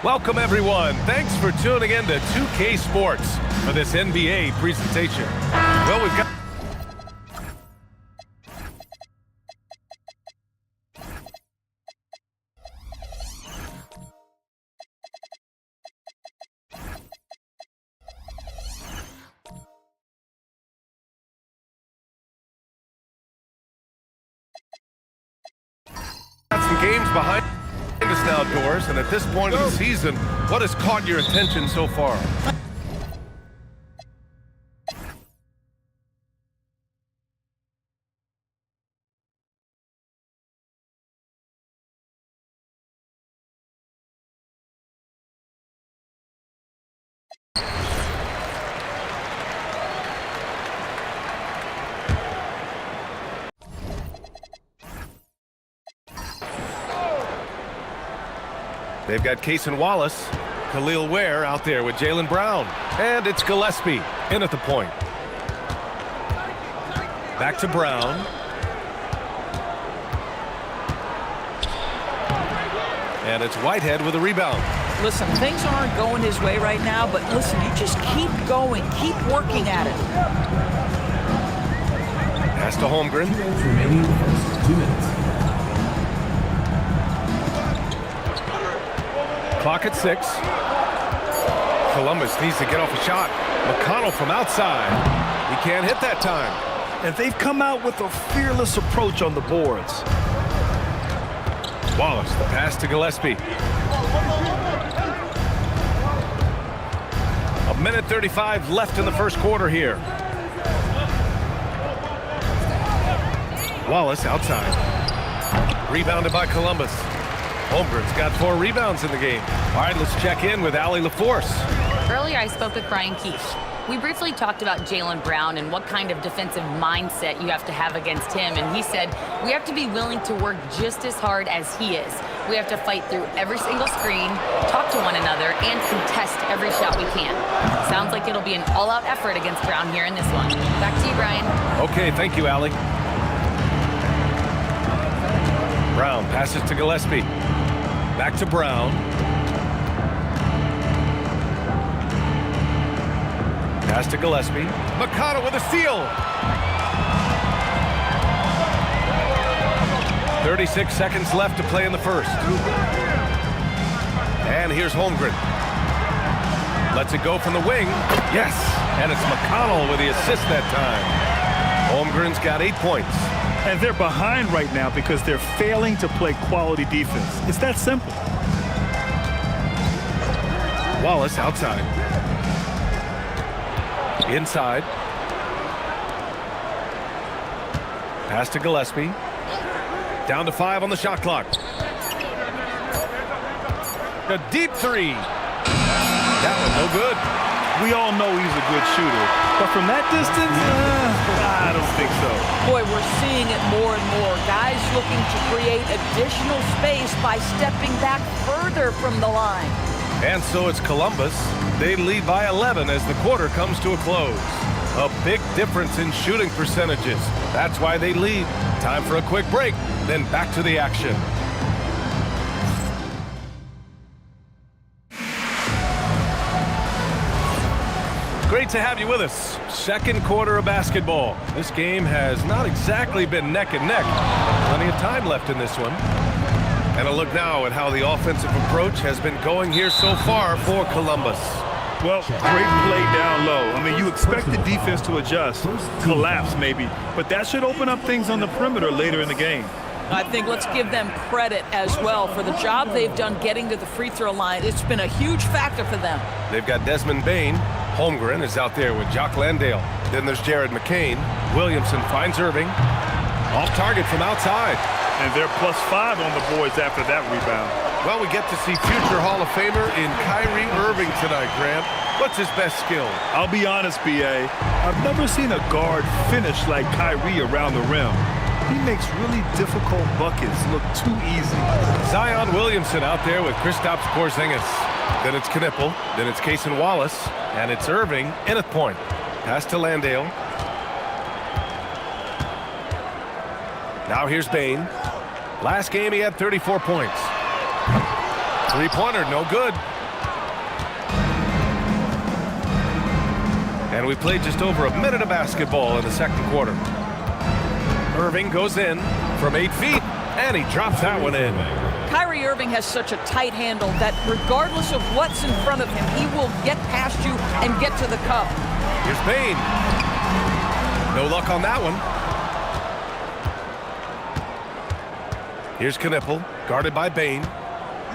Welcome, everyone. Thanks for tuning in to 2K Sports for this NBA presentation. Well, we've got some games behind us now, Doris, and at this point of the season, what has caught your attention so far? They've got Cason Wallace, Khalil Ware out there with Jaylen Brown. And it's Gillespie in at the point. Back to Brown. And it's Whitehead with a rebound. Listen, things aren't going his way right now, but listen, you just keep going, keep working at it. Pass to Holmgren. Remaining first 2 minutes. Clock at 6. Columbus needs to get off a shot. McConnell from outside. He can't hit that time. And they've come out with a fearless approach on the boards. Wallace, the pass to Gillespie. 1:35 left in the first quarter here. Wallace outside. Rebounded by Columbus. Holmgren's got 4 rebounds in the game. All right, let's check in with Allie LaForce. Earlier, I spoke with Brian Keefe. We briefly talked about Jaylen Brown and what kind of defensive mindset you have to have against him, and he said we have to be willing to work just as hard as he is. We have to fight through every single screen, talk to one another, and contest every shot we can. Sounds like it'll be an all-out effort against Brown here in this one. Back to you, Brian. Okay, thank you, Allie. Brown passes to Gillespie. Back to Brown. Pass to Gillespie. McConnell with a steal. 36 seconds left to play in the first. And here's Holmgren. Lets it go from the wing. Yes, and it's McConnell with the assist that time. Holmgren's got 8 points. And they're behind right now because they're failing to play quality defense. It's that simple. Wallace outside. Inside. Pass to Gillespie. Down to 5 on the shot clock. A deep 3. That one no good. We all know he's a good shooter. But from that distance, I don't think so. Boy, we're seeing it more and more. Guys looking to create additional space by stepping back further from the line. And so it's Columbus. They lead by 11 as the quarter comes to a close. A big difference in shooting percentages. That's why they lead. Time for a quick break, then back to the action. Great to have you with us. Second quarter of basketball. This game has not exactly been neck and neck. Plenty of time left in this one. And a look now at how the offensive approach has been going here so far for Columbus. Well, great play down low. I mean, you expect the defense to adjust, collapse maybe, but that should open up things on the perimeter later in the game. I think let's give them credit as well for the job they've done getting to the free throw line. It's been a huge factor for them. They've got Desmond Bane. Holmgren is out there with Jock Landale. Then there's Jared McCain. Williamson finds Irving. Off target from outside. And they're +5 on the boards after that rebound. Well, we get to see future Hall of Famer in Kyrie Irving tonight, Grant. What's his best skill? I'll be honest, B.A. I've never seen a guard finish like Kyrie around the rim. He makes really difficult buckets look too easy. Zion Williamson out there with Kristaps Porzingis. Then it's Knipple. Then it's Cason Wallace. And it's Irving in at point. Pass to Landale. Now here's Bane. Last game he had 34 points. Three-pointer, no good. And we played just over a minute of basketball in the second quarter. Irving goes in from 8 feet, and he drops that one in. Kyrie Irving has such a tight handle that regardless of what's in front of him, he will get past you and get to the cup. Here's Payne. No luck on that one. Here's Knipple, guarded by Bane.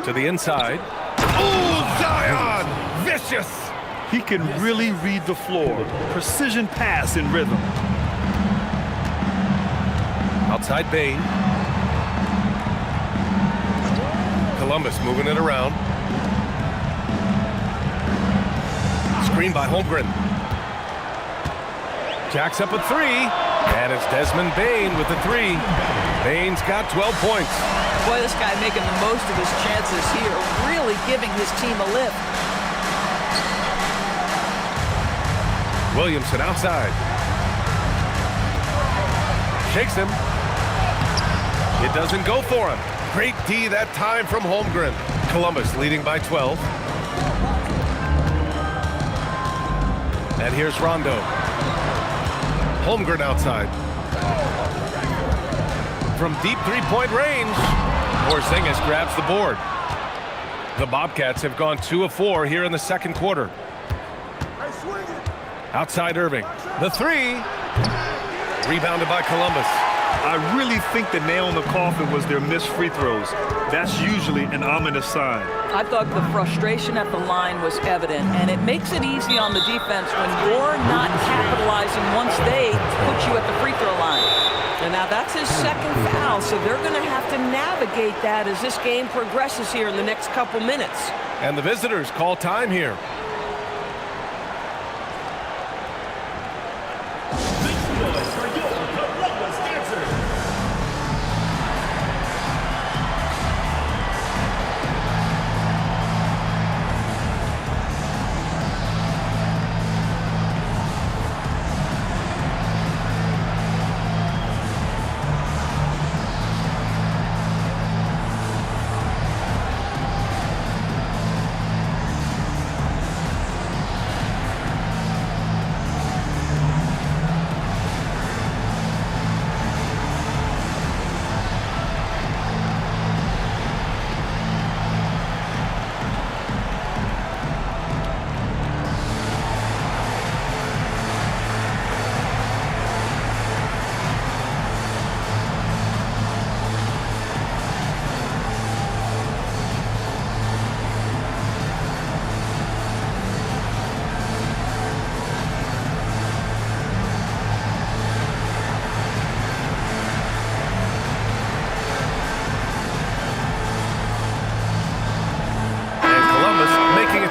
To the inside. Ooh, Zion! Vicious! He can really read the floor. Precision pass in rhythm. Outside Bane. Columbus moving it around. Screen by Holmgren. Jacks up a three. And it's Desmond Bane with the three. Bane's got 12 points. Boy, this guy making the most of his chances here, really giving his team a lift. Williamson outside. Shakes him. It doesn't go for him. Great D that time from Holmgren. Columbus leading by 12. And here's Rondo. Holmgren outside. From deep three-point range, Porzingis grabs the board. The Bobcats have gone 2 of 4 here in the second quarter. Outside Irving. The three. Rebounded by Columbus. I really think the nail in the coffin was their missed free throws. That's usually an ominous sign. I thought the frustration at the line was evident, and it makes it easy on the defense when you're not capitalizing once they put you at the free throw line. And now that's his second foul, so they're going to have to navigate that as this game progresses here in the next couple minutes. And the visitors call time here.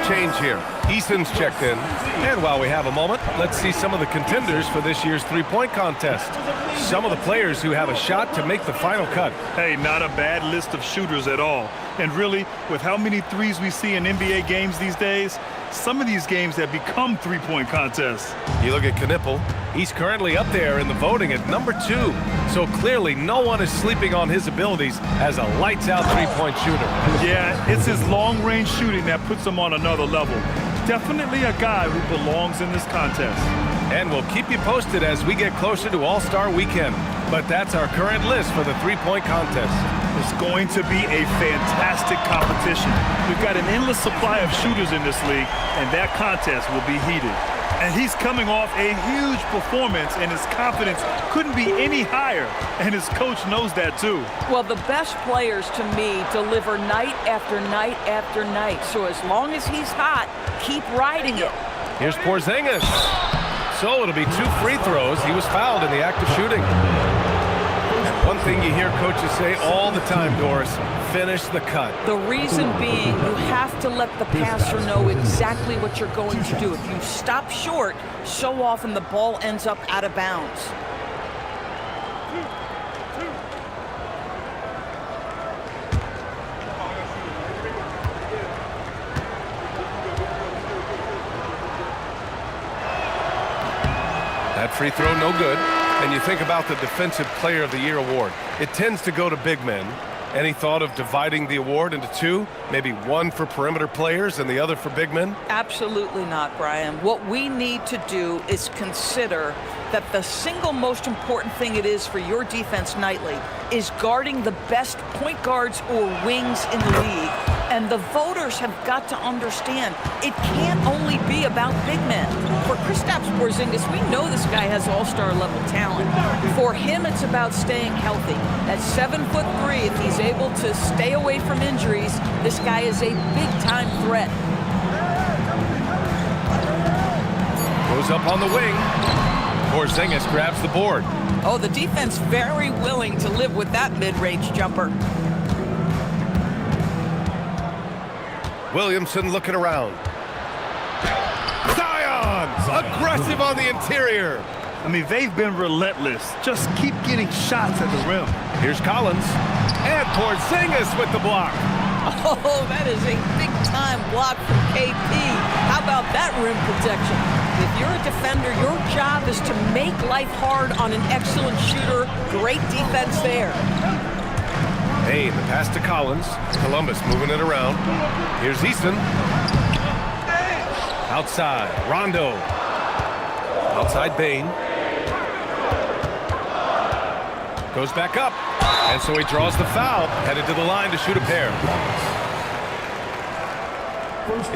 Change here. Easton's checked in. And while we have a moment, let's see some of the contenders for this year's three-point contest. Some of the players who have a shot to make the final cut. Hey, not a bad list of shooters at all. And really, with how many threes we see in NBA games these days, some of these games have become three-point contests. You look at Knipple. He's currently up there in the voting at number 2. So clearly no one is sleeping on his abilities as a lights-out three-point shooter. Yeah, it's his long-range shooting that puts him on another level. Definitely a guy who belongs in this contest. And we'll keep you posted as we get closer to All-Star Weekend. But that's our current list for the three-point contest. It's going to be a fantastic competition. We've got an endless supply of shooters in this league, and that contest will be heated. And he's coming off a huge performance, and his confidence couldn't be any higher. And his coach knows that, too. Well, the best players, to me, deliver night after night after night. So as long as he's hot, keep riding it. Here's Porzingis. So it'll be 2 free throws. He was fouled in the act of shooting. And one thing you hear coaches say all the time, Doris, finish the cut. The reason being, you have to let the passer know exactly what you're going to do. If you stop short, so often the ball ends up out of bounds. That free throw, no good. And you think about the Defensive Player of the Year award. It tends to go to big men. Any thought of dividing the award into two? Maybe one for perimeter players and the other for big men? Absolutely not, Brian. What we need to do is consider that the single most important thing it is for your defense nightly is guarding the best point guards or wings in the league. And the voters have got to understand it can't only be about big men. For Kristaps Porzingis, we know this guy has all-star level talent. For him, it's about staying healthy. At 7'3", if he's able to stay away from injuries, this guy is a big-time threat. Goes up on the wing. Porzingis grabs the board. Oh, the defense very willing to live with that mid-range jumper. Williamson looking around. Zion! Aggressive on the interior. I mean, they've been relentless. Just keep getting shots at the rim. Here's Collins. And Porzingis with the block. Oh, that is a big-time block from KP. How about that rim protection? If you're a defender, your job is to make life hard on an excellent shooter. Great defense there. Hey, the pass to Collins. Columbus moving it around. Here's Easton. Outside, Rondo. Outside, Bane. Goes back up. And so he draws the foul, headed to the line to shoot a pair.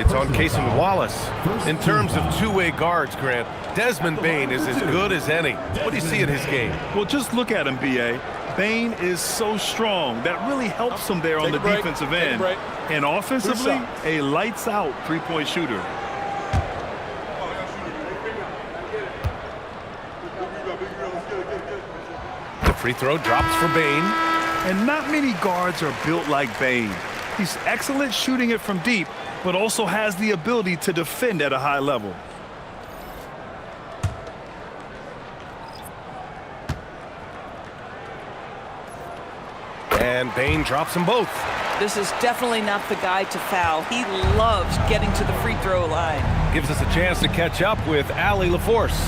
It's on Cason Wallace. In terms of two-way guards, Grant, Desmond Bane is as good as any. What do you see in his game? Well, just look at him, B.A. Bane is so strong. That really helps him there on the defensive end. And offensively, a lights-out three-point shooter. The free throw drops for Bane. And not many guards are built like Bane. He's excellent shooting it from deep, but also has the ability to defend at a high level. And Bane drops them both. This is definitely not the guy to foul. He loves getting to the free throw line. Gives us a chance to catch up with Allie LaForce.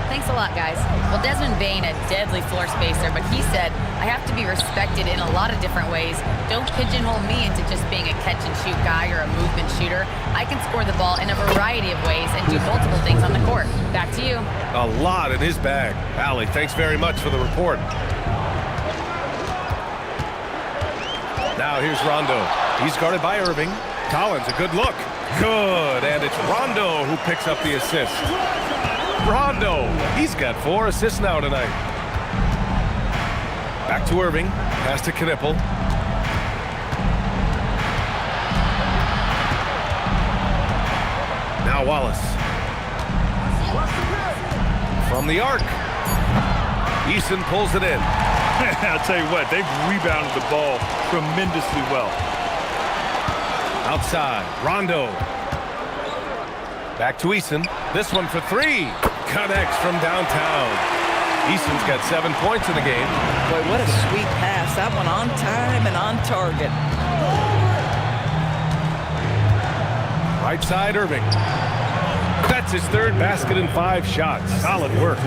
Thanks a lot, guys. Well, Desmond Bane, a deadly floor spacer, but he said, I have to be respected in a lot of different ways. Don't pigeonhole me into just being a catch-and-shoot guy or a movement shooter. I can score the ball in a variety of ways and do multiple things on the court. Back to you. A lot in his bag. Allie, thanks very much for the report. Now here's Rondo. He's guarded by Irving. Collins, a good look. Good, and it's Rondo who picks up the assist. Rondo, he's got 4 assists now tonight. Back to Irving, pass to Knipple. Now Wallace. From the arc. Eason pulls it in. I'll tell you what, they've rebounded the ball tremendously well. Outside, Rondo. Back to Eason. This one for 3. Connects from downtown. Eason's got 7 points in the game. Boy, what a sweet pass. That one on time and on target. Right side, Irving. That's his 3rd basket in 5 shots. Solid work.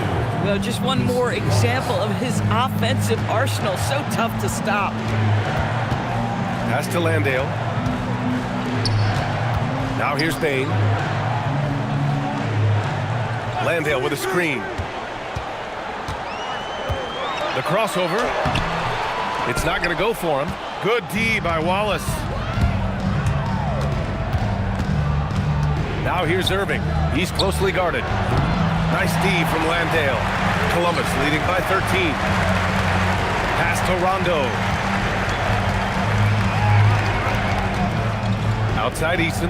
Well, just one more example of his offensive arsenal. So tough to stop. Pass to Landale. Now here's Bane. Landale with a screen. The crossover. It's not going to go for him. Good D by Wallace. Now here's Irving. He's closely guarded. Nice D from Landale. Columbus leading by 13. Pass to Rondo. Outside Eason.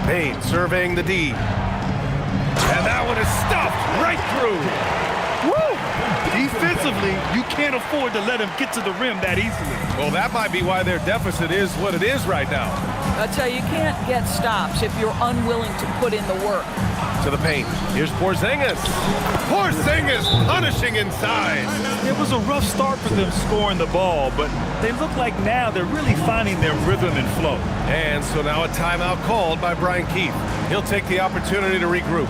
Bane surveying the D. And that one is stuffed right through. Woo! Defensively, you can't afford to let him get to the rim that easily. Well, that might be why their deficit is what it is right now. I tell you, you can't get stops if you're unwilling to put in the work. To the paint. Here's Porzingis. Porzingis punishing inside. It was a rough start for them scoring the ball, but they look like now they're really finding their rhythm and flow. And so now a timeout called by Brian Keefe. He'll take the opportunity to regroup.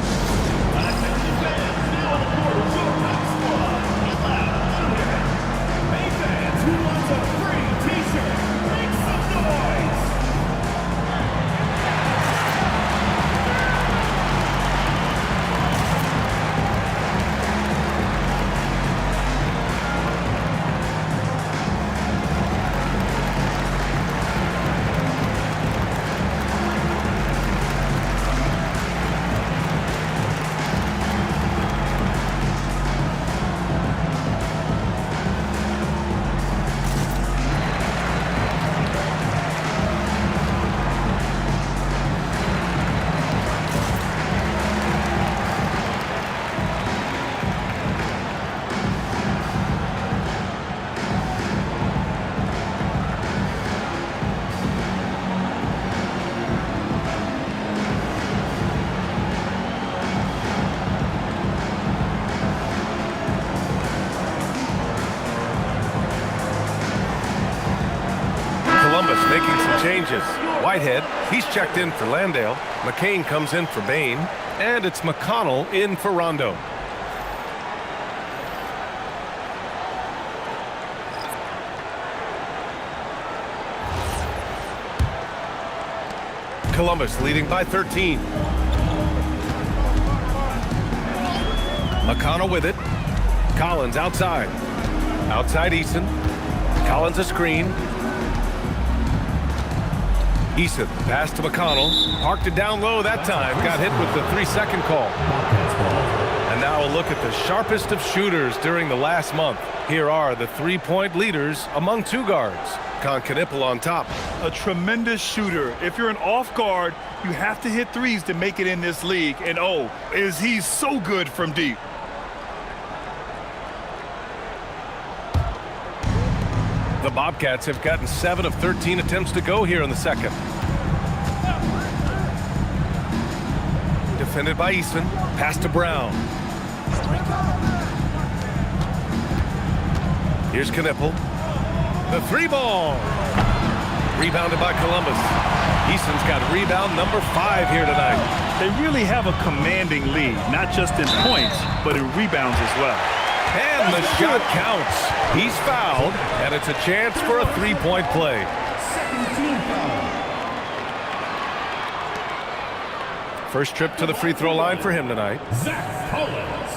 changes. Whitehead, he's checked in for Landale. McCain comes in for Bain. And it's McConnell in for Rondo. Columbus leading by 13. McConnell with it. Collins outside. Outside Eason. Collins a screen. Eason pass to McConnell. Parked it down low that time. Got hit with the 3-second call. And now a look at the sharpest of shooters during the last month. Here are the three-point leaders among two guards. Knipple on top. A tremendous shooter. If you're an off guard, you have to hit threes to make it in this league. And oh, is he so good from deep. The Bobcats have gotten 7 of 13 attempts to go here in the second. Defended by Eason. Pass to Brown. Here's Knipple. The 3-ball. Rebounded by Columbus. Eason's got rebound number 5 here tonight. They really have a commanding lead, not just in points, but in rebounds as well. And the shot counts. He's fouled, and it's a chance for a three-point play. First trip to the free throw line for him tonight. Zach Collins.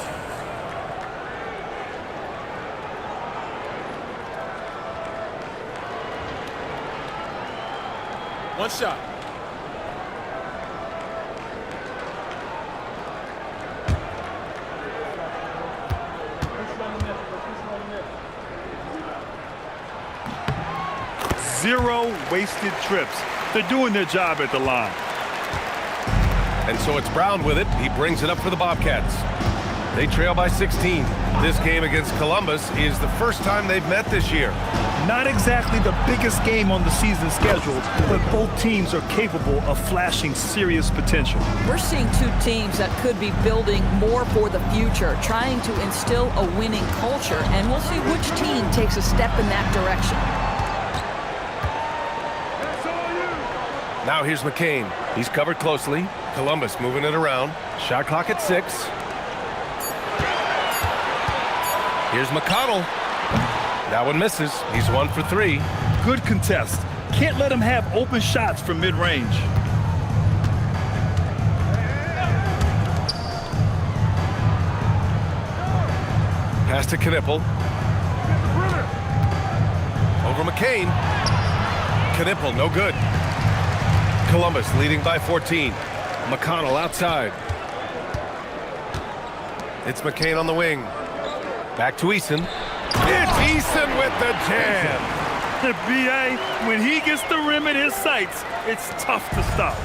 One shot. Zero wasted trips. They're doing their job at the line. And so it's Brown with it. He brings it up for the Bobcats. They trail by 16. This game against Columbus is the first time they've met this year. Not exactly the biggest game on the season schedule, but both teams are capable of flashing serious potential. We're seeing two teams that could be building more for the future, trying to instill a winning culture, and we'll see which team takes a step in that direction. Now here's McCain. He's covered closely. Columbus moving it around. Shot clock at 6. Here's McConnell. That one misses. He's 1 for 3. Good contest. Can't let him have open shots from mid-range. Pass to Knipple. Over McCain. Knipple, no good. Columbus leading by 14. McConnell outside. It's McCain on the wing. Back to Eason. It's Eason with the jam. The BA, when he gets the rim in his sights, it's tough to stop.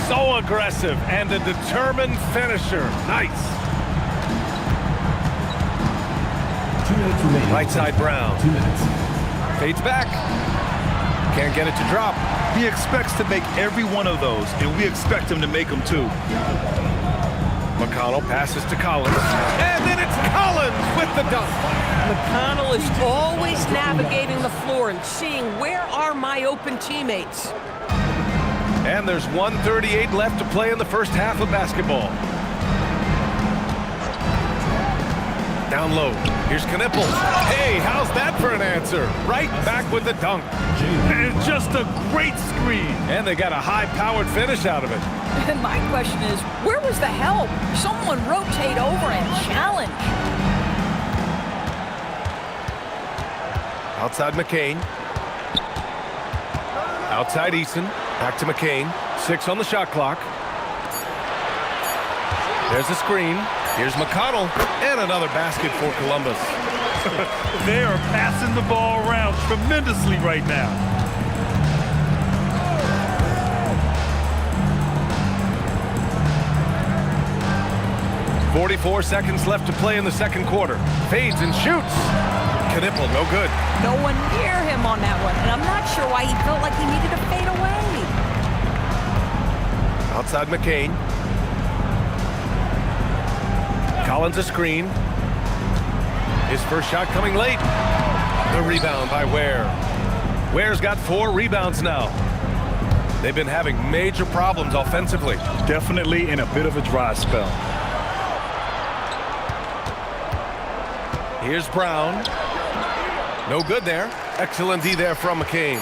So aggressive and a determined finisher. Nice. 2 minutes remaining. Right side Brown. 2 minutes. Fades back. Can't get it to drop. He expects to make every one of those, and we expect him to make them too. McConnell passes to Collins. And then it's Collins with the dunk. McConnell is always navigating the floor and seeing where are my open teammates. And there's 1:38 left to play in the first half of basketball. Down low. Here's Knipple. Hey, how's that for an answer? Right back with the dunk. And it's just a great screen. And they got a high-powered finish out of it. And my question is, where was the help? Someone rotate over and challenge. Outside McCain. Outside Eason. Back to McCain. 6 on the shot clock. There's a screen. Here's McConnell. And another basket for Columbus. They are passing the ball around tremendously right now. .44 seconds left to play in the second quarter. Fades and shoots. Knipple, no good. No one near him on that one, and I'm not sure why he felt like he needed to fade away. Outside McCain. Collins a screen. His first shot coming late. The rebound by Ware. Ware's got 4 rebounds now. They've been having major problems offensively. Definitely in a bit of a dry spell. Here's Brown. No good there. Excellent D there from McCain.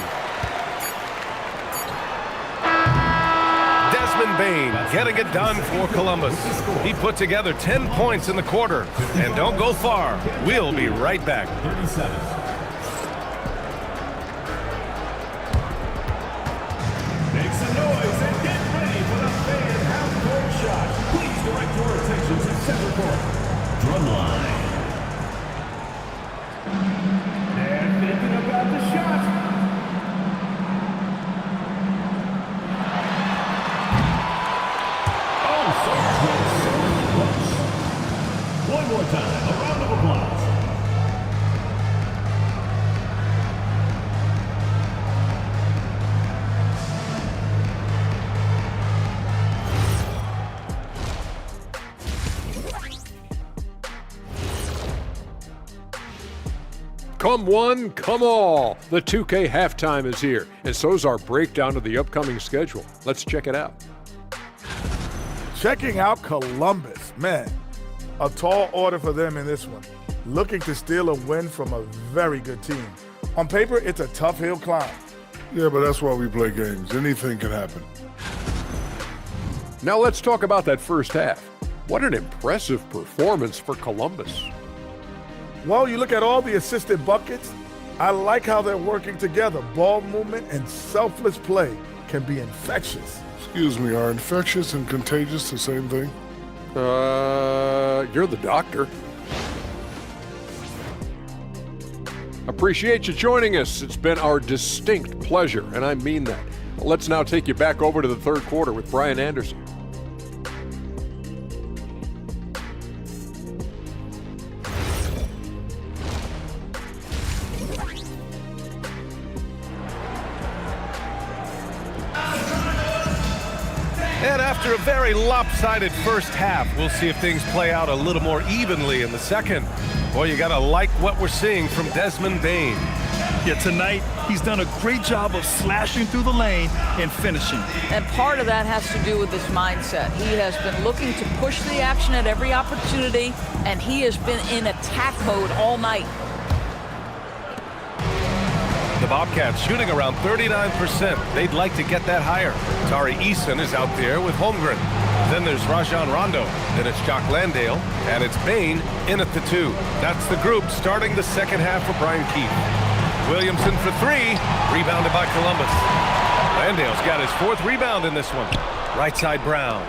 Desmond Bain getting it done for Columbus. He put together 10 points in the quarter. And don't go far. We'll be right back. 37. Make some noise and get ready for the fan half-court shot. Please direct your attention to center court. Drumline. And thinking about the shot. One more time, a round of applause. Come one, come all. The 2K halftime is here, and so's our breakdown of the upcoming schedule. Let's check it out. Checking out Columbus, man, a tall order for them in this one. Looking to steal a win from a very good team. On paper, it's a tough hill climb. Yeah, but that's why we play games. Anything can happen. Now let's talk about that first half. What an impressive performance for Columbus. Well, you look at all the assisted buckets, I like how they're working together. Ball movement and selfless play can be infectious. Excuse me, are infectious and contagious the same thing? You're the doctor. Appreciate you joining us. It's been our distinct pleasure, and I mean that. Let's now take you back over to the third quarter with Brian Anderson. And after a very lopsided first half, we'll see if things play out a little more evenly in the second. Boy, you got to like what we're seeing from Desmond Bain. Yeah, tonight, he's done a great job of slashing through the lane and finishing. And part of that has to do with his mindset. He has been looking to push the action at every opportunity, and he has been in attack mode all night. The Bobcats shooting around 39%. They'd like to get that higher. Tari Eason is out there with Holmgren. Then there's Rajon Rondo. Then it's Jock Landale. And it's Bain in at the 2. That's the group starting the second half for Brian Keefe. Williamson for 3. Rebounded by Columbus. Landale's got his 4th rebound in this one. Right side Brown.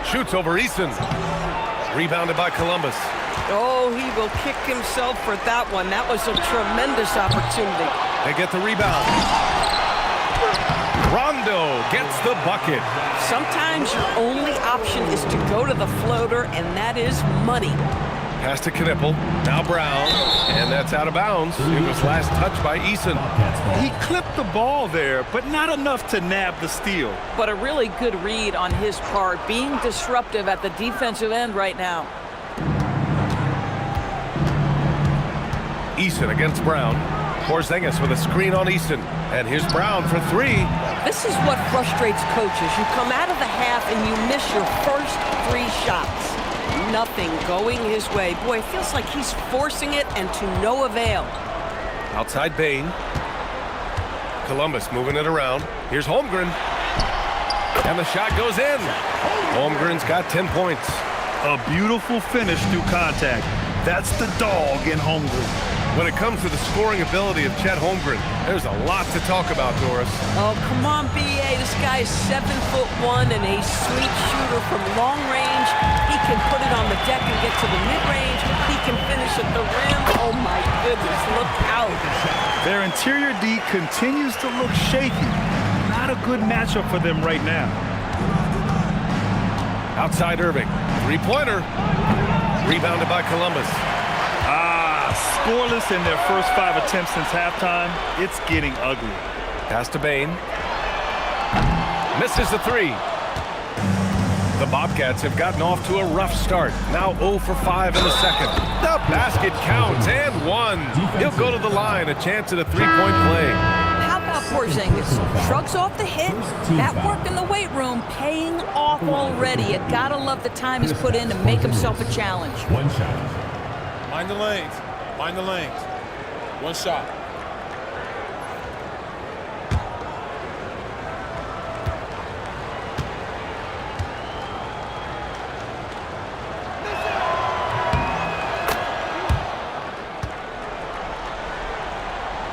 Shoots over Eason. Rebounded by Columbus. Oh, he will kick himself for that one. That was a tremendous opportunity. They get the rebound. Rondo gets the bucket. Sometimes your only option is to go to the floater, and that is money. Pass to Knippel. Now Brown. And that's out of bounds. It was last touched by Eason. He clipped the ball there, but not enough to nab the steal. But a really good read on his part, being disruptive at the defensive end right now. Eason against Brown. Porzingis with a screen on Eason. And here's Brown for 3. This is what frustrates coaches. You come out of the half and you miss your first 3 shots. Nothing going his way. Boy, it feels like he's forcing it and to no avail. Outside Bain. Columbus moving it around. Here's Holmgren. And the shot goes in. Holmgren's got 10 points. A beautiful finish through contact. That's the dog in Holmgren. When it comes to the scoring ability of Chet Holmgren, there's a lot to talk about, Doris. Oh, come on, B.A. This guy is 7'1" and a sweet shooter from long range. He can put it on the deck and get to the mid-range. He can finish at the rim. Oh, my goodness, look out. Their interior D continues to look shaky. Not a good matchup for them right now. Outside Irving. 3-pointer. Rebounded by Columbus. Scoreless in their first 5 attempts since halftime. It's getting ugly. Pass to Bain. Misses the 3. The Bobcats have gotten off to a rough start. Now 0 for 5 in the second. The basket counts and 1. He'll go to the line. A chance at a 3-point play. How Shrugs off the hit. That work in the weight room paying off already. You gotta love the time he's put in to make himself a challenge. One shot. Mind the lanes. Mind the lanes. One shot.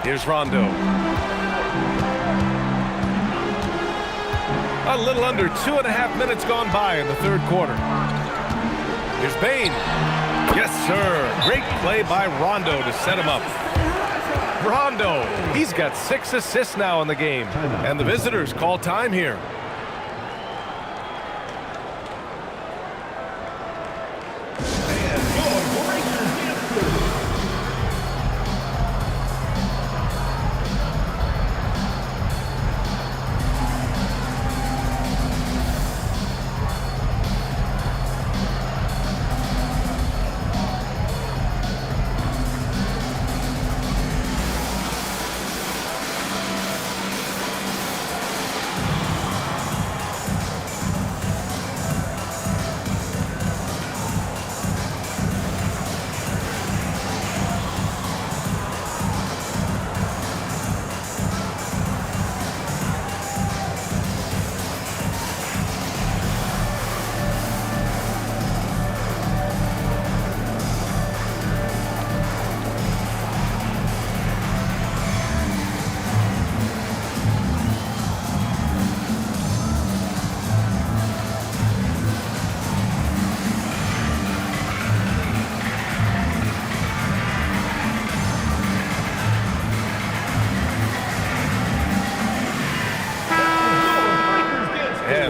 Here's Rondo. A little under 2.5 minutes gone by in the third quarter. Here's Bain. Yes, sir. Great play by Rondo to set him up. Rondo, he's got 6 assists now in the game. And the visitors call time here.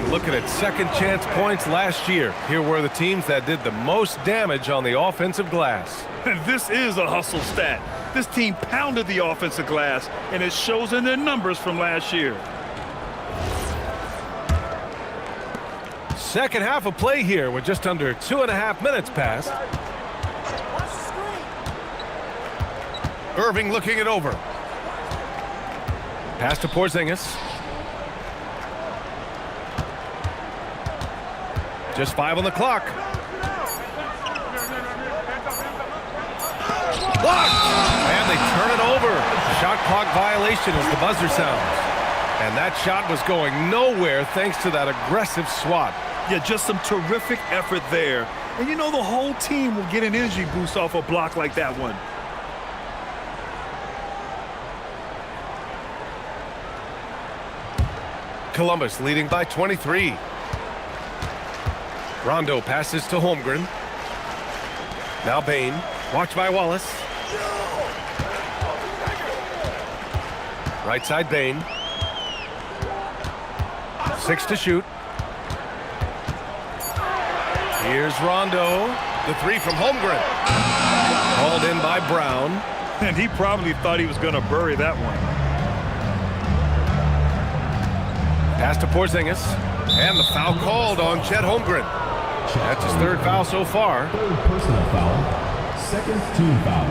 Looking at second chance points last year. Here were the teams that did the most damage on the offensive glass. And this is a hustle stat. This team pounded the offensive glass, and it shows in their numbers from last year. Second half of play here with just under 2.5 minutes passed. Irving looking it over. Pass to Porzingis. Just 5 on the clock. Blocked! And they turn it over. Shot clock violation as the buzzer sounds. And that shot was going nowhere thanks to that aggressive swat. Yeah, just some terrific effort there. And you know the whole team will get an energy boost off a block like that one. Columbus leading by 23. Rondo passes to Holmgren. Now Bain. Watched by Wallace. Right side Bain. 6 to shoot. Here's Rondo. The 3 from Holmgren. Called in by Brown. And he probably thought he was going to bury that one. Pass to Porzingis. And the foul called on Chet Holmgren. That's his 3rd foul so far. 3rd personal foul. 2nd team foul.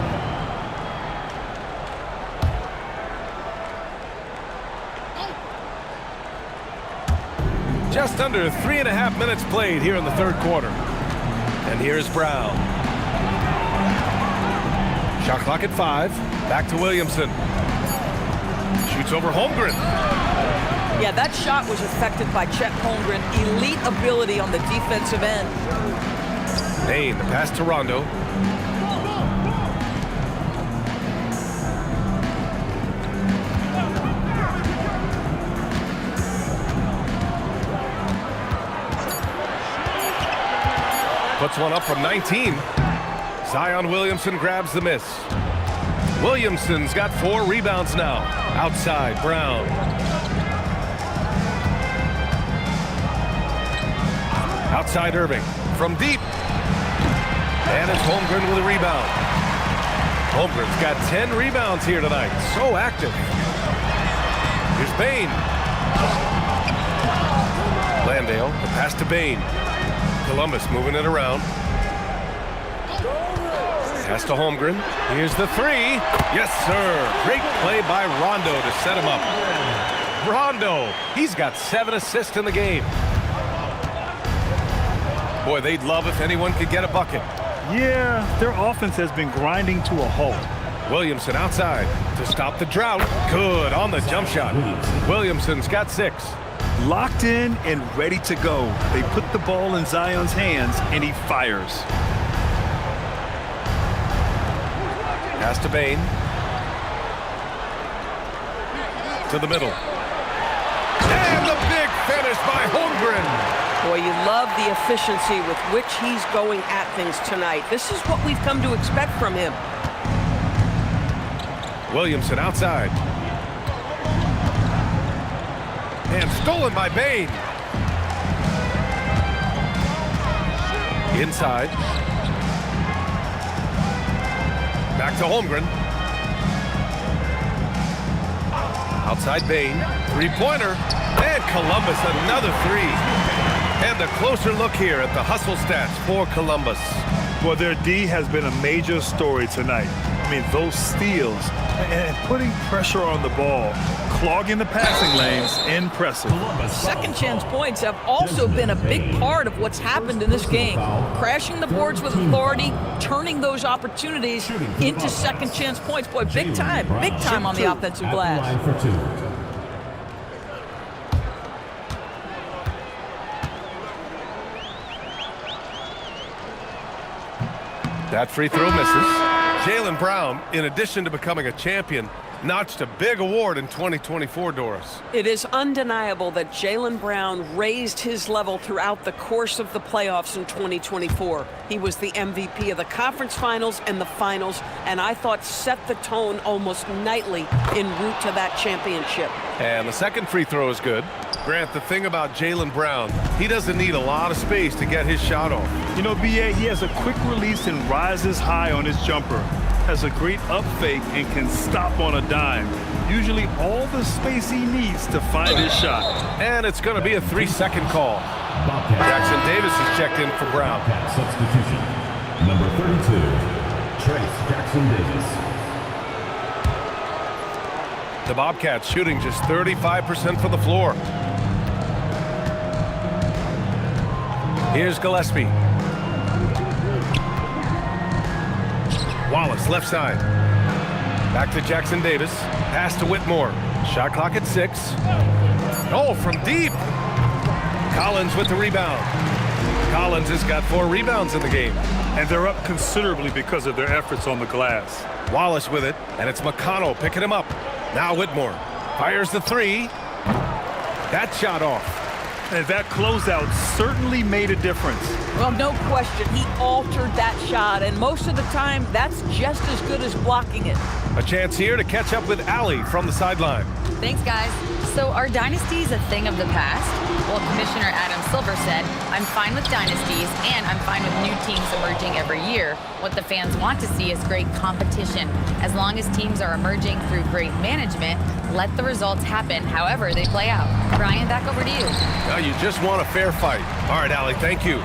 Just under 3.5 minutes played here in the 3rd quarter. And here's Brown. Shot clock at 5. Back to Williamson. Shoots over Holmgren. Yeah, that shot was affected by Chet Holmgren. Elite ability on the defensive end. Bain, the pass to Rondo. Puts one up from 19. Zion Williamson grabs the miss. Williamson's got 4 rebounds now. Outside, Brown. Outside Irving. From deep. And it's Holmgren with a rebound. Holmgren's got 10 rebounds here tonight. So active. Here's Bain. Landale, the pass to Bain. Columbus moving it around. Pass to Holmgren. Here's the 3. Yes, sir. Great play by Rondo to set him up. Rondo. He's got 7 assists in the game. Boy, they'd love if anyone could get a bucket. Yeah, their offense has been grinding to a halt. Williamson outside to stop the drought. Good on the jump shot. Williamson's got 6. Locked in and ready to go. They put the ball in Zion's hands, and he fires. Pass to Bain. To the middle. And the big finish by Holmgren. Boy, you love the efficiency with which he's going at things tonight. This is what we've come to expect from him. Williamson outside. And stolen by Bain. Inside. Back to Holmgren. Outside Bain. Three-pointer. And Columbus another 3. And a closer look here at the hustle stats for Columbus. Well, their D has been a major story tonight. I mean, those steals and putting pressure on the ball, clogging the passing lanes, impressive. Second chance points have also been a big part of what's happened in this game. Crashing the boards with authority, turning those opportunities into second chance points. Boy, big time on the offensive glass. That free throw misses. Jaylen Brown, in addition to becoming a champion, notched a big award in 2024, Doris. It is undeniable that Jaylen Brown raised his level throughout the course of the playoffs in 2024. He was the MVP of the conference finals and the finals, and I thought set the tone almost nightly en route to that championship. And the second free throw is good. Grant, the thing about Jaylen Brown, he doesn't need a lot of space to get his shot off. You know, B.A., he has a quick release and rises high on his jumper. Has a great up fake and can stop on a dime. Usually all the space he needs to find his shot. And it's going to be a 3-second call. Jackson Davis is checked in for Brown. Substitution. Number 32, Trace Jackson Davis. The Bobcats shooting just 35% from the floor. Here's Gillespie. Wallace, left side. Back to Jackson Davis. Pass to Whitmore. Shot clock at 6. Oh, from deep. Collins with the rebound. Collins has got 4 rebounds in the game. And they're up considerably because of their efforts on the glass. Wallace with it, and it's McConnell picking him up. Now Whitmore fires the 3. That shot off. And that closeout certainly made a difference. Well, no question, he altered that shot, and most of the time, that's just as good as blocking it. A chance here to catch up with Allie from the sideline. Thanks, guys. So are dynasties a thing of the past? Well, Commissioner Adam Silver said, I'm fine with dynasties, and I'm fine with new teams emerging every year. What the fans want to see is great competition. As long as teams are emerging through great management, let the results happen however they play out. Brian, back over to you. Now you just want a fair fight. All right, Allie, thank you.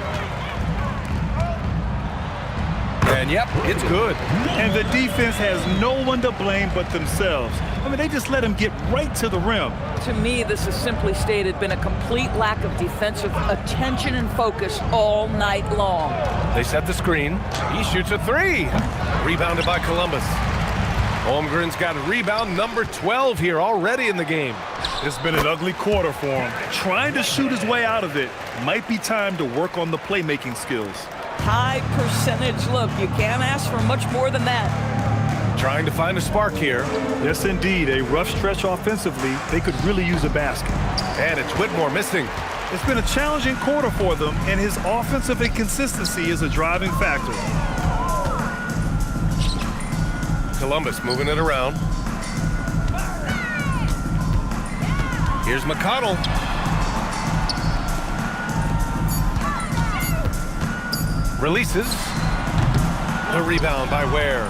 And yep, it's good. And the defense has no one to blame but themselves. I mean, they just let him get right to the rim. To me, this has simply stated been a complete lack of defensive attention and focus all night long. They set the screen. He shoots a 3. Rebounded by Columbus. Holmgren's got a rebound number 12 here already in the game. It's been an ugly quarter for him. Trying to shoot his way out of it. Might be time to work on the playmaking skills. High percentage look. You can't ask for much more than that. Trying to find a spark here. Yes, indeed. A rough stretch offensively. They could really use a basket. And it's Whitmore missing. It's been a challenging quarter for them, and his offensive inconsistency is a driving factor. Columbus moving it around. Here's McConnell. Releases. The rebound by Ware.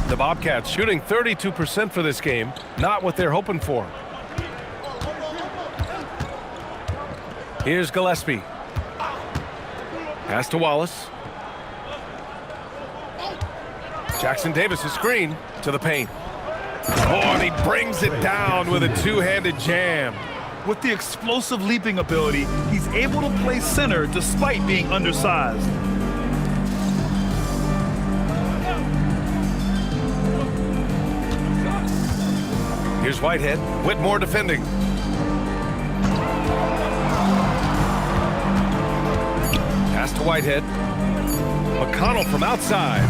The Bobcats shooting 32% for this game. Not what they're hoping for. Here's Gillespie. Pass to Wallace. Jackson Davis' screen to the paint. Oh, and he he brings it down with a two-handed jam. With the explosive leaping ability, he's able to play center despite being undersized. Here's Whitehead. Whitmore defending. Pass to Whitehead. McConnell from outside.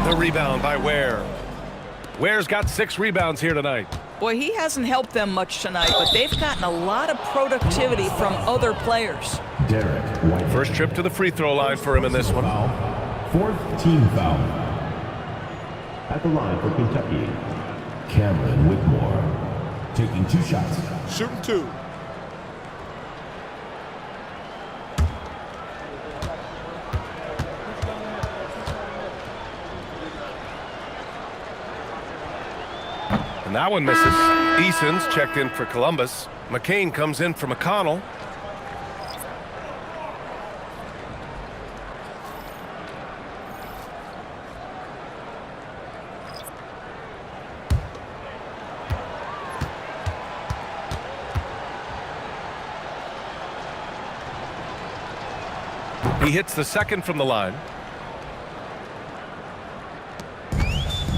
The rebound by Ware. Ware's got 6 rebounds here tonight. Boy, he hasn't helped them much tonight, but they've gotten a lot of productivity from other players. Derek White. First trip to the free throw line for him in this one. Fourth team foul. At the line for Kentucky, Cameron Whitmore, taking 2 shots. Shooting 2. And that one misses. Eason's checked in for Columbus. McCain comes in for McConnell. He hits the second from the line.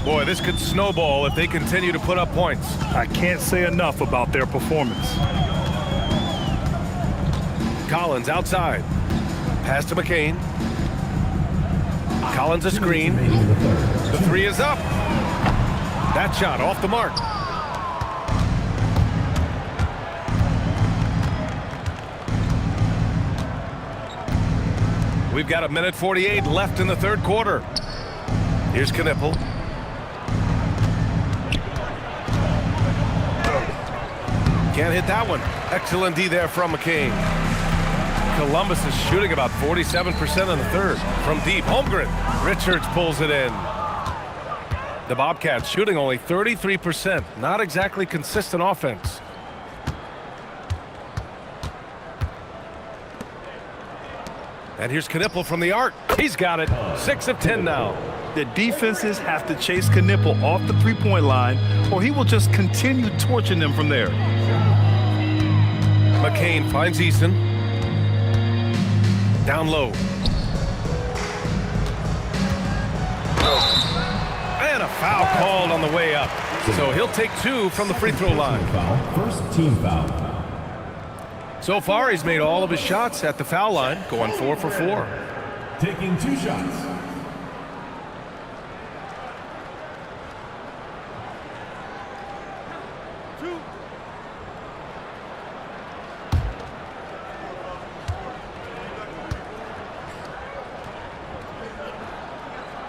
Boy, this could snowball if they continue to put up points. I can't say enough about their performance. Collins outside. Pass to McCain. Collins a screen. The 3 is up. That shot off the mark. We've got 1:48 left in the third quarter. Here's Knipple. Can't hit that one. Excellent D there from McCain. Columbus is shooting about 47% in the third. From deep, Holmgren. Richards pulls it in. The Bobcats shooting only 33%. Not exactly consistent offense. And here's Knipple from the arc. He's got it. 6 of 10 now. The defenses have to chase Knipple off the three-point line, or he will just continue torching them from there. McCain finds Eason. Down low. And a foul called on the way up. So he'll take 2 from the free throw line. First team foul. So far, he's made all of his shots at the foul line, going 4 for 4. Taking 2 shots.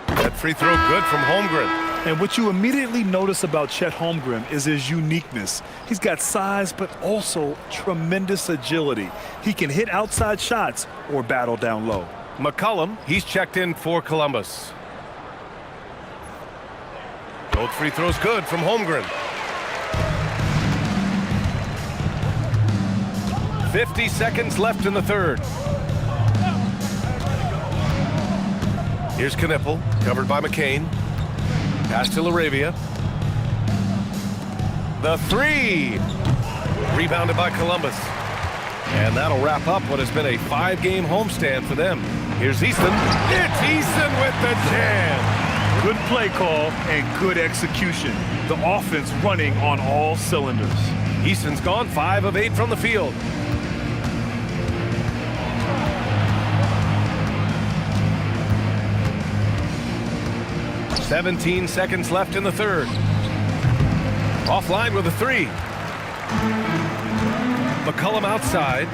That free throw good from Holmgren. And what you immediately notice about Chet Holmgren is his uniqueness. He's got size, but also tremendous agility. He can hit outside shots or battle down low. McCollum, he's checked in for Columbus. Both free throws good from Holmgren. 50 seconds left in the third. Here's Knipple, covered by McCain. Pass to LaRavia. The 3. Rebounded by Columbus. And that'll wrap up what has been a 5-game homestand for them. Here's Easton. It's Easton with the jam. Good play call and good execution. The offense running on all cylinders. Easton's gone 5 of 8 from the field. "17 seconds left in the third. Offline with a 3. McCollum outside.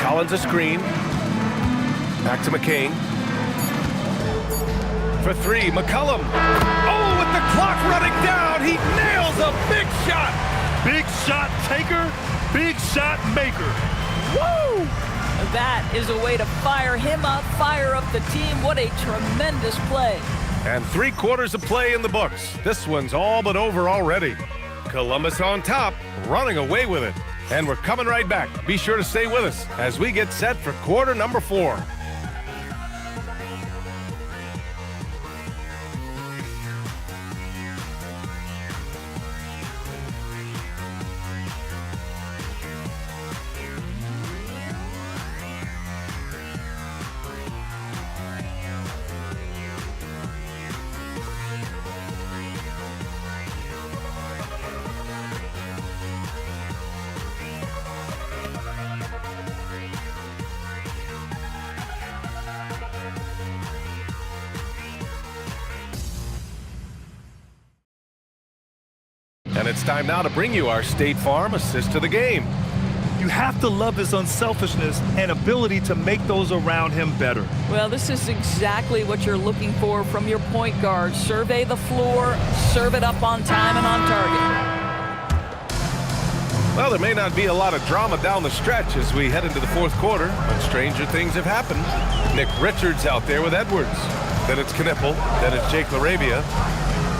Collins a screen. Back to McCain. For 3, McCollum. Oh, with the clock running down, he nails a big shot. Big shot taker, big shot maker. Woo! That is a way to fire him up, fire up the team. What a tremendous play. And 3 quarters of play in the books. This one's all but over already. Columbus on top, running away with it. And we're coming right back. Be sure to stay with us as we get set for quarter number 4. And it's time now to bring you our State Farm assist to the game. You have to love his unselfishness and ability to make those around him better. Well, this is exactly what you're looking for from your point guard. Survey the floor, serve it up on time and on target. Well, there may not be a lot of drama down the stretch as we head into the fourth quarter, but stranger things have happened. Nick Richards out there with Edwards. Then it's Knipple. Then it's Jake LaRavia.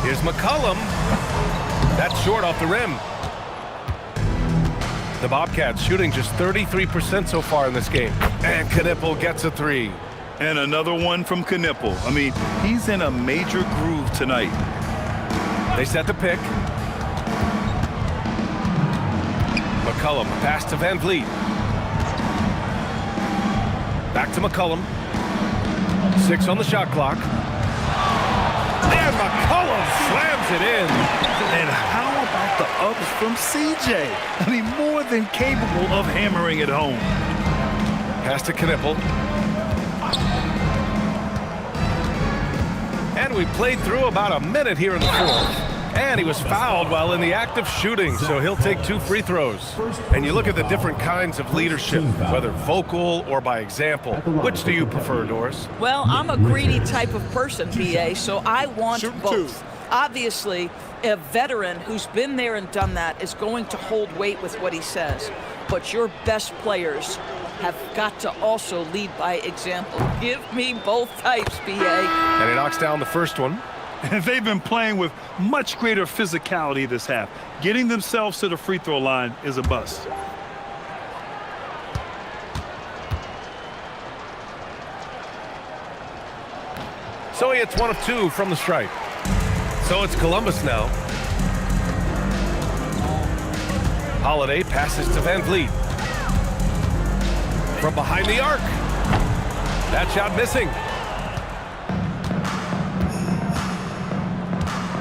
Here's McCollum. That's short off the rim. The Bobcats shooting just 33% so far in this game. And Knipple gets a three. And another one from Knipple. I mean, he's in a major groove tonight. They set the pick. McCollum, pass to Van Vliet. Back to McCollum. 6 on the shot clock. And McCollum slams it in. And how about the ups from CJ? I mean, more than capable of hammering it home. Pass to Knipple. And we played through about a minute here in the fourth. And he was fouled while in the act of shooting, so he'll take 2 free throws. And you look at the different kinds of leadership, whether vocal or by example. Which do you prefer, Doris? Well, I'm a greedy type of person, BA, so I want both. Obviously, a veteran who's been there and done that is going to hold weight with what he says. But your best players have got to also lead by example. Give me both types, BA. And he knocks down the first one. And they've been playing with much greater physicality this half. Getting themselves to the free throw line is a bust. So he hits 1 of 2 from the stripe. So it's Columbus now. Holiday passes to Van Vliet. From behind the arc. That shot missing.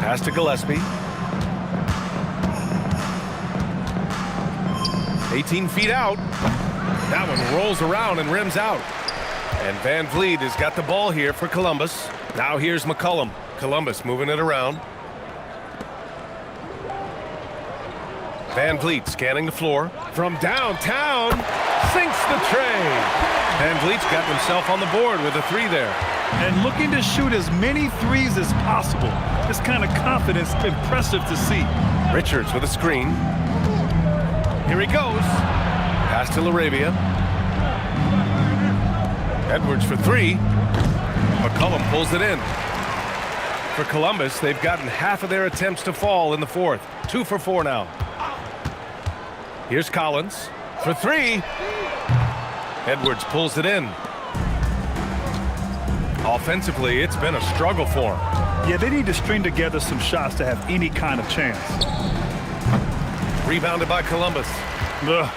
Pass to Gillespie. 18 feet out. That one rolls around and rims out. And Van Vliet has got the ball here for Columbus. Now here's McCollum. Columbus moving it around. Van Vliet scanning the floor. From downtown, sinks the tray. Van Vliet's got himself on the board with a 3 there. And looking to shoot as many threes as possible. This kind of confidence, impressive to see. Richards with a screen. Here he goes. Pass to LaRavia. Edwards for 3. McCollum pulls it in. For Columbus, they've gotten half of their attempts to fall in the fourth. 2 for 4 now. Here's Collins for 3. Edwards pulls it in. Offensively, it's been a struggle for him. Yeah, they need to string together some shots to have any kind of chance. Rebounded by Columbus.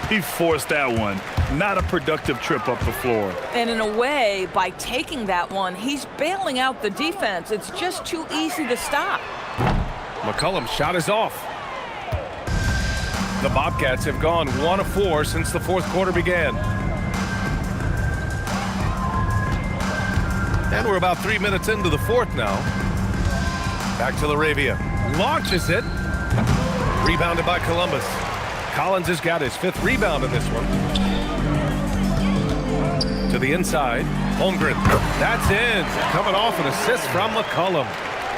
He forced that one. Not a productive trip up the floor. And in a way, by taking that one, he's bailing out the defense. It's just too easy to stop. McCollum's shot is off. The Bobcats have gone 1 of 4 since the fourth quarter began. And we're about 3 minutes into the fourth now. Back to LaRavia. Launches it. Rebounded by Columbus. Collins has got his 5th rebound in this one. To the inside. Holmgren. That's in. Coming off an assist from McCollum.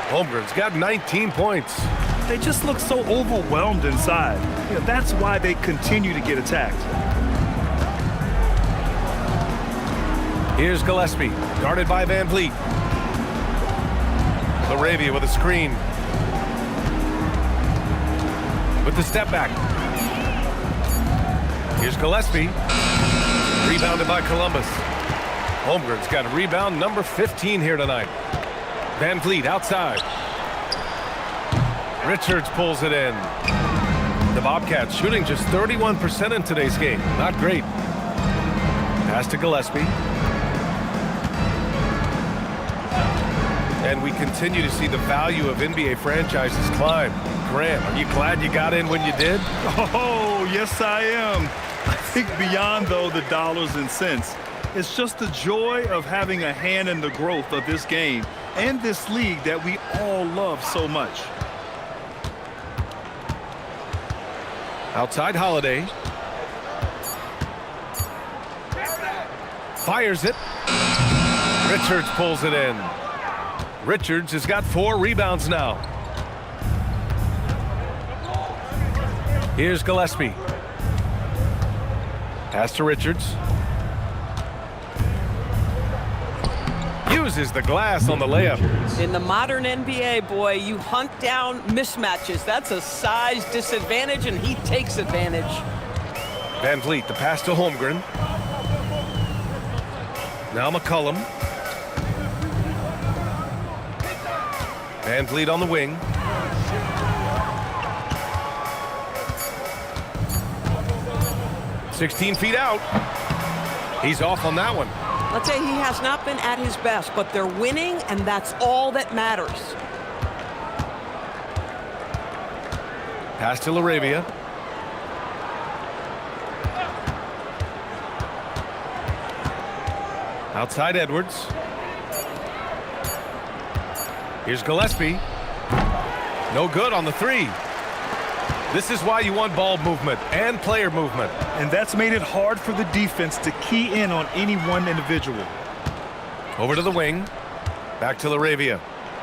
Holmgren's got 19 points. They just look so overwhelmed inside. You know, that's why they continue to get attacked. Here's Gillespie, guarded by Van Vliet. LaRavia with a screen. With the step back. Here's Gillespie. Rebounded by Columbus. Holmgren's got a rebound number 15 here tonight. Van Vliet outside. Richards pulls it in. The Bobcats shooting just 31% in today's game. Not great. Pass to Gillespie. And we continue to see the value of NBA franchises climb. Graham, are you glad you got in when you did? Oh, yes, I am. I think beyond, though, the dollars and cents, it's just the joy of having a hand in the growth of this game and this league that we all love so much. Outside Holiday. Fires it. Richards pulls it in. Richards has got 4 rebounds now. Here's Gillespie. Pass to Richards. Uses the glass on the layup. In the modern NBA, boy, you hunt down mismatches. That's a size disadvantage, and he takes advantage. Van Vliet, the pass to Holmgren. Now McCollum. Van Vliet on the wing. "16 feet out." He's off on that one. Let's say he has not been at his best, but they're winning, and that's all that matters. Pass to LaRavia. Outside Edwards. Here's Gillespie. No good on the 3. This is why you want ball movement and player movement. And that's made it hard for the defense to key in on any one individual. Over to the wing. Back to LaRavia.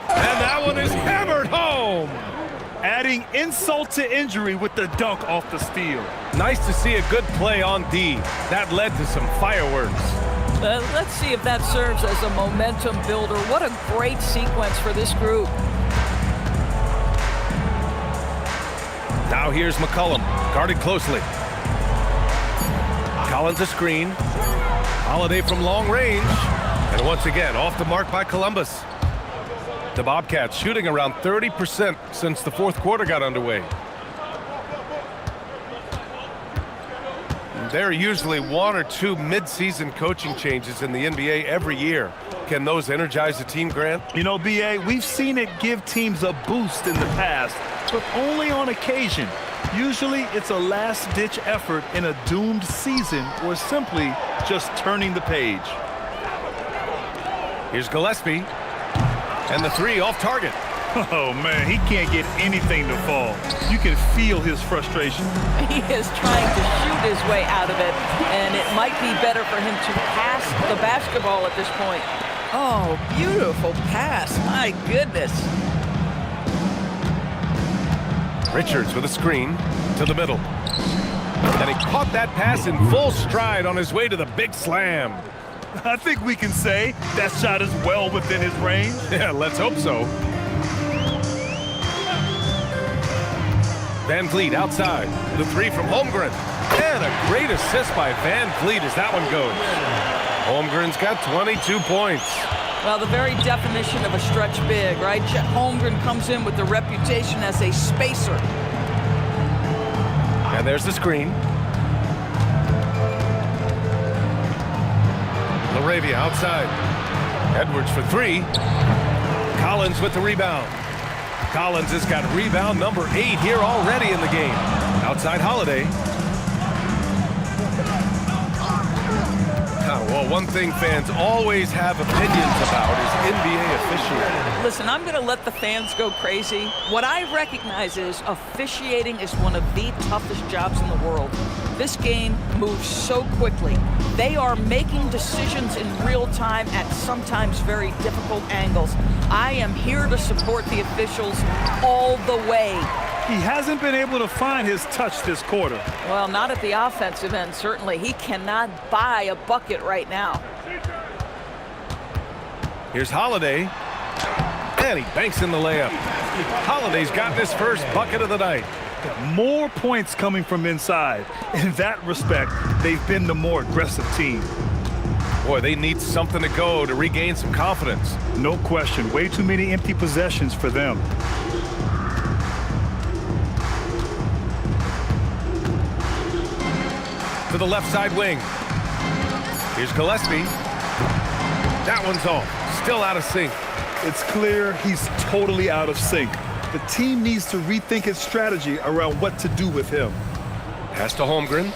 And that one is hammered home. Adding insult to injury with the dunk off the steal. Nice to see a good play on D. That led to some fireworks. Let's see if that serves as a momentum builder. What a great sequence for this group. Now here's McCollum, guarded closely. Collins a screen. Holiday from long range. And once again, off the mark by Columbus. The Bobcats shooting around 30% since the 4th quarter got underway. There are usually 1 or 2 mid-season coaching changes in the NBA every year. Can those energize the team, Grant? You know, B.A., we've seen it give teams a boost in the past, but only on occasion. Usually it's a last-ditch effort in a doomed season or simply just turning the page. Here's Gillespie. And the 3 off target. Oh, man, he can't get anything to fall. You can feel his frustration. He is trying to shoot his way out of it, and it might be better for him to pass the basketball at this point. Oh, beautiful pass. My goodness. Richards with a screen to the middle. And he caught that pass in full stride on his way to the big slam. I think we can say that shot is well within his range. Yeah, let's hope so. Van Vliet outside. The 3 from Holmgren. And a great assist by Van Vliet as that one goes. Holmgren's got 22 points. Well, the very definition of a stretch big, right? Chet Holmgren comes in with the reputation as a spacer. And there's the screen. LaRavia outside. Edwards for 3. Collins with the rebound. Collins has got rebound number 8 here already in the game. Outside Holiday. Well, one thing fans always have opinions about is NBA officiating. Listen, I'm going to let the fans go crazy. What I recognize is officiating is one of the toughest jobs in the world. This game moves so quickly. They are making decisions in real time at sometimes very difficult angles. I am here to support the officials all the way. He hasn't been able to find his touch this quarter. Well, not at the offensive end, certainly. He cannot buy a bucket right now. Here's Holiday. And he banks in the layup. Holiday's gotten his first bucket of the night. More points coming from inside. In that respect, they've been the more aggressive team. Boy, they need something to go to regain some confidence. No question. Way too many empty possessions for them. To the left side wing. Here's Gillespie. That one's off. Still out of sync. It's clear he's totally out of sync. The team needs to rethink its strategy around what to do with him. Pass to Holmgren.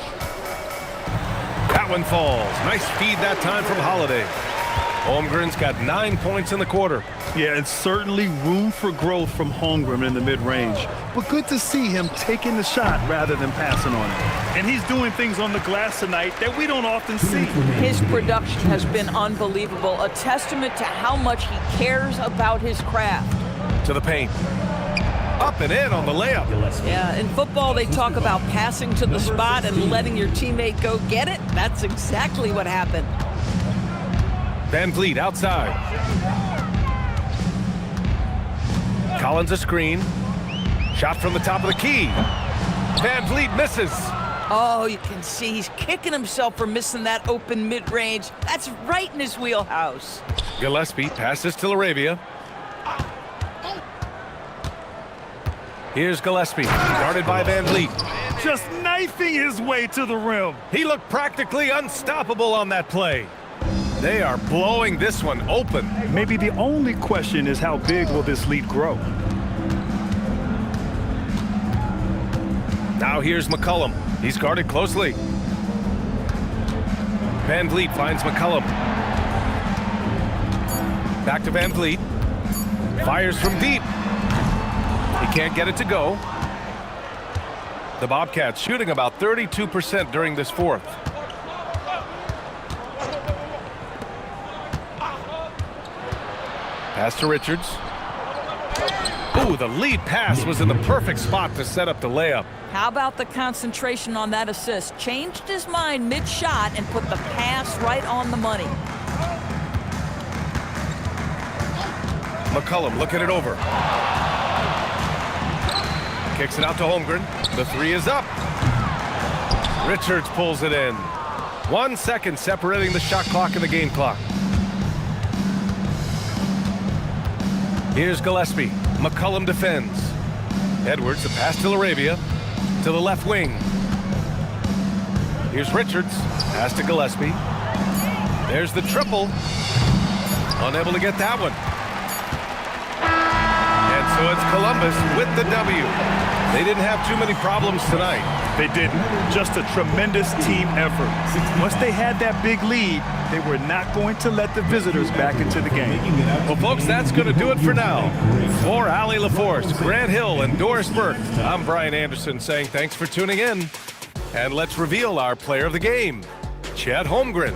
That one falls. Nice feed that time from Holiday. Holmgren's got 9 points in the quarter. Yeah, and certainly room for growth from Holmgren in the mid-range. But good to see him taking the shot rather than passing on it. And he's doing things on the glass tonight that we don't often see. His production has been unbelievable, a testament to how much he cares about his craft. To the paint. Up and in on the layup. Yeah, in football they talk about passing to the spot and letting your teammate go get it. That's exactly what happened. Van Vliet outside. Collins a screen. Shot from the top of the key. Van Vliet misses. Oh, you can see he's kicking himself for missing that open mid-range. That's right in his wheelhouse. Gillespie passes to Laravia. Here's Gillespie, guarded by Van Vliet. Just knifing his way to the rim. He looked practically unstoppable on that play. They are blowing this one open. Maybe the only question is how big will this lead grow? Now here's McCollum. He's guarded closely. Van Vliet finds McCollum. Back to Van Vliet. Fires from deep. He can't get it to go. The Bobcats shooting about 32% during this fourth. Pass to Richards. Ooh, the lead pass was in the perfect spot to set up the layup. How about the concentration on that assist? Changed his mind mid-shot and put the pass right on the money. McCollum looking it over. Kicks it out to Holmgren. The three is up. Richards pulls it in. 1 second separating the shot clock and the game clock. Here's Gillespie. McCollum defends. Edwards, the pass to Laravia. To the left wing. Here's Richards. Pass to Gillespie. There's the triple. Unable to get that one. And so it's Columbus with the W. They didn't have too many problems tonight. They didn't. Just a tremendous team effort. Once they had that big lead, they were not going to let the visitors back into the game. Well, folks, that's going to do it for now. For Allie LaForce, Grant Hill, and Doris Burke, I'm Brian Anderson saying thanks for tuning in. And let's reveal our player of the game, Chet Holmgren.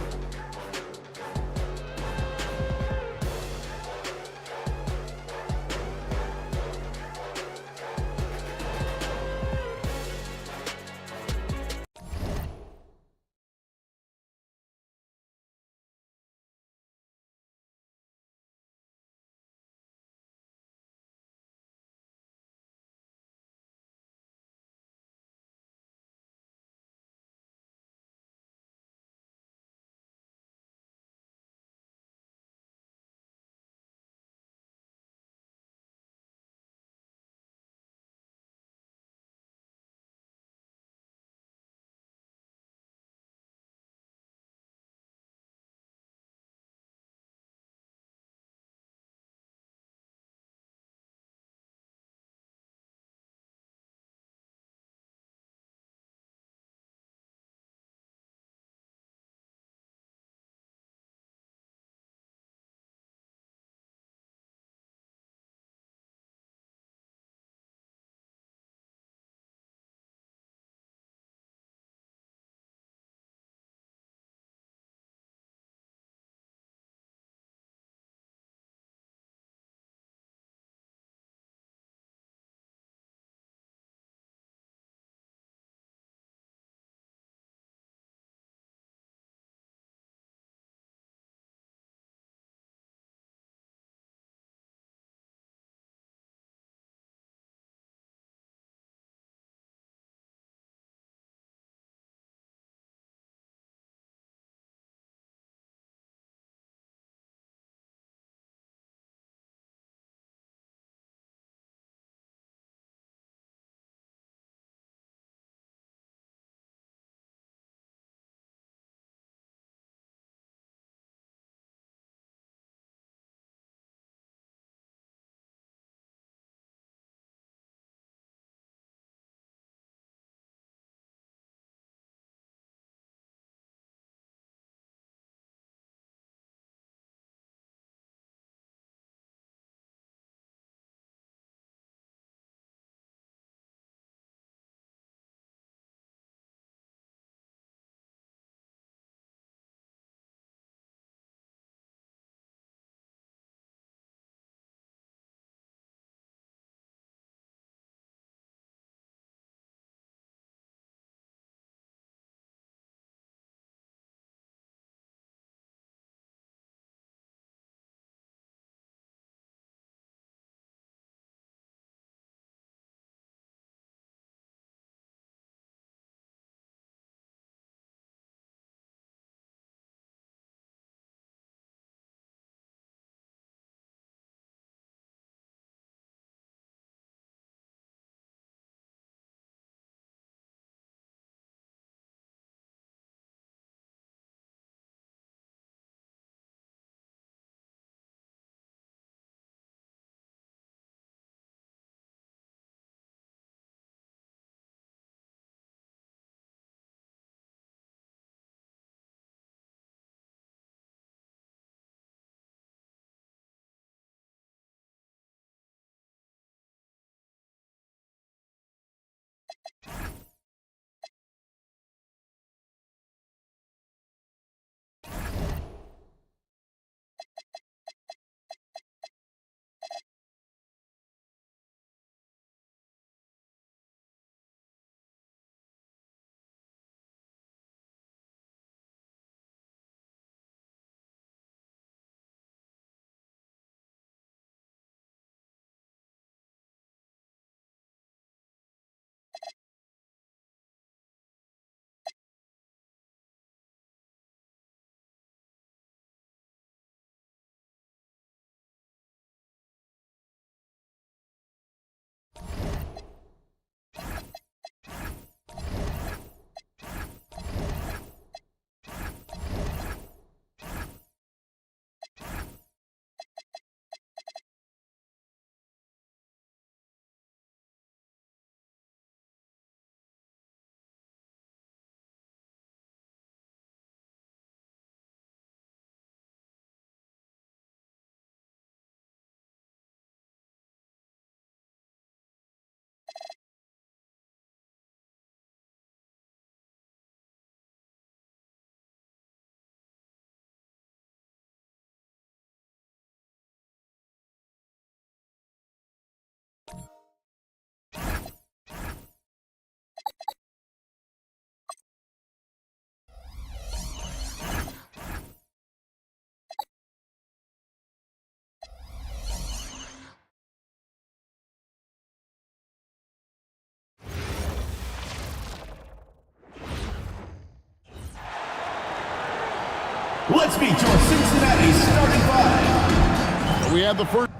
Let's meet your Cincinnati starting five. We have the first.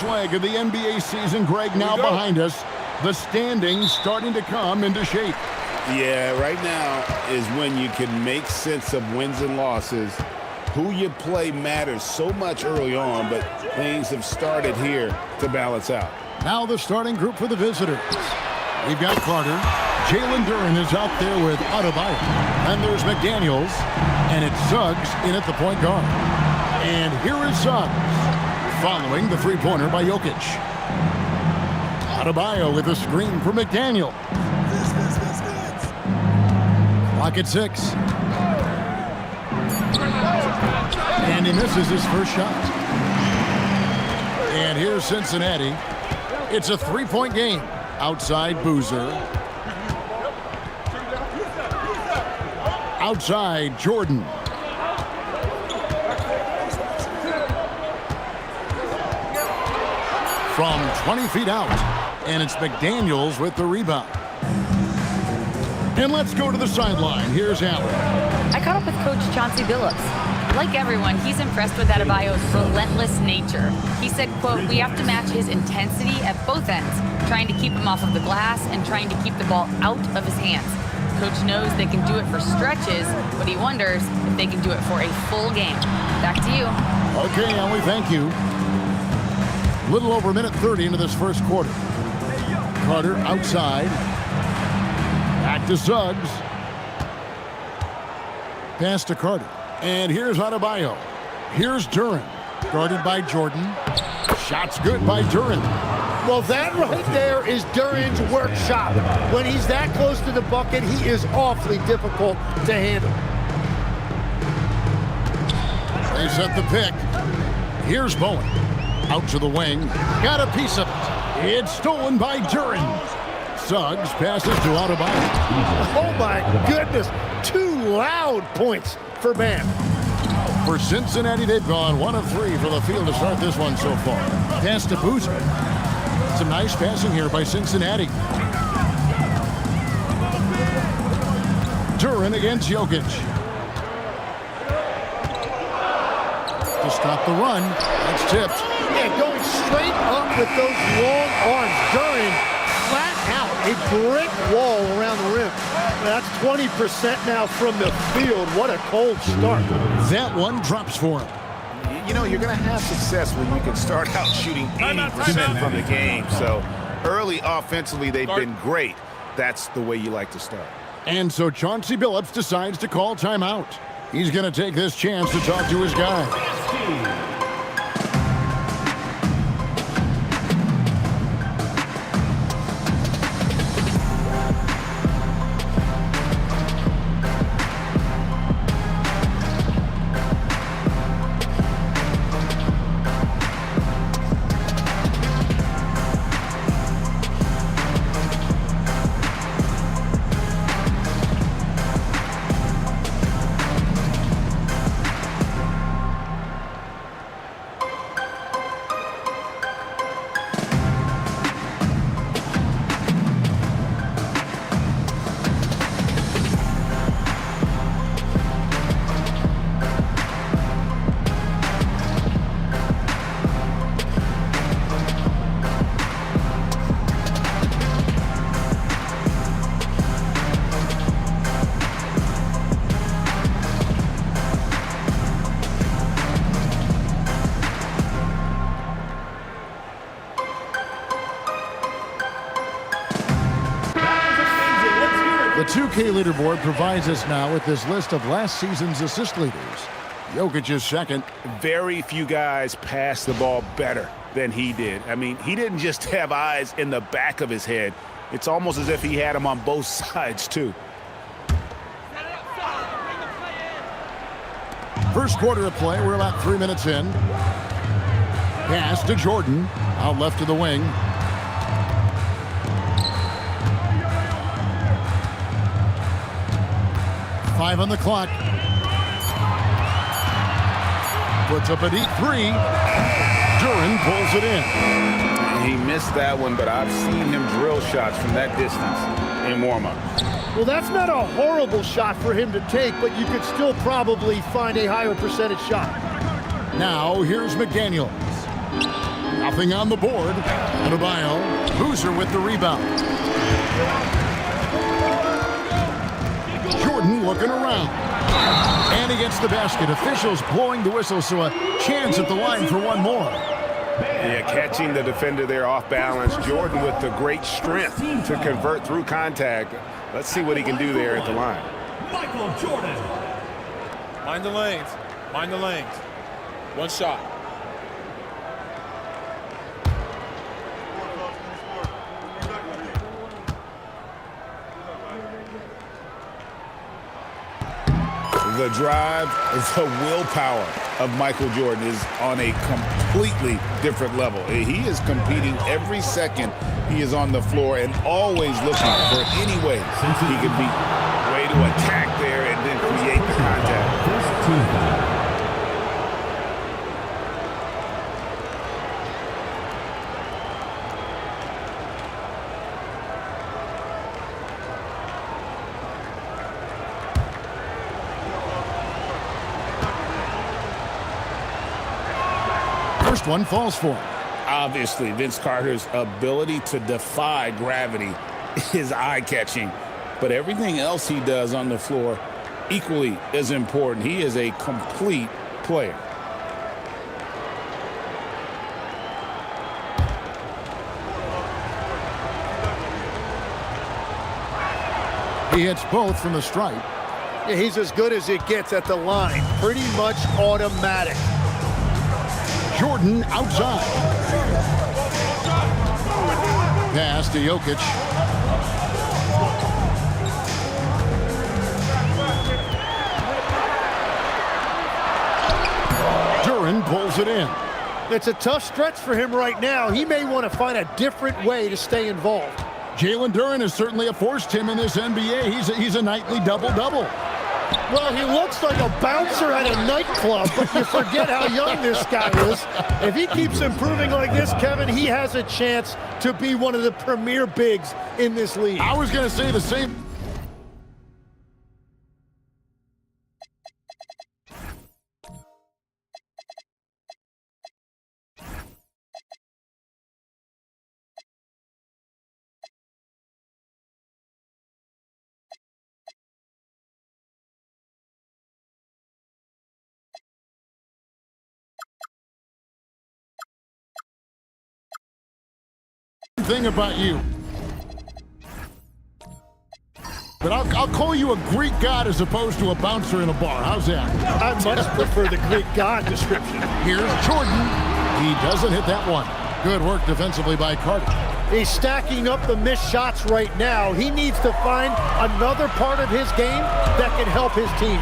Leg of the NBA season, Greg, now behind us. The standings starting to come into shape. Yeah, right now is when you can make sense of wins and losses. Who you play matters so much early on, but things have started here to balance out. Now the starting group for the visitors. We've got Carter. Jalen Duren is out there with Adebayo. And there's McDaniels. And it's Suggs in at the point guard. And here is Suggs, following the three-pointer by Jokic. Adebayo with a screen for McDaniel. Clock at 6. And he misses his first shot. And here's Cincinnati. It's a three-point game. Outside Boozer. Outside Jordan. From 20 feet out. And it's McDaniels with the rebound. And let's go to the sideline. Here's Allen. I caught up with Coach Chauncey Billups. Like everyone, he's impressed with Adebayo's relentless nature. He said, quote, "We have to match his intensity at both ends, trying to keep him off of the glass and trying to keep the ball out of his hands. Coach knows they can do it for stretches, but he wonders if they can do it for a full game." Back to you. Okay, Ellie, thank you. Little over a minute 30 into this first quarter. Carter outside. Back to Suggs. Pass to Carter. And here's Adebayo. Here's Duren. Guarded by Jordan. Shot's good by Duren. Well, that right there is Duren's workshop. When he's that close to the bucket, he is awfully difficult to handle. They set the pick. Here's Bowen. Out to the wing. Got a piece of it. It's stolen by Duren. Suggs passes to Adebayo. Oh, my goodness. 2 loud points for Bam. For Cincinnati, they've gone 1 of 3 for the field to start this one so far. Pass to Boozer. Some nice passing here by Cincinnati. Duren against Jokic. To stop the run. That's tipped. Yeah, going straight up with those long arms. Duren flat out a brick wall around the rim. That's 20% now from the field. What a cold start. That one drops for him. You know, you're going to have success when you can start out shooting 80% from the game. So early offensively, they've been great. That's the way you like to start. And so Chauncey Billups decides to call timeout. He's going to take this chance to talk to his guy. The 2K leaderboard provides us now with this list of last season's assist leaders. Jokic is second. Very few guys pass the ball better than he did. I mean, he didn't just have eyes in the back of his head. It's almost as if he had him on both sides, too. First quarter of play, we're about 3 minutes in. Pass to Jordan, out left to the wing. Five on the clock. Puts up a deep three. Duren pulls it in. He missed that one, but I've seen him drill shots from that distance in warm-up. Well, that's not a horrible shot for him to take, but you could still probably find a higher percentage shot. Now, here's McDaniels. Nothing on the board. Adebayo, Boozer with the rebound. Jordan looking around. And he gets the basket. Officials blowing the whistle, so a chance at the line for one more. Yeah, catching the defender there off balance. Jordan with the great strength to convert through contact. Let's see what he can do there at the line. Michael Jordan. Mind the lanes. Mind the lanes. One shot. The drive, the willpower of Michael Jordan is on a completely different level. He is competing every second he is on the floor and always looking for any way he can be way to attack there and then create the contact. First one falls for him. Obviously, Vince Carter's ability to defy gravity is eye-catching, but everything else he does on the floor equally as important. He is a complete player. He hits both from the stripe. Yeah, he's as good as it gets at the line. Pretty much automatic. Jordan outside. Pass to Jokic. Duren pulls it in. It's a tough stretch for him right now. He may want to find a different way to stay involved. Jalen Duren is certainly a force team in this NBA. He's a nightly double-double. Well, he looks like a bouncer at a nightclub, but you forget how young this guy is. If he keeps improving like this, Kevin, he has a chance to be one of the premier bigs in this league. I was going to say the same. Thing about you, but I'll call you a Greek god as opposed to a bouncer in a bar. How's that? I much prefer the Greek god description. Here's Jordan. He doesn't hit that one. Good work defensively by Carter. He's stacking up the missed shots right now. He needs to find another part of his game that can help his team.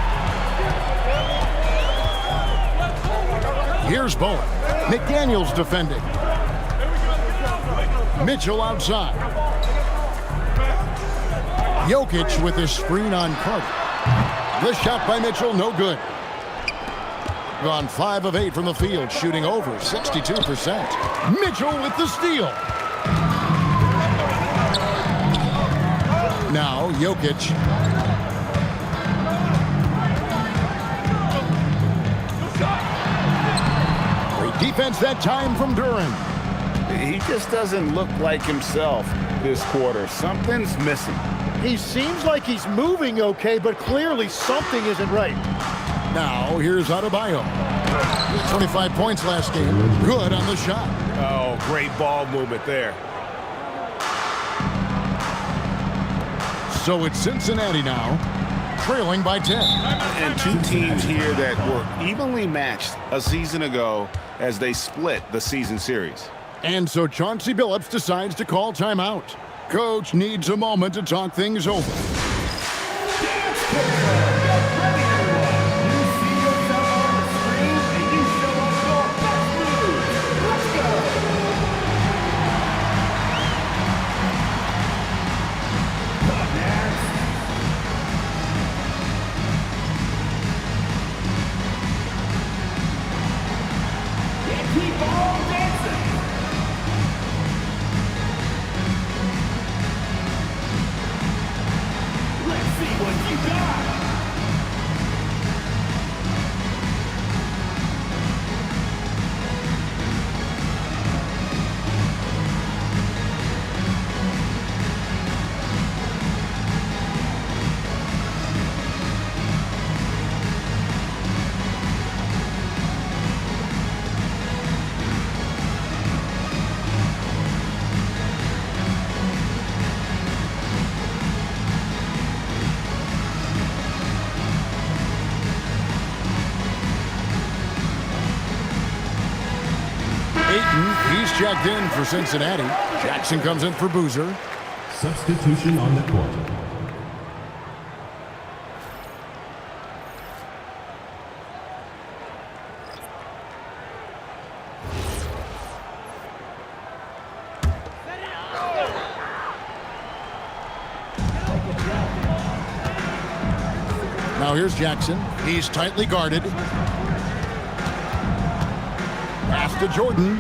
Here's Bowen. McDaniels defending. Mitchell outside. Jokic with his screen on Carter. The shot by Mitchell, no good. Gone 5 of 8 from the field, shooting over 62%. Mitchell with the steal. Now Jokic. Great defense that time from Duren. He just doesn't look like himself this quarter. Something's missing. He seems like he's moving okay, but clearly something isn't right. Now, here's Adebayo. 25 points last game. Good on the shot. Oh, great ball movement there. So it's Cincinnati now, trailing by 10. And two teams here that were evenly matched a season ago as they split the season series. And so Chauncey Billups decides to call timeout. Coach needs a moment to talk things over. He's checked in for Cincinnati. Jackson comes in for Boozer. Substitution on the court. Now here's Jackson. He's tightly guarded. Pass to Jordan.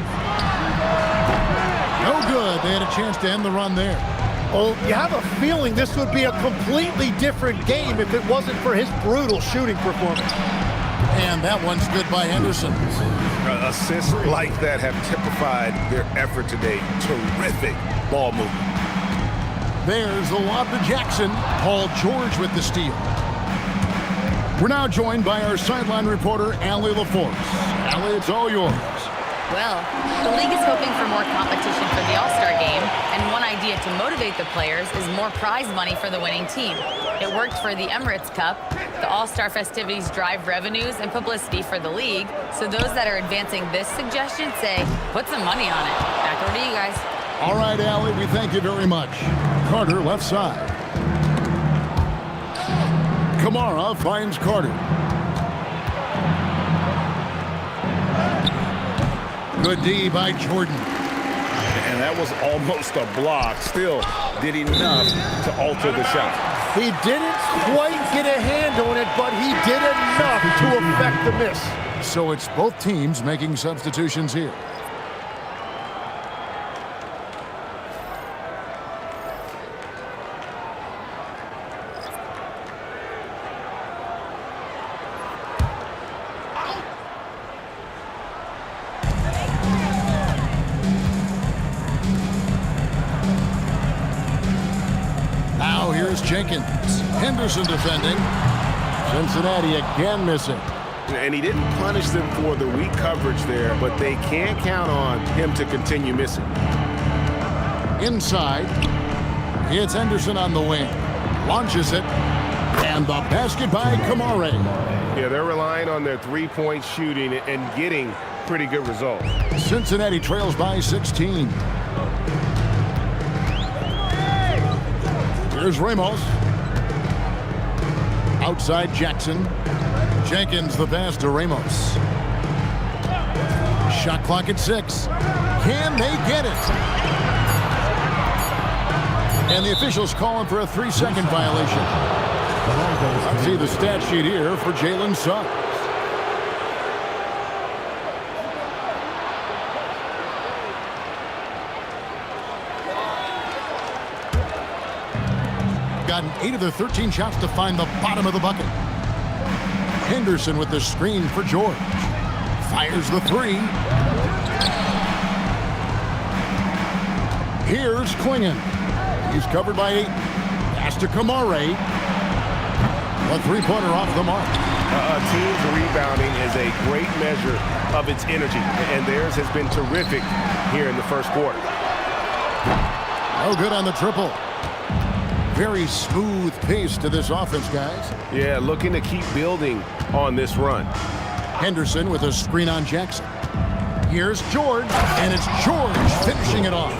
No good. They had a chance to end the run there. Oh, you have a feeling this would be a completely different game if it wasn't for his brutal shooting performance. And that one's good by Henderson. Assists like that have typified their effort today. Terrific ball movement. There's the lob to Jackson. Paul George with the steal. We're now joined by our sideline reporter, Allie LaForce. Allie, it's all yours. Well, the league is hoping for more competition for the All-Star game, and one idea to motivate the players is more prize money for the winning team. It worked for the Emirates Cup. The All-Star festivities drive revenues and publicity for the league, so those that are advancing this suggestion say, put some money on it. Back over to you guys. All right, Allie, we thank you very much. Carter, left side. Kamara finds Carter. Good D by Jordan. And that was almost a block. Still did enough to alter the shot. He didn't quite get a hand on it, but he did enough to affect the miss. So it's both teams making substitutions here. Jenkins. Henderson defending. Cincinnati again missing. And he didn't punish them for the weak coverage there, but they can't count on him to continue missing. Inside. It's Henderson on the wing. Launches it. And the basket by Kamara. Yeah, they're relying on their three-point shooting and getting pretty good results. Cincinnati trails by 16. Here's Ramos. Outside Jackson. Jenkins the pass to Ramos. Shot clock at 6. Can they get it? And the officials calling for a 3-second violation. I see the stat sheet here for Jalen Suggs. Gotten 8 of their 13 shots to find the bottom of the bucket. Henderson with the screen for George. Fires the 3. Here's Klingon. He's covered by 8. Pass to Kamara. A 3-pointer off the mark. A team's rebounding is a great measure of its energy, and theirs has been terrific here in the first quarter. No good on the triple. Very smooth pace to this offense, guys. Yeah, looking to keep building on this run. Henderson with a screen on Jackson. Here's George, and it's George finishing it off.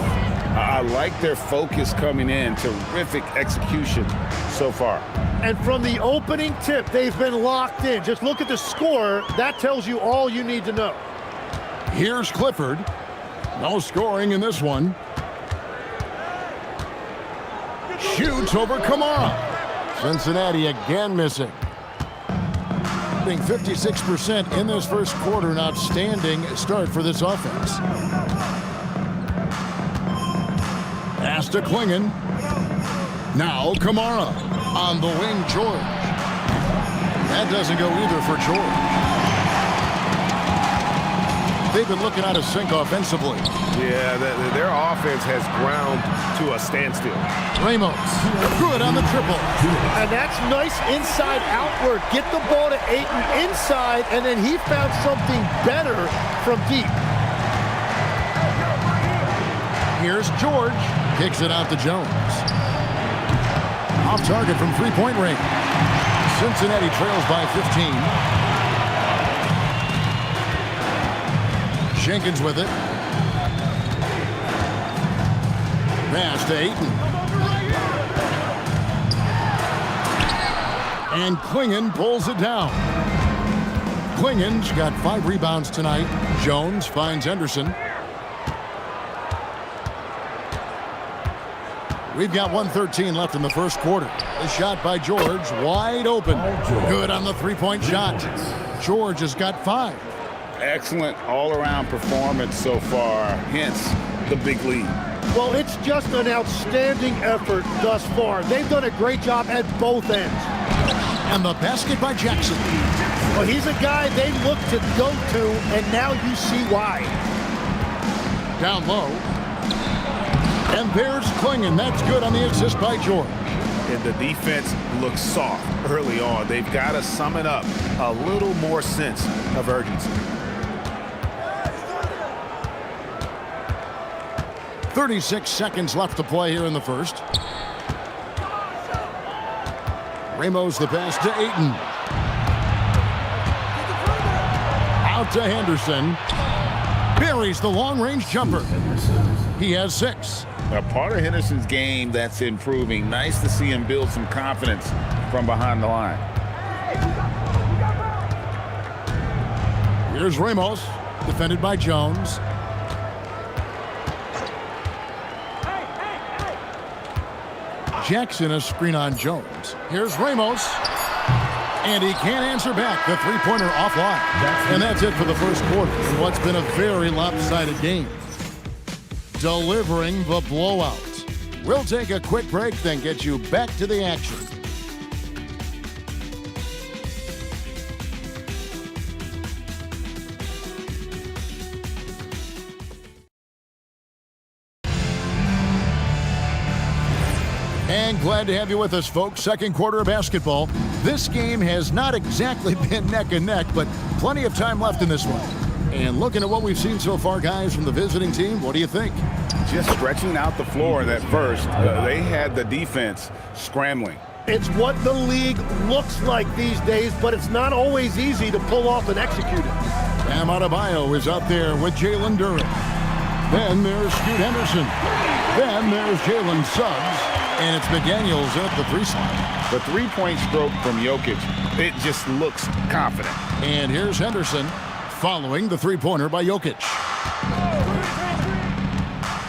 I like their focus coming in. Terrific execution so far. And from the opening tip, they've been locked in. Just look at the score. That tells you all you need to know. Here's Clifford. No scoring in this one. Shoots over Kamara. Cincinnati again missing. Being 56% in this first quarter, an outstanding start for this offense. Pass to Klingon. Now Kamara on the wing, George. That doesn't go either for George. They've been looking out of sync offensively. Yeah, their offense has ground to a standstill. Ramos, good on the triple. And that's nice inside-out work. Get the ball to Ayton inside, and then he found something better from deep. Here's George. Kicks it out to Jones. Off target from three-point range. Cincinnati trails by 15. Jenkins with it. Pass to Ayton. And Klingon pulls it down. Klingon's got 5 rebounds tonight. Jones finds Henderson. We've got 1:13 left in the first quarter. The shot by George, wide open. Good on the three-point shot. George has got 5. Excellent all-around performance so far, hence the big lead. Well, it's just an outstanding effort thus far. They've done a great job at both ends. And the basket by Jackson. Well, he's a guy they look to go to, and now you see why. Down low. And there's Klingon. That's good on the assist by George. And the defense looks soft early on. They've got to sum it up. A little more sense of urgency. 36 seconds left to play here in the first. Ramos the pass to Ayton. Out to Henderson. Buries the long-range jumper. He has 6. A part of Henderson's game that's improving. Nice to see him build some confidence from behind the line. Here's Ramos, defended by Jones. Jackson, a screen on Jones. Here's Ramos. And he can't answer back. The three-pointer offline. And that's it for the first quarter in what's been a very lopsided game. Delivering the blowout. We'll take a quick break, then get you back to the action. And glad to have you with us, folks. Second quarter of basketball. This game has not exactly been neck and neck, but plenty of time left in this one. And looking at what we've seen so far, guys, from the visiting team, what do you think? Just stretching out the floor that first. They had the defense scrambling. It's what the league looks like these days, but it's not always easy to pull off and execute it. Bam Adebayo is out there with Jalen Duren. Then there's Scoot Henderson. Then there's Jalen Suggs. And it's McDaniels at the 3 slot. The three-point stroke from Jokic, it just looks confident. And here's Henderson following the three-pointer by Jokic.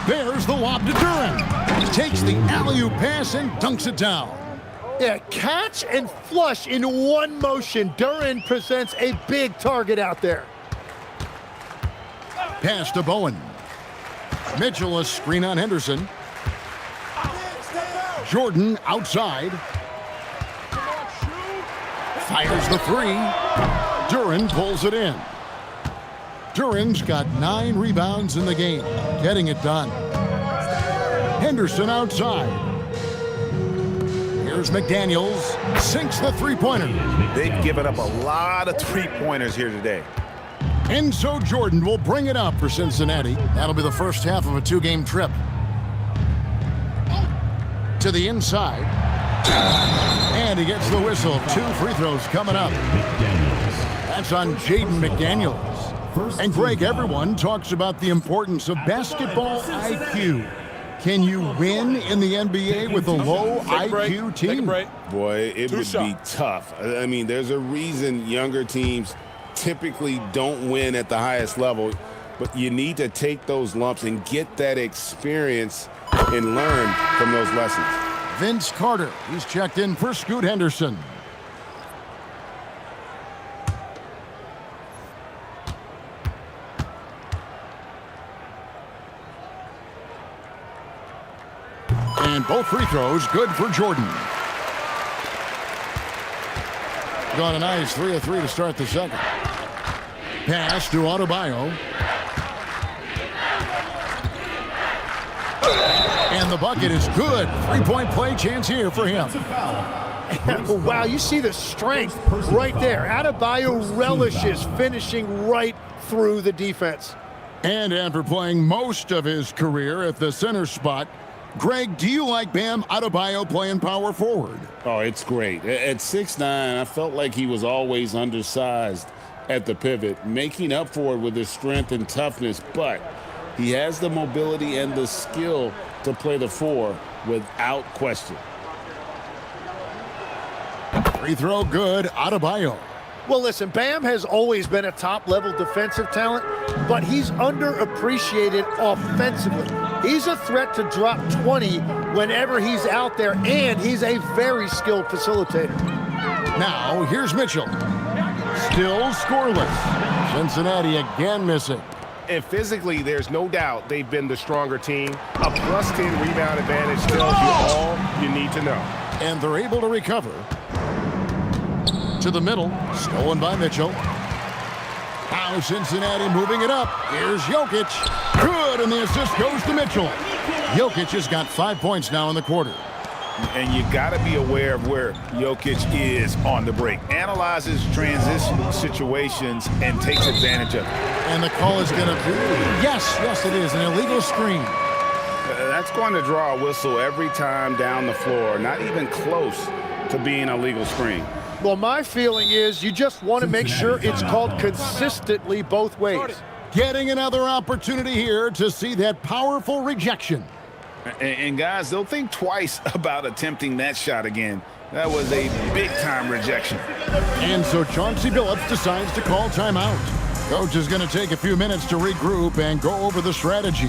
There's the lob to Duren. Takes the alley-oop pass and dunks it down. Yeah, catch and flush in one motion. Duren presents a big target out there. Pass to Bowen. Mitchell, a screen on Henderson. Jordan outside. Fires the 3. Duren pulls it in. Duren's got 9 rebounds in the game, getting it done. Henderson outside. Here's McDaniels. Sinks the three-pointer. They've given up a lot of three-pointers here today. And so Jordan will bring it up for Cincinnati. That'll be the first half of a 2-game trip. To the inside. And he gets the whistle. 2 free throws coming up. That's on Jaden McDaniels. And Greg, everyone talks about the importance of basketball IQ. Can you win in the NBA with a low IQ Take a team? break. Boy, it Two would be tough. I mean, there's a reason younger teams typically don't win at the highest level, but you need to take those lumps and get that experience and learn from those lessons. Vince Carter, he's checked in for Scoot Henderson. And both free throws good for Jordan. Got a nice 3 of 3 to start the second. Pass to Adebayo. And the bucket is good. 3-point play chance here for him. Wow, you see the strength right there. Adebayo relishes finishing right through the defense. And after playing most of his career at the center spot, Greg, do you like Bam Adebayo playing power forward? Oh, it's great. At 6'9", I felt like he was always undersized at the pivot, making up for it with his strength and toughness, but he has the mobility and the skill to play the 4 without question. Free throw good, Adebayo. Well, listen, Bam has always been a top-level defensive talent, but he's underappreciated offensively. He's a threat to drop 20 whenever he's out there, and he's a very skilled facilitator. Now, here's Mitchell. Still scoreless. Cincinnati again missing. And physically, there's no doubt they've been the stronger team. A +10 rebound advantage tells you all you need to know. And they're able to recover. To the middle, stolen by Mitchell. Now Cincinnati moving it up. Here's Jokic. Good, and the assist goes to Mitchell. Jokic has got 5 points now in the quarter. And you got to be aware of where Jokic is on the break. Analyzes transition situations and takes advantage of it. And the call is going to be, yes, it is, an illegal screen. That's going to draw a whistle every time down the floor. Not even close to being a legal screen. Well, my feeling is you just want to make sure it's called consistently both ways. Getting another opportunity here to see that powerful rejection. And guys, they'll think twice about attempting that shot again. That was a big-time rejection. And so Chauncey Billups decides to call timeout. Coach is going to take a few minutes to regroup and go over the strategy.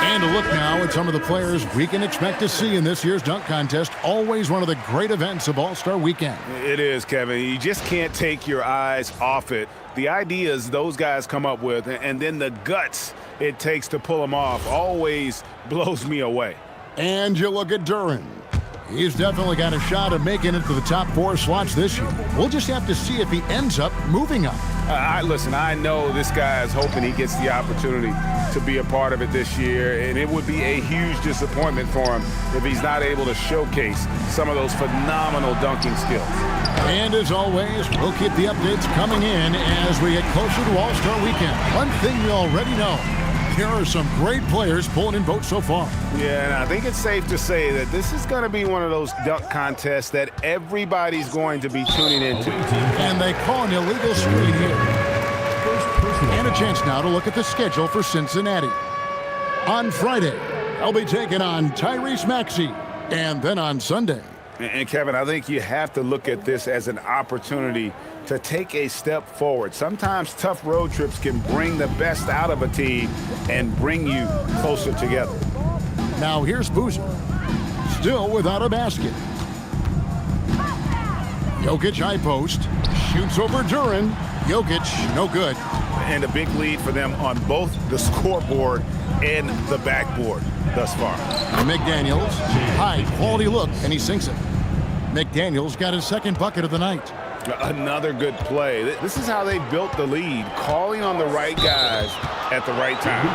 And a look now at some of the players we can expect to see in this year's dunk contest. Always one of the great events of All-Star Weekend. It is, Kevin. You just can't take your eyes off it. The ideas those guys come up with, and then the guts it takes to pull them off, always blows me away. And you look at Duren. He's definitely got a shot at making it to the top 4 slots this year. We'll just have to see if he ends up moving up. Listen, I know this guy is hoping he gets the opportunity to be a part of it this year, and it would be a huge disappointment for him if he's not able to showcase some of those phenomenal dunking skills. And as always, we'll keep the updates coming in as we get closer to All-Star Weekend. One thing we already know, here are some great players pulling in votes so far. Yeah, and I think it's safe to say that this is going to be one of those dunk contests that everybody's going to be tuning into. And they call an illegal screen here. And a chance now to look at the schedule for Cincinnati. On Friday, they'll be taking on Tyrese Maxey. And then on Sunday. And Kevin, I think you have to look at this as an opportunity to take a step forward. Sometimes tough road trips can bring the best out of a team and bring you closer together. Now here's Boozer. Still without a basket. Jokic high post. Shoots over Duren. Jokic, no good. And a big lead for them on both the scoreboard and the backboard thus far. McDaniels, high quality look, and he sinks it. McDaniels got his second bucket of the night. Another good play. This is how they built the lead, calling on the right guys at the right time.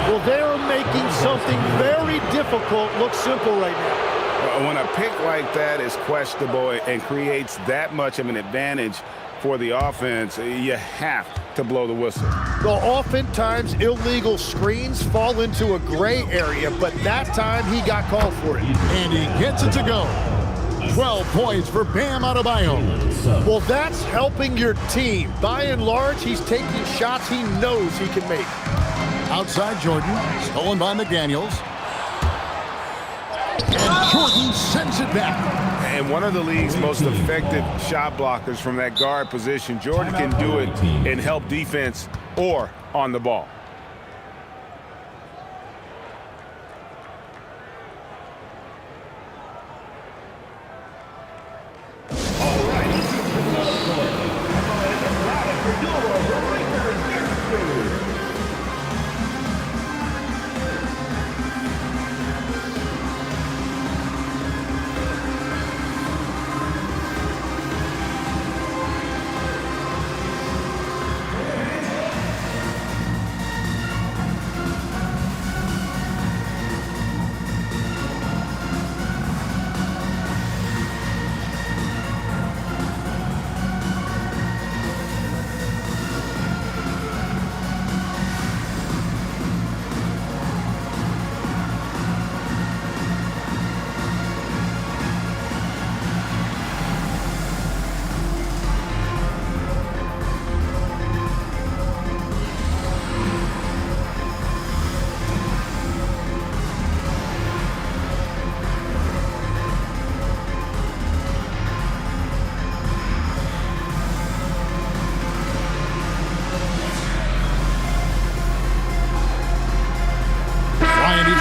Well, they're making something very difficult look simple right now. When a pick like that is questionable and creates that much of an advantage for the offense, you have to blow the whistle. Well, oftentimes illegal screens fall into a gray area, but that time he got called for it. And he gets it to go. 12 points for Bam Adebayo. Well, that's helping your team. By and large, he's taking shots he knows he can make. Outside Jordan, stolen by McDaniels. And Jordan sends it back. And one of the league's most effective shot blockers from that guard position. Jordan can do it and help defense or on the ball.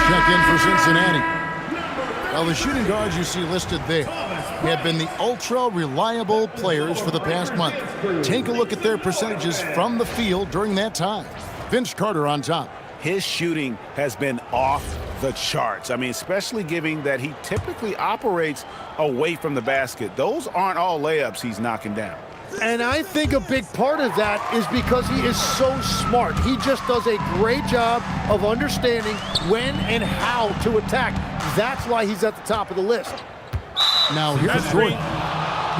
Check in for Cincinnati. Well, the shooting guards you see listed there have been the ultra-reliable players for the past month. Take a look at their percentages from the field during that time. Vince Carter on top. His shooting has been off the charts. I mean, especially given that he typically operates away from the basket. Those aren't all layups he's knocking down. And I think a big part of that is because he is so smart. He just does a great job of understanding when and how to attack. That's why he's at the top of the list. Now here's Jordan.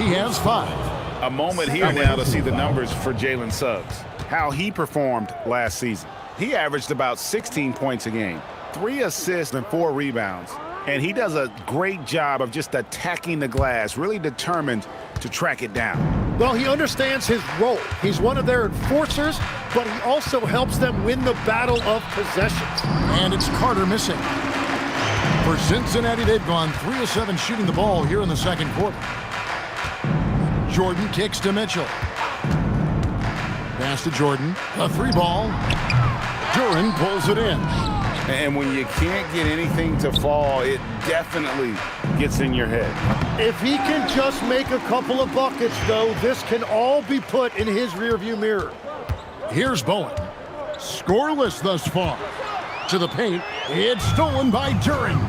He has 5. A moment here now to see the numbers for Jalen Suggs. How he performed last season. He averaged about 16 points a game, 3 assists and 4 rebounds. And he does a great job of just attacking the glass, really determined to track it down. Well, he understands his role. He's one of their enforcers, but he also helps them win the battle of possessions. And it's Carter missing. For Cincinnati, they've gone 3 of 7 shooting the ball here in the second quarter. Jordan kicks to Mitchell. Pass to Jordan. A 3 ball. Duren pulls it in. And when you can't get anything to fall, it definitely gets in your head. If he can just make a couple of buckets, though, this can all be put in his rearview mirror. Here's Bowen. Scoreless thus far. To the paint. It's stolen by Duren.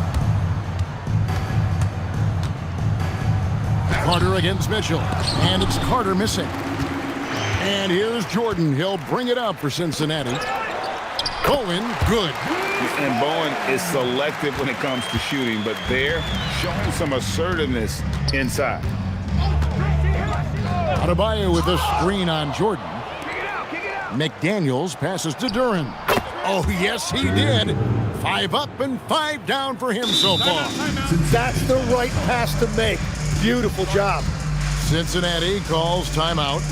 Carter against Mitchell. And it's Carter missing. And here's Jordan. He'll bring it up for Cincinnati. Bowen, good. And Bowen is selective when it comes to shooting, but they're showing some assertiveness inside. Adebayo with a screen on Jordan. McDaniels passes to Duren. Oh, yes, he did. 5 up and 5 down for him so far. That's the right pass to make. Beautiful job. Cincinnati calls timeout.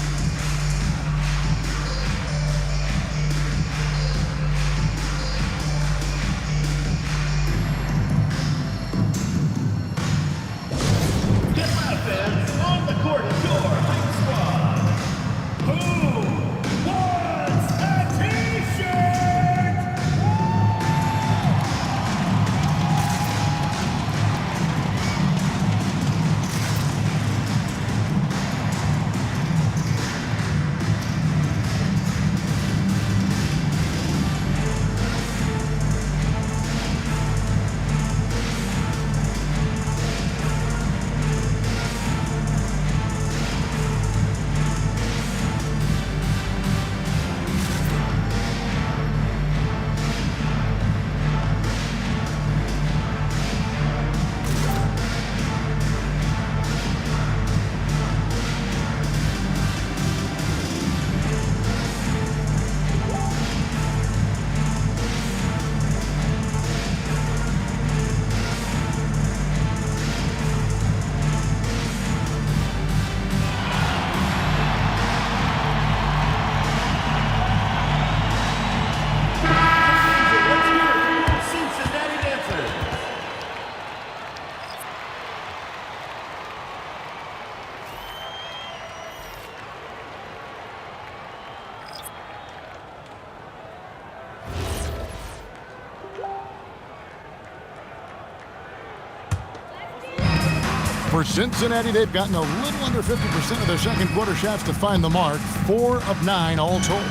For Cincinnati, they've gotten a little under 50% of their second quarter shots to find the mark. 4 of 9 all told.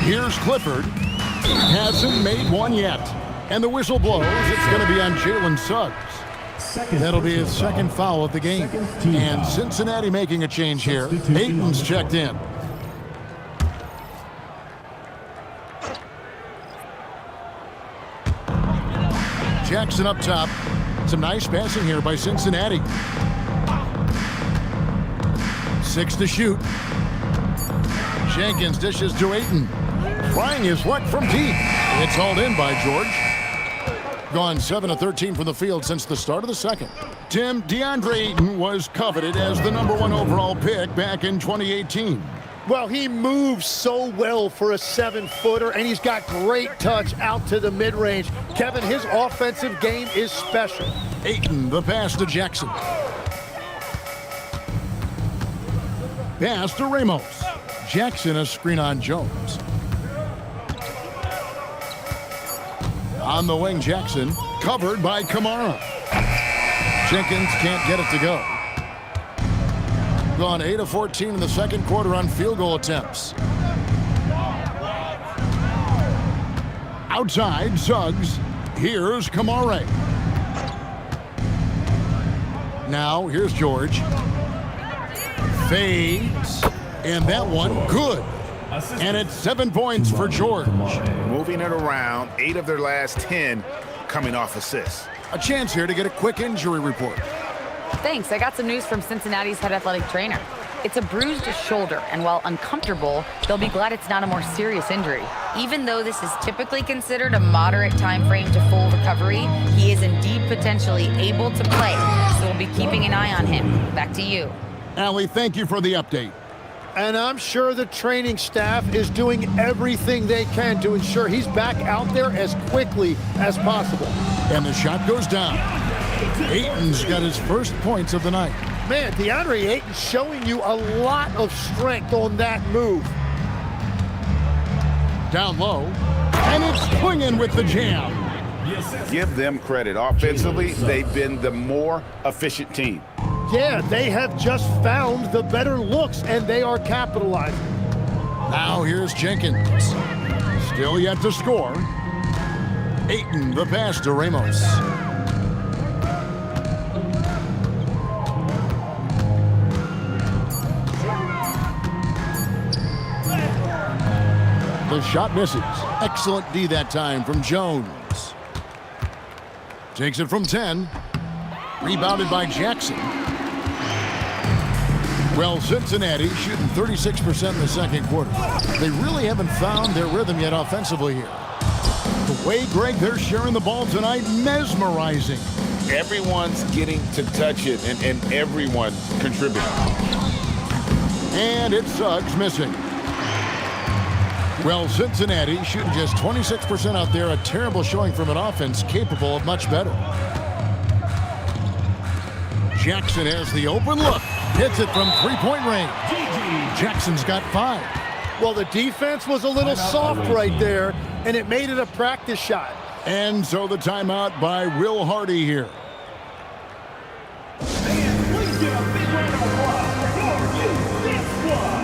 Here's Clifford. Hasn't made one yet. And the whistle blows. It's going to be on Jalen Suggs. That'll be his second foul of the game. And Cincinnati making a change here. Ayton's checked in. Jackson up top. Some nice passing here by Cincinnati. 6 to shoot. Jenkins dishes to Ayton. Trying his luck from deep. It's hauled in by George. Gone 7 of 13 from the field since the start of the second. Tim, DeAndre Ayton was coveted as the #1 overall pick back in 2018. Well, he moves so well for a 7-footer, and he's got great touch out to the mid-range. Kevin, his offensive game is special. Ayton, the pass to Jackson. Pass to Ramos. Jackson, a screen on Jones. On the wing, Jackson, covered by Kamara. Jenkins can't get it to go. Gone 8 of 14 in the second quarter on field goal attempts. Outside, Suggs. Here's Kamara. Now, here's George. Fades. And that one, good. And it's 7 points for George. Moving it around, 8 of their last 10 coming off assists. A chance here to get a quick injury report. Thanks. I got some news from Cincinnati's head athletic trainer. It's a bruised shoulder, and while uncomfortable, they'll be glad it's not a more serious injury. Even though this is typically considered a moderate time frame to full recovery, he is indeed potentially able to play, so we'll be keeping an eye on him. Back to you. Allie, thank you for the update. And I'm sure the training staff is doing everything they can to ensure he's back out there as quickly as possible. And the shot goes down. Ayton's got his first points of the night. Man, DeAndre Ayton showing you a lot of strength on that move. Down low. And it's swinging with the jam. Give them credit. Offensively, they've been the more efficient team. Yeah, they have just found the better looks, and they are capitalizing. Now here's Jenkins. Still yet to score. Ayton, the pass to Ramos. The shot misses. Excellent D that time from Jones. Takes it from 10. Rebounded by Jackson. Well, Cincinnati shooting 36% in the second quarter. They really haven't found their rhythm yet offensively here. The way, Greg, they're sharing the ball tonight, mesmerizing. Everyone's getting to touch it, and everyone's contributing. And it's Suggs missing. Well, Cincinnati shooting just 26% out there, a terrible showing from an offense capable of much better. Jackson has the open look. Hits it from three-point range. Jackson's got 5. Well, the defense was a little soft right there, and it made it a practice shot. And so the timeout by Will Hardy here. Please give a big round of applause for your youth squad.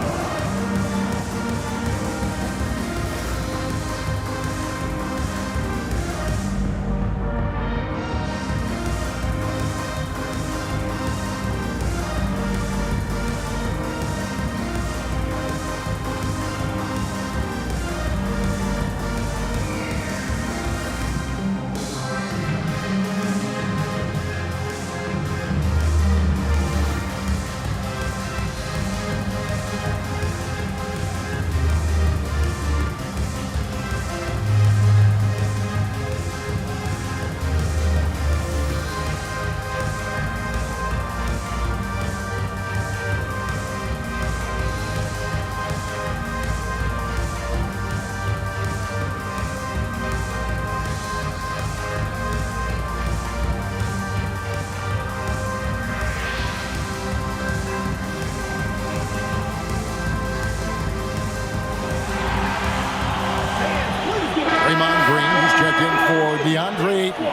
Draymond Green, who's checked in for DeAndre Ayton.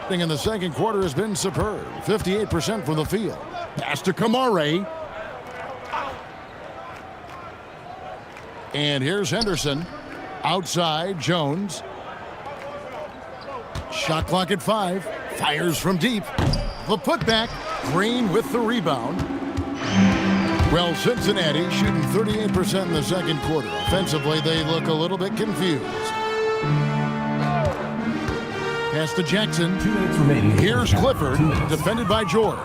In the second quarter has been superb. 58% from the field. Pass to Kamare. And here's Henderson. Outside, Jones. Shot clock at 5. Fires from deep. The putback. Green with the rebound. Well, Cincinnati shooting 38% in the second quarter. Offensively, they look a little bit confused. Pass to Jackson. 2 minutes remaining. Here's Clifford, defended by George.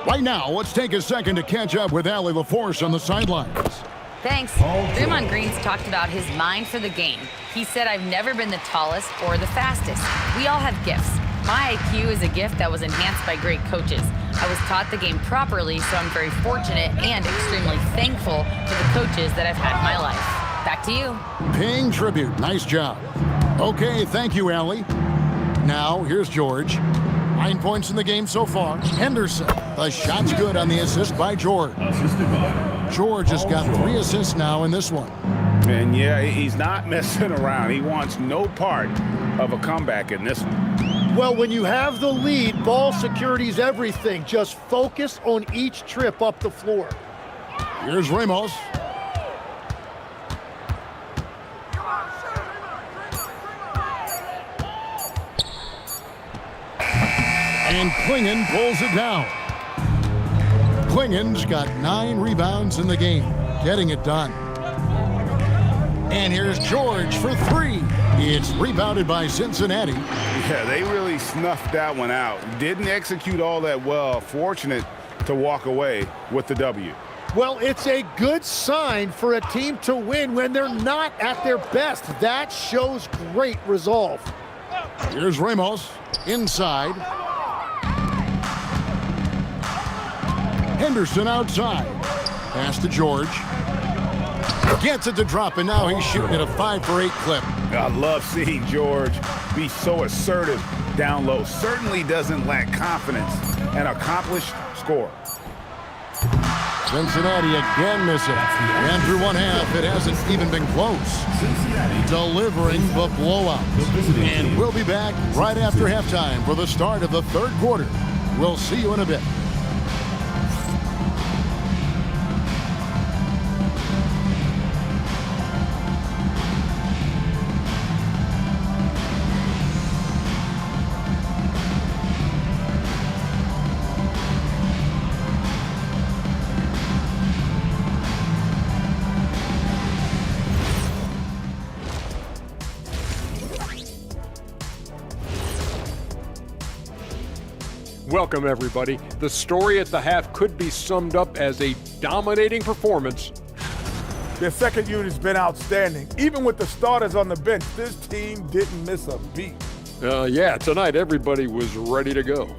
Right now, let's take a second to catch up with Allie LaForce on the sidelines. Thanks. Draymond Green's talked about his mind for the game. He said, I've never been the tallest or the fastest. We all have gifts. My IQ is a gift that was enhanced by great coaches. I was taught the game properly, so I'm very fortunate and extremely thankful for the coaches that I've had in my life. Back to you. Paying tribute. Nice job. Okay, thank you, Allie. Now, here's George. 9 points in the game so far. Henderson. The shot's good on the assist by George. George has got 3 assists now in this one. And yeah, he's not messing around. He wants no part of a comeback in this one. Well, when you have the lead, ball security's everything. Just focus on each trip up the floor. Here's Ramos. And Klingon pulls it down. Klingon's got 9 rebounds in the game, getting it done. And here's George for 3. It's rebounded by Cincinnati. Yeah, they really snuffed that one out. Didn't execute all that well. Fortunate to walk away with the W. Well, it's a good sign for a team to win when they're not at their best. That shows great resolve. Here's Ramos inside. Henderson outside. Pass to George. Gets it to drop, and now he's shooting at a 5 for 8 clip. I love seeing George be so assertive down low. Certainly doesn't lack confidence. An accomplished scorer. Cincinnati again missing. And through one half, it hasn't even been close. Delivering the blowout. And we'll be back right after halftime for the start of the third quarter. We'll see you in a bit. Welcome, everybody. The story at the half could be summed up as a dominating performance. Their second unit's been outstanding. Even with the starters on the bench, this team didn't miss a beat. Yeah, tonight everybody was ready to go.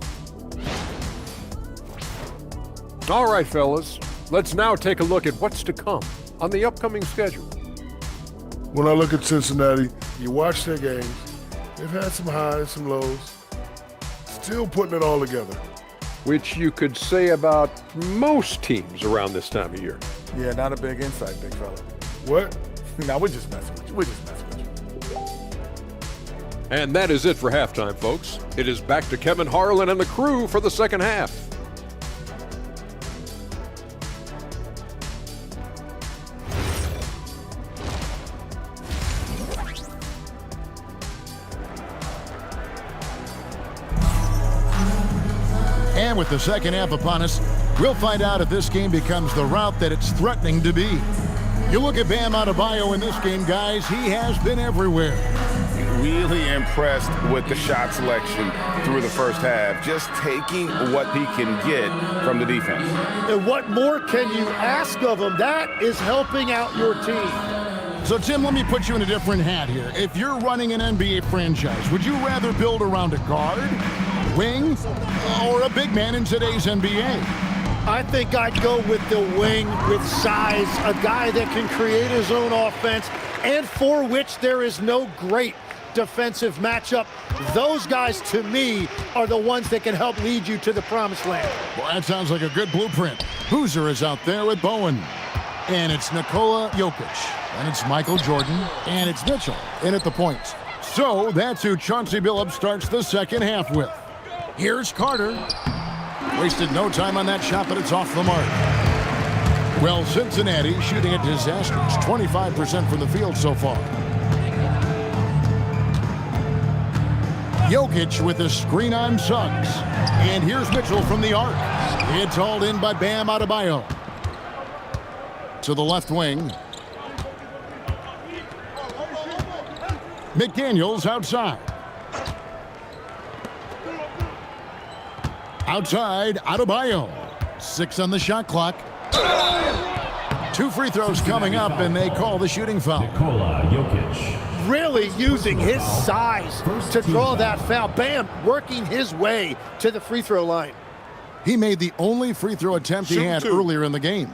All right, fellas, let's now take a look at what's to come on the upcoming schedule. When I look at Cincinnati, you watch their games. They've had some highs, some lows. Still putting it all together. Which you could say about most teams around this time of year. Yeah, not a big insight, big fella. What? No, we're just messing with you. We're just messing with you. And that is it for halftime, folks. It is back to Kevin Harlan and the crew for the second half. And with the second half upon us, we'll find out if this game becomes the route that it's threatening to be. You look at Bam Adebayo in this game, guys, he has been everywhere. Really impressed with the shot selection through the first half, just taking what he can get from the defense. And what more can you ask of him? That is helping out your team. So, Tim, let me put you in a different hat here. If you're running an NBA franchise, would you rather build around a guard, wing, or a big man in today's NBA? I think I'd go with the wing with size, a guy that can create his own offense and for which there is no great defensive matchup. Those guys, to me, are the ones that can help lead you to the promised land. Well, that sounds like a good blueprint. Boozer is out there with Bowen. And it's Nikola Jokic. And it's Michael Jordan. And it's Mitchell in at the points. So that's who Chauncey Billups starts the second half with. Here's Carter. Wasted no time on that shot, but it's off the mark. Well, Cincinnati shooting a disastrous 25% from the field so far. Jokic with a screen on Suggs. And here's Mitchell from the arc. It's hauled in by Bam Adebayo. To the left wing. McDaniels outside. Outside, Adebayo. 6 on the shot clock. 2 free throws coming up, and they call the shooting foul. Nikola Jokic. Really using his size to draw that foul. Bam, working his way to the free throw line. He made the only free throw attempt he had earlier in the game.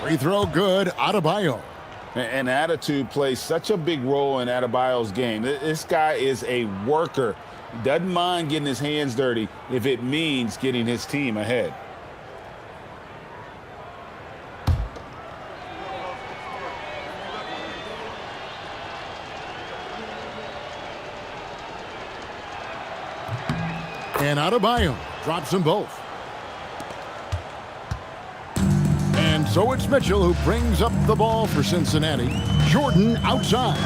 Free throw good, Adebayo. And attitude plays such a big role in Adebayo's game. This guy is a worker. Doesn't mind getting his hands dirty if it means getting his team ahead. And Adebayo drops them both. And so it's Mitchell who brings up the ball for Cincinnati. Jordan outside.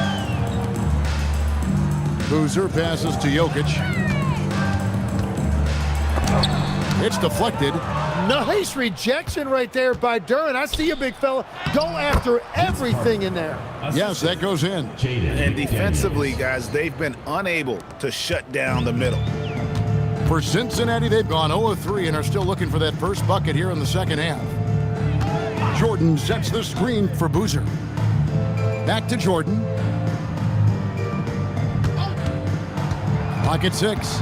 Boozer passes to Jokic. It's deflected. Nice rejection right there by Duren. I see you, big fella. Go after everything in there. Yes, that goes in. And defensively, guys, they've been unable to shut down the middle. For Cincinnati, they've gone 0-3 and are still looking for that first bucket here in the second half. Jordan sets the screen for Boozer. Back to Jordan. Pocket 6.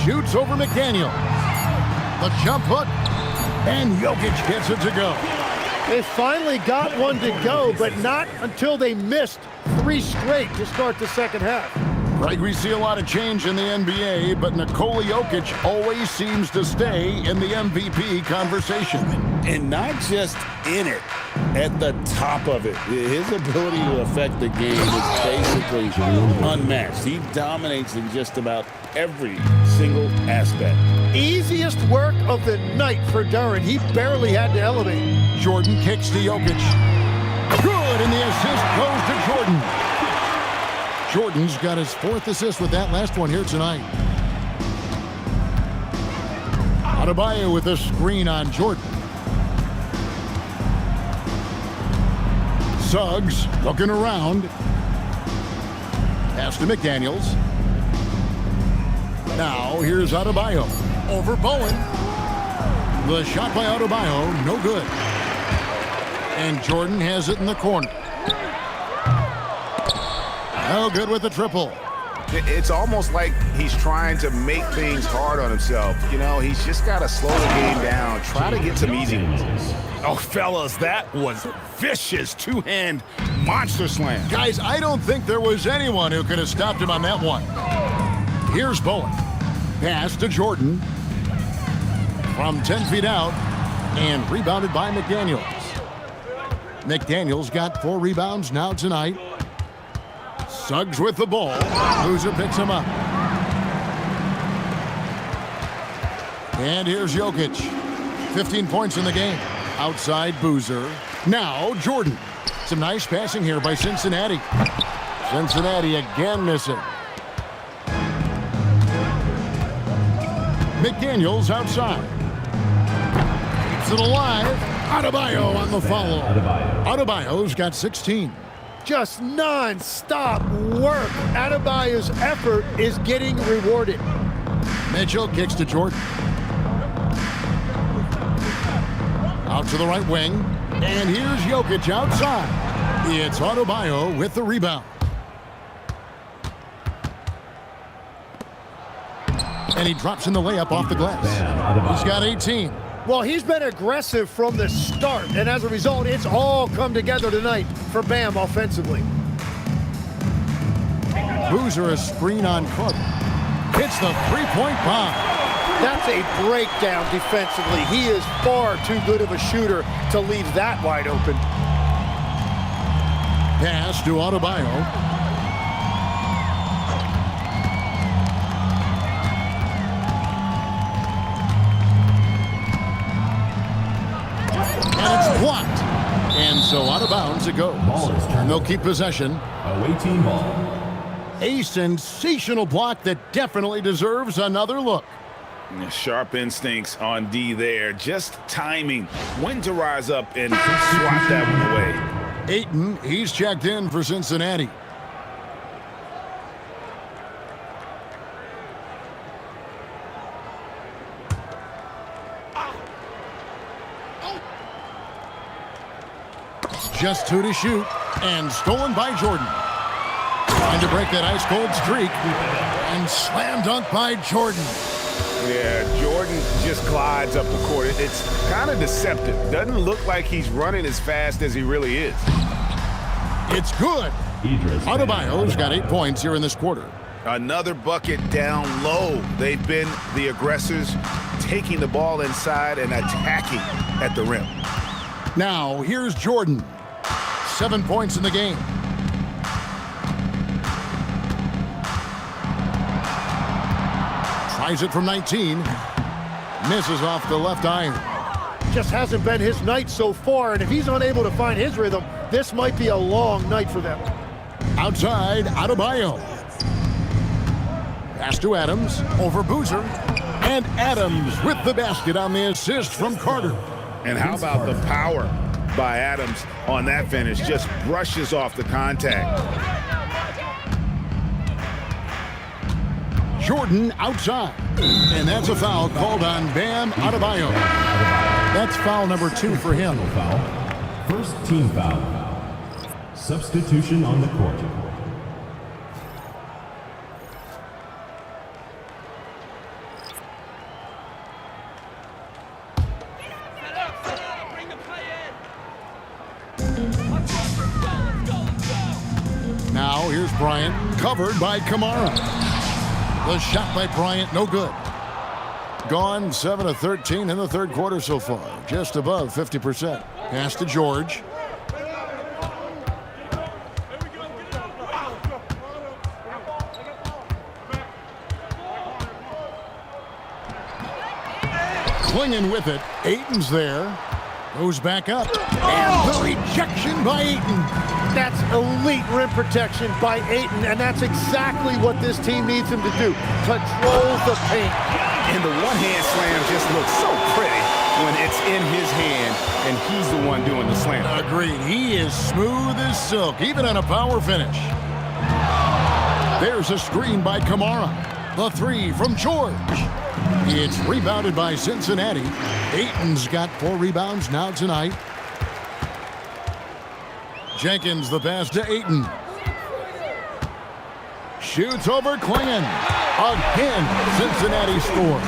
Shoots over McDaniel. The jump hook. And Jokic gets it to go. They finally got one to go, but not until they missed 3 straight to start the second half. Greg, we see a lot of change in the NBA, but Nikola Jokic always seems to stay in the MVP conversation. And not just in it, at the top of it. His ability to affect the game is basically unmatched. He dominates in just about every single aspect. Easiest work of the night for Duren. He barely had to elevate. Jordan kicks to Jokic. Good, and the assist goes to Jordan. Jordan's got his 4th assist with that last one here tonight. Adebayo with a screen on Jordan. Suggs looking around. Pass to McDaniels. Now here's Adebayo over Bowen. The shot by Adebayo, no good. And Jordan has it in the corner. No good with the triple. It's almost like he's trying to make things hard on himself. You know, he's just got to slow the game down, try to get some easy ones. Oh, fellas, that was vicious 2-hand monster slam. Guys, I don't think there was anyone who could have stopped him on that one. Here's Bowen. Pass to Jordan. From 10 feet out. And rebounded by McDaniels. McDaniels got 4 rebounds now tonight. Suggs with the ball. Boozer picks him up. And here's Jokic. 15 points in the game. Outside Boozer. Now Jordan. Some nice passing here by Cincinnati. Cincinnati again missing. McDaniels outside. Keeps it alive. Adebayo on the follow. Adebayo's got 16. Just non-stop work. Adebayo's effort is getting rewarded. Mitchell kicks to Jordan. Out to the right wing. And here's Jokic outside. It's Adebayo with the rebound. And he drops in the layup off the glass. He's got 18. Well, he's been aggressive from the start, and as a result, it's all come together tonight for Bam offensively. Boozer a screen on Carter. hits the three-point bomb. That's a breakdown defensively. He is far too good of a shooter to leave that wide open. Pass to Adebayo. And it's blocked. And so out of bounds it goes. And they'll keep possession. Away team ball. A sensational block that definitely deserves another look. Sharp instincts on D there. Just timing when to rise up and swat that one away. Ayton, he's checked in for Cincinnati. Just 2 to shoot, and stolen by Jordan. Trying to break that ice-cold streak, and slam dunk by Jordan. Yeah, Jordan just glides up the court. It's kind of deceptive. Doesn't look like he's running as fast as he really is. It's good. Adebayo's got 8 points here in this quarter. Another bucket down low. They've been the aggressors, taking the ball inside and attacking at the rim. Now, here's Jordan. 7 points in the game. Tries it from 19. Misses off the left iron. Just hasn't been his night so far, and if he's unable to find his rhythm, this might be a long night for them. Outside, Adebayo. Pass to Adams, over Boozer. And Adams with the basket on the assist from Carter. And how about the power by Adams on that finish? Just brushes off the contact. Jordan outside. And that's a foul called on Bam Adebayo. That's foul number 2 for him. First team foul. Substitution on the court. Now here's Bryant, covered by Kamara. The shot by Bryant, no good. Gone 7 of 13 in the third quarter so far, just above 50%. Pass to George. Clinging with it, Ayton's there. Goes back up, and the rejection by Ayton. That's elite rim protection by Ayton, and that's exactly what this team needs him to do. Control the paint. And the one-hand slam just looks so pretty when it's in his hand and he's the one doing the slam. Agreed. He is smooth as silk, even on a power finish. There's a screen by Kamara. The 3 from George. It's rebounded by Cincinnati. Ayton's got 4 rebounds now tonight. Jenkins the pass to Ayton. Shoots over Klingon. Again, Cincinnati scores.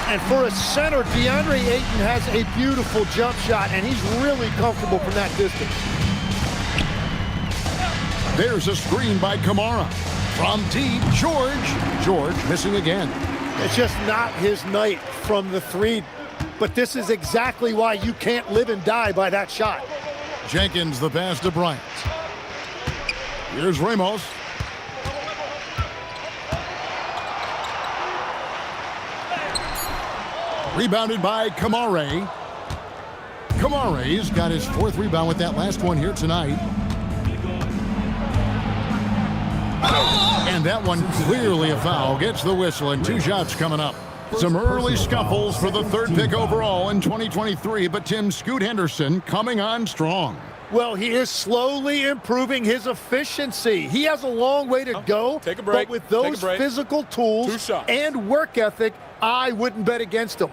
And for a center, DeAndre Ayton has a beautiful jump shot, and he's really comfortable from that distance. There's a screen by Kamara. From deep, George missing again. It's just not his night from the 3, but this is exactly why you can't live and die by that shot. Jenkins the pass to Bryant. Here's Ramos. Rebounded by Kamara. Kamara's got his 4th rebound with that last one here tonight. And that one clearly a foul. Gets the whistle, and 2 shots coming up. Some early scuffles for the 3rd pick overall in 2023, but Tim Scoot Henderson coming on strong. Well, he is slowly improving his efficiency. He has a long way to go. Take a break. But with those physical tools and work ethic, I wouldn't bet against him.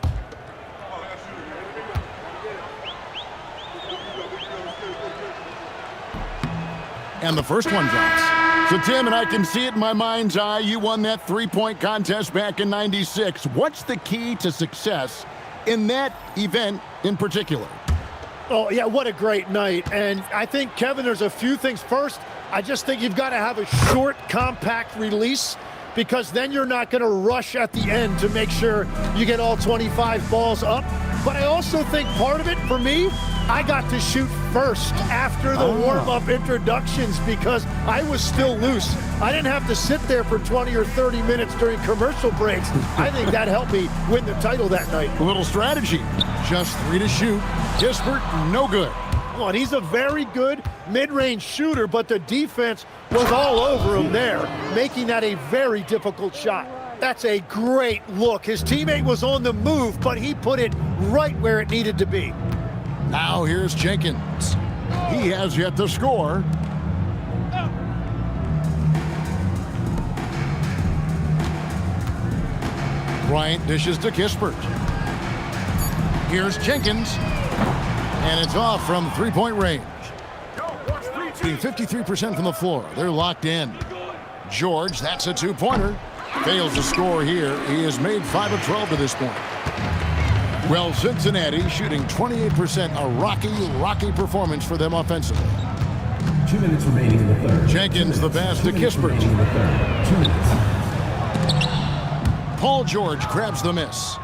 And the first one drops. So, Tim, and I can see it in my mind's eye, you won that 3-point contest back in '96. What's the key to success in that event in particular? Oh, yeah, what a great night. And I think, Kevin, there's a few things. First, I just think you've got to have a short, compact release. because then you're not going to rush at the end to make sure you get all 25 balls up. But I also think part of it, for me, I got to shoot first after the warm-up introductions because I was still loose. I didn't have to sit there for 20 or 30 minutes during commercial breaks. I think that helped me win the title that night. A little strategy. Just 3 to shoot. Kispert, no good. Well, and he's a very good mid-range shooter, but the defense was all over him there, making that a very difficult shot. That's a great look. His teammate was on the move, but he put it right where it needed to be. Now here's Jenkins. He has yet to score. Bryant dishes to Kispert. Here's Jenkins. And it's off from three-point range. 53% from the floor. They're locked in. George, that's a two-pointer. Fails to score here. He has made 5 of 12 to this point. Well, Cincinnati shooting 28%. A rocky performance for them offensively. 2 minutes remaining in the third. Jenkins, the pass to Kispert. 2 minutes. Paul George grabs the miss.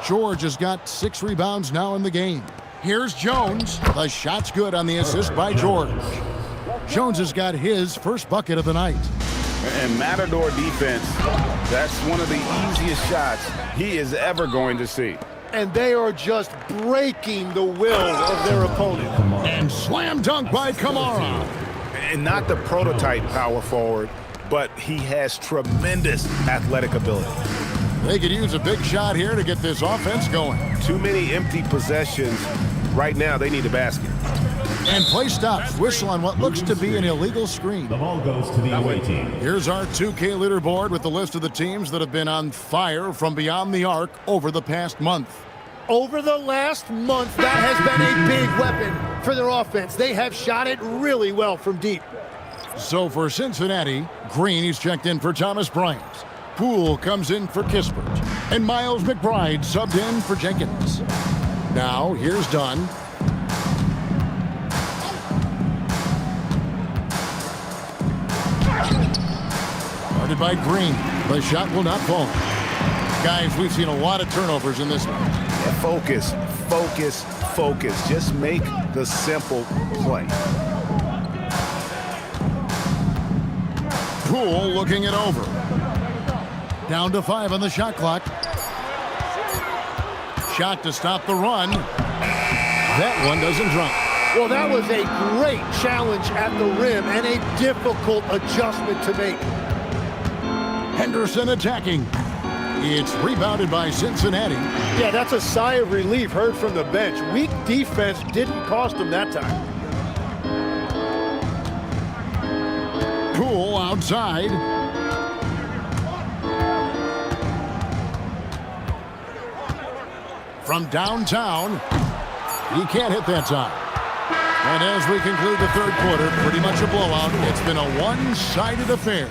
George has got 6 rebounds now in the game. Here's Jones. The shot's good on the assist by George. Jones has got his first bucket of the night. And Matador defense, that's one of the easiest shots he is ever going to see. And they are just breaking the will of their opponent. And slam dunk by Kamara. And not the prototype power forward, but he has tremendous athletic ability. They could use a big shot here to get this offense going. Too many empty possessions. Right now, they need a basket. And play stops. Whistle on what looks to be an illegal screen. The ball goes to the away team. Here's our 2K leaderboard with the list of the teams that have been on fire from beyond the arc over the past month. Over the last month, that has been a big weapon for their offense. They have shot it really well from deep. So for Cincinnati, Green is checked in for Thomas Bryant. Poole comes in for Kispert. And Miles McBride subbed in for Jenkins. Now, here's Dunn. Guarded by Green. The shot will not fall. Guys, we've seen a lot of turnovers in this one. Yeah, focus. Just make the simple play. Poole looking it over. Down to 5 on the shot clock. Shot to stop the run. That one doesn't drop. Well, that was a great challenge at the rim and a difficult adjustment to make. Henderson attacking. It's rebounded by Cincinnati. Yeah, that's a sigh of relief heard from the bench. Weak defense didn't cost them that time. Poole outside. From downtown, he can't hit that time. And as we conclude the third quarter, pretty much a blowout. It's been a one-sided affair.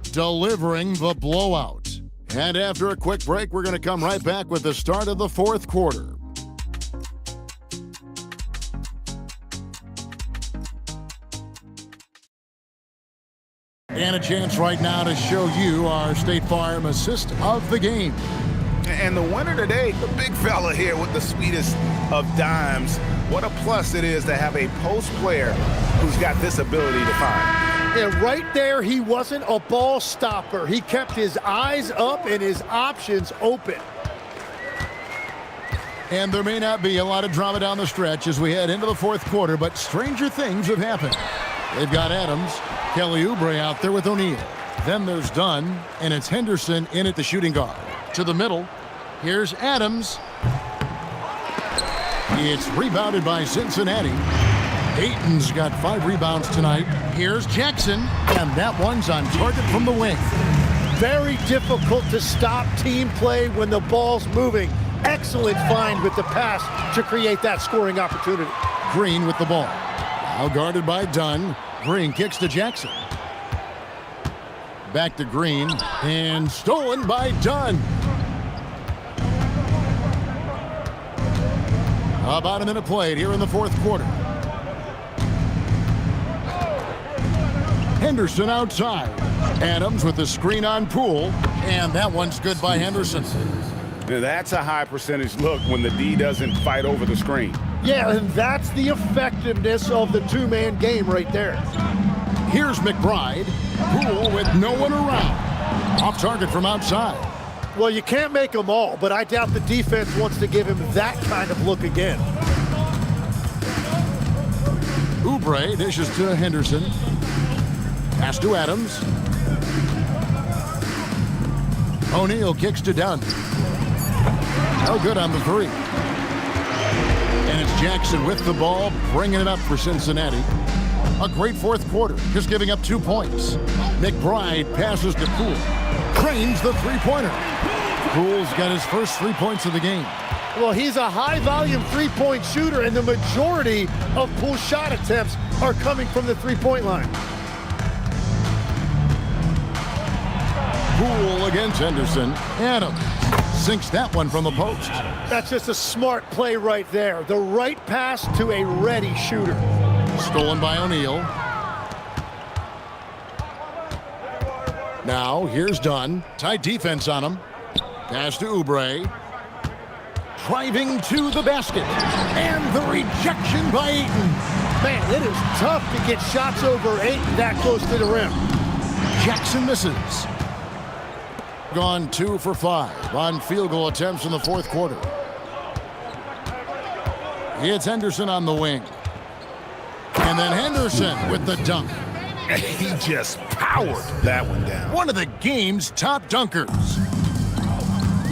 Delivering the blowout. And after a quick break, we're going to come right back with the start of the fourth quarter. And a chance right now to show you our State Farm assist of the game. And the winner today, the big fella here with the sweetest of dimes. What a plus it is to have a post player who's got this ability to find. And right there, he wasn't a ball stopper. He kept his eyes up and his options open. And there may not be a lot of drama down the stretch as we head into the fourth quarter, but stranger things have happened. They've got Adams, Kelly Oubre out there with O'Neal. Then there's Dunn, and it's Henderson in at the shooting guard. To the middle, here's Adams. It's rebounded by Cincinnati. Ayton's got 5 rebounds tonight. Here's Jackson, and that one's on target from the wing. Very difficult to stop team play when the ball's moving. Excellent find with the pass to create that scoring opportunity. Green with the ball. Now guarded by Dunn. Green kicks to Jackson. Back to Green, and stolen by Dunn. About a minute played here in the fourth quarter. Henderson outside. Adams with the screen on Poole. And that one's good by Henderson. Now that's a high percentage look when the D doesn't fight over the screen. Yeah, and that's the effectiveness of the two-man game right there. Here's McBride. Poole with no one around. Off target from outside. Well, you can't make them all, but I doubt the defense wants to give him that kind of look again. Oubre dishes to Henderson. Pass to Adams. O'Neal kicks to Dunn. No good on the three. And it's Jackson with the ball, bringing it up for Cincinnati. A great fourth quarter, just giving up 2 points. McBride passes to Poole. Trains the three-pointer. Poole's got his first 3 points of the game. Well, he's a high-volume three-point shooter, and the majority of Poole's shot attempts are coming from the three-point line. Poole against Henderson. Adams sinks that one from the post. That's just a smart play right there. The right pass to a ready shooter. Stolen by O'Neal. Now, here's Dunn. Tight defense on him. Pass to Oubre. Driving to the basket. And the rejection by Ayton. Man, it is tough to get shots over Ayton that close to the rim. Jackson misses. Gone 2 for 5 on field goal attempts in the fourth quarter. It's Henderson on the wing. And then Henderson with the dunk. He just powered that one down. One of the game's top dunkers.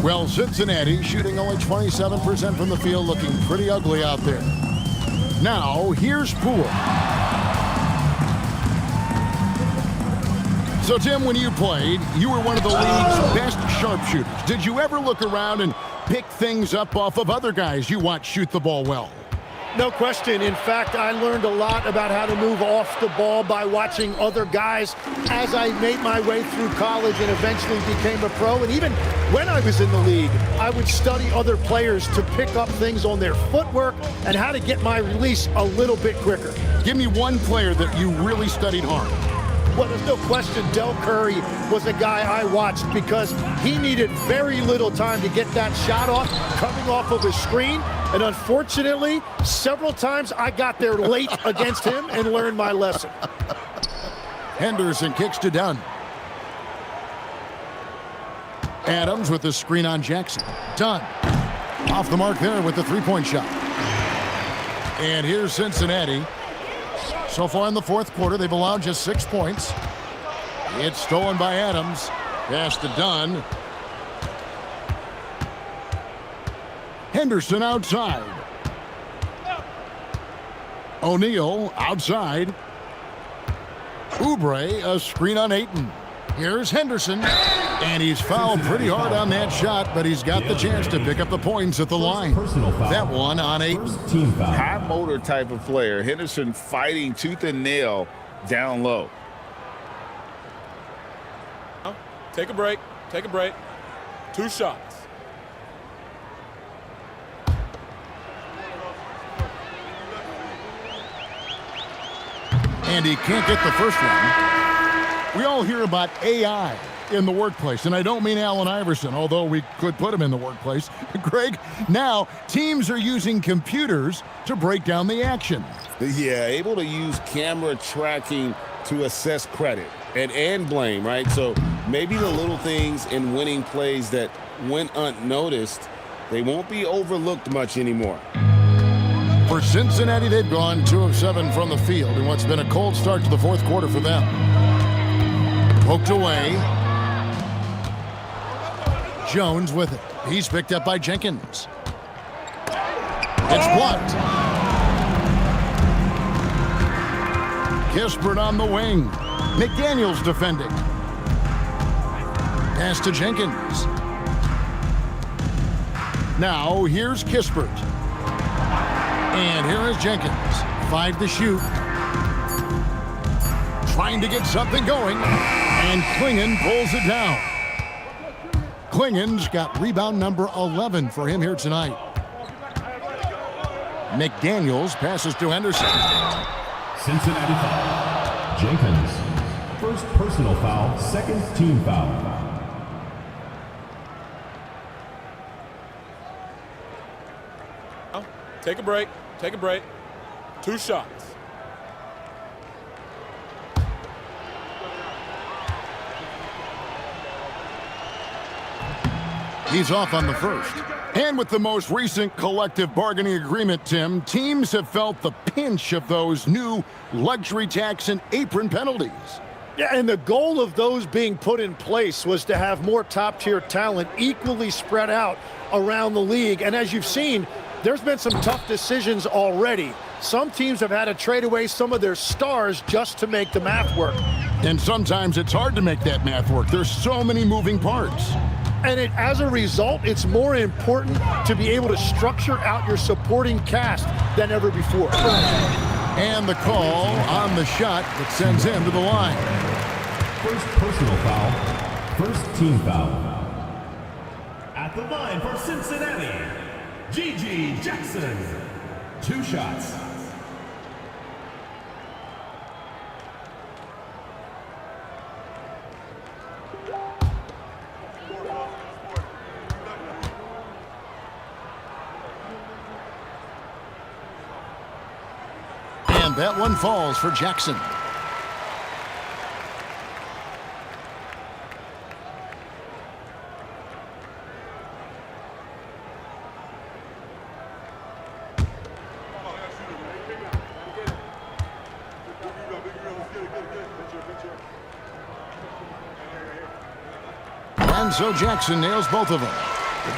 Well, Cincinnati shooting only 27% from the field, looking pretty ugly out there. Now, here's Poole. So, Tim, when you played, you were one of the league's best sharpshooters. Did you ever look around and pick things up off of other guys you watch shoot the ball well? No question. In fact, I learned a lot about how to move off the ball by watching other guys as I made my way through college and eventually became a pro. And even when I was in the league, I would study other players to pick up things on their footwork and how to get my release a little bit quicker. Give me one player that you really studied hard. Well, there's no question Del Curry was a guy I watched because he needed very little time to get that shot off, coming off of a screen. And unfortunately, several times I got there late against him and learned my lesson. Henderson kicks to Dunn. Adams with the screen on Jackson. Dunn off the mark there with the three-point shot. And here's Cincinnati. So far in the fourth quarter, they've allowed just 6 points. It's stolen by Adams. Pass to Dunn. Henderson outside. O'Neal outside. Oubre, a screen on Ayton. Here's Henderson. And he's fouled pretty hard on that shot, but he's got the chance to pick up the points at the line. That one on Ayton. High motor type of player. Henderson fighting tooth and nail down low. Take a break. Take a break. 2 shots. And he can't get the first one. We all hear about AI in the workplace, and I don't mean Allen Iverson, although we could put him in the workplace. Greg, now teams are using computers to break down the action. Yeah, able to use camera tracking to assess credit and blame, right? So maybe the little things in winning plays that went unnoticed, they won't be overlooked much anymore. For Cincinnati, they've gone 2 of 7 from the field in what's been a cold start to the fourth quarter for them. Poked away. Jones with it. He's picked up by Jenkins. It's blocked. Kispert on the wing. McDaniels defending. Pass to Jenkins. Now here's Kispert. And here is Jenkins. 5 to shoot. Trying to get something going. And Klingon pulls it down. Klingon's got rebound number 11 for him here tonight. McDaniels passes to Henderson. Cincinnati foul. Jenkins. First personal foul, second team foul. Take a break. Take a break. 2 shots. He's off on the first. And with the most recent collective bargaining agreement, Tim, teams have felt the pinch of those new luxury tax and apron penalties. Yeah, and the goal of those being put in place was to have more top-tier talent equally spread out around the league. And as you've seen, there's been some tough decisions already. Some teams have had to trade away some of their stars just to make the math work. And sometimes it's hard to make that math work. There's so many moving parts. And as a result, it's more important to be able to structure out your supporting cast than ever before. And the call on the shot that sends him to the line. First personal foul, first team foul. At the line for Cincinnati, G.G. Jackson. 2 shots. And that one falls for Jackson. And so Jackson nails both of them.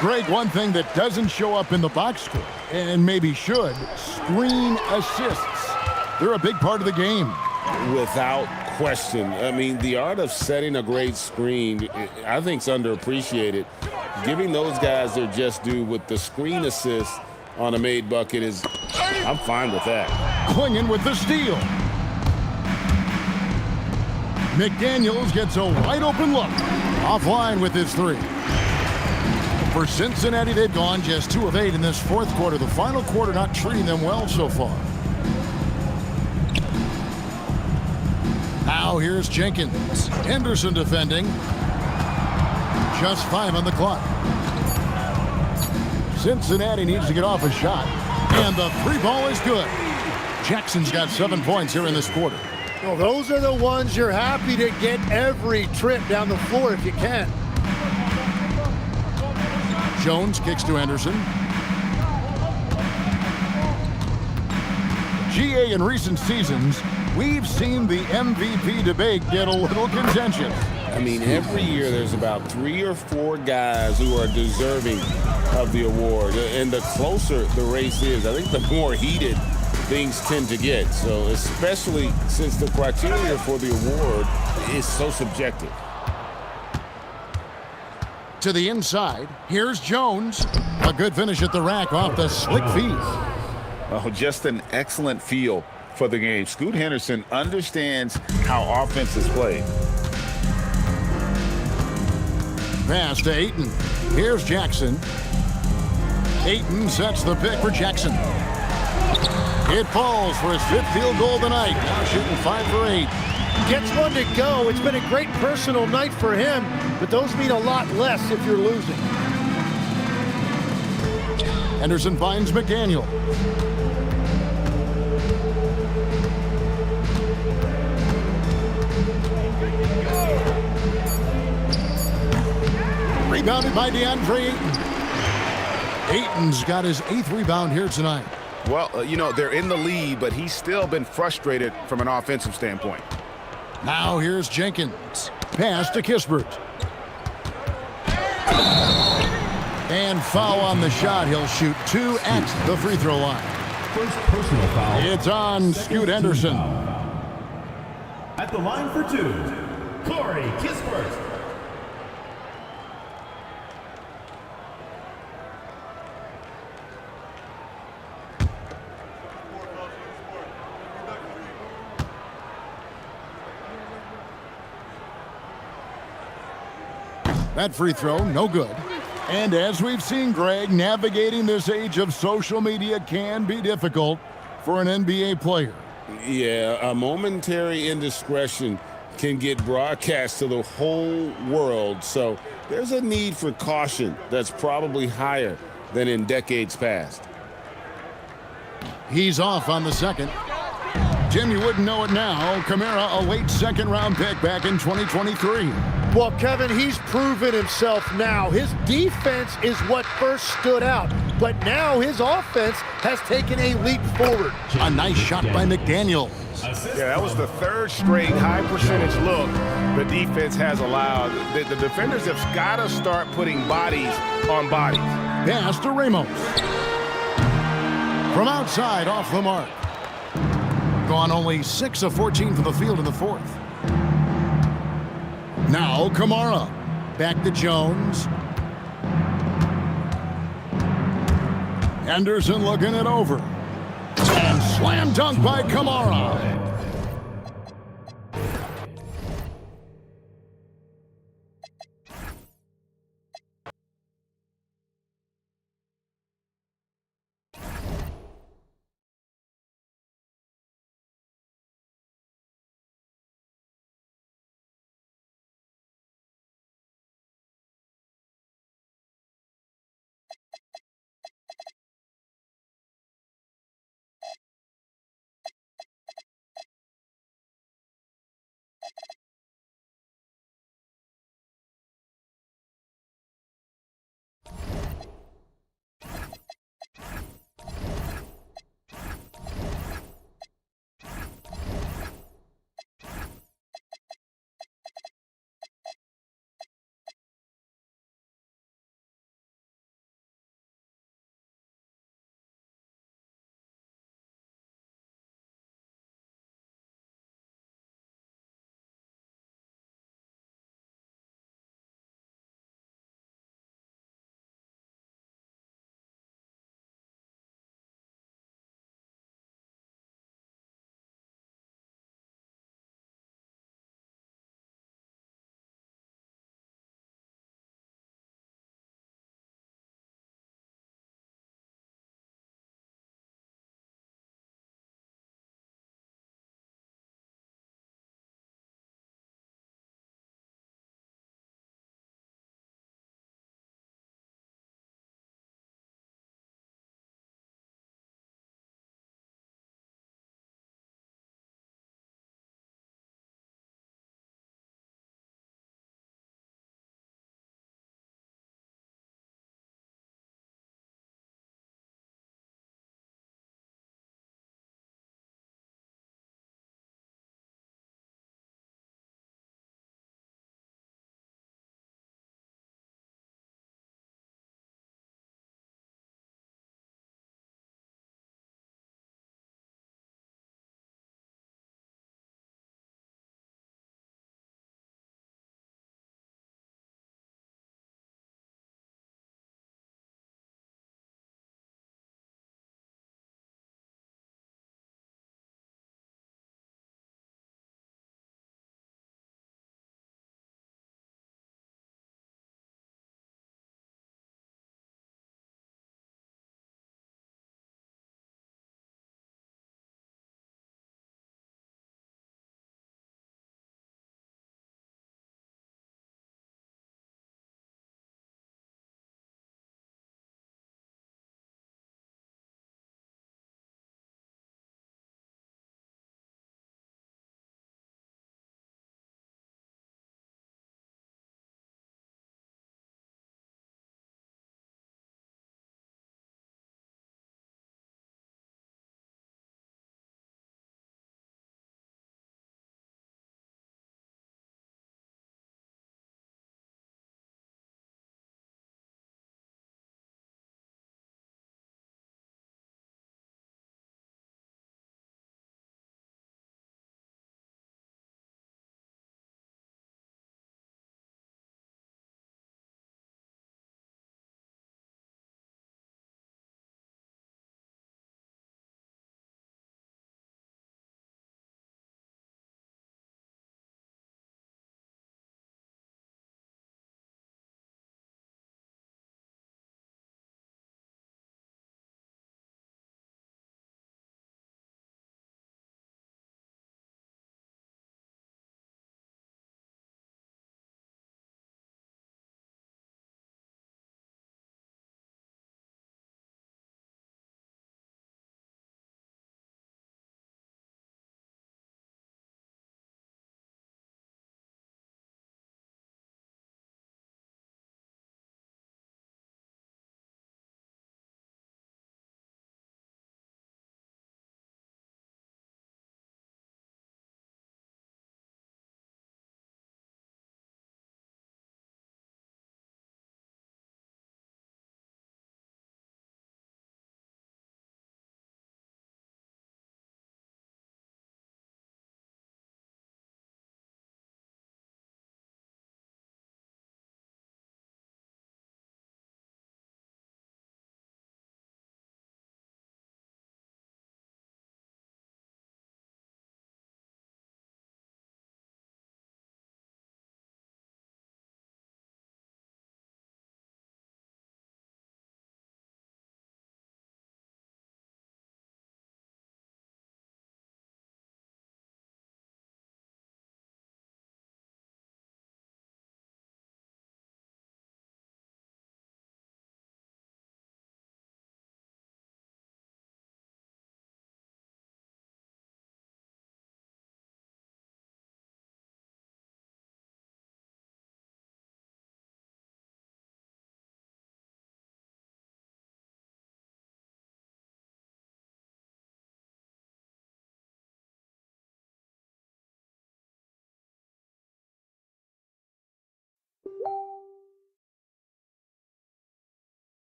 Greg, one thing that doesn't show up in the box score, and maybe should, screen assists. They're a big part of the game. Without question. I mean, the art of setting a great screen, I think, is underappreciated. Giving those guys their just due with the screen assist on a made bucket is, I'm fine with that. Klingen with the steal. McDaniels gets a wide open look. Offline with his 3. For Cincinnati, they've gone just 2 of 8 in this 4th quarter. The final quarter not treating them well so far. Now here's Jenkins. Henderson defending. Just 5 on the clock. Cincinnati needs to get off a shot. And the 3 ball is good. Jackson's got 7 points here in this quarter. Well, those are the ones you're happy to get every trip down the floor if you can. Jones kicks to Henderson. GA in recent seasons, we've seen the MVP debate get a little contentious. I mean, every year there's about 3 or 4 guys who are deserving of the award. And the closer the race is, I think the more heated things tend to get. So especially since the criteria for the award is so subjective. To the inside, here's Jones. A good finish at the rack off the slick feed. Oh, just an excellent feel for the game. Scoot Henderson understands how offense is played. Pass to Ayton. Here's Jackson. Ayton sets the pick for Jackson. It falls for his 5th field goal tonight. Now shooting 5 for 8. Gets one to go. It's been a great personal night for him, but those mean a lot less if you're losing. Henderson finds McDaniel. Rebounded by DeAndre Ayton. Ayton's got his 8th rebound here tonight. Well, you know, they're in the lead, but he's still been frustrated from an offensive standpoint. Now here's Jenkins. Pass to Kispert. And foul on the shot. He'll shoot 2 at the free throw line. First personal foul. It's on Scoot Henderson. At the line for 2, Corey Kispert. That free throw, no good. And as we've seen, Greg, navigating this age of social media can be difficult for an NBA player. Yeah, a momentary indiscretion can get broadcast to the whole world. So there's a need for caution that's probably higher than in decades past. He's off on the second. Jim, you wouldn't know it now. Kamara, a late second-round pick back in 2023. Well, Kevin, he's proven himself now. His defense is what first stood out, but now his offense has taken a leap forward. A nice shot by McDaniel. Yeah, that was the third straight high-percentage look the defense has allowed. The defenders have got to start putting bodies on bodies. Pass to Ramos. From outside, off the mark. Gone only 6 of 14 from the field in the fourth. Now Kamara. Back to Jones. Anderson looking it over. And slam dunk by Kamara.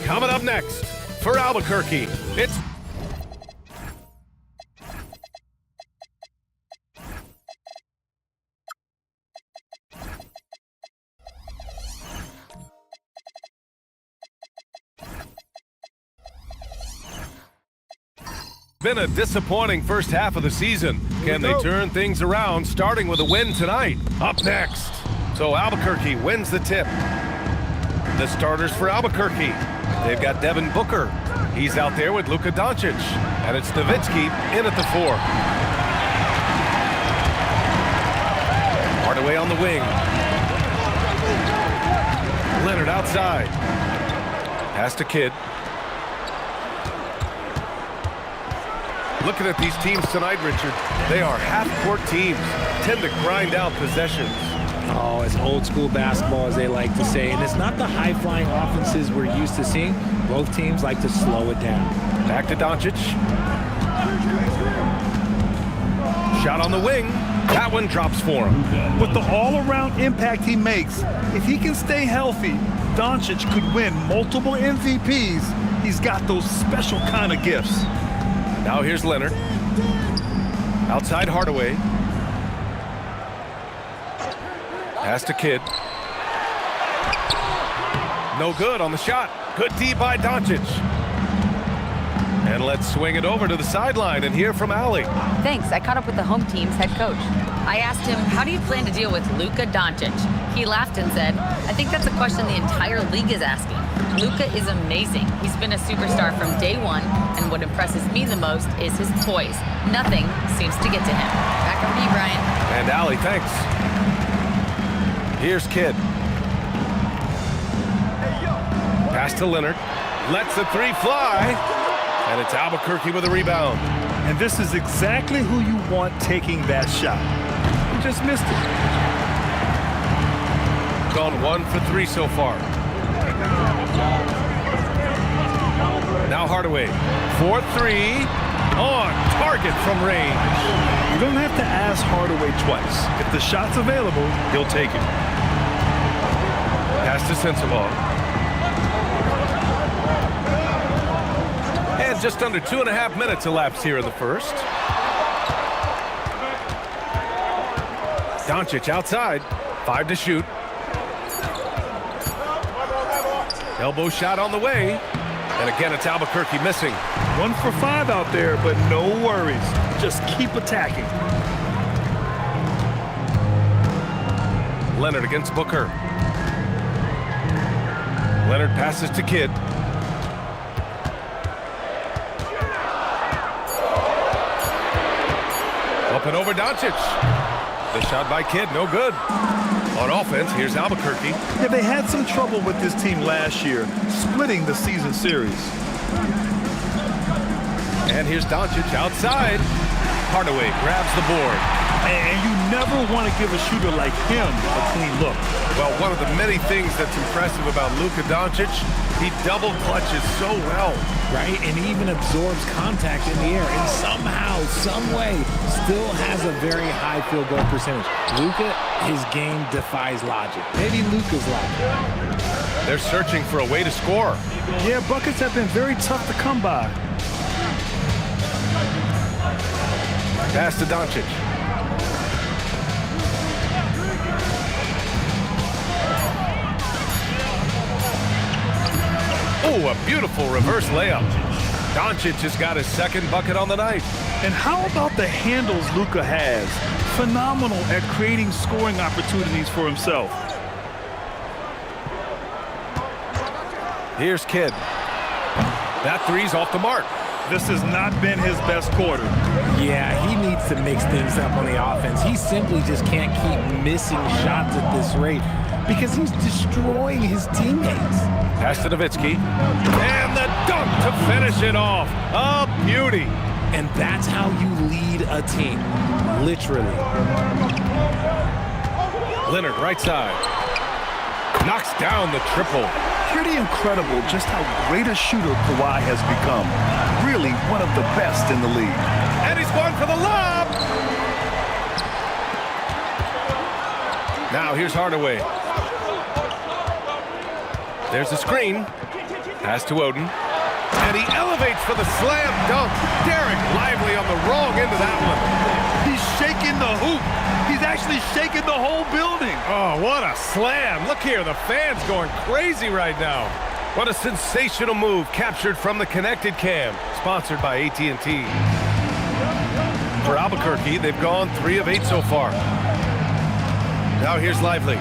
Coming up next for Albuquerque, it's been a disappointing first half of the season. Can they turn things around, starting with a win tonight? Up next. So Albuquerque wins the tip. The starters for Albuquerque. They've got Devin Booker. He's out there with Luka Doncic. And it's Nowitzki in at the 4. Hardaway on the wing. Leonard outside. Pass to Kidd. Looking at these teams tonight, Richard, they are half-court teams, tend to grind out possessions. Oh, it's old school basketball, as they like to say, and it's not the high-flying offenses we're used to seeing. Both teams like to slow it down. Back to Doncic. Shot on the wing. That one drops for him. With the all-around impact he makes, if he can stay healthy, Doncic could win multiple MVPs. He's got those special kind of gifts. Now here's Leonard. Outside Hardaway. Pass to Kidd. No good on the shot. Good D by Doncic. And let's swing it over to the sideline and hear from Allie. Thanks. I caught up with the home team's head coach. I asked him, how do you plan to deal with Luka Doncic? He laughed and said, I think that's a question the entire league is asking. Luka is amazing. He's been a superstar from day one, and what impresses me the most is his poise. Nothing seems to get to him. Back over to you, Brian. And Allie, thanks. Here's Kidd. Pass to Leonard. Lets the 3 fly. And it's Albuquerque with a rebound. And this is exactly who you want taking that shot. He just missed it. Gone 1 for 3 so far. Now Hardaway. 4-3. On target from range. You don't have to ask Hardaway twice. If the shot's available, he'll take it. Pass to Sensabaugh. And just under 2.5 minutes elapsed here in the first. Doncic outside. 5 to shoot. Elbow shot on the way. And again, it's Albuquerque missing. 1 for 5 out there, but no worries. Just keep attacking. Leonard against Booker. Leonard passes to Kidd. Up and over Doncic. The shot by Kidd, no good. On offense, here's Albuquerque. Yeah, they had some trouble with this team last year, splitting the season series. And here's Doncic outside. Hardaway grabs the board. And you never want to give a shooter like him a clean look. Well, one of the many things that's impressive about Luka Doncic, he double clutches so well. Right, and he even absorbs contact in the air, and somehow, some way, still has a very high field goal percentage. Luka, his game defies logic. Maybe Luka's logic. They're searching for a way to score. Yeah, buckets have been very tough to come by. Pass to Doncic. Oh, a beautiful reverse layup. Doncic has got his second bucket on the night. And how about the handles Luka has? Phenomenal at creating scoring opportunities for himself. Here's Kidd. That three's off the mark. This has not been his best quarter. Yeah, he needs to mix things up on the offense. He simply just can't keep missing shots at this rate because he's destroying his teammates. Pass to Nowitzki. And the dunk to finish it off. A beauty. And that's how you lead a team, literally. Leonard, right side. Knocks down the triple. Pretty incredible just how great a shooter Kawhi has become. Really one of the best in the league. And he's going for the lob. Now here's Hardaway. There's the screen. Pass to Odin. And he elevates for the slam dunk. Derek Lively on the wrong end of that one. He's shaking the hoop. He's actually shaking the whole building. Oh, what a slam. Look here, the fans going crazy right now. What a sensational move captured from the connected cam, sponsored by AT&T. For Albuquerque, they've gone 3 of 8 so far. Now here's Lively.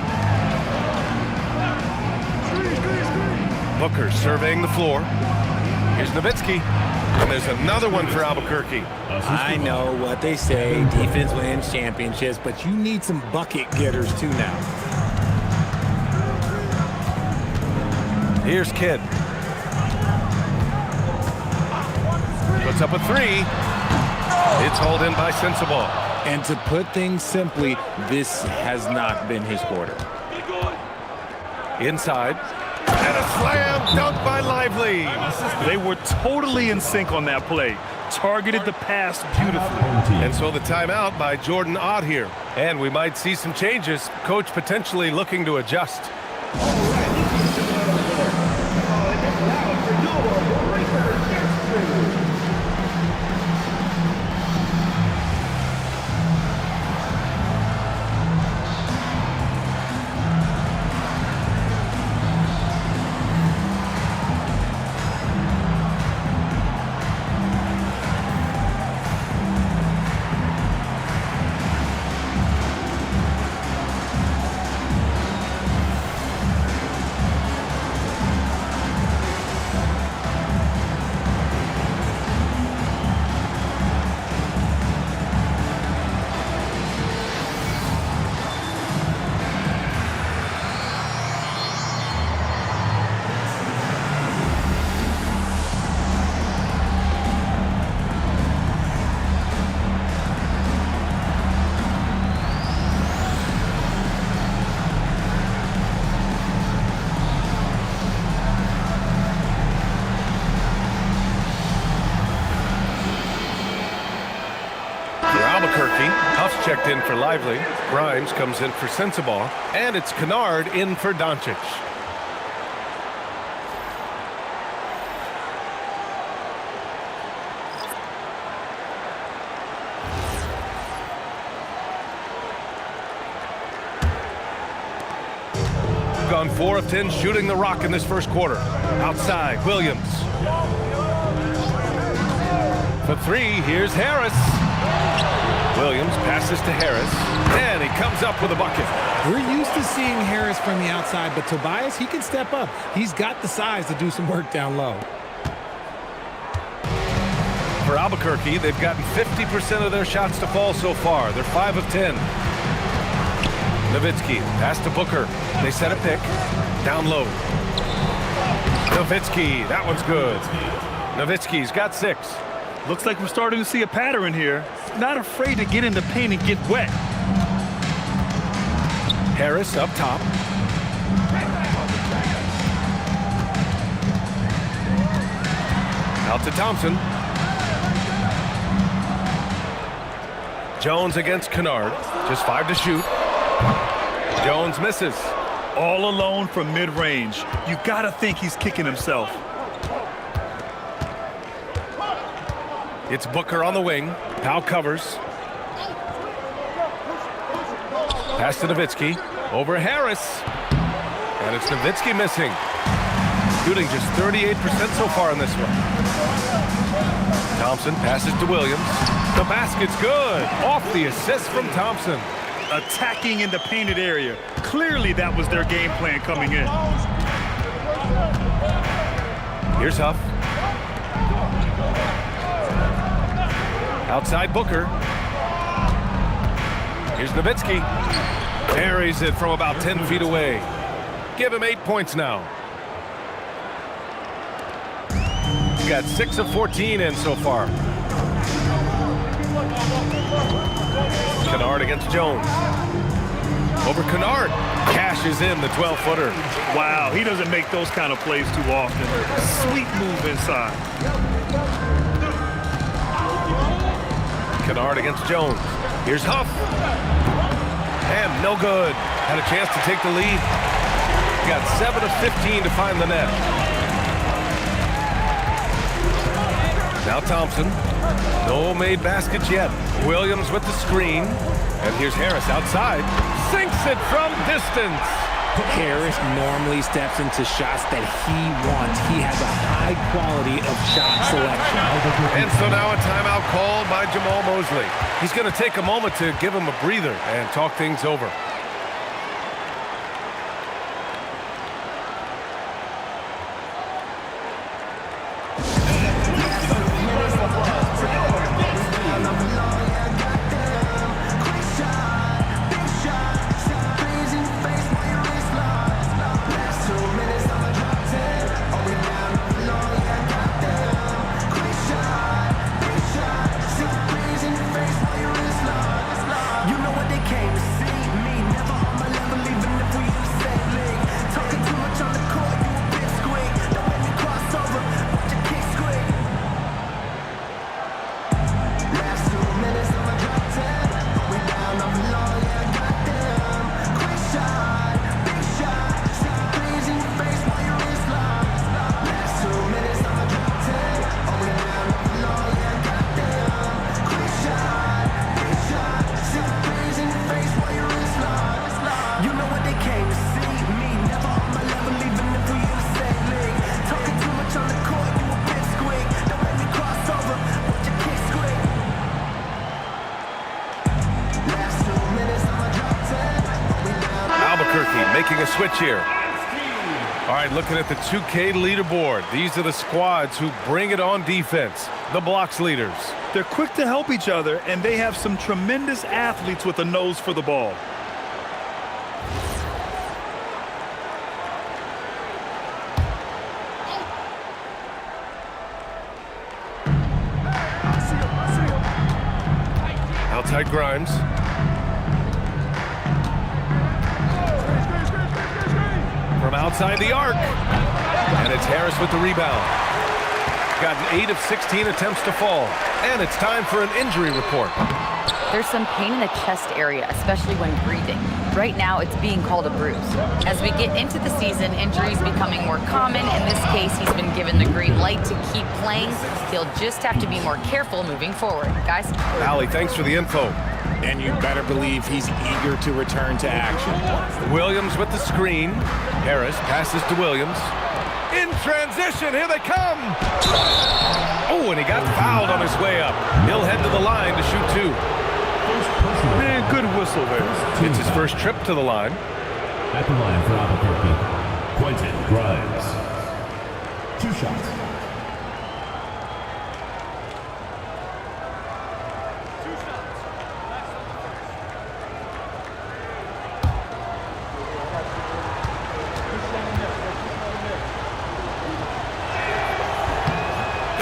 Booker surveying the floor. Here's Nowitzki. And there's another one for Albuquerque. I know what they say, defense wins championships, but you need some bucket getters too now. Here's Kidd. Puts up a 3. It's hauled in by Sensabaugh. And to put things simply, this has not been his quarter. Inside. And a slam dunk by Lively. They were totally in sync on that play. Targeted the pass beautifully. And so the timeout by Jordan Ott here. And we might see some changes. Coach potentially looking to adjust. Albuquerque. Huff's checked in for Lively. Grimes comes in for Sensabaugh. And it's Kennard in for Doncic. Gone 4 of 10 shooting the rock in this first quarter. Outside, Williams. For 3, here's Harris. Williams passes to Harris, and he comes up with a bucket. We're used to seeing Harris from the outside, but Tobias, he can step up. He's got the size to do some work down low. For Albuquerque, they've gotten 50% of their shots to fall so far. They're 5 of 10. Nowitzki, pass to Booker. They set a pick. Down low. Nowitzki, that one's good. Nowitzki's got 6. Looks like we're starting to see a pattern here. Not afraid to get in the paint and get wet. Harris up top. Out to Thompson. Jones against Kennard. Just 5 to shoot. Jones misses. All alone from mid-range. You gotta think he's kicking himself. It's Booker on the wing. Powell covers. Pass to Nowitzki. Over Harris. And it's Nowitzki missing. Shooting just 38% so far in this one. Thompson passes to Williams. The basket's good. Off the assist from Thompson. Attacking in the painted area. Clearly that was their game plan coming in. Here's Huff. Outside Booker. Here's Nowitzki. Buries it from about 10 feet away. Give him 8 points now. He's got 6 of 14 in so far. Kennard against Jones. Over Kennard. Cashes in the 12-footer. Wow, he doesn't make those kind of plays too often. Sweet move inside. Kennard against Jones. Here's Huff. And no good. Had a chance to take the lead. Got 7 of 15 to find the net. Now Thompson. No made baskets yet. Williams with the screen. And here's Harris outside. Sinks it from distance. Harris normally steps into shots that he wants. He has a high quality of shot selection. And so now a timeout called by Jamal Mosley. He's going to take a moment to give him a breather and talk things over. Making a switch here. All right, looking at the 2K leaderboard. These are the squads who bring it on defense. The blocks leaders. They're quick to help each other, and they have some tremendous athletes with a nose for the ball. Outside Grimes. From outside the arc. And it's Harris with the rebound. Gotten 8 of 16 attempts to fall. And it's time for an injury report. There's some pain in the chest area, especially when breathing. Right now, it's being called a bruise. As we get into the season, injuries becoming more common. In this case, he's been given the green light to keep playing. He'll just have to be more careful moving forward. Guys? Allie, thanks for the info. And you better believe he's eager to return to action. Williams with the screen. Harris passes to Williams. In transition, here they come. Oh, and he got fouled on his way up. He'll head to the line to shoot 2. Man, good whistle there. It's his first trip to the line. At the line for Albuquerque, Quentin Grimes. 2 shots.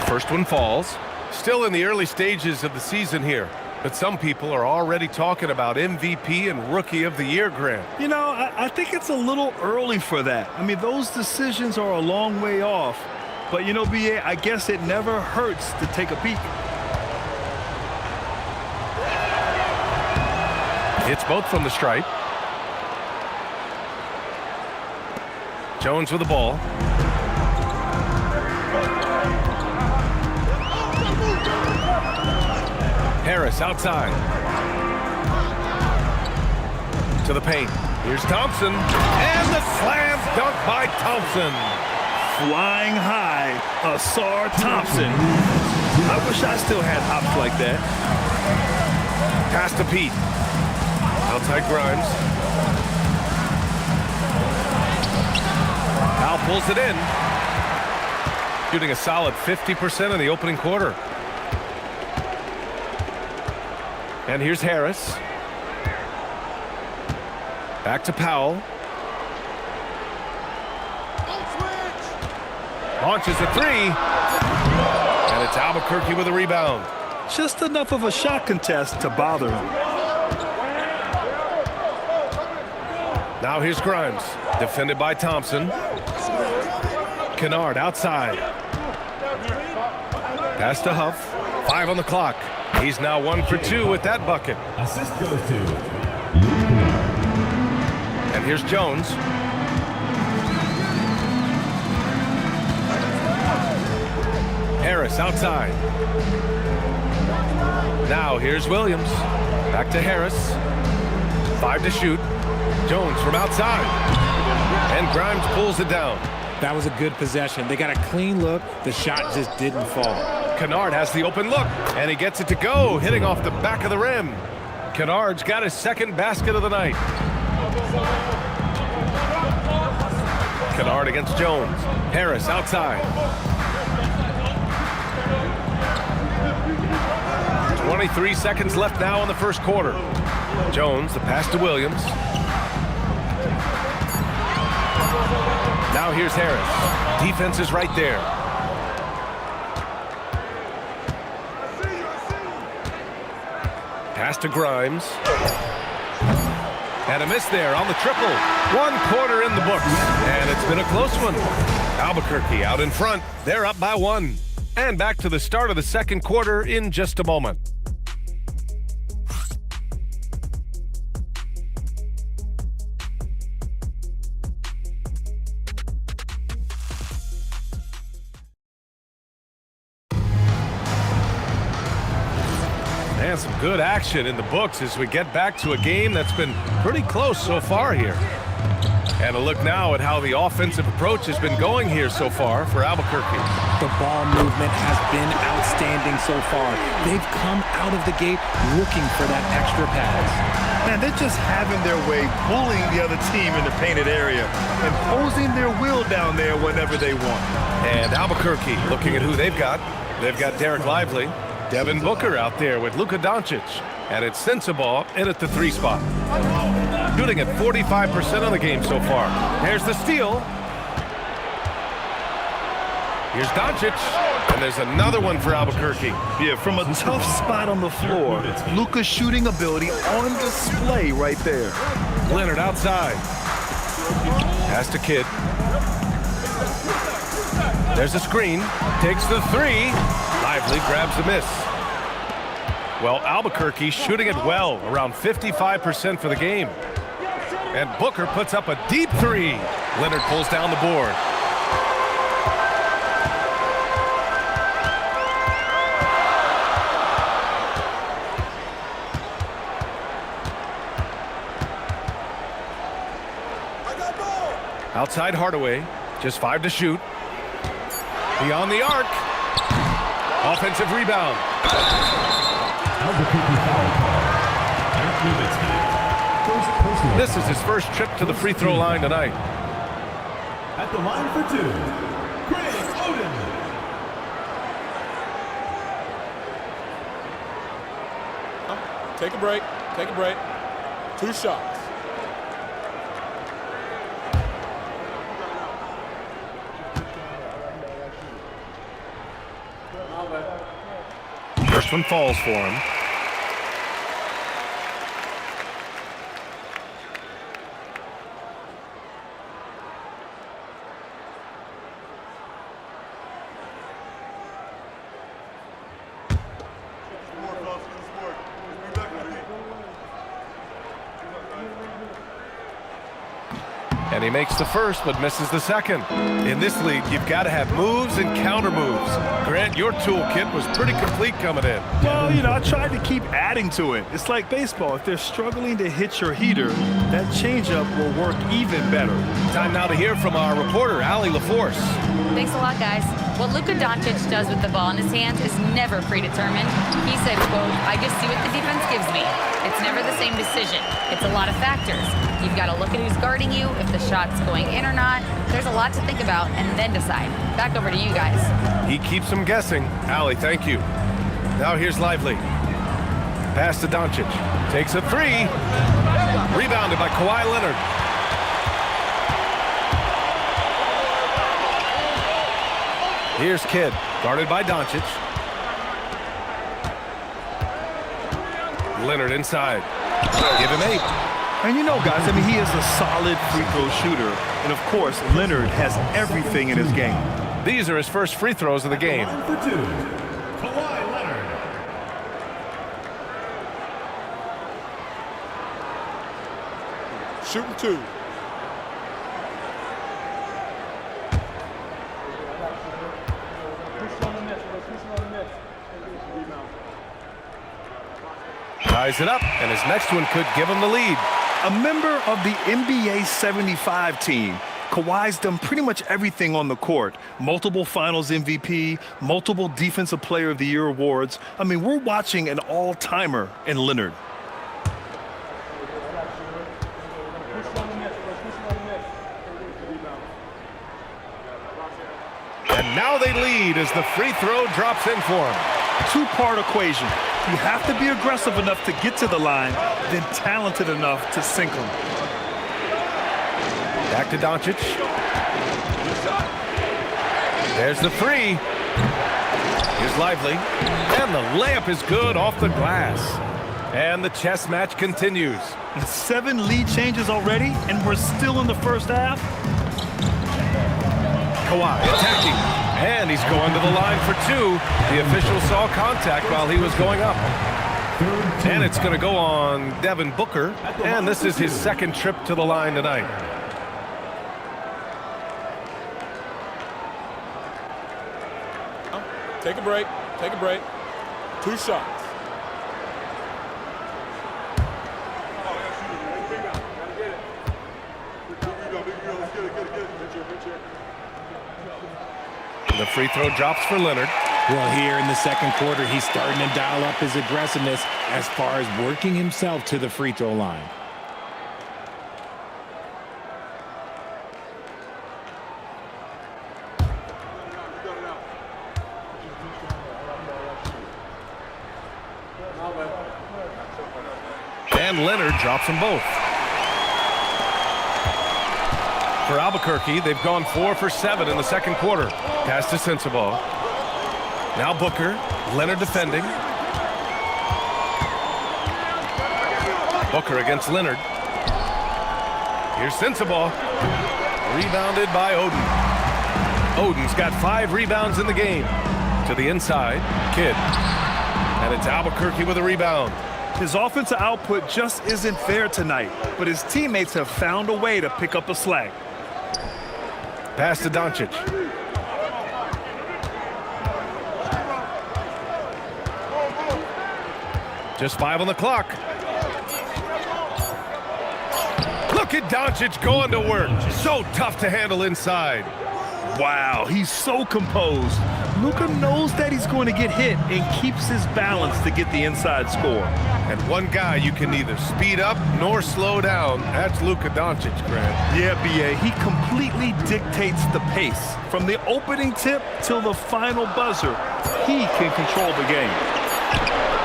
First one falls. Still in the early stages of the season here, but some people are already talking about MVP and Rookie of the Year, Grant. You know, I think it's a little early for that. I mean, those decisions are a long way off. But, you know, B.A., I guess it never hurts to take a peek. Hits both from the stripe. Jones with the ball. Harris outside. To the paint. Here's Thompson. And the slam dunk by Thompson. Flying high, Asar Thompson. I wish I still had hops like that. Pass to Pete. Outside Grimes. Al pulls it in. Shooting a solid 50% in the opening quarter. And here's Harris. Back to Powell. Launches a 3. And it's Albuquerque with a rebound. Just enough of a shot contest to bother him. Now here's Grimes. Defended by Thompson. Kennard outside. Pass to Huff. 5 on the clock. He's now 1 for 2 with that bucket. Assist goes to. And here's Jones. Harris outside. Now here's Williams. Back to Harris. 5 to shoot. Jones from outside. And Grimes pulls it down. That was a good possession. They got a clean look. The shot just didn't fall. Kennard has the open look, and he gets it to go, hitting off the back of the rim. Kennard's got his second basket of the night. Kennard against Jones. Harris outside. 23 seconds left now in the first quarter. Jones, the pass to Williams. Now here's Harris. Defense is right there. Pass to Grimes. And a miss there on the triple. 1 quarter in the books. And it's been a close one. Albuquerque out in front. They're up by 1. And back to the start of the second quarter in just a moment. And some good action in the books as we get back to a game that's been pretty close so far here. And a look now at how the offensive approach has been going here so far for Albuquerque. The ball movement has been outstanding so far. They've come out of the gate looking for that extra pass. Man, they're just having their way, bullying the other team in the painted area, imposing their will down there whenever they want. And Albuquerque looking at who they've got. They've got Derek Lively, Devin Booker out there with Luka Doncic, and it's Sensabaugh in at the 3 spot. Shooting at 45% of the game so far. There's the steal. Here's Doncic, and there's another one for Albuquerque. Yeah, from a tough spot on the floor, Luka's shooting ability on display right there. Leonard outside. Pass to Kidd. There's a screen. Takes the 3. Lively grabs the miss. Well, Albuquerque shooting it well, around 55% for the game. And Booker puts up a deep 3. Leonard pulls down the board. Outside Hardaway, just 5 to shoot. Beyond the arc. Offensive rebound. This is his first trip to the free throw line tonight. At the line for 2, Greg Oden. Take a break. Take a break. 2 shots. First one falls for him. And he makes the first, but misses the second. In this league, you've got to have moves and counter moves. Grant, your toolkit was pretty complete coming in. Well, you know, I tried to keep adding to it. It's like baseball. If they're struggling to hit your heater, that changeup will work even better. Time now to hear from our reporter, Allie LaForce. Thanks a lot, guys. What Luka Doncic does with the ball in his hands is never predetermined. He said, quote, "I just see what the defense gives me. It's never the same decision. It's a lot of factors. You've got to look at who's guarding you, if the shot's going in or not. There's a lot to think about and then decide." Back over to you guys. He keeps them guessing. Allie, thank you. Now here's Lively. Pass to Doncic. Takes a 3. Rebounded by Kawhi Leonard. Here's Kidd, guarded by Doncic. Leonard inside. Give him 8. And you know, guys, I mean, he is a solid free throw shooter. And, of course, Leonard has everything in his game. These are his first free throws of the game. Line for 2, Kawhi Leonard. Shooting 2. ties it up, and his next one could give him the lead. A member of the NBA 75 team, Kawhi's done pretty much everything on the court. Multiple Finals MVP, multiple Defensive Player of the Year awards. I mean, we're watching an all-timer in Leonard. And now they lead as the free throw drops in for him. Two-part equation. You have to be aggressive enough to get to the line, then talented enough to sink them. Back to Doncic. There's the three. Here's Lively. And the layup is good off the glass. And the chess match continues. 7 lead changes already, and we're still in the first half. Kawhi attacking, and he's going to the line for 2. The official saw contact while he was going up. And it's going to go on Devin Booker, and this is his second trip to the line tonight. Take a break. Take a break. 2 shots. The free throw drops for Leonard. Well, here in the second quarter, he's starting to dial up his aggressiveness as far as working himself to the free throw line. And Leonard drops them both. For Albuquerque, they've gone 4 for 7 in the second quarter. Pass to Sensabaugh. Now Booker. Leonard defending. Booker against Leonard. Here's Sensabaugh. Rebounded by Oden. Oden's got 5 rebounds in the game. To the inside, Kidd. And it's Albuquerque with a rebound. His offensive output just isn't there tonight, but his teammates have found a way to pick up the slack. Pass to Doncic. Just 5 on the clock. Look at Doncic going to work. So tough to handle inside. Wow, he's so composed. Luka knows that he's going to get hit and keeps his balance to get the inside score. And one guy you can neither speed up nor slow down. That's Luka Doncic, Grant. Yeah, B.A., he completely dictates the pace. From the opening tip till the final buzzer, he can control the game.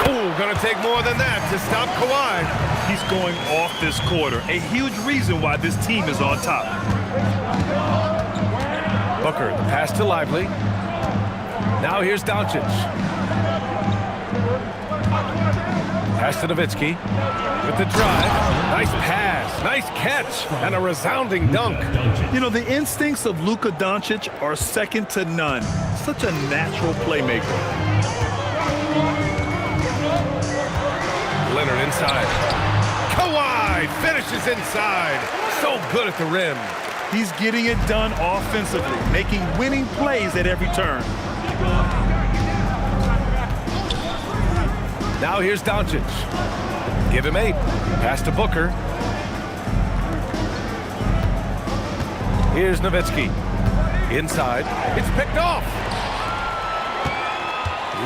Oh, gonna take more than that to stop Kawhi. He's going off this quarter, a huge reason why this team is on top. Booker, the pass to Lively. Now here's Doncic. Pass to Nowitzki with the drive. Nice pass, nice catch, and a resounding dunk. You know, the instincts of Luka Doncic are second to none. Such a natural playmaker. Leonard inside. Kawhi finishes inside. So good at the rim. He's getting it done offensively, making winning plays at every turn. Now here's Doncic. Give him 8. Pass to Booker. Here's Nowitzki. Inside. It's picked off.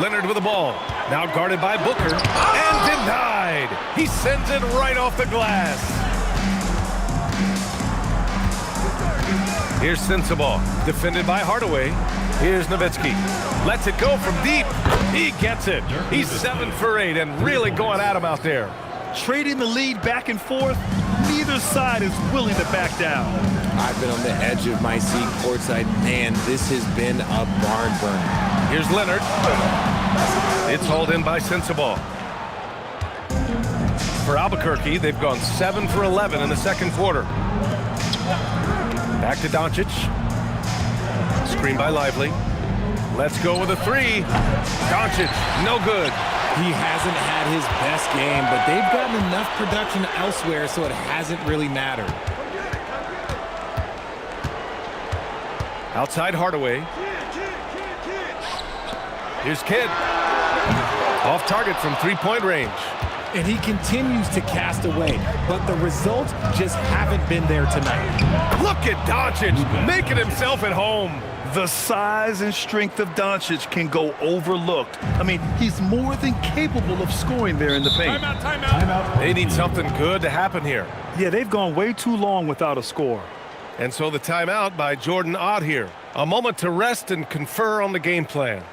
Leonard with the ball. Now guarded by Booker. And denied. He sends it right off the glass. Here's Sensabaugh, defended by Hardaway. Here's Nowitzki. Lets it go from deep. He gets it. He's 7 for 8 and really going at him out there. Trading the lead back and forth, neither side is willing to back down. I've been on the edge of my seat courtside. Man, this has been a barn burner. Here's Leonard. It's hauled in by Sensabaugh. For Albuquerque, they've gone 7 for 11 in the second quarter. Back to Doncic. Screen by Lively. Let's go with a 3. Doncic, no good. He hasn't had his best game, but they've gotten enough production elsewhere, so it hasn't really mattered. Outside Hardaway. Here's Kidd. Off target from 3-point range. and he continues to cast away, but the results just haven't been there tonight. Look at Doncic making himself at home. The size and strength of Doncic can go overlooked. I mean, he's more than capable of scoring there in the paint. Timeout. They need something good to happen here. Yeah, they've gone way too long without a score. And so the timeout by Jordan Ott here. A moment to rest and confer on the game plan.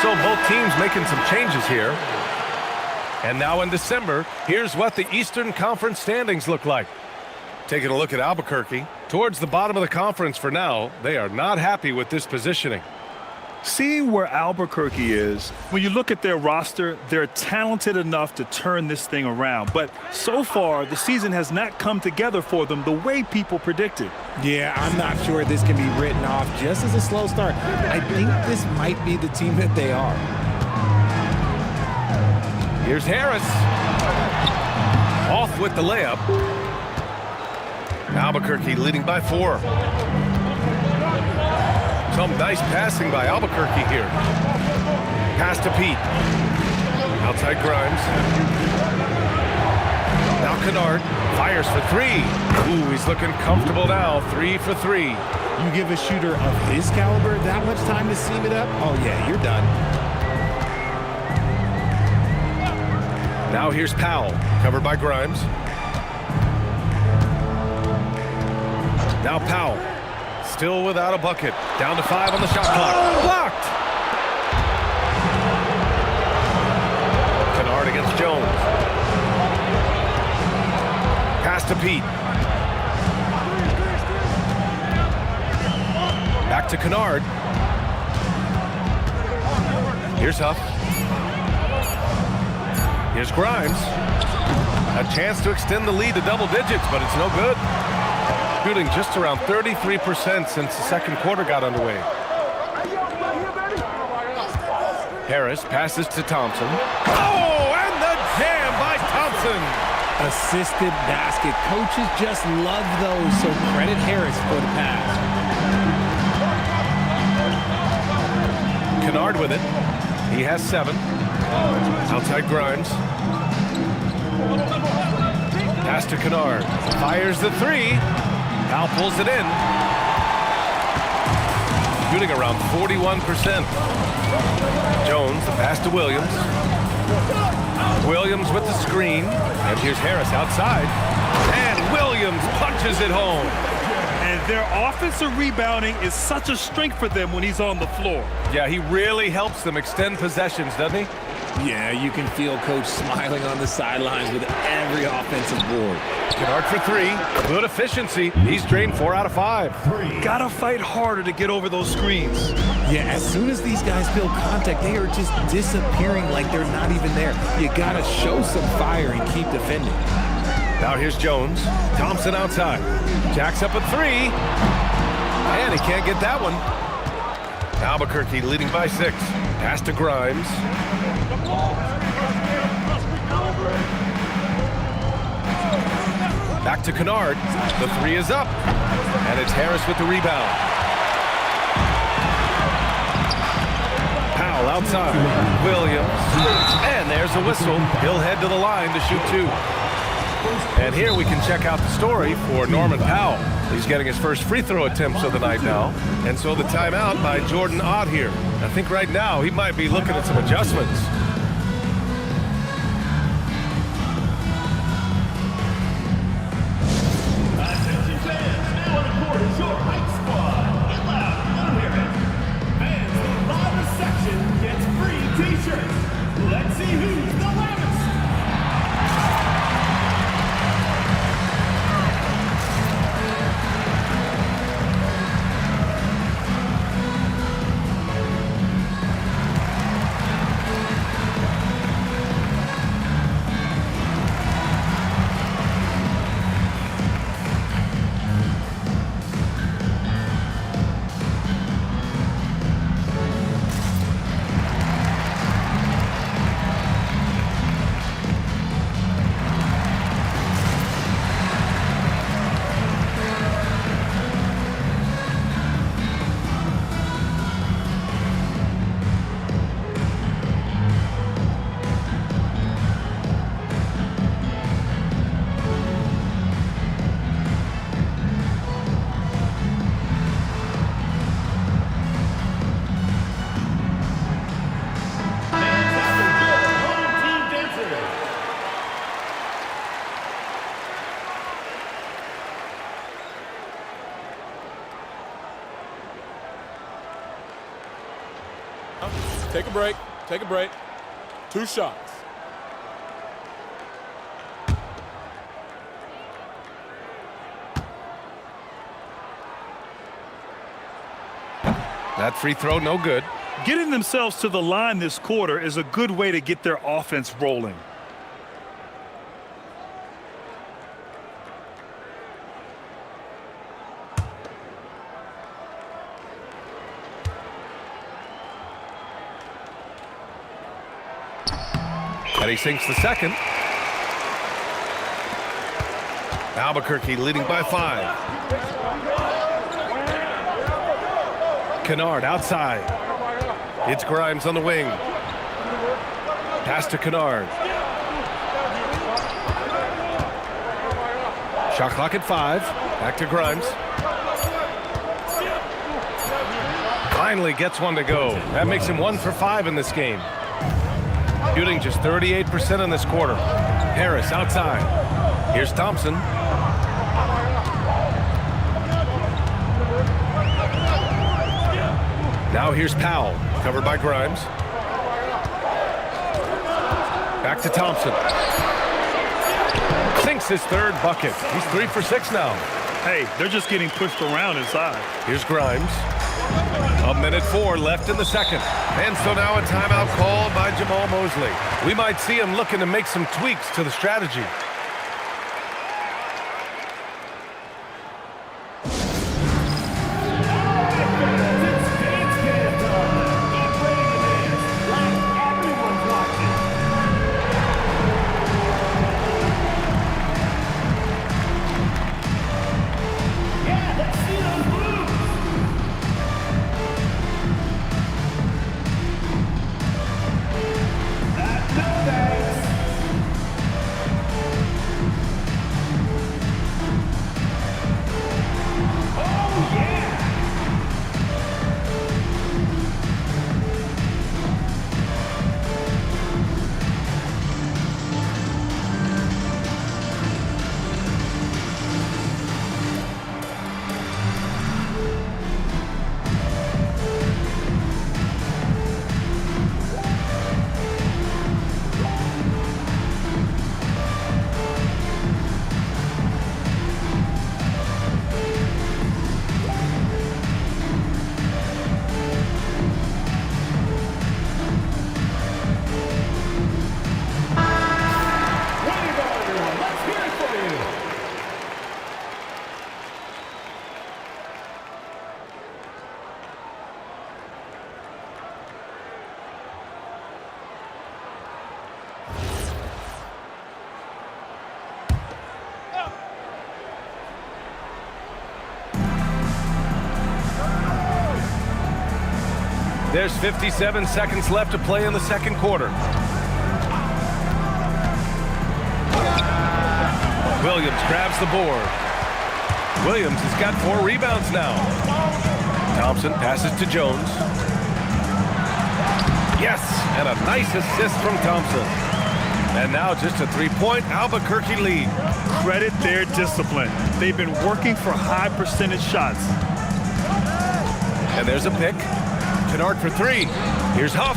So both teams making some changes here. And now in December, here's what the Eastern Conference standings look like. Taking a look at Albuquerque, towards the bottom of the conference for now, they are not happy with this positioning. Seeing where Albuquerque is, when you look at their roster, they're talented enough to turn this thing around. But so far, the season has not come together for them the way people predicted. Yeah, I'm not sure this can be written off just as a slow start. I think this might be the team that they are. Here's Harris. Off with the layup. Albuquerque leading by 4. Some nice passing by Albuquerque here. Pass to Pete. Outside Grimes. Now Kennard fires for 3. Ooh, he's looking comfortable now. 3 for 3. You give a shooter of his caliber that much time to seam it up? Oh, yeah, you're done. Now here's Powell, covered by Grimes. Now Powell. Still without a bucket. Down to 5 on the shot clock. Blocked! Kennard against Jones. Pass to Pete. Back to Kennard. Here's Huff. Here's Grimes. A chance to extend the lead to double digits, but it's no good. Shooting just around 33% since the second quarter got underway. Harris passes to Thompson. Oh, and the jam by Thompson. Assisted basket. Coaches just love those, so credit Harris for the pass. Kennard with it. He has 7. Outside Grimes. Pass to Kennard. Fires the 3. Powell pulls it in. Shooting around 41%. Jones, the pass to Williams. Williams with the screen. And here's Harris outside. And Williams punches it home. And their offensive rebounding is such a strength for them when he's on the floor. Yeah, he really helps them extend possessions, doesn't he? Yeah, you can feel Coach smiling on the sidelines with every offensive board. Kennard for 3. Good efficiency. He's drained 4 out of 5. Gotta fight harder to get over those screens. Yeah, as soon as these guys feel contact, they are just disappearing like they're not even there. You gotta show some fire and keep defending. Now here's Jones. Thompson outside. Jacks up a 3. And he can't get that one. Albuquerque leading by 6. Pass to Grimes. Back to Kennard. The 3 is up. And it's Harris with the rebound. Powell outside. Williams. And there's a whistle. He'll head to the line to shoot 2. And here we can check out the story for Norman Powell. He's getting his first free throw attempts of the night now. And so the timeout by Jordan Ott here. I think right now he might be looking at some adjustments. Attention fans, now on the court is your hype squad. Get loud, let 'em hear it. Fans, the loudest section gets free t-shirts. Let's see who's the loudest. Take a break. Take a break. 2 shots. That free throw, no good. Getting themselves to the line this quarter is a good way to get their offense rolling. And he sinks the second. Albuquerque leading by 5. Kennard outside. It's Grimes on the wing. Pass to Kennard. Shot clock at 5. Back to Grimes. Finally gets one to go. That makes him 1 for 5 in this game. Shooting just 38% in this quarter. Harris outside. Here's Thompson. Now here's Powell, covered by Grimes. Back to Thompson. Sinks his 3rd bucket. He's 3 for 6 now. Hey, they're just getting pushed around inside. Here's Grimes. 1:04 left in the second. And so now a timeout called by Jamal Mosley. We might see him looking to make some tweaks to the strategy. There's 57 seconds left to play in the second quarter. Williams grabs the board. Williams has got 4 rebounds now. Thompson passes to Jones. Yes, and a nice assist from Thompson. And now just a 3-point Albuquerque lead. Credit their discipline. They've been working for high percentage shots. And there's a pick. Kennard for 3. Here's Huff.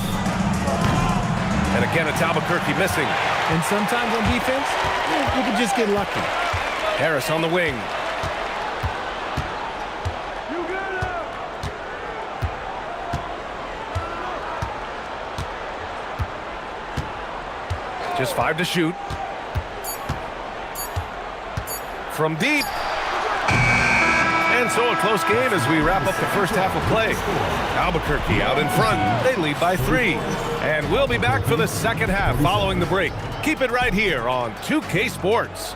And again, it's Albuquerque missing. And sometimes on defense, you can just get lucky. Harris on the wing. Just 5 to shoot. From deep. And so a close game as we wrap up the first half of play. Albuquerque out in front. They lead by 3. And we'll be back for the second half following the break. Keep it right here on 2K Sports.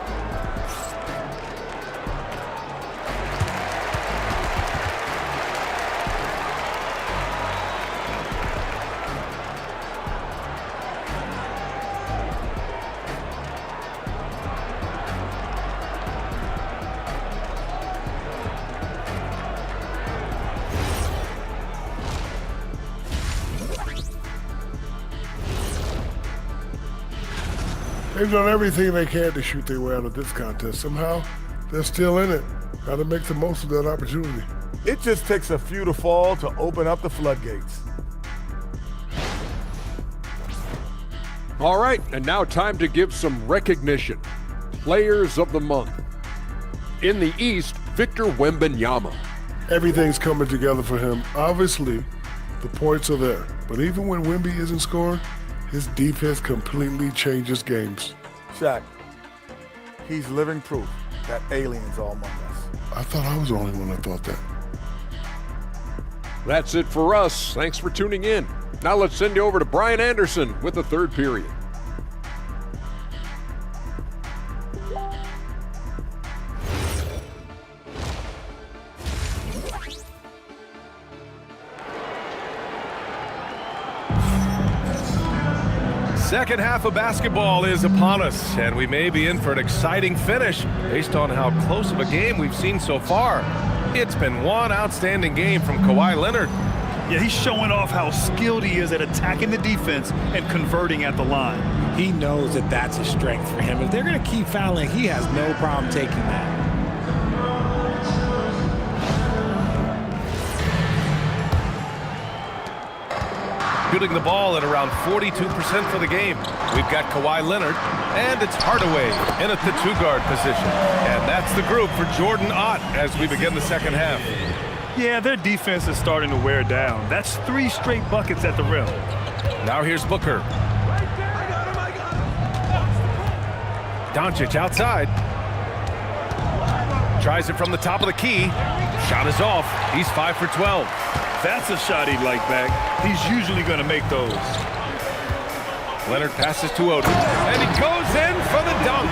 They've done everything they can to shoot their way out of this contest. Somehow, they're still in it. Got to make the most of that opportunity. It just takes a few to fall to open up the floodgates. All right, and now time to give some recognition. Players of the Month. In the East, Victor Wembanyama. Everything's coming together for him. Obviously, the points are there. But even when Wemby isn't scoring, his defense completely changes games. Shaq, he's living proof that aliens are among us. I thought I was the only one that thought that. That's it for us. Thanks for tuning in. Now let's send you over to Brian Anderson with the third period. Second half of basketball is upon us, and we may be in for an exciting finish based on how close of a game we've seen so far. It's been one outstanding game from Kawhi Leonard. Yeah, he's showing off how skilled he is at attacking the defense and converting at the line. He knows that that's a strength for him. If they're going to keep fouling, he has no problem taking that. Shooting the ball at around 42% for the game. We've got Kawhi Leonard, and it's Hardaway in at the 2-guard position. And that's the group for Jordan Ott as we begin the second half. Yeah, their defense is starting to wear down. That's 3 straight buckets at the rim. Now here's Booker. Doncic outside. Tries it from the top of the key. Shot is off. He's 5 for 12. That's a shot he'd like back. He's usually going to make those. Leonard passes to Odom, and he goes in for the dunk.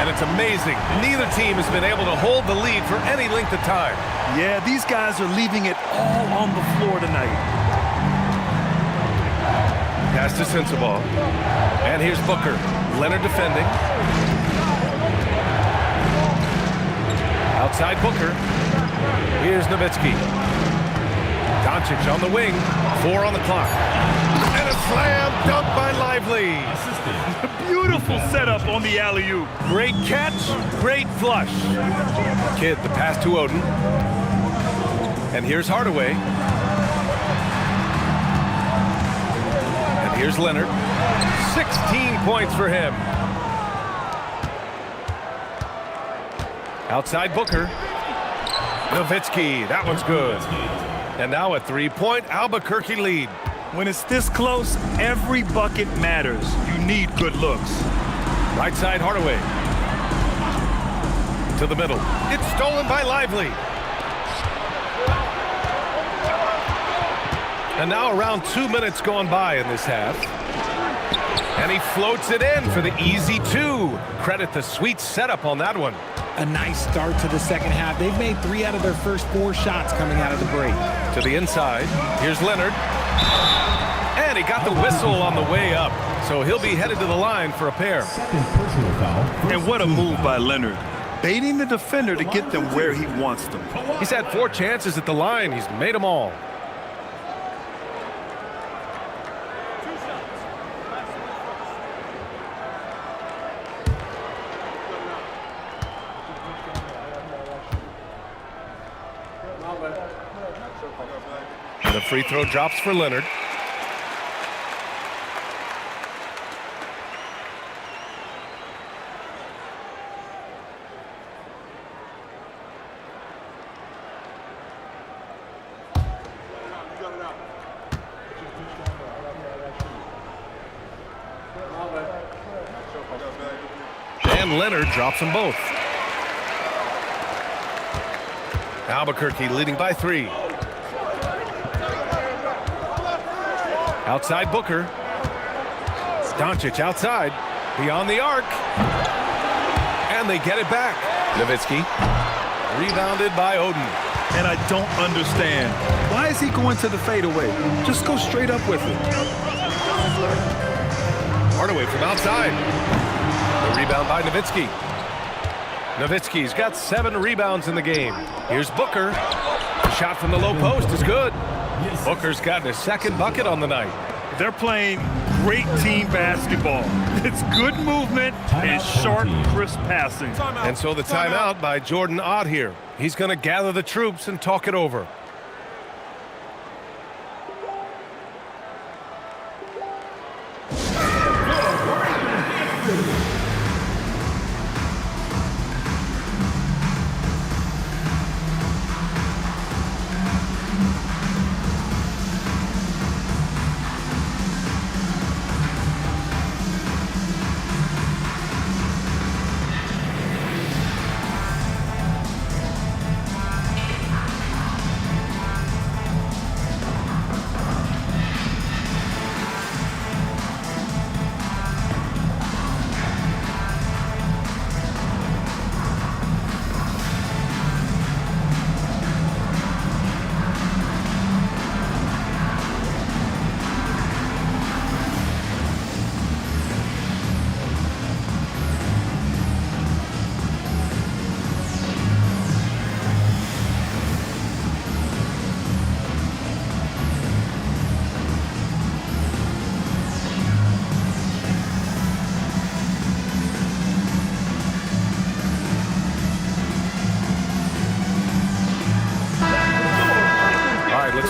And it's amazing. Neither team has been able to hold the lead for any length of time. Yeah, these guys are leaving it all on the floor tonight. Pass to Sensabaugh. And here's Booker. Leonard defending. Outside Booker. Here's Nowitzki. Doncic on the wing, 4 on the clock. And a slam dunk by Lively. Beautiful setup on the alley-oop. Great catch, great flush. Kidd, the pass to Odom. And here's Hardaway. And here's Leonard. 16 points for him. Outside Booker. Nowitzki, that one's good. And now a 3-point Albuquerque lead. When it's this close, every bucket matters. You need good looks. Right side Hardaway. To the middle. It's stolen by Lively. And now around 2 minutes gone by in this half. And he floats it in for the easy 2. Credit the sweet setup on that one. A nice start to the second half. They've made 3 out of their first 4 shots coming out of the break. To the inside. Here's Leonard. And And he got the whistle on the way up. So he'll be headed to the line for a pair. And what a move by Leonard. Baiting the defender to get them where he wants them. He's had 4 chances at the line. He's made them all. And the free throw drops for Leonard. And Leonard drops them both. Albuquerque leading by 3. Outside Booker. Doncic outside. Beyond the arc. And they get it back. Nowitzki. Rebounded by Oden. And I don't understand. Why is he going to the fadeaway? Just go straight up with it. Hardaway from outside. The rebound by Nowitzki. Nowitzki's got 7 rebounds in the game. Here's Booker. The shot from the low post is good. Booker's gotten his 2nd bucket on the night. They're playing great team basketball. It's good movement and sharp, crisp passing. And so the timeout by Jordan Ott here. He's going to gather the troops and talk it over.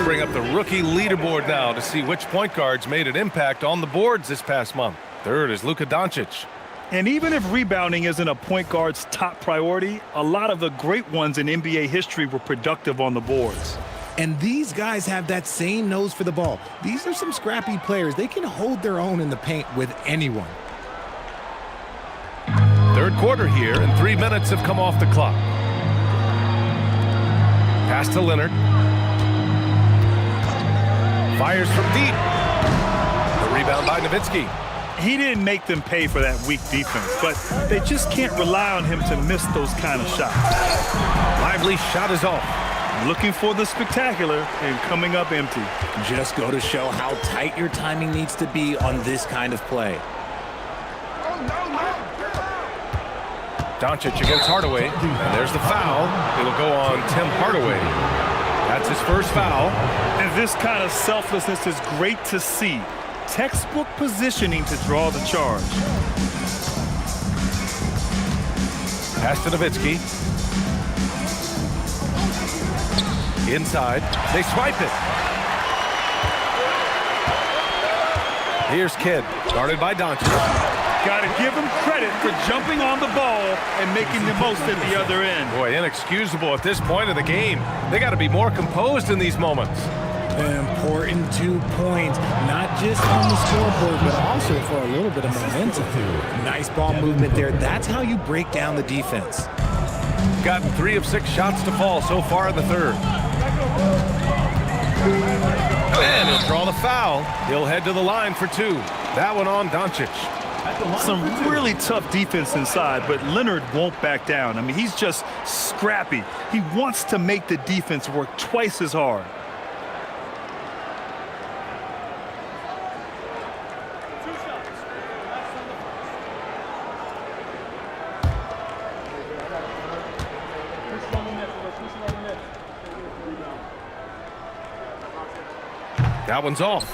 Bring up the rookie leaderboard now to see which point guards made an impact on the boards this past month. 3rd is Luka Doncic. And even if rebounding isn't a point guard's top priority, a lot of the great ones in NBA history were productive on the boards. And these guys have that same nose for the ball. These are some scrappy players. They can hold their own in the paint with anyone. 3rd quarter here, and 3 minutes have come off the clock. Pass to Leonard. Fires from deep. The rebound by Nowitzki. He didn't make them pay for that weak defense, but they just can't rely on him to miss those kind of shots. Lively shot is off. Looking for the spectacular and coming up empty. Just go to show how tight your timing needs to be on this kind of play. Doncic against Hardaway. And there's the foul. It'll go on Tim Hardaway. That's his first foul. And this kind of selflessness is great to see. Textbook positioning to draw the charge. Pass to Nowitzki. Inside. They swipe it. Here's Kidd. Guarded by Doncic. Got to give him credit for jumping on the ball and making the most at the other end. Boy, inexcusable at this point of the game. They got to be more composed in these moments. An important 2 points, not just on the scoreboard, but also for a little bit of momentum. Nice ball movement there. That's how you break down the defense. Gotten 3 of 6 shots to fall so far in the 3rd. And he'll draw the foul. He'll head to the line for 2. That one on Doncic. Some really tough defense inside, but Leonard won't back down. I mean, he's just scrappy. He wants to make the defense work twice as hard. That one's off.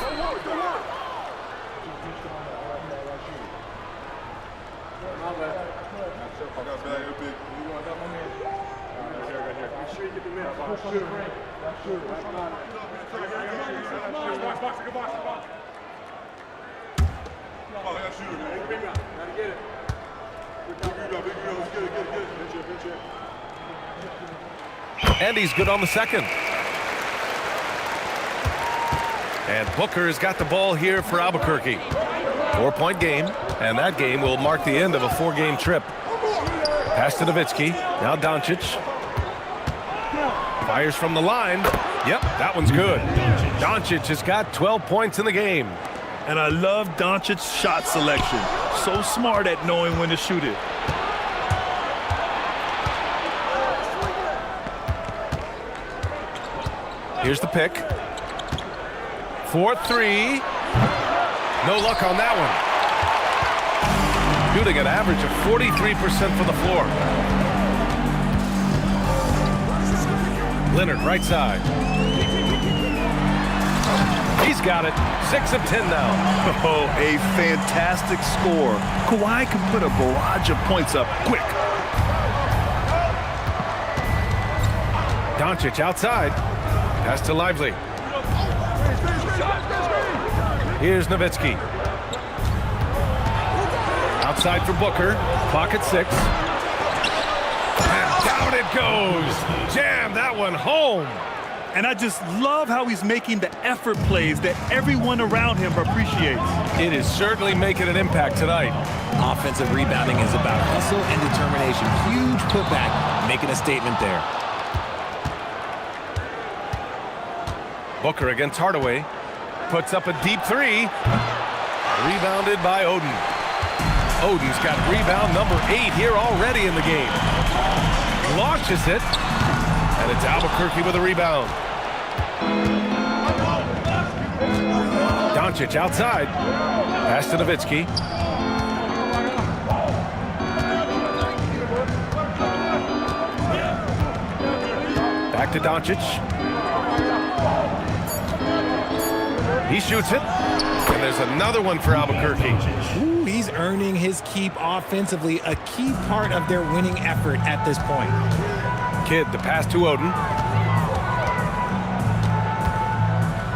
And he's good on the second. And Booker has got the ball here for Albuquerque. 4-point game, and that game will mark the end of a 4-game trip. Pass to Nowitzki. Now Doncic. Fires from the line. Yep, that one's good. Doncic has got 12 points in the game. And I love Doncic's shot selection. So smart at knowing when to shoot it. Here's the pick. 4-3. No luck on that one. Shooting an average of 43% from the floor. Leonard, right side. He's got it. 6 of 10 now. Oh, a fantastic score. Kawhi can put a barrage of points up quick. Doncic outside. Pass to Lively. Here's Nowitzki. Outside for Booker. Clock at 6. And down it goes. Jam that one home. And I just love how he's making the effort plays that everyone around him appreciates. It is certainly making an impact tonight. Offensive rebounding is about hustle and determination. Huge putback, making a statement there. Booker against Hardaway. Puts up a deep 3. Rebounded by Oden. Oden's got rebound number 8 here already in the game. Launches it. And it's Albuquerque with a rebound. Doncic outside. Pass to Nowitzki. Back to Doncic. He shoots it. And there's another one for Albuquerque. Ooh, he's earning his keep offensively, a key part of their winning effort at this point. Kidd, the pass to Oden.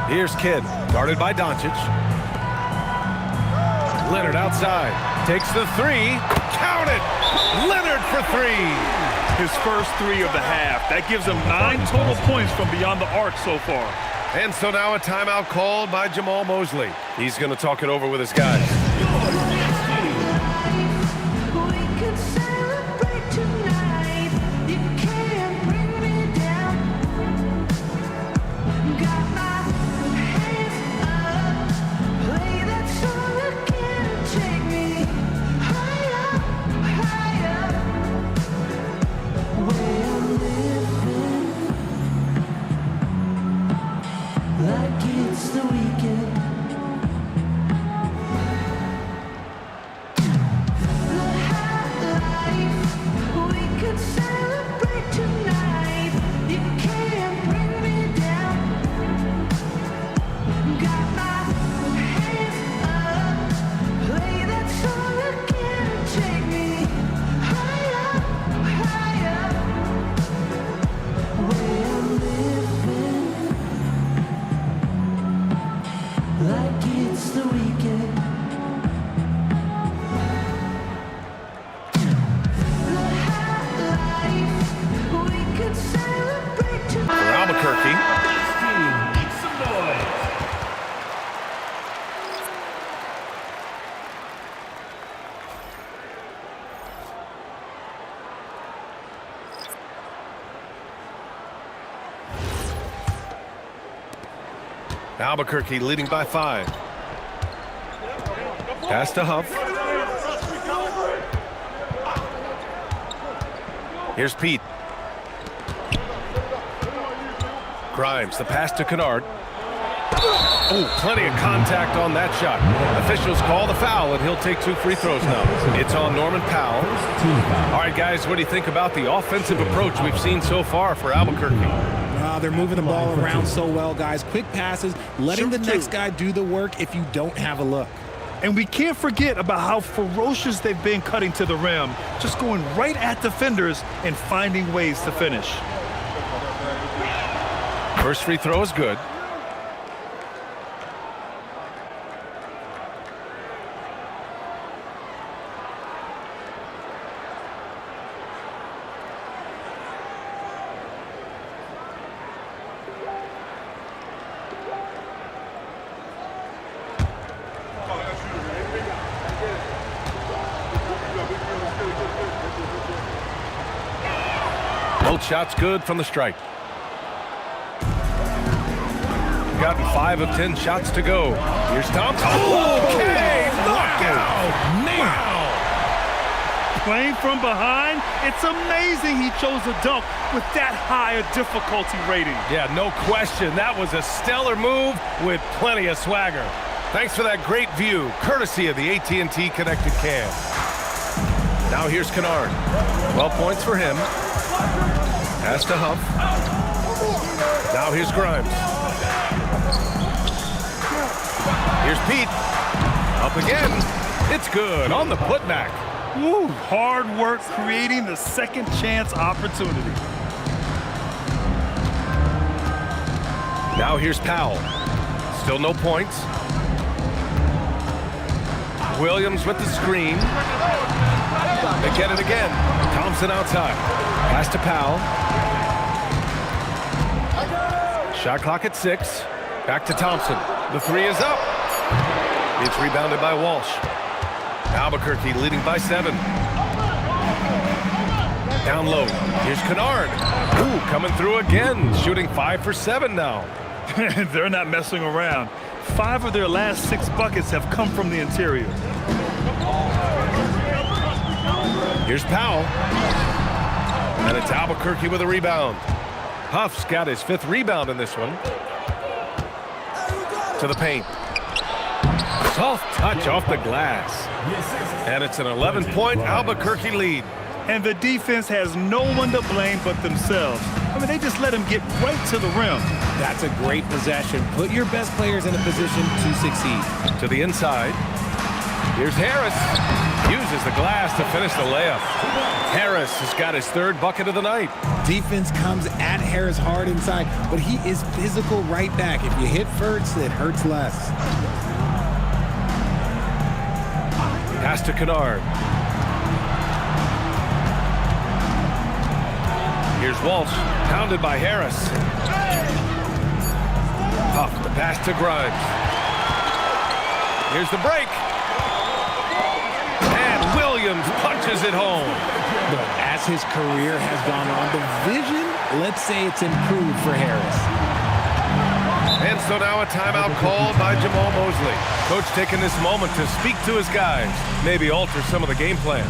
Here's Kidd, guarded by Doncic. Leonard outside, takes the 3. Count it! Leonard for 3. His first 3 of the half. That gives him 9 total points from beyond the arc so far. And so now a timeout called by Jamal Mosley. He's going to talk it over with his guys. Albuquerque leading by 5. Pass to Huff. Here's Pete. Grimes, the pass to Kennard. Oh, plenty of contact on that shot. Officials call the foul, and he'll take 2 free throws now. It's on Norman Powell. All right, guys, what do you think about the offensive approach we've seen so far for Albuquerque? They're moving the ball around so well, guys. Quick passes, letting the next guy do the work if you don't have a look. And we can't forget about how ferocious they've been cutting to the rim, just going right at defenders and finding ways to finish. First free throw is good. Both shots good from the stripe. Gotten 5 of 10 shots to go. Here's Thompson. Okay, knockout. Man. Playing from behind, it's amazing he chose a dunk with that high a difficulty rating. Yeah, no question. That was a stellar move with plenty of swagger. Thanks for that great view, courtesy of the AT&T Connected Cam. Now here's Kennard. 12 points for him. Pass to Huff. Now here's Grimes. Here's Pete. Up again. It's good on the putback. Woo, hard work creating the second chance opportunity. Now here's Powell. Still no points. Williams with the screen. They get it again. Thompson outside. Pass to Powell. Shot clock at 6. Back to Thompson. The 3 is up. It's rebounded by Walsh. Albuquerque leading by 7. Down low. Here's Kennard. Ooh, coming through again. Shooting 5 for 7 now. They're not messing around. 5 of their last 6 buckets have come from the interior. Here's Powell. And it's Albuquerque with a rebound. Huff's got his 5th rebound in this one. To the paint. Soft touch off the glass. And it's an 11-point Albuquerque lead. And the defense has no one to blame but themselves. I mean, they just let him get right to the rim. That's a great possession. Put your best players in a position to succeed. To the inside. Here's Harris. Uses the glass to finish the layup. Harris has got his 3rd bucket of the night. Defense comes at Harris hard inside, but he is physical right back. If you hit first, it hurts less. Pass to Kennard. Here's Walsh, pounded by Harris. Huff, the pass to Grimes. Here's the break. And Williams punches it home. But as his career has gone on, the vision, let's say it's improved for Harris. And so now a timeout called by Jamal Mosley. Coach taking this moment to speak to his guys, maybe alter some of the game plan.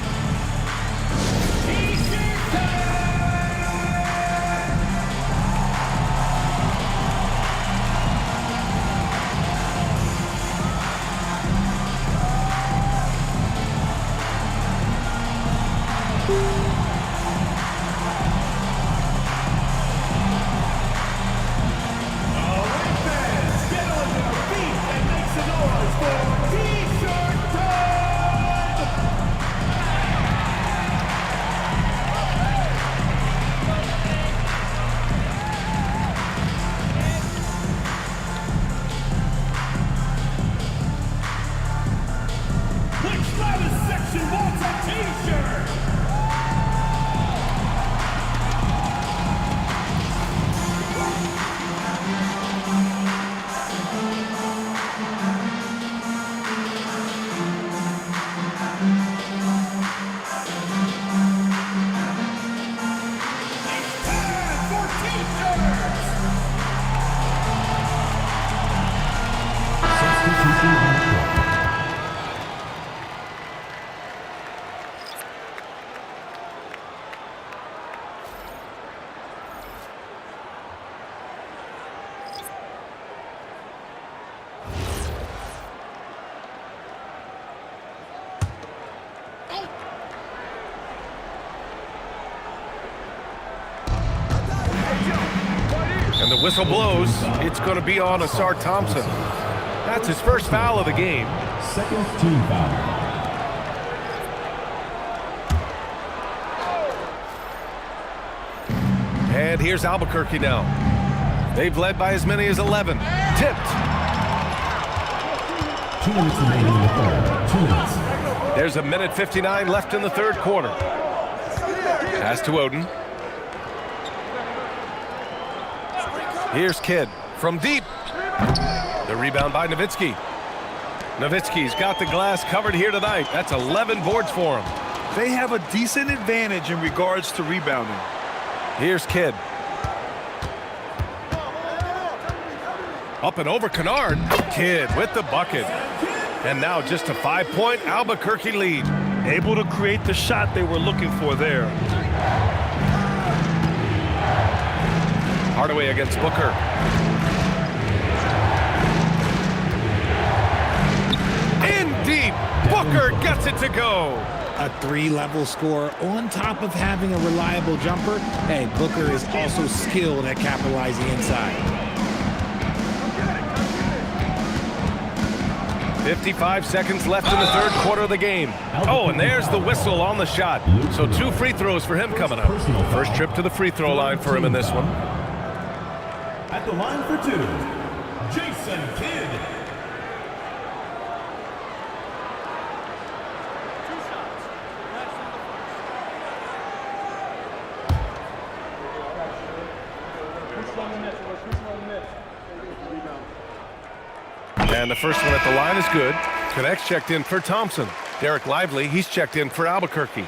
Whistle blows. It's going to be on Asar Thompson. That's his first foul of the game. Second team foul. And here's Albuquerque now. They've led by as many as 11. Tipped. 2 minutes remaining in the third. 2 minutes. There's 1:59 left in the third quarter. Pass to Oden. Here's Kidd from deep. The rebound by Nowitzki. Nowitzki's got the glass covered here tonight. That's 11 boards for him. They have a decent advantage in regards to rebounding. Here's Kidd. Up and over Kennard. Kidd with the bucket. And now just a 5-point Albuquerque lead. Able to create the shot they were looking for there. Hardaway against Booker. In deep. Booker gets it to go. A 3-level score on top of having a reliable jumper. Hey, Booker is also skilled at capitalizing inside. 55 seconds left in the third quarter of the game. Oh, and there's the whistle on the shot. So 2 free throws for him coming up. First trip to the free throw line for him in this one. At the line for 2, Jason Kidd. And the first one at the line is good. Connects checked in for Thompson. Derek Lively, he's checked in for Albuquerque.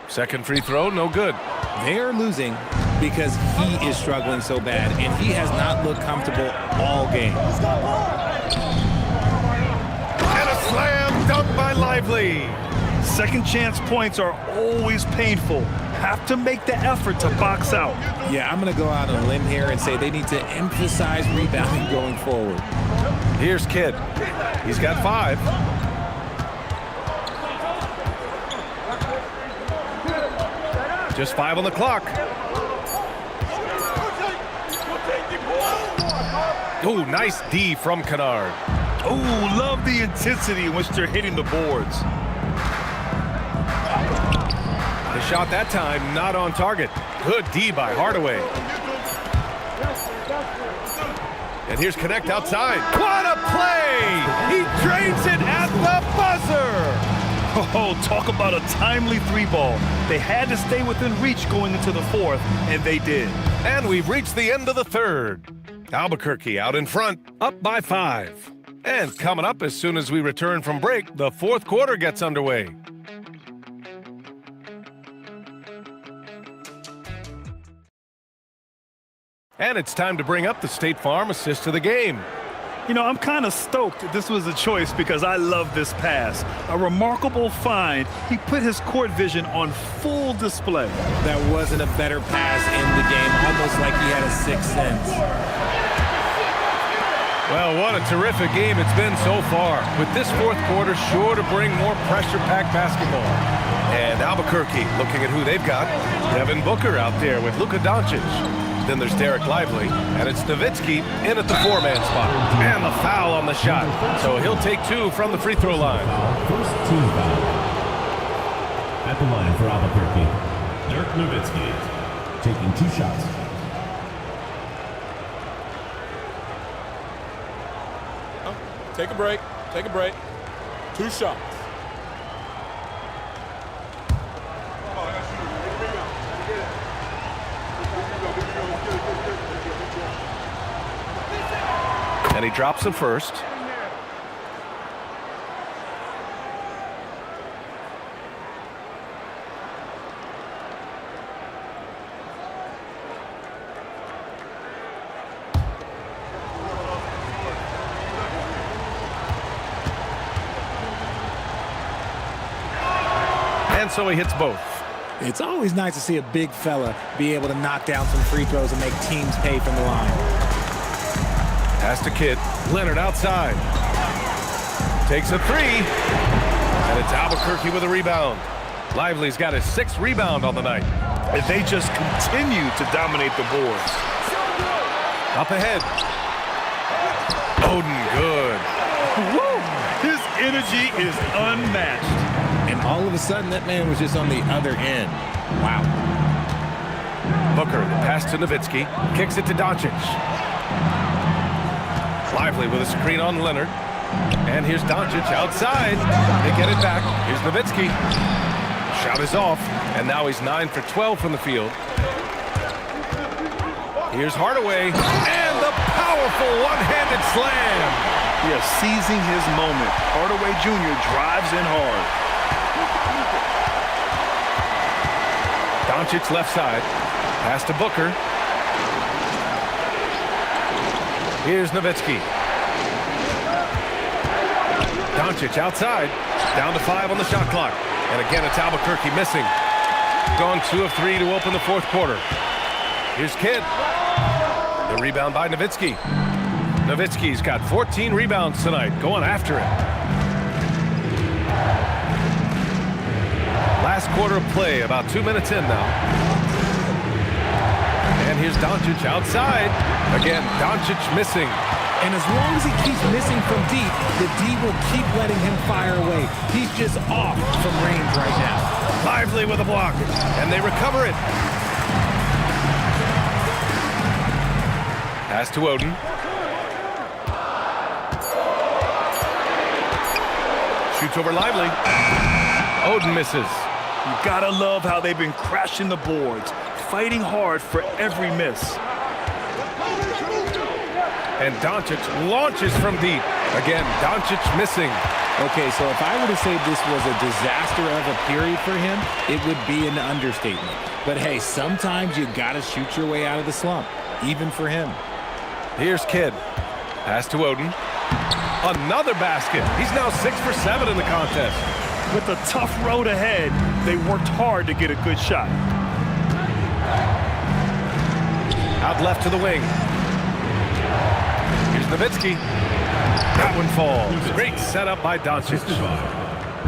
Second free throw, no good. They're losing because he is struggling so bad, and he has not looked comfortable all game. And a slam dunk by Lively. Second chance points are always painful. Have to make the effort to box out. Yeah, I'm going to go out on a limb here and say they need to emphasize rebounding going forward. Here's Kidd. He's got 5. Just 5 on the clock. Oh, nice D from Kennard. Oh, love the intensity in which they're hitting the boards. The shot that time not on target. Good D by Hardaway. And here's Connect outside. What a play! He drains it at the buzzer! Oh, talk about a timely 3-ball. They had to stay within reach going into the fourth, and they did. And we've reached the end of the third. Albuquerque out in front, up by 5. And coming up as soon as we return from break, the fourth quarter gets underway. And it's time to bring up the State Farm assist of the game. You know, I'm kind of stoked this was a choice because I love this pass. A remarkable find. He put his court vision on full display. That wasn't a better pass in the game, almost like he had a sixth sense. Well, what a terrific game it's been so far. With this fourth quarter sure to bring more pressure-packed basketball. And Albuquerque looking at who they've got. Devin Booker out there with Luka Doncic. Then there's Derek Lively, and it's Nowitzki in at the 4-man spot. And the foul on the shot. So he'll take 2 from the free throw line. First team foul. At the line for Albuquerque, Dirk Nowitzki, taking 2 shots. Take a break. Take a break. 2 shots. And he drops it first. And so he hits both. It's always nice to see a big fella be able to knock down some free throws and make teams pay from the line. Pass to Kidd. Leonard outside. takes a three. And it's Albuquerque with a rebound. Lively's got his 6th rebound on the night. And they just continue to dominate the boards. Up ahead. Oden, good. Woo! His energy is unmatched. And all of a sudden, that man was just on the other end. Wow. Booker, pass to Nowitzki. Kicks it to Doncic. Lively with a screen on Leonard. And here's Doncic outside. They get it back. Here's Nowitzki. Shot is off. And now he's 9 for 12 from the field. Here's Hardaway. And the powerful one-handed slam. Yeah, seizing his moment. Hardaway Jr. drives in hard. Doncic left side. Pass to Booker. Here's Nowitzki. Doncic outside. Down to 5 on the shot clock. And again, it's Albuquerque missing. Gone 2 of 3 to open the 4th quarter. Here's Kidd. The rebound by Nowitzki. Nowitzki's got 14 rebounds tonight. Going after it. Last quarter of play, about 2 minutes in now. And here's Doncic outside. Again, Doncic missing. And as long as he keeps missing from deep, the D will keep letting him fire away. He's just off from range right now. Lively with a block, and they recover it. Pass to Oden. Shoots over Lively. Oden misses. You gotta love how they've been crashing the boards, fighting hard for every miss. And Doncic launches from deep. Again, Doncic missing. Okay, so if I were to say this was a disaster of a period for him, it would be an understatement. But hey, sometimes you gotta shoot your way out of the slump, even for him. Here's Kidd. Pass to Oden. Another basket. He's now 6 for 7 in the contest. With a tough road ahead, they worked hard to get a good shot. Out left to the wing. Here's Nowitzki. That one falls. Great setup by Doncic.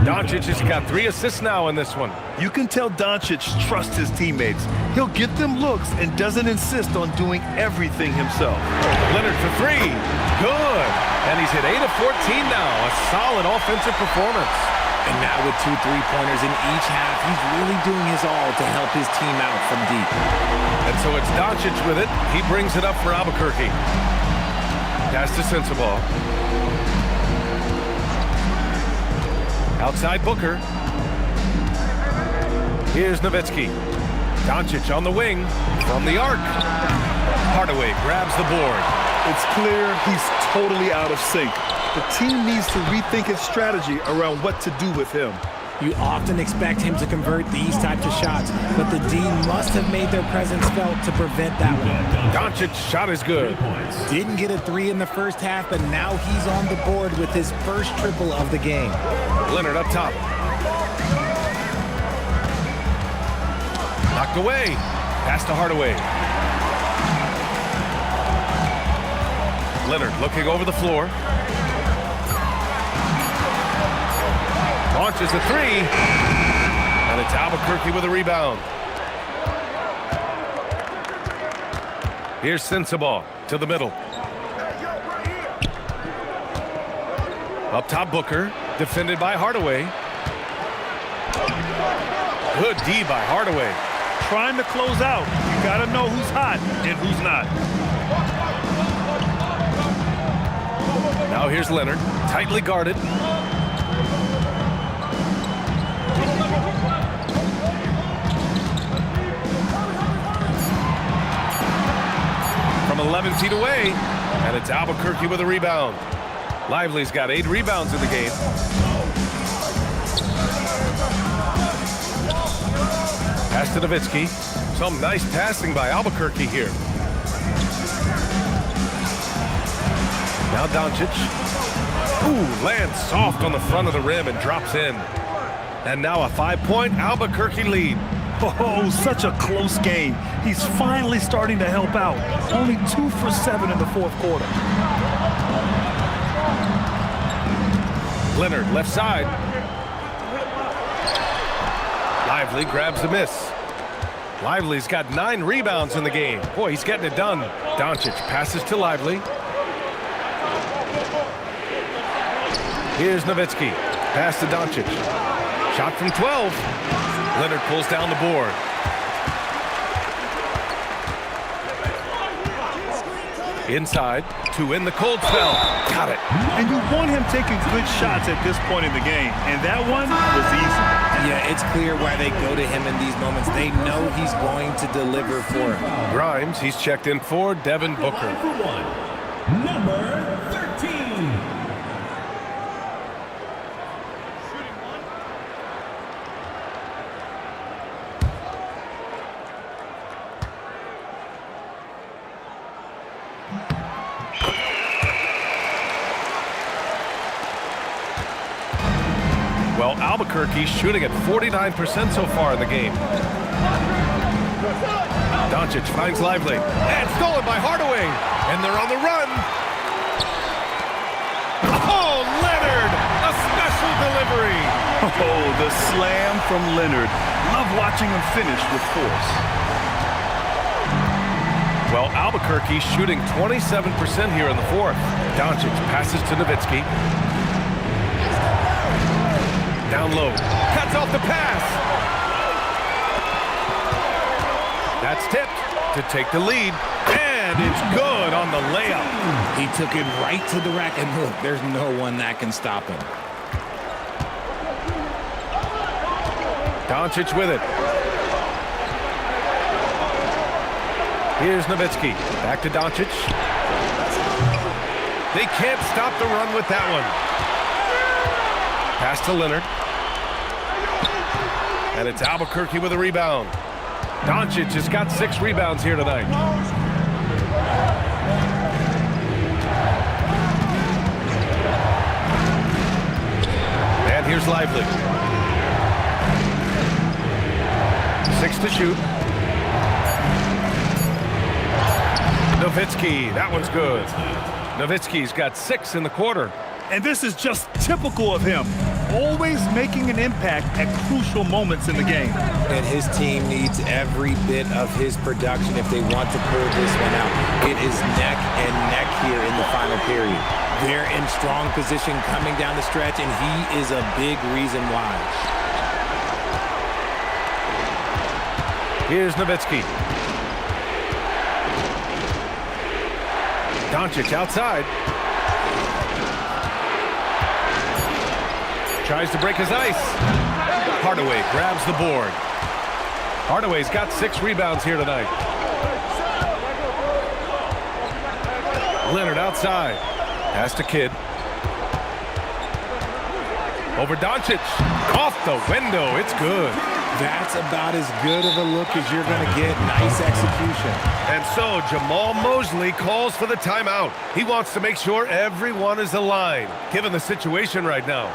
Doncic has got 3 assists now in this one. You can tell Doncic trusts his teammates. He'll get them looks and doesn't insist on doing everything himself. Leonard for 3. Good. And he's hit 8 of 14 now. A solid offensive performance. And now with 2 3-pointers in each half, he's really doing his all to help his team out from deep. And so it's Doncic with it. He brings it up for Albuquerque. Pass to Sensabaugh. Outside Booker. Here's Nowitzki. Doncic on the wing from the arc. Hardaway grabs the board. It's clear he's totally out of sync. The team needs to rethink its strategy around what to do with him. You often expect him to convert these types of shots, but the D must have made their presence felt to prevent that one. Doncic's shot is good. Didn't get a 3 in the first half, but now he's on the board with his first triple of the game. Leonard up top. Knocked away. Pass to Hardaway. Leonard looking over the floor. Launches a 3. And it's Albuquerque with a rebound. Here's Sensabaugh to the middle. Up top Booker. Defended by Hardaway. Good D by Hardaway. Trying to close out. You got to know who's hot and who's not. Now here's Leonard. Tightly guarded. From 11 feet away. And it's Albuquerque with a rebound. Lively's got 8 rebounds in the game. Pass to Nowitzki. Some nice passing by Albuquerque here. Now Doncic. Ooh, lands soft on the front of the rim and drops in. And now a 5-point Albuquerque lead. Oh, such a close game. He's finally starting to help out. Only 2 for 7 in the 4th quarter. Leonard, left side. Lively grabs the miss. Lively's got 9 rebounds in the game. Boy, he's getting it done. Doncic passes to Lively. Here's Nowitzki. Pass to Doncic. Shot from 12. Leonard pulls down the board. Inside, to in the cold spell. Got it. And you want him taking good shots at this point in the game. And that one was easy. Yeah, it's clear why they go to him in these moments. They know he's going to deliver for him. Grimes, he's checked in for Devin Booker. Number 13. Well, Albuquerque's shooting at 49% so far in the game. Doncic finds Lively. And stolen by Hardaway. And they're on the run. Oh, Leonard! A special delivery. Oh, the slam from Leonard. Love watching him finish with force. Well, Albuquerque's shooting 27% here in the fourth. Doncic passes to Nowitzki. Down low. Cuts off the pass. That's tipped to take the lead. And it's good on the layup. He took it right to the rack. And look, there's no one that can stop him. Doncic with it. Here's Nowitzki. Back to Doncic. They can't stop the run with that one. Pass to Leonard. And it's Albuquerque with a rebound. Doncic has got 6 rebounds here tonight. And here's Lively. 6 to shoot. Nowitzki, that one's good. Nowitzki's got 6 in the quarter. And this is just typical of him. Always making an impact at crucial moments in the game. And his team needs every bit of his production if they want to pull this one out. It is neck and neck here in the final period. They're in strong position coming down the stretch, and he is a big reason why. Here's Nowitzki. Doncic outside. Tries to break his ice. Hardaway grabs the board. Hardaway's got 6 rebounds here tonight. Leonard outside. Pass to Kidd. Over Doncic. Off the window. It's good. That's about as good of a look as you're going to get. Nice execution. And so Jamal Mosley calls for the timeout. He wants to make sure everyone is aligned, given the situation right now.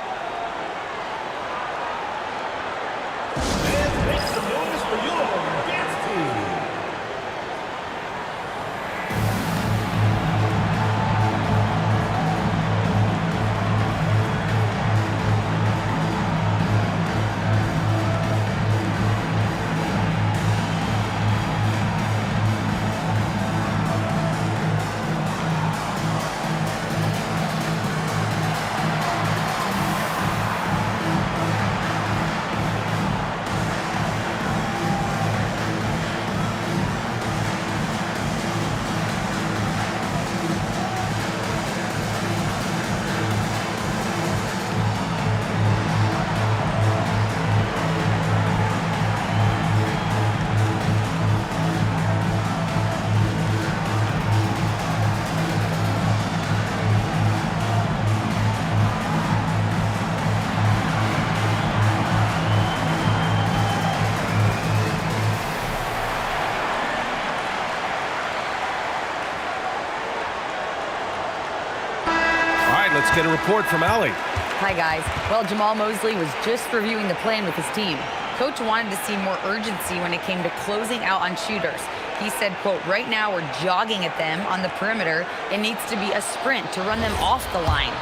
Let's get a report from Allie. Hi, guys. Well, Jamal Mosley was just reviewing the plan with his team. Coach wanted to see more urgency when it came to closing out on shooters. He said, quote, right now we're jogging at them on the perimeter. It needs to be a sprint to run them off the line.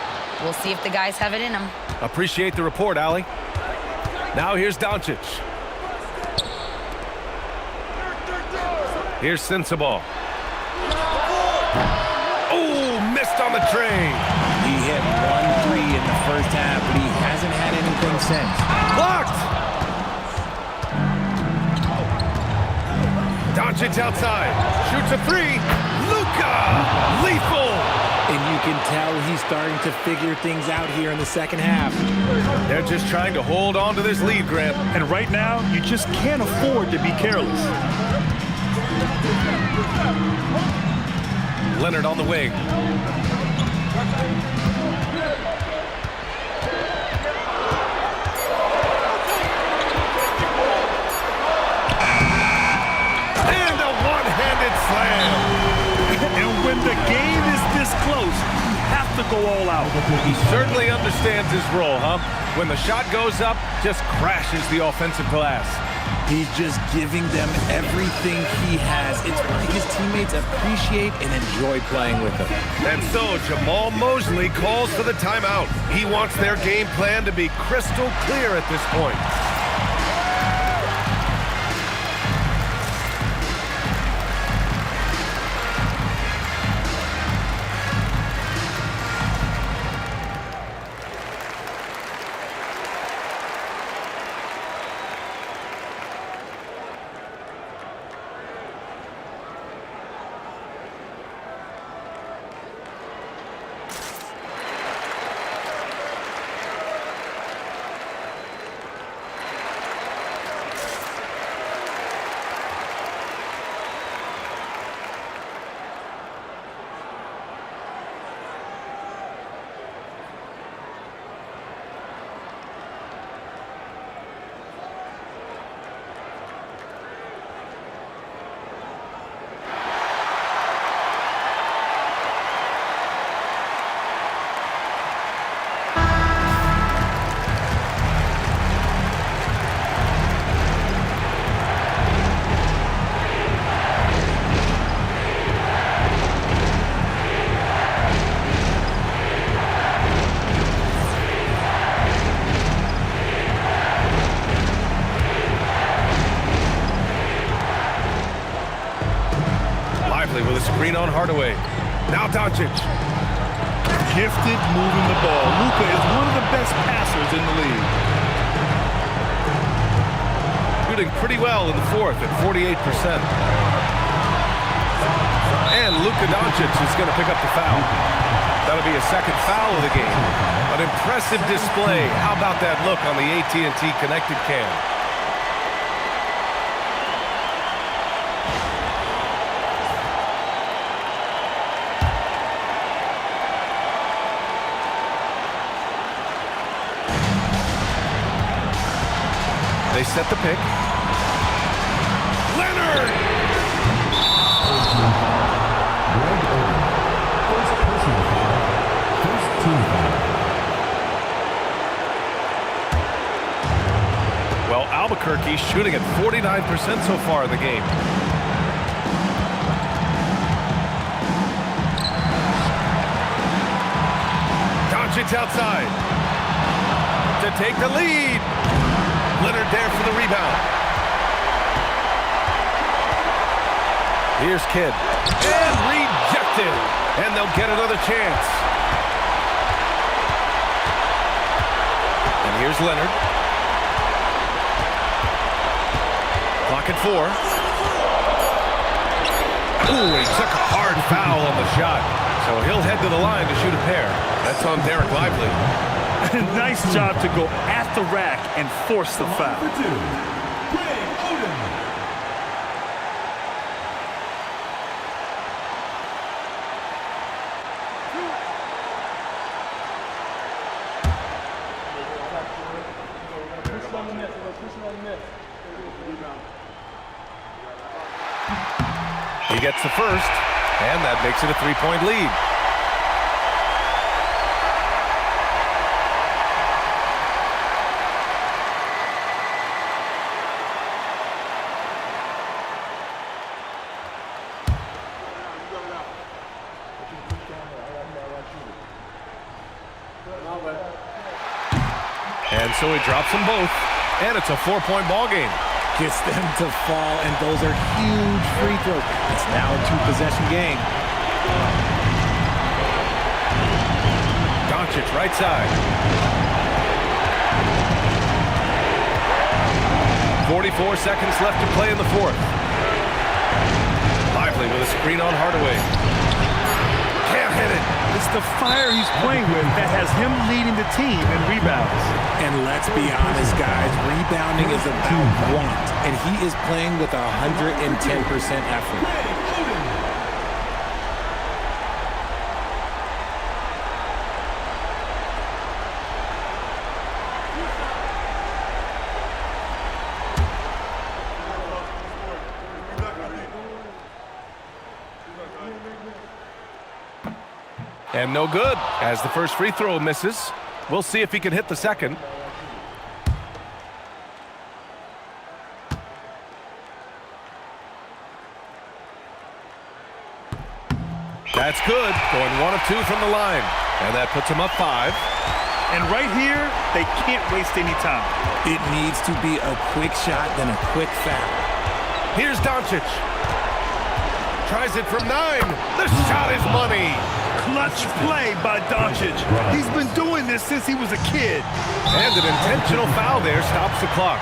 We'll see if the guys have it in them. Appreciate the report, Allie. Now here's Doncic. Here's Sensabaugh. Oh, missed on the train. He hit 1 3 in the first half, but he hasn't had anything since. Blocked. Doncic outside. Shoots a 3. Luka! Lethal! And you can tell he's starting to figure things out here in the second half. They're just trying to hold on to this lead, Grant. And right now, you just can't afford to be careless. Leonard on the wing. And a one-handed slam. And when the game is this close, you have to go all out. He certainly understands his role, huh? When the shot goes up, just crashes the offensive glass. He's just giving them everything he has. It's why his teammates appreciate and enjoy playing with him. And so Jamal Mosley calls for the timeout. He wants their game plan to be crystal clear at this point. With a screen on Hardaway. Now Doncic. Gifted moving the ball. Luka is one of the best passers in the league. Shooting pretty well in the fourth at 48%. And Luka Doncic is going to pick up the foul. That'll be a second foul of the game. An impressive display. How about that look on the AT&T connected cam? They set the pick. Leonard! Well, Albuquerque's shooting at 49% so far in the game. Doncic outside to take the lead. Leonard there for the rebound. Here's Kidd. And rejected. And they'll get another chance. And here's Leonard. Clock at 4. Ooh, he took a hard foul on the shot. So he'll head to the line to shoot a pair. That's on Derek Lively. Nice job to go at the rack and force the foul. He gets the first, and that makes it a 3-point lead. And so he drops them both, and it's a 4-point ball game. Gets them to fall, and those are huge free throws. It's now a 2-possession game. Doncic right side. 44 seconds left to play in the fourth. Lively with a screen on Hardaway. Can't hit it. It's the fire he's playing with that has him leading the team in rebounds. And let's be honest, guys, rebounding is about want, and he is playing with 110% effort. And no good, as the first free throw misses. We'll see if he can hit the second. That's good, going 1 of 2 from the line. And that puts him up 5. And right here, they can't waste any time. It needs to be a quick shot, then a quick foul. Here's Doncic. Tries it from 9. The shot is money. Clutch play by Doncic. He's been doing this since he was a kid. And an intentional foul there stops the clock.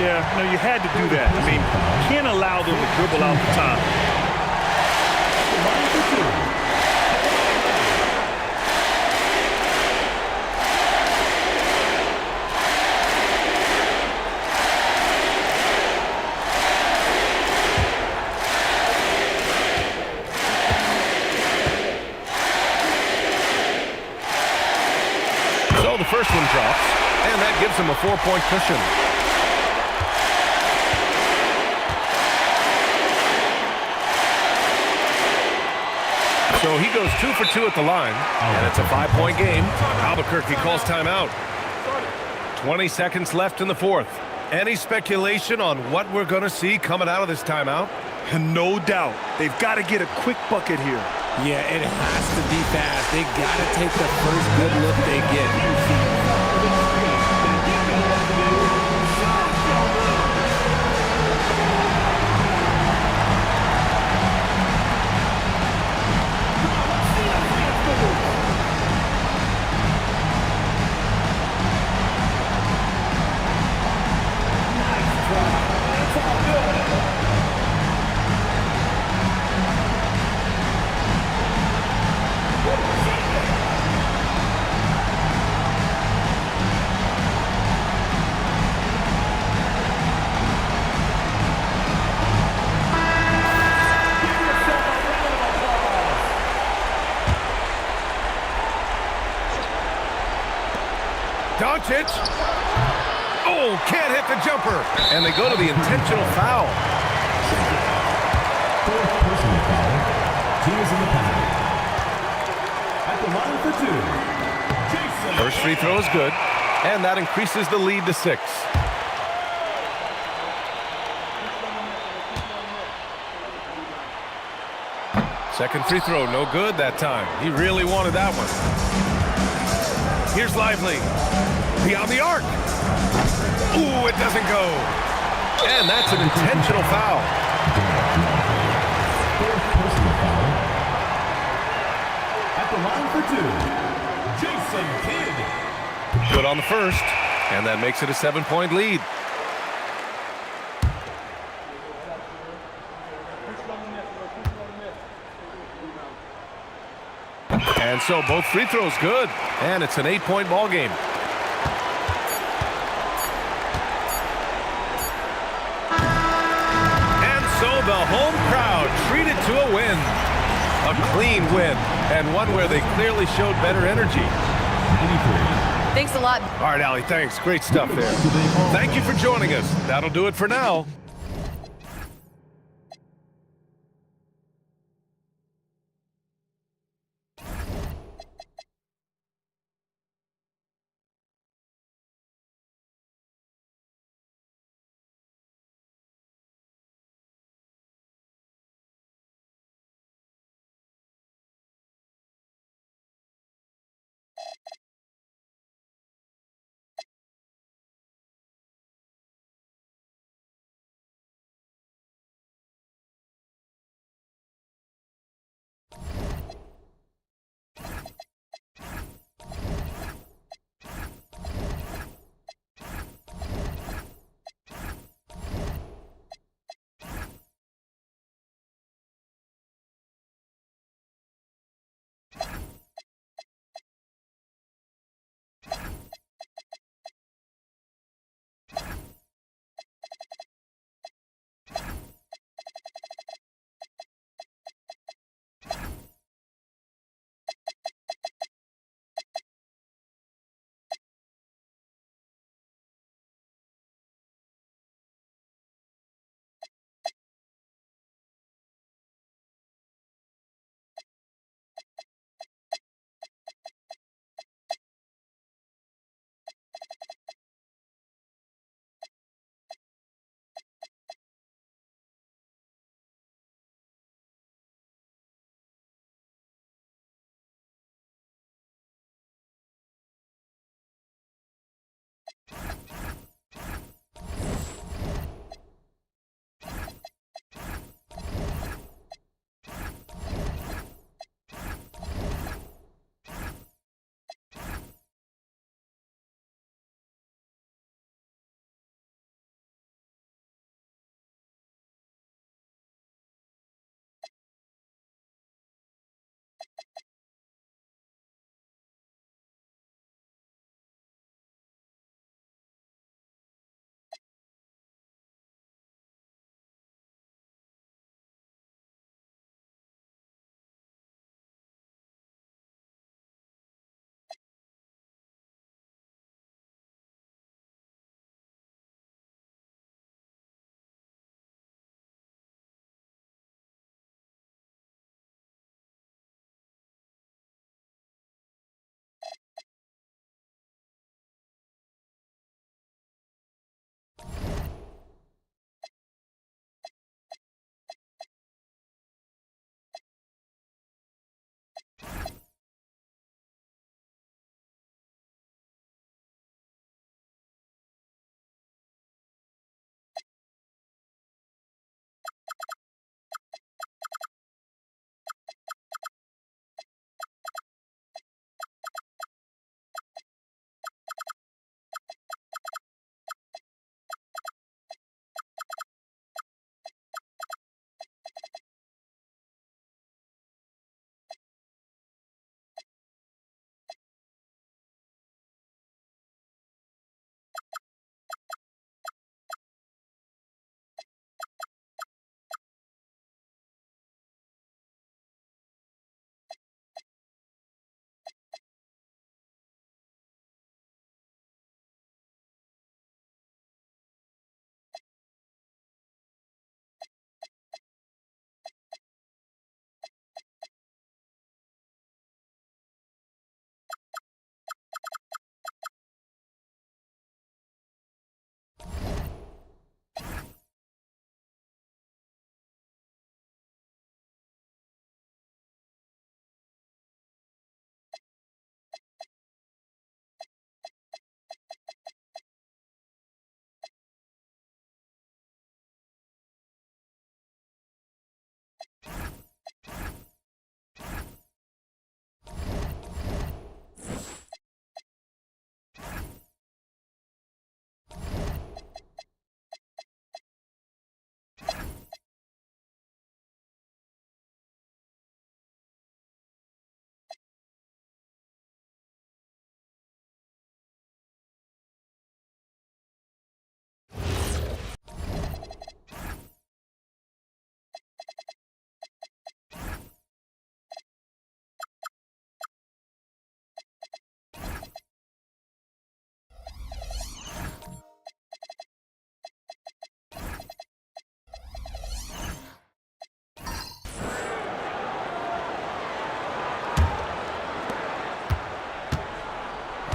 Yeah, no, you had to do that. I mean, can't allow them to dribble out the time. So the first one drops, and that gives him a 4-point cushion. So he goes 2 for 2 at the line, and it's a 5-point game. Albuquerque calls timeout. 20 seconds left in the fourth. Any speculation on what we're going to see coming out of this timeout? No doubt. They've got to get a quick bucket here. Yeah, it has to be fast. They got to take the first good look they get. Doncic. Oh, can't hit the jumper. And they go to the intentional foul. Fourth personal foul. Teams in the penalty. At the line for 2. Jason. First free throw is good, and that increases the lead to 6. Second free throw, no good that time. He really wanted that one. Here's Lively. Beyond the arc. Ooh, it doesn't go. And that's an intentional foul. Fourth personal foul. At the line for 2. Jason Kidd. Good on the first, and that makes it a 7-point lead. And so both free throws good, and it's an 8-point ball game. And so the home crowd treated to a win. A clean win, and one where they clearly showed better energy. Thanks a lot. All right, Allie, thanks. Great stuff there. Thank you for joining us. That'll do it for now.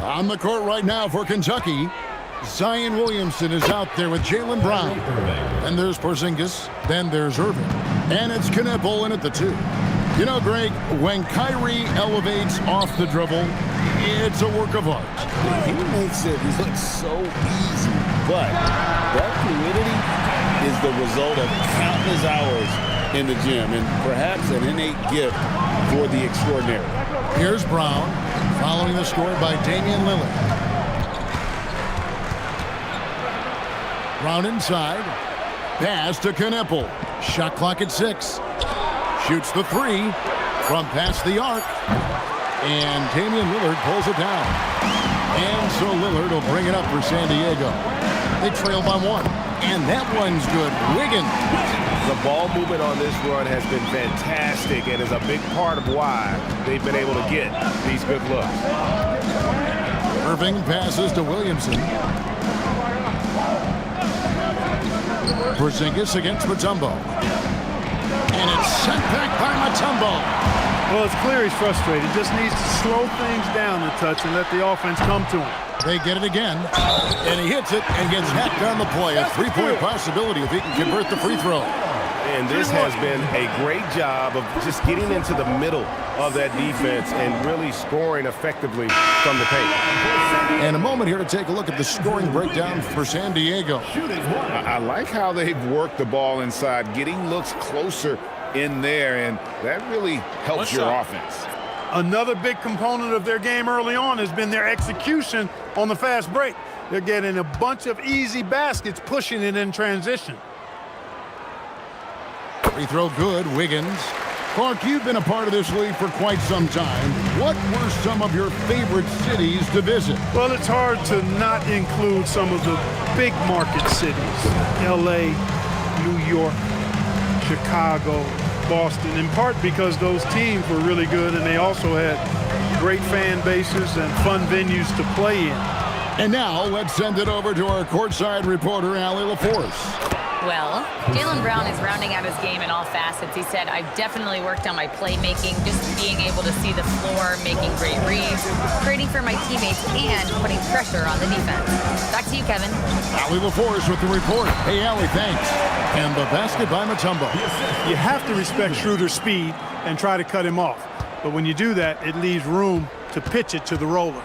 On the court right now for Kentucky, Zion Williamson is out there with Jaylen Brown. Then there's Porzingis. Then there's Irving. And it's Knipple in at the 2. You know, Greg, when Kyrie elevates off the dribble, it's a work of art. He makes it look so easy, but that fluidity is the result of countless hours in the gym and perhaps an innate gift for the extraordinary. Here's Brown, following the score by Damian Lillard. Brown inside. Pass to Knipple. Shot clock at 6. Shoots the 3 from past the arc. And Damian Lillard pulls it down. And so Lillard will bring it up for San Diego. They trail by 1. And that one's good. Wiggins. The ball movement on this run has been fantastic and is a big part of why they've been able to get these good looks. Irving passes to Williamson. Porzingis against Mutombo. And it's sent back by Mutombo. Well, it's clear he's frustrated. Just needs to slow things down a touch and let the offense come to him. They get it again, and he hits it and gets hacked on the play. A 3-point possibility if he can convert the free throw. And this has been a great job of just getting into the middle of that defense and really scoring effectively from the paint. And a moment here to take a look at the scoring breakdown for San Diego. I like how they've worked the ball inside, getting looks closer in there, and that really helps your offense. Another big component of their game early on has been their execution on the fast break. They're getting a bunch of easy baskets, pushing it in transition. Free throw good, Wiggins. Clark, you've been a part of this league for quite some time. What were some of your favorite cities to visit? Well, it's hard to not include some of the big market cities. L.A., New York, Chicago, Boston, in part because those teams were really good and they also had great fan bases and fun venues to play in. And now let's send it over to our courtside reporter, Allie LaForce. Well, Jaylen Brown is rounding out his game in all facets. He said, I've definitely worked on my playmaking, just being able to see the floor, making great reads, creating for my teammates, and putting pressure on the defense. Back to you, Kevin. Allie LaForce with the report. Hey, Allie, thanks. And the basket by Mutombo. You have to respect Schroeder's speed and try to cut him off. But when you do that, it leaves room to pitch it to the roller.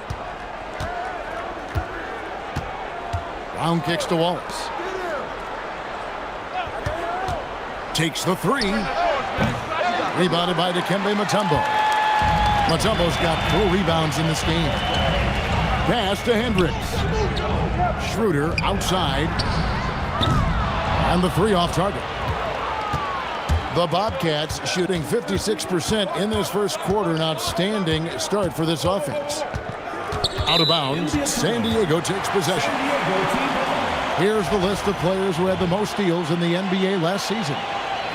Brown kicks to Wallace. Takes the 3. Rebounded by Dikembe Mutombo. Mutombo's got 4 rebounds in this game. Pass to Hendricks. Schroeder outside. And the 3 off target. The Bobcats shooting 56% in this first quarter. An outstanding start for this offense. Out of bounds, San Diego takes possession. Here's the list of players who had the most steals in the NBA last season.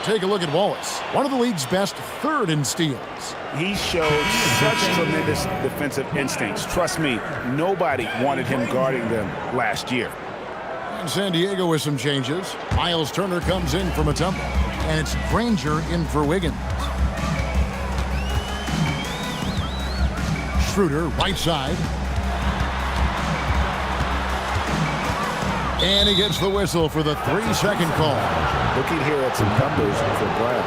Take a look at Wallace, one of the league's best, 3rd in steals. He showed such tremendous defensive instincts. Trust me, nobody wanted him guarding them last year. And San Diego with some changes. Miles Turner comes in for Mutombo, and it's Granger in for Wiggins. Schroeder, right side. And he gets the whistle for the 3-second call. Looking here at some numbers for Brown.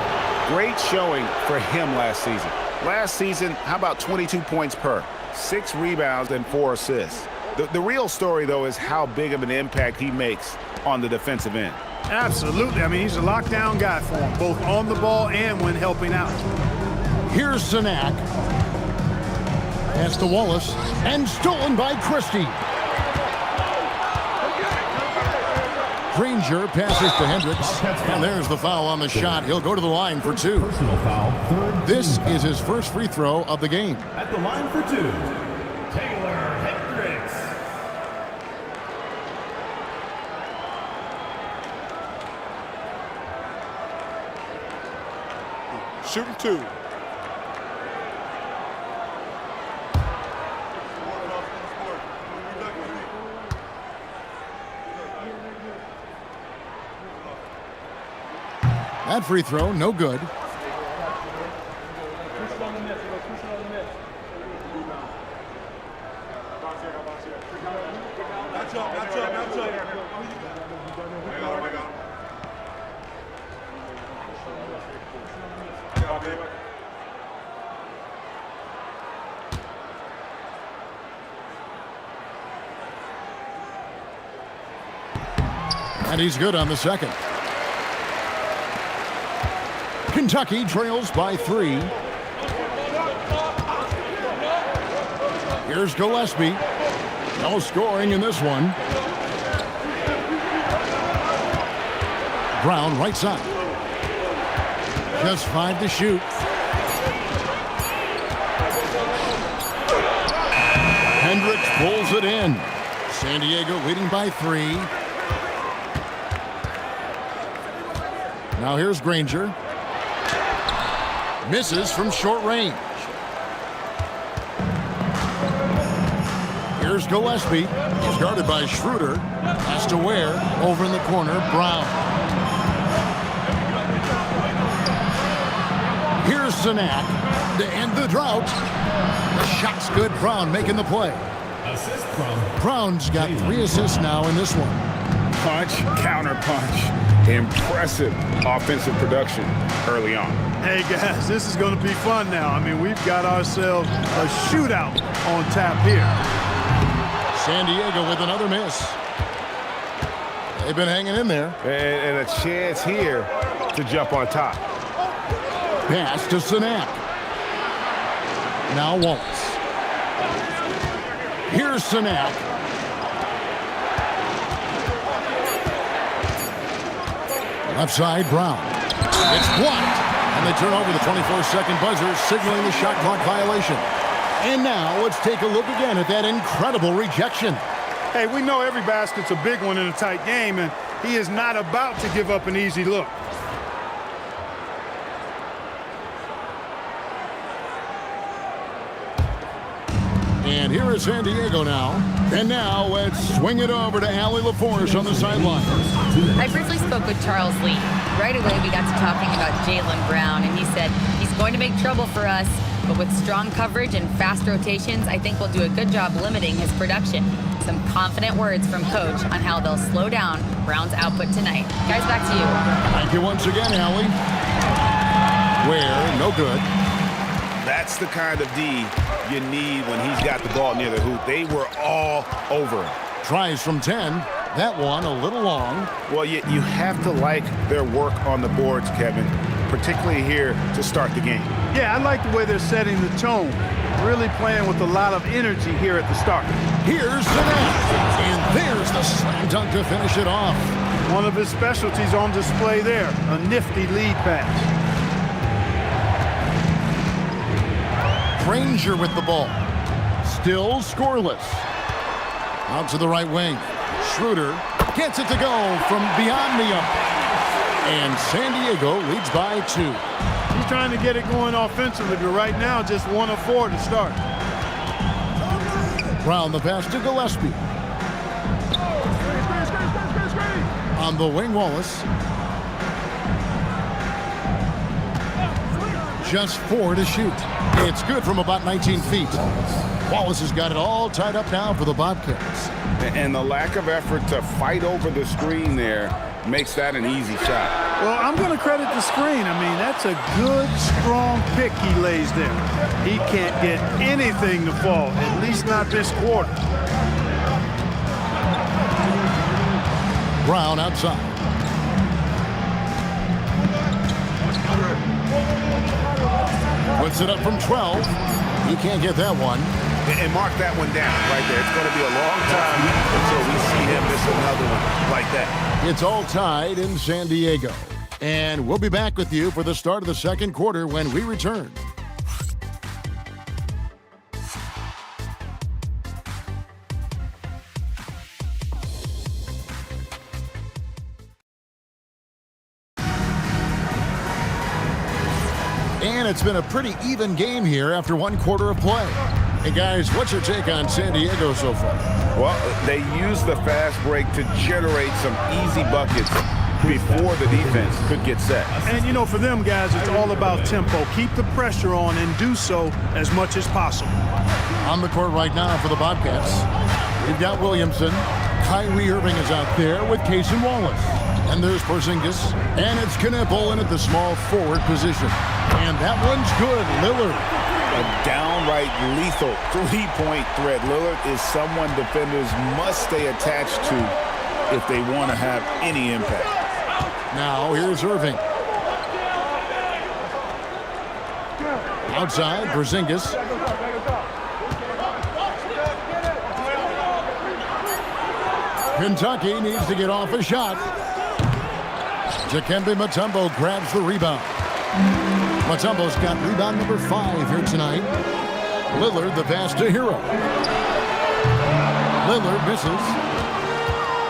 Great showing for him last season. Last season, how about 22 points per, 6 rebounds and 4 assists. The real story, though, is how big of an impact he makes on the defensive end. Absolutely. I mean, he's a lockdown guy for him, both on the ball and when helping out. Here's Sanak. Pass to Wallace, and stolen by Christie. Granger passes to Hendricks, and there's the foul on the shot. He'll go to the line for 2. This is his first free throw of the game. At the line for 2, Taylor Hendricks. Shooting 2. That free throw, no good. And he's good on the second. Kentucky trails by 3. Here's Gillespie. No scoring in this one. Brown right side. Just 5 to shoot. Hendricks pulls it in. San Diego leading by 3. Now here's Granger. Misses from short range. Here's Gillespie. He's guarded by Schroeder. Pass to Ware. Over in the corner, Brown. Here's Sanak to end the drought. The shot's good. Brown making the play. Brown's got 3 assists now in this one. Punch, counter punch. Impressive offensive production early on. Hey, guys, this is going to be fun now. I mean, we've got ourselves a shootout on tap here. San Diego with another miss. They've been hanging in there. And a chance here to jump on top. Pass to Sanak. Now Wallace. Here's Sanak. Left side, Brown. It's blocked. And they turn over the 24-second buzzer, signaling the shot clock violation. And now let's take a look again at that incredible rejection. Hey, we know every basket's a big one in a tight game, and he is not about to give up an easy look. And here is San Diego now. And now let's swing it over to Allie LaForce on the sideline. I briefly spoke with Charles Lee. Right away, we got to talking about Jaylen Brown, and he said he's going to make trouble for us, but with strong coverage and fast rotations, I think we'll do a good job limiting his production. Some confident words from Coach on how they'll slow down Brown's output tonight. Guys, back to you. Thank you once again, Allie. Ware, no good. That's the kind of D you need when he's got the ball near the hoop. They were all over him. Tries from 10. That one a little long. Well, you have to like their work on the boards, Kevin, particularly here to start the game. Yeah, I like the way they're setting the tone. Really playing with a lot of energy here at the start. Here's Sanak. And there's the slam dunk to finish it off. One of his specialties on display there. A nifty lead pass. Granger with the ball. Still scoreless. Out to the right wing. Schroeder gets it to go from beyond the arc. And San Diego leads by 2. He's trying to get it going offensively, but right now just 1 of 4 to start. Brown the pass to Gillespie. On the wing, Wallace. Just 4 to shoot. It's good from about 19 feet. Wallace has got it all tied up now for the Bobcats. And the lack of effort to fight over the screen there makes that an easy shot. Well, I'm going to credit the screen. I mean, that's a good, strong pick he lays there. He can't get anything to fall, at least not this quarter. Brown outside. Puts it up from 12. He can't get that one. And mark that one down right there. It's going to be a long time until we see him miss another one like that. It's all tied in San Diego. And we'll be back with you for the start of the second quarter when we return. And it's been a pretty even game here after 1 quarter of play. Hey, guys, what's your take on San Diego so far? Well, they used the fast break to generate some easy buckets before the defense could get set. And, you know, for them, guys, it's all about tempo. Keep the pressure on and do so as much as possible. On the court right now for the Bobcats, we've got Williamson. Kyrie Irving is out there with Case and Wallace. And there's Porzingis. And it's Knipple in at the small forward position. And that one's good. Lillard. A downright lethal three-point threat. Lillard is someone defenders must stay attached to if they want to have any impact. Now here's Irving. Outside, Porzingis. Kentucky needs to get off a shot. Dikembe Mutombo grabs the rebound. Mutombo's got rebound number 5 here tonight. Lillard the pass to Hero. Lillard misses.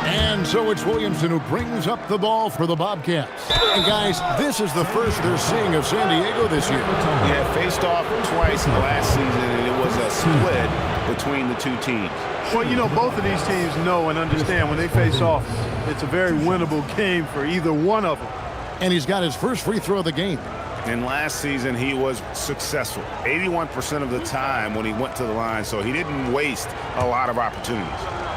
And so it's Williamson who brings up the ball for the Bobcats. And guys, this is the first they're seeing of San Diego this year. Yeah, faced off twice last season, and it was a split between the two teams. Well, you know, both of these teams know and understand when they face off, it's a very winnable game for either one of them. And he's got his first free throw of the game. And last season, he was successful 81% of the time when he went to the line, so he didn't waste a lot of opportunities.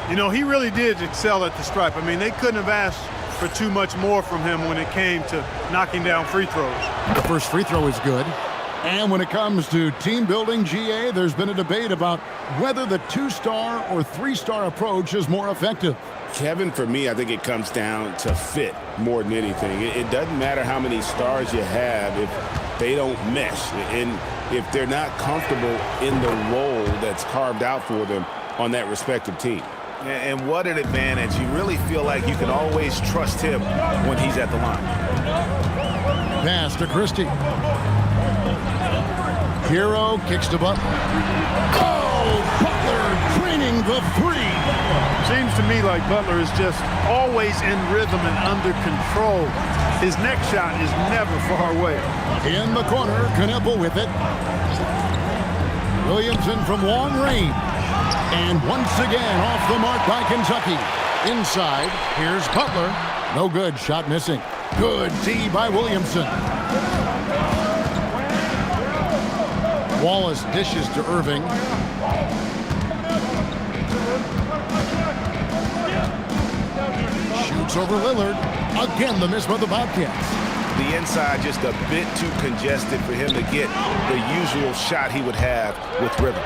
You know, he really did excel at the stripe. I mean, they couldn't have asked for too much more from him when it came to knocking down free throws. The first free throw is good. And when it comes to team building, GA, there's been a debate about whether the 2-star or 3-star approach is more effective. Kevin, for me, I think it comes down to fit more than anything. It doesn't matter how many stars you have if they don't mesh. And if they're not comfortable in the role that's carved out for them on that respective team. And what an advantage. You really feel like you can always trust him when he's at the line. Pass to Christie. Hero kicks to Butler. Oh, Butler draining the 3. Seems to me like Butler is just always in rhythm and under control. His next shot is never far away. In the corner, Knipple with it. Williamson from long range. And once again off the mark by Kentucky. Inside, here's Butler. No good, shot missing. Good D by Williamson. Wallace dishes to Irving. Shoots over Lillard. Again, the miss by the Bobcats. The inside just a bit too congested for him to get the usual shot he would have with rhythm.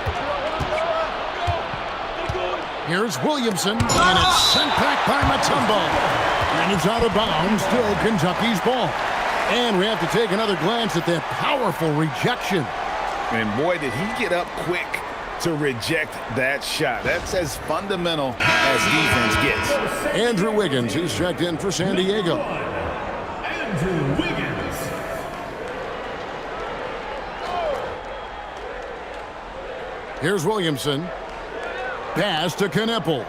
Here's Williamson, and it's sent back by Mutombo. And it's out of bounds, still Kentucky's ball. And we have to take another glance at that powerful rejection. And boy, did he get up quick to reject that shot. That's as fundamental as defense gets. Andrew Wiggins, he's checked in for San Diego. Andrew Wiggins. Here's Williamson. Pass to Knipple.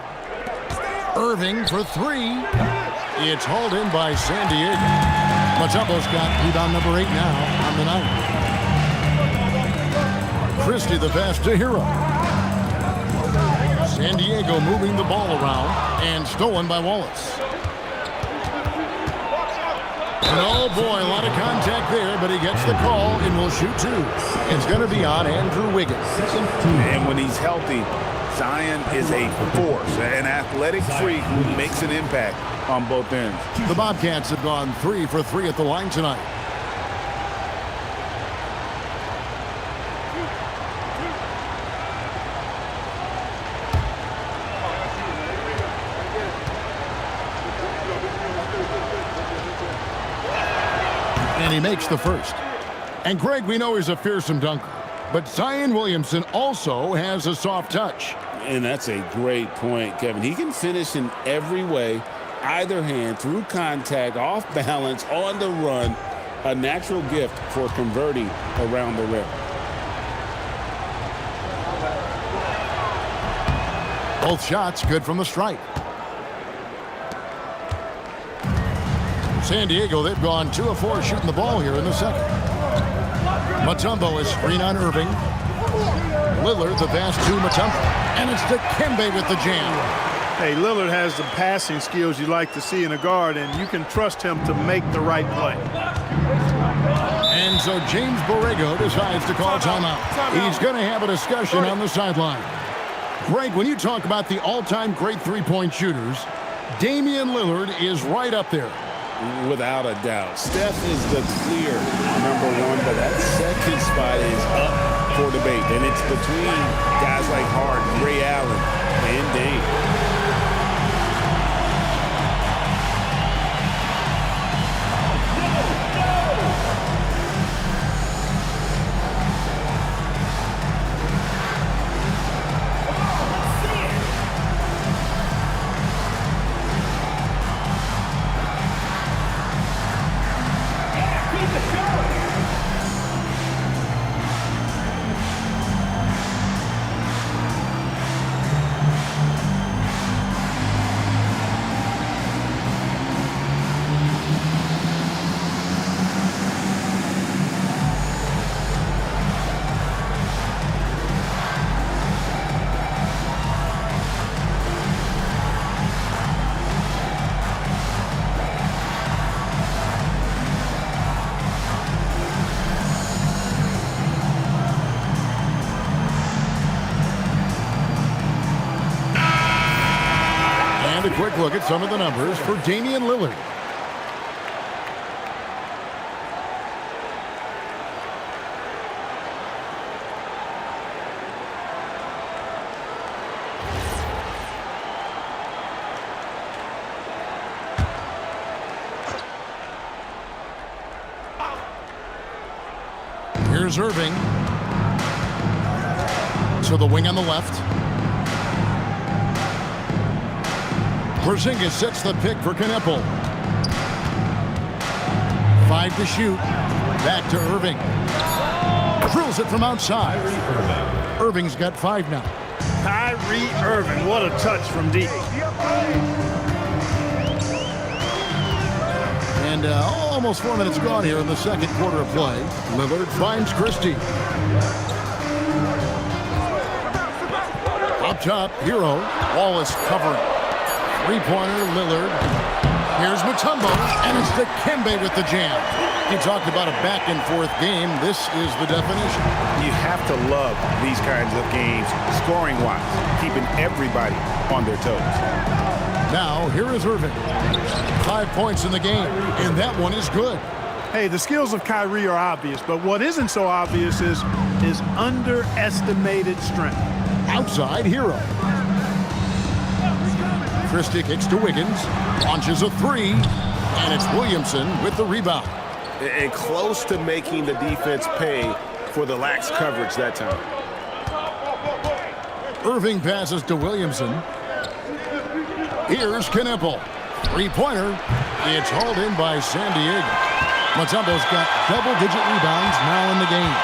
Irving for 3. It's hauled in by San Diego. Mutombo's got rebound number 8 now on the night. Christie the pass to Hero. San Diego moving the ball around and stolen by Wallace. And oh boy, a lot of contact there, but he gets the call and will shoot 2. It's going to be on Andrew Wiggins. And when he's healthy, Zion is a force, an athletic freak who makes an impact on both ends. The Bobcats have gone 3 for 3 at the line tonight. And he makes the first. And Greg, we know he's a fearsome dunker, but Zion Williamson also has a soft touch. And that's a great point, Kevin. He can finish in every way, either hand, through contact, off balance, on the run. A natural gift for converting around the rim. Both shots good from the stripe. San Diego, they've gone 2 of 4 shooting the ball here in the second. Mutombo is screen on Irving. Lillard the pass to Mutombo. And it's Dikembe with the jam. Hey, Lillard has the passing skills you like to see in a guard, and you can trust him to make the right play. And so James Borrego decides to call timeout. He's going to have a discussion on the sideline. Greg, when you talk about the all-time great three-point shooters, Damian Lillard is right up there. without a doubt. Steph is the clear #1, but that second spot is up for debate. And it's between guys like Harden, Ray Allen, and Dame. And a quick look at some of the numbers for Damian Lillard. Here's Irving. To the wing on the left. Porzingis sets the pick for Kneppel. 5 to shoot. Back to Irving. Drills it from outside. Irving's got 5 now. Kyrie Irving, what a touch from deep. And almost 4 minutes gone here in the second quarter of play. Lillard finds Christie. Up top, Hero. Wallace covering. Three-pointer, Lillard. Here's Mutombo, and it's Dikembe with the jam. You talked about a back-and-forth game. This is the definition. You have to love these kinds of games, scoring-wise, keeping everybody on their toes. Now, here is Irving. 5 points in the game, and that one is good. Hey, the skills of Kyrie are obvious, but what isn't so obvious is his underestimated strength. Outside, Hero. Christie kicks to Wiggins, launches a 3, and it's Williamson with the rebound. And close to making the defense pay for the lax coverage that time. Irving passes to Williamson. Here's Kneppel. Three-pointer. It's hauled in by San Diego. Mutombo's got double-digit rebounds now in the game.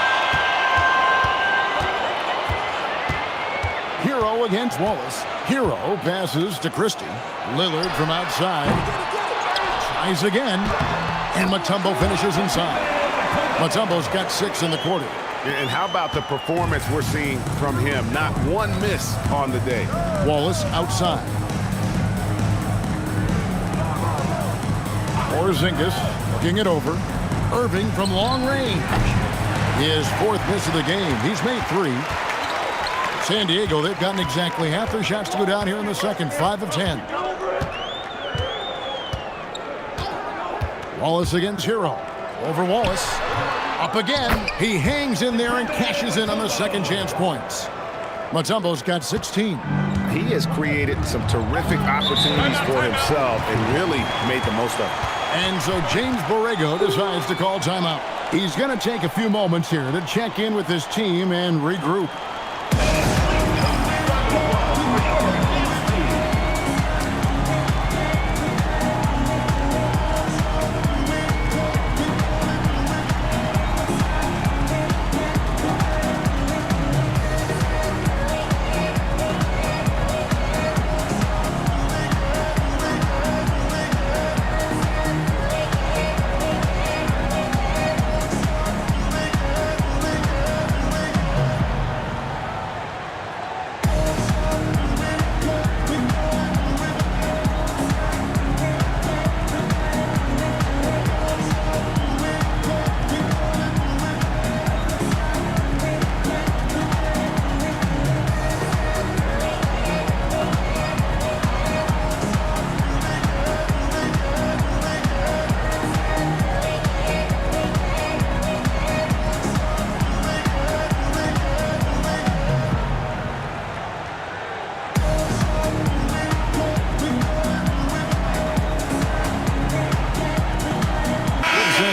Hero against Wallace. Hero passes to Christie. Lillard from outside. Tries again. And Mutombo finishes inside. Mutombo's got 6 in the quarter. And how about the performance we're seeing from him? Not one miss on the day. Wallace outside. Porzingis looking it over. Irving from long range. His 4th miss of the game. He's made 3. San Diego, they've gotten exactly half their shots to go down here in the second. 5 of 10. Wallace against Hero. Over Wallace. Up again. He hangs in there and cashes in on the second chance points. Mutombo's got 16. He has created some terrific opportunities for himself and really made the most of it. And so James Borrego decides to call timeout. He's going to take a few moments here to check in with his team and regroup.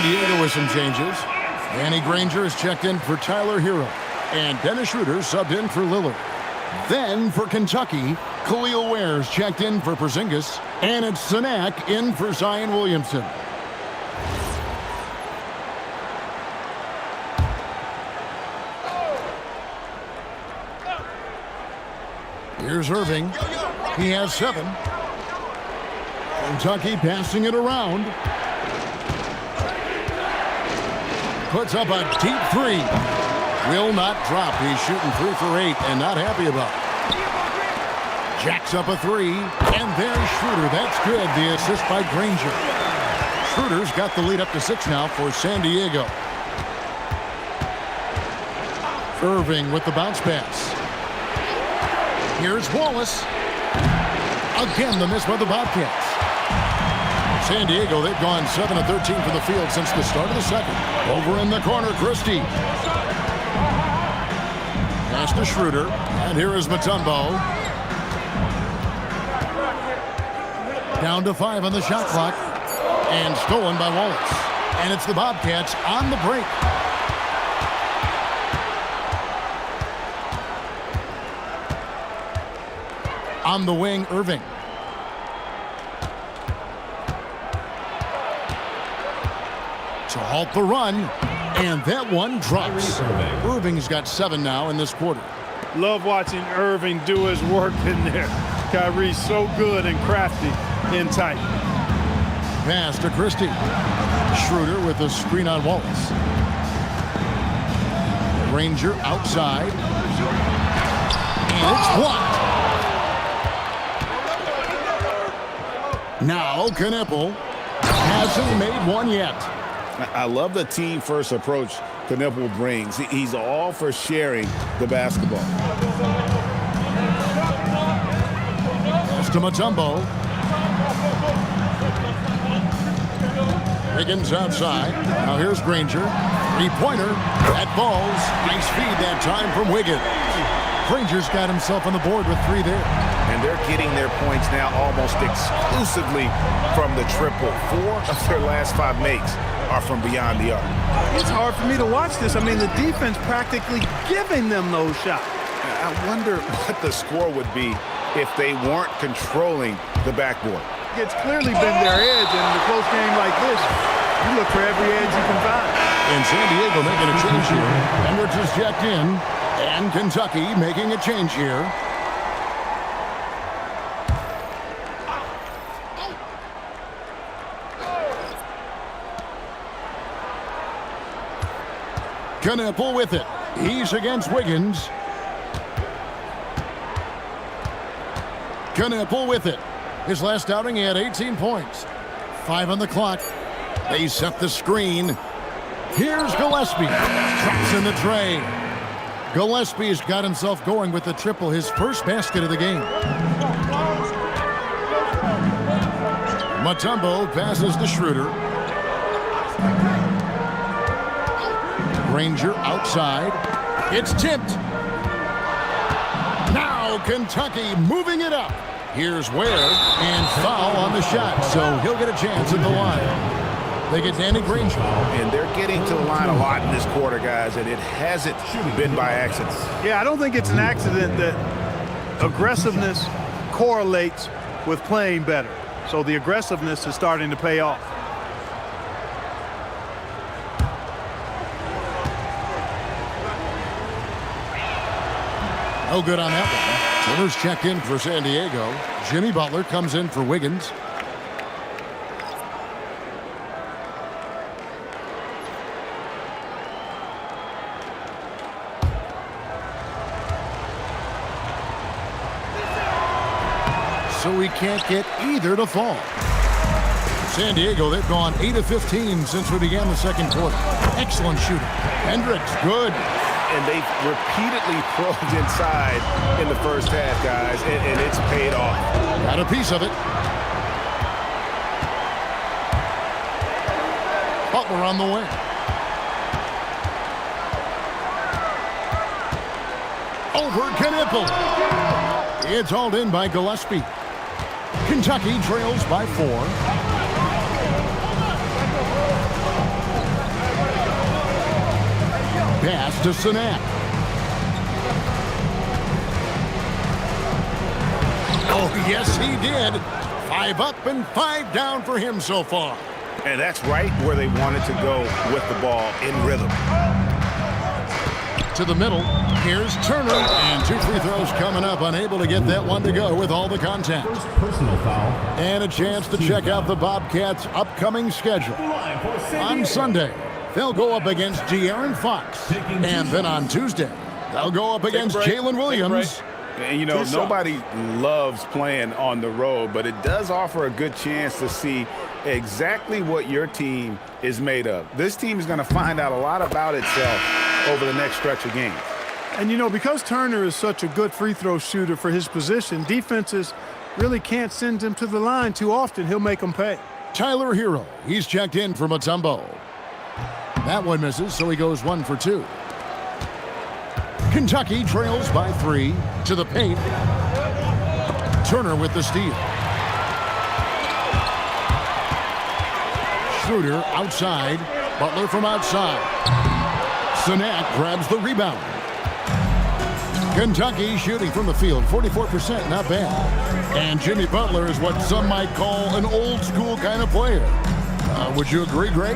Diego with some changes. Danny Granger is checked in for Tyler Hero. And Dennis Schroeder subbed in for Lillard. Then for Kentucky, Khalil Ware's checked in for Porzingis. And it's Sanak in for Zion Williamson. Here's Irving. He has 7. Kentucky passing it around. Puts up a deep 3. Will not drop. He's shooting 3 for 8 and not happy about it. Jacks up a 3. And there's Schroeder. That's good. The assist by Granger. Schroeder's got the lead up to 6 now for San Diego. Irving with the bounce pass. Here's Wallace. Again, the miss by the Bobcats. San Diego, they've gone 7 of 13 for the field since the start of the second. Over in the corner, Christie. Pass to Schroeder. And here is Mutombo. Down to 5 on the shot clock. And stolen by Wallace. And it's the Bobcats on the break. On the wing, Irving. To halt the run, and that one drops. Irving's got 7 now in this quarter. Love watching Irving do his work in there. Kyrie's so good and crafty in tight. Pass to Christie. Schroeder with a screen on Wallace. Granger outside. And it's blocked. Now Kneppel hasn't made one yet. I love the team-first approach Kneppel brings. He's all for sharing the basketball. Pass to Mutombo. Wiggins outside. Now here's Granger. 3-pointer. That falls. Nice feed that time from Wiggins. Granger's got himself on the board with 3 there. And they're getting their points now almost exclusively from the triple. 4 of their last 5 makes are from beyond the arc. It's hard for me to watch this. I mean, the defense practically giving them those shots. I wonder what the score would be if they weren't controlling the backboard. It's clearly been their edge, and in a close game like this, you look for every edge you can find. And San Diego making a change here. Hendricks is checked in. And Kentucky making a change here. Kneppel with it. He's against Wiggins. Kneppel with it. His last outing, he had 18 points. 5 on the clock. They set the screen. Here's Gillespie. Drops in the tray. Gillespie's got himself going with the triple, his first basket of the game. Mutombo passes to Schroeder. Granger outside. It's tipped. Now Kentucky moving it up. Here's Ware, and foul on the shot, so he'll get a chance at the line. They get Danny Granger. And they're getting to the line a lot in this quarter, guys, and it hasn't been by accident. Yeah, I don't think it's an accident that aggressiveness correlates with playing better. So the aggressiveness is starting to pay off. No good on that one. Turner's checked in for San Diego. Jimmy Butler comes in for Wiggins. So we can't get either to fall. San Diego, they've gone 8 of 15 since we began the second quarter. Excellent shooting. Hendricks, good. And they've repeatedly probed inside in the first half, guys, and it's paid off. Got a piece of it. Butler on the way. Over Kneppel. It's hauled in by Gillespie. Kentucky trails by 4. to Sinak. Oh, yes, he did. 5 up and 5 down for him so far. And that's right where they wanted to go with the ball, in rhythm. To the middle, here's Turner, and 2 free throws coming up, unable to get that one to go with all the contact. First personal foul. And a chance to check out the Bobcats' upcoming schedule. On Sunday, they'll go up against De'Aaron Fox, and then on Tuesday, they'll go up against Jalen Williams. And, you know, nobody loves playing on the road, but it does offer a good chance to see exactly what your team is made of. This team is going to find out a lot about itself over the next stretch of games. And, you know, because Turner is such a good free throw shooter for his position, defenses really can't send him to the line too often. He'll make them pay. Tyler Hero, he's checked in for Mutombo. That one misses, so he goes 1 for 2. Kentucky trails by 3 to the paint. Turner with the steal. Schroeder outside. Butler from outside. Sinak grabs the rebound. Kentucky shooting from the field, 44%, not bad. And Jimmy Butler is what some might call an old school kind of player. Would you agree, Greg?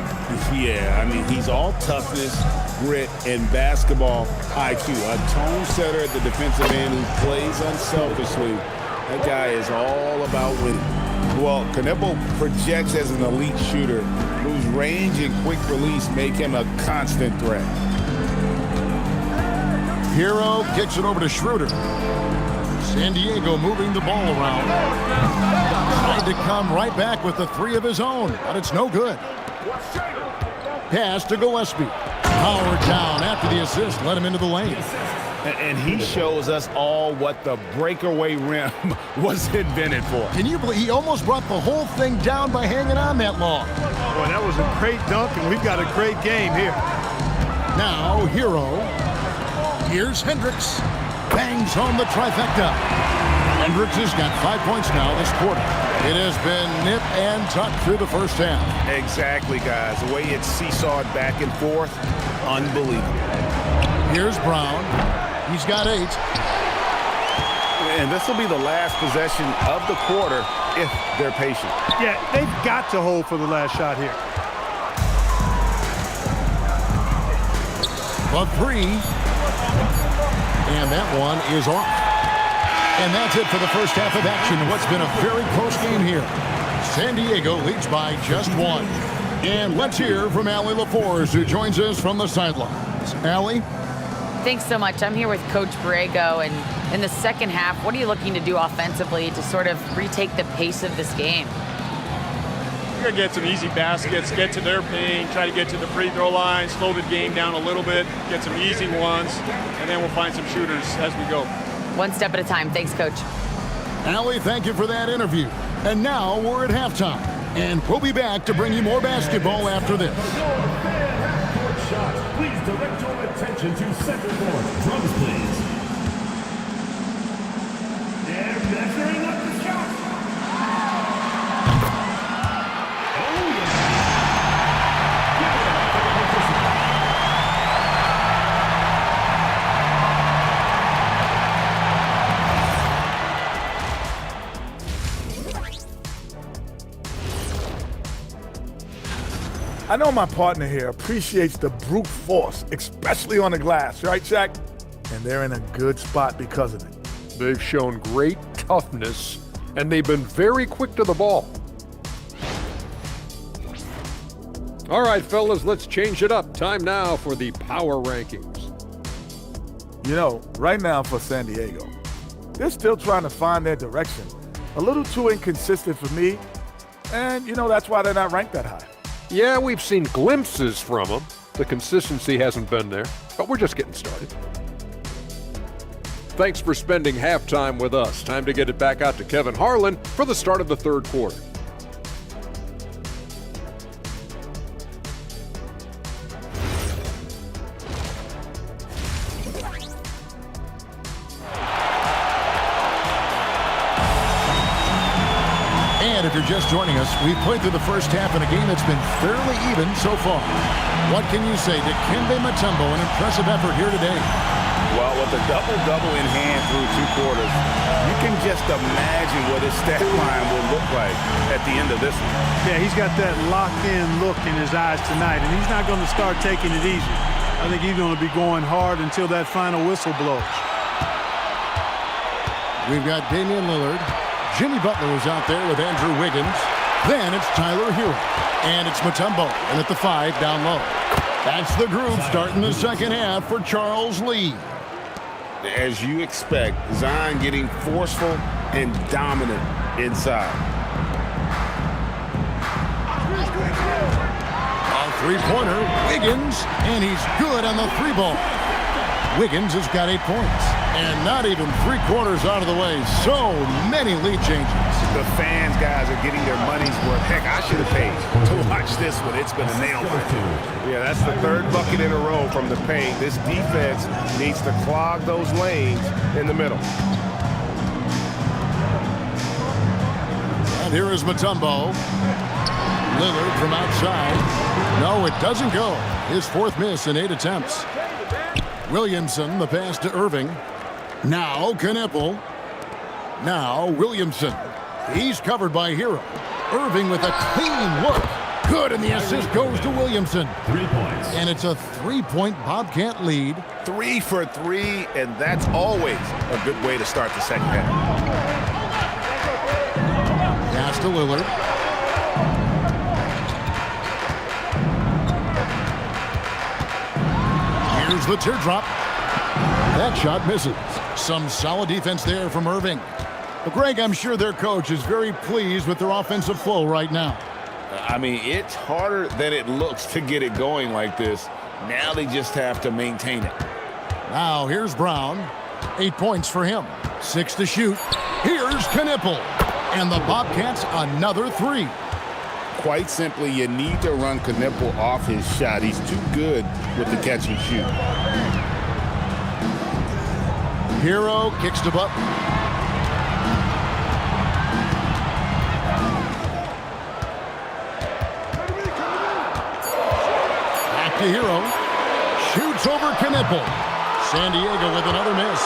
Yeah, I mean, he's all toughness, grit, and basketball IQ. A tone setter at the defensive end who plays unselfishly. That guy is all about winning. Well, Knebel projects as an elite shooter whose range and quick release make him a constant threat. Hero kicks it over to Schroeder. San Diego moving the ball around. Tried to come right back with the 3 of his own, but it's no good. Pass to Gillespie. Powered down after the assist, let him into the lane. And he shows us all what the breakaway rim was invented for. Can you believe he almost brought the whole thing down by hanging on that long? Boy, that was a great dunk, and we've got a great game here. Now, Hero. Here's Hendricks. Bangs home the trifecta. Hendricks has got 5 points now this quarter. It has been nip and tuck through the first half. Exactly, guys. The way it's seesawed back and forth, unbelievable. Here's Brown. He's got 8. And this will be the last possession of the quarter if they're patient. Yeah, they've got to hold for the last shot here. A 3. And that one is off. And that's it for the first half of action. What's been a very close game here. San Diego leads by just 1. And let's hear from Allie LaForce, who joins us from the sidelines. Allie? Thanks so much. I'm here with Coach Borrego, and in the second half, what are you looking to do offensively to sort of retake the pace of this game? We're going to get some easy baskets, get to their paint, try to get to the free throw line, slow the game down a little bit, get some easy ones, and then we'll find some shooters as we go. One step at a time. Thanks, Coach. Allie, thank you for that interview. And now we're at halftime, and we'll be back to bring you more basketball after this. Shots. Please direct your attention to center court. Drums, please. They're measuring up the shot. I know my partner here appreciates the brute force, especially on the glass, right, Shaq? And they're in a good spot because of it. They've shown great toughness, and they've been very quick to the ball. All right, fellas, let's change it up. Time now for the power rankings. You know, right now for San Diego, they're still trying to find their direction. A little too inconsistent for me, and, you know, that's why they're not ranked that high. Yeah, we've seen glimpses from them. The consistency hasn't been there, but we're just getting started. Thanks for spending halftime with us. Time to get it back out to Kevin Harlan for the start of the third quarter. And if you're just joining us, we've played through the first half in a game that's been fairly even so far. What can you say to Dikembe Mutombo? An impressive effort here today. Well, with a double-double in hand through 2 quarters, you can just imagine what his stat line will look like at the end of this one. Yeah, he's got that locked-in look in his eyes tonight, and he's not going to start taking it easy. I think he's going to be going hard until that final whistle blows. We've got Damian Lillard. Jimmy Butler is out there with Andrew Wiggins. Then it's Tyler Hero. And it's Mutombo. And at the 5 down low. That's the group starting the second half for Charles Lee. As you expect, Zion getting forceful and dominant inside. A three-pointer, Wiggins, and he's good on the 3-ball. Wiggins has got 8 points. And not even 3/4 out of the way. So many lead changes. The fans, guys, are getting their money's worth. Heck, I should have paid to watch this one. It's been a nail biter. Yeah, that's the 3rd bucket in a row from the paint. This defense needs to clog those lanes in the middle. And here is Mutombo. Lillard from outside. No, it doesn't go. His 4th miss in 8 attempts. Williamson, the pass to Irving. Now Knippel. Now Williamson. He's covered by Hero. Irving with a clean look. Good, and the assist goes to Williamson. 3 points. And it's a 3-point Bobcat lead. 3 for 3, and that's always a good way to start the second half. Pass to Lillard. Here's the teardrop. That shot misses. Some solid defense there from Irving. Well, Greg, I'm sure their coach is very pleased with their offensive flow right now. I mean, it's harder than it looks to get it going like this. Now they just have to maintain it. Now here's Brown. 8 points for him. 6 to shoot. Here's Knippel. And the Bobcats another 3. Quite simply, you need to run Knippel off his shot. He's too good with the catch and shoot. Hero kicks to Butler. Back to Hero. Shoots over Knippel. San Diego with another miss.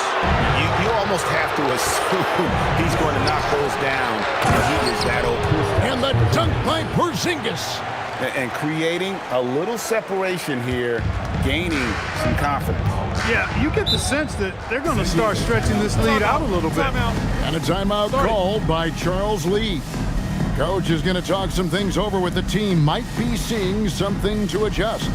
You almost have to assume he's going to knock those down. He is that open. And the dunk by Porzingis. And creating a little separation here, gaining some confidence. Yeah, you get the sense that they're going to start stretching this lead out a little bit. And a timeout called by Charles Lee. Coach is going to talk some things over with the team. Might be seeing something to adjust.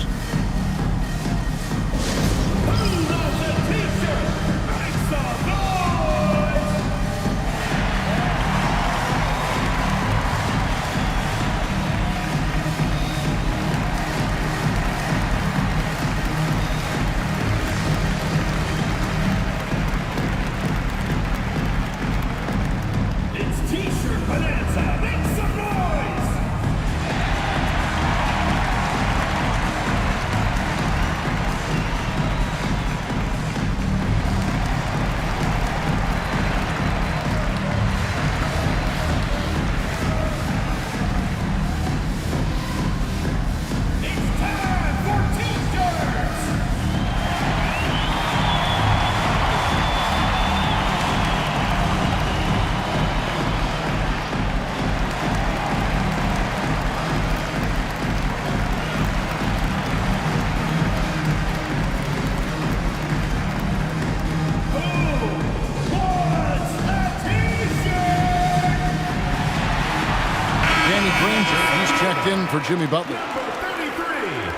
In for Jimmy Butler.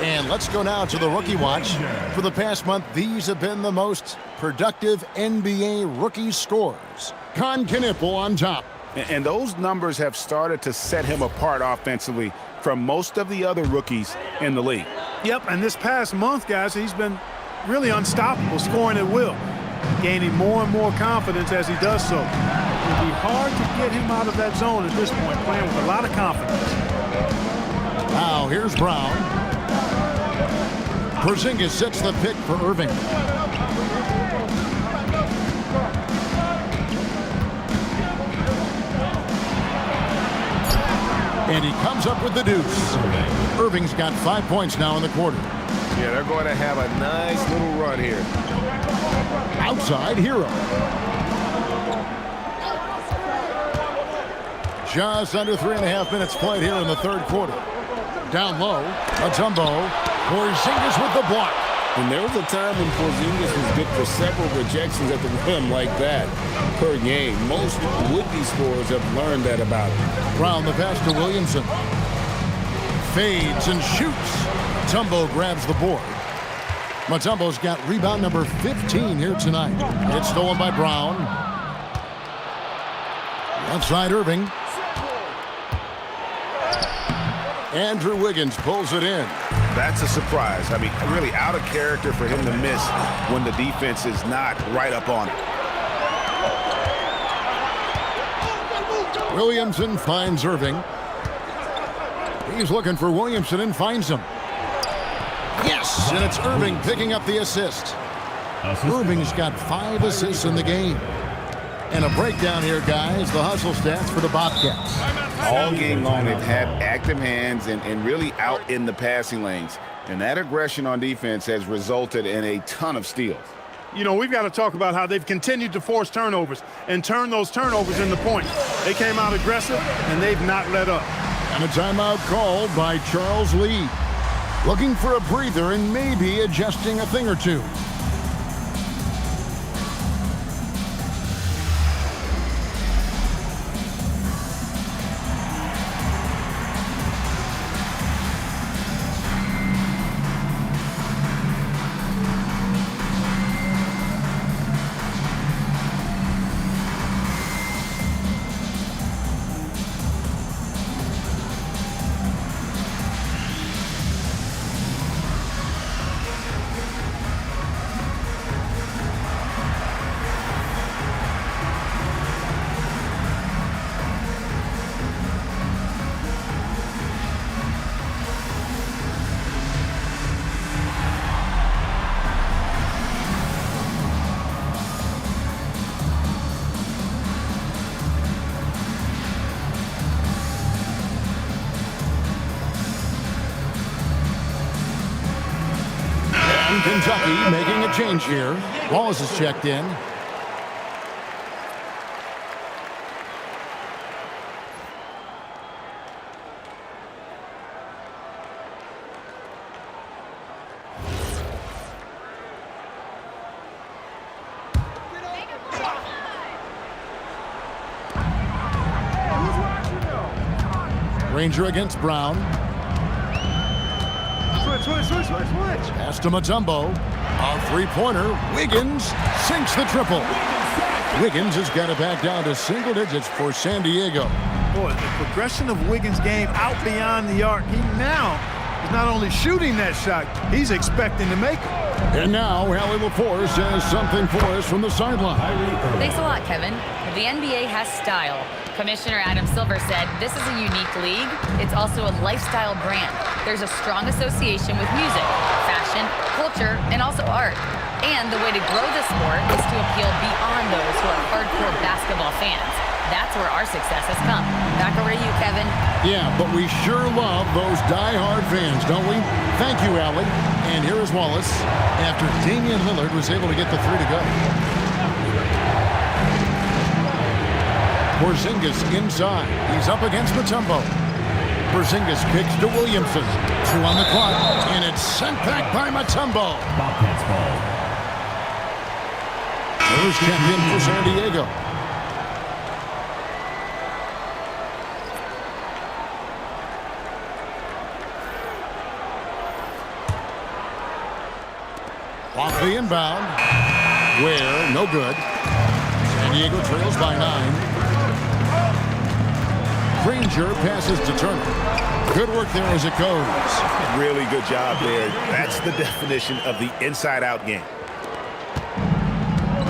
And let's go now to the rookie watch. For the past month, these have been the most productive NBA rookie scores. Knippel on top. And those numbers have started to set him apart offensively from most of the other rookies in the league. Yep, and this past month, guys, he's been really unstoppable, scoring at will, gaining more and more confidence as he does so. It'll be hard to get him out of that zone at this point, playing with a lot of confidence. Now here's Brown. Porzingis sets the pick for Irving. And he comes up with the deuce. Irving's got 5 points now in the quarter. Yeah, they're going to have a nice little run here. Outside Hero. Just under 3.5 minutes played here in the third quarter. Down low, Mutombo. Porzingis with the block. And there was a time when Porzingis was good for several rejections at the rim like that per game. Most would-be scorers have learned that about him. Brown the pass to Williamson. Fades and shoots. Mutombo grabs the board. Mutombo's got rebound number 15 here tonight. It's stolen by Brown. Outside Irving. Andrew Wiggins pulls it in. That's a surprise. I mean, really out of character for him to miss when the defense is not right up on it. Williamson finds Irving. He's looking for Williamson and finds him. Yes, and it's Irving picking up the assist. Irving's got 5 assists in the game. And a breakdown here, guys. The hustle stats for the Bobcats. All game long, they've had active hands and really out in the passing lanes. And that aggression on defense has resulted in a ton of steals. You know, we've got to talk about how they've continued to force turnovers and turn those turnovers into points. They came out aggressive, and they've not let up. And a timeout called by Charles Lee. Looking for a breather and maybe adjusting a thing or two. Kentucky making a change here. Wallace is checked in. Ranger against Brown. Switch. Pass to Mutombo. A three-pointer. Wiggins sinks the triple. Wiggins has got it back down to single digits for San Diego. Boy, the progression of Wiggins' game out beyond the arc. He now is not only shooting that shot, he's expecting to make it. And now, Allie LaForce has something for us from the sideline. Thanks a lot, Kevin. The NBA has style. Commissioner Adam Silver said, this is a unique league. It's also a lifestyle brand. There's a strong association with music, fashion, culture, and also art. And the way to grow the sport is to appeal beyond those who are hardcore basketball fans. That's where our success has come. Back over to you, Kevin. Yeah, but we sure love those die-hard fans, don't we? Thank you, Allie. And here is Wallace after Damian Lillard was able to get the three to go. Porzingis inside. He's up against Mutombo. Porzingis kicks to Williamson. 2 on the clock, and it's sent back by Mutombo. Bobcats ball. There's checked in for San Diego. Off the inbound. Where? No good. San Diego trails by 9. Granger passes to Turner. Good work there as it goes. Really good job there. That's the definition of the inside-out game.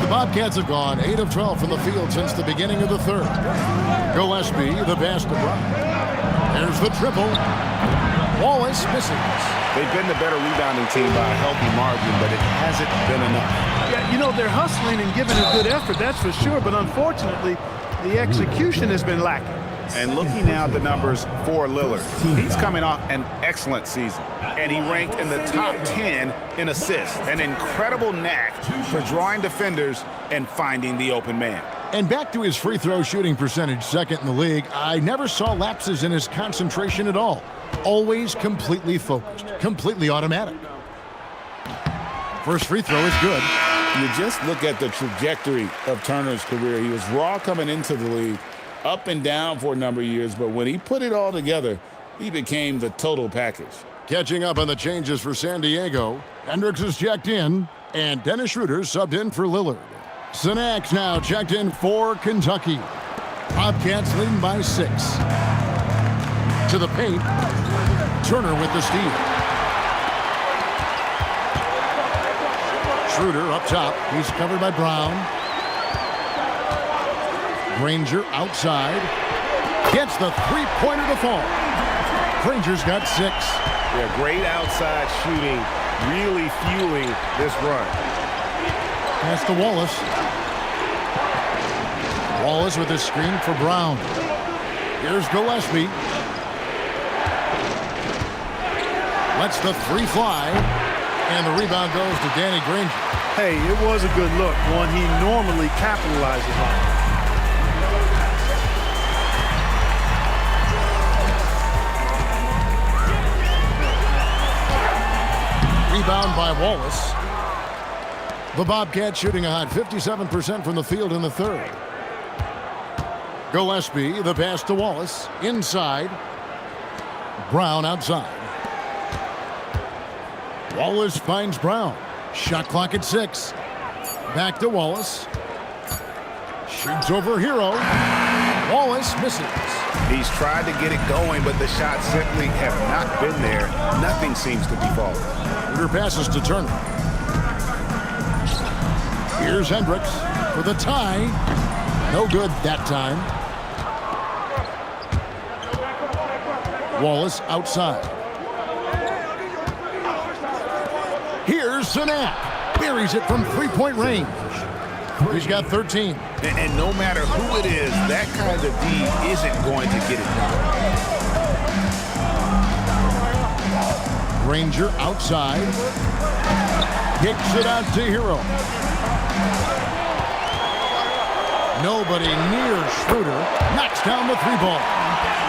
The Bobcats have gone 8 of 12 from the field since the beginning of the third. Gillespie, the pass to Brown. There's the triple. Wallace misses. They've been the better rebounding team by a healthy margin, but it hasn't been enough. Yeah, you know, they're hustling and giving a good effort, that's for sure, but unfortunately, the execution has been lacking. And looking now at the numbers for Lillard, he's coming off an excellent season, and he ranked in the top 10 in assists. An incredible knack for drawing defenders and finding the open man. And back to his free throw shooting percentage, second in the league. I never saw lapses in his concentration at all. Always completely focused, completely automatic. First free throw is good. You just look at the trajectory of Turner's career. He was raw coming into the league, up and down for a number of years, but when he put it all together, he became the total package. Catching up on the changes for San Diego, Hendricks is checked in, and Dennis Schroeder subbed in for Lillard. Sinak's now checked in for Kentucky. Bobcats leading by 6. To the paint, Turner with the steal. Schroeder up top. He's covered by Brown. Granger outside. Gets the three-pointer to fall. Granger's got 6. Yeah, great outside shooting, really fueling this run. Pass to Wallace. Wallace with a screen for Brown. Here's Gillespie. Lets the 3 fly. And the rebound goes to Danny Granger. Hey, it was a good look, one he normally capitalizes on. Rebound by Wallace. The Bobcats shooting a hot 57% from the field in the third. Gillespie, the pass to Wallace. Inside. Brown outside. Wallace finds Brown. Shot clock at 6. Back to Wallace. Shoots over Hero. Wallace misses. He's tried to get it going, but the shots simply have not been there. Nothing seems to be falling. Schroeder passes to Turner. Here's Hendricks for the tie. No good that time. Wallace outside. Here's Sinak. Buries it from three-point range. He's got 13. And no matter who it is, that kind of D isn't going to get it done. Granger outside. Kicks it out to Hero. Nobody near Schroeder. Knocks down the 3-ball.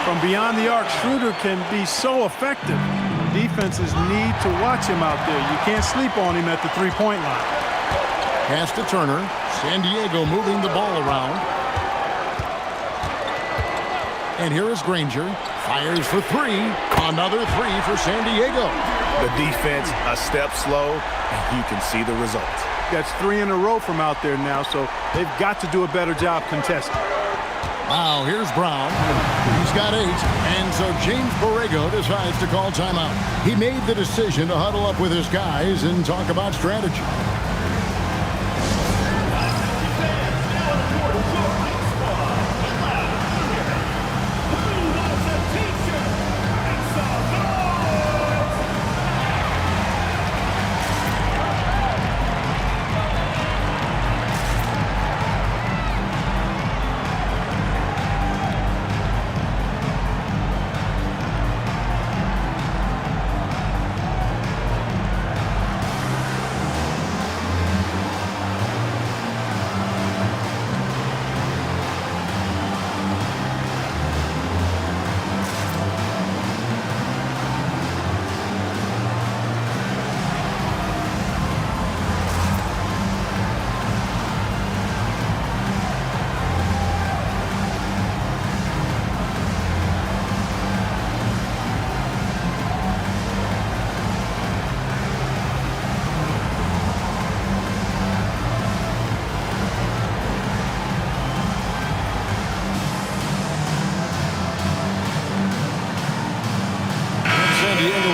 From beyond the arc, Schroeder can be so effective. Defenses need to watch him out there. You can't sleep on him at the 3-point line. Pass to Turner. San Diego moving the ball around. And here is Granger. Fires for 3. Another 3 for San Diego. The defense a step slow, and you can see the results. That's 3 in a row from out there now, so they've got to do a better job contesting. Wow, here's Brown. He's got 8, and so James Borrego decides to call timeout. He made the decision to huddle up with his guys and talk about strategy.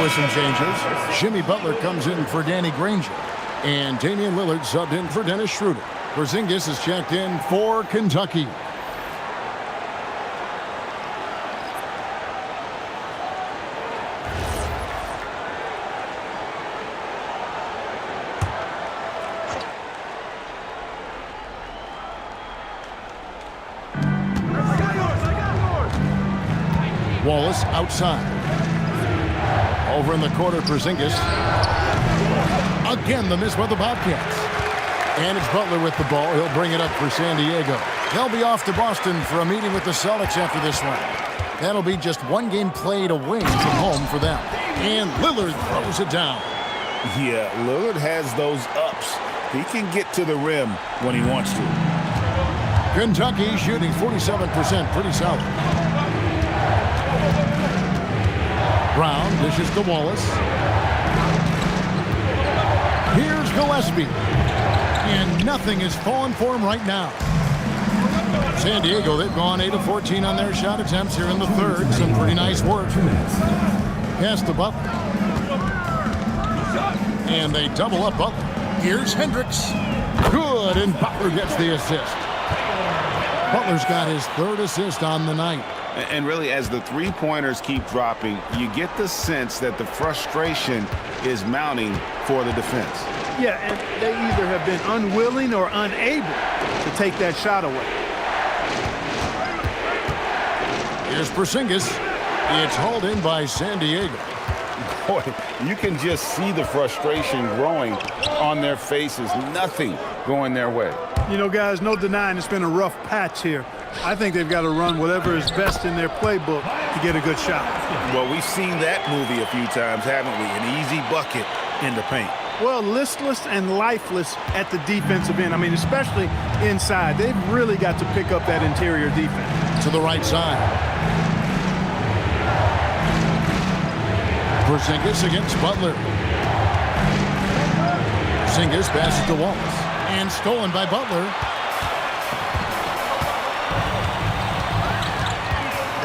Some changes. Jimmy Butler comes in for Danny Granger. And Damian Lillard subbed in for Dennis Schroeder. Porzingis is checked in for Kentucky. Wallace outside. Over in the corner, Porzingis. Again, the miss by the Bobcats. And it's Butler with the ball. He'll bring it up for San Diego. They'll be off to Boston for a meeting with the Celtics after this one. That'll be just one game played away from home for them. And Lillard throws it down. Yeah, Lillard has those ups. He can get to the rim when he wants to. Kentucky shooting 47%, pretty solid. Brown dishes to Wallace. Here's Gillespie. And nothing is falling for him right now. San Diego, they've gone 8 of 14 on their shot attempts here in the third. Some pretty nice work. Pass to Butler. And they double up Butler. Here's Hendricks. Good, and Butler gets the assist. Butler's got his third assist on the night. And really, as the three-pointers keep dropping, you get the sense that the frustration is mounting for the defense. Yeah, and they either have been unwilling or unable to take that shot away. Here's Porzingis. It's hauled in by San Diego. Boy, you can just see the frustration growing on their faces. Nothing going their way. You know, guys, no denying it's been a rough patch here. I think they've got to run whatever is best in their playbook to get a good shot. Well, we've seen that movie a few times, haven't we? An easy bucket in the paint. Well, listless and lifeless at the defensive end. I mean, especially inside. They've really got to pick up that interior defense. To the right side. Porzingis against Butler. Porzingis passes to Wallace. And stolen by Butler.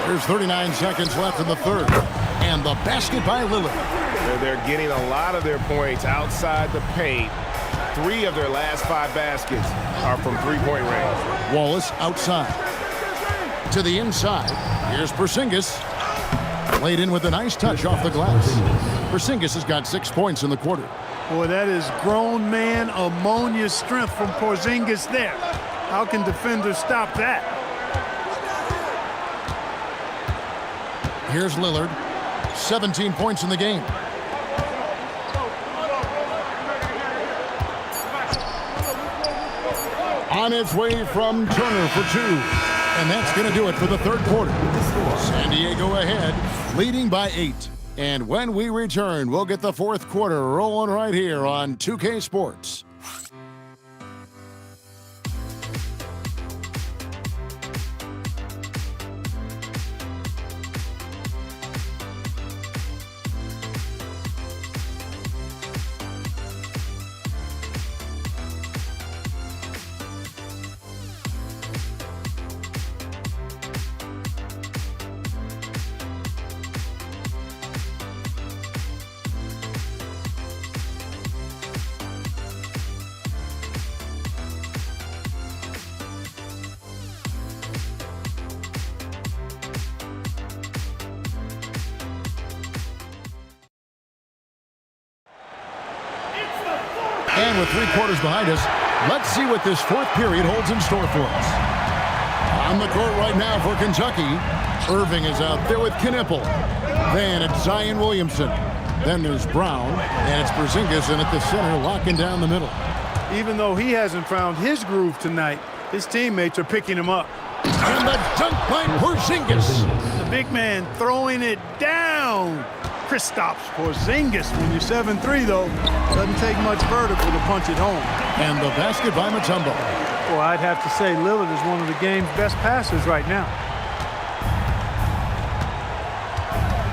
There's 39 seconds left in the third. And the basket by Lillard. They're getting a lot of their points outside the paint. 3 of their last 5 baskets are from three-point range. Wallace outside. To the inside. Here's Porzingis. Laid in with a nice touch off the glass. Porzingis has got 6 points in the quarter. Boy, that is grown man ammonia strength from Porzingis there. How can defenders stop that? Here's Lillard. 17 points in the game. On its way from Turner for 2. And that's going to do it for the third quarter. San Diego ahead, leading by 8. And when we return, we'll get the fourth quarter rolling right here on 2K Sports. And with 3 quarters behind us, let's see what this fourth period holds in store for us. On the court right now for Kentucky, Irving is out there with Knipple. Then it's Zion Williamson. Then there's Brown, and it's Porzingis in at the center, locking down the middle. Even though he hasn't found his groove tonight, his teammates are picking him up. And the dunk by Porzingis. The big man throwing it down. Kristaps Porzingis. When you're 7'3", though, doesn't take much vertical to punch it home. And the basket by Mutombo. Well, I'd have to say Lillard is one of the game's best passers right now.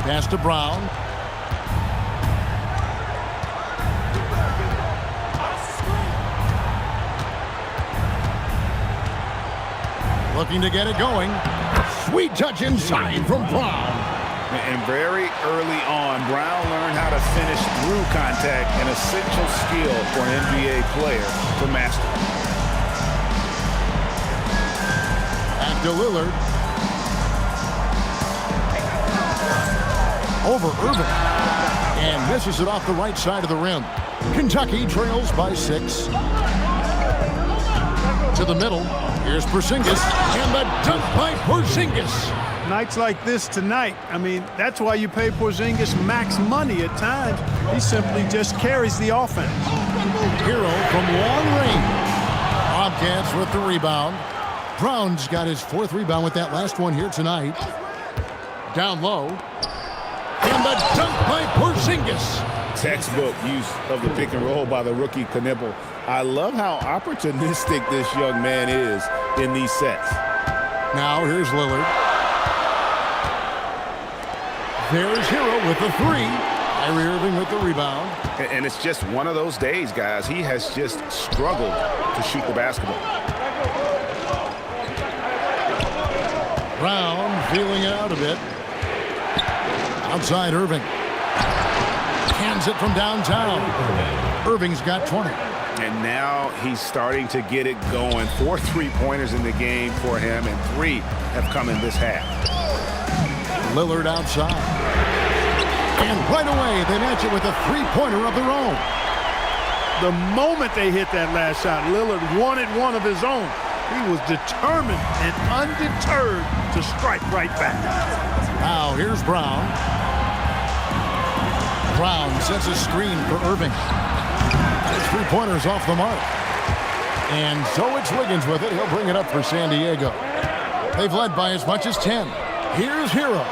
Pass to Brown. Looking to get it going. Sweet touch inside from Brown. And very early on, Brown learned how to finish through contact, an essential skill for an NBA player to master. Back to Lillard. Over Irving. And misses it off the right side of the rim. Kentucky trails by 6. To the middle. Here's Porzingis. And the dunk by Porzingis. Nights like this tonight, I mean, that's why you pay Porzingis max money at times. He simply just carries the offense. Hero from long range. Bobcats with the rebound. Brown's got his 4th rebound with that last one here tonight. Down low. And the dunk by Porzingis. Textbook use of the pick and roll by the rookie Knipple. I love how opportunistic this young man is in these sets. Now here's Lillard. There's Hero with the 3. Kyrie Irving with the rebound. And it's just one of those days, guys. He has just struggled to shoot the basketball. Brown feeling it out a bit. Outside Irving. Hands it from downtown. Irving's got 20. And now he's starting to get it going. 4 3-pointers in the game for him, and 3 have come in this half. Lillard outside. And right away, they match it with a 3-pointer of their own. The moment they hit that last shot, Lillard wanted one of his own. He was determined and undeterred to strike right back. Now here's Brown. Brown sets a screen for Irving. His 3-pointer's off the mark. And so it's Wiggins with it. He'll bring it up for San Diego. They've led by as much as 10. Here's Hero.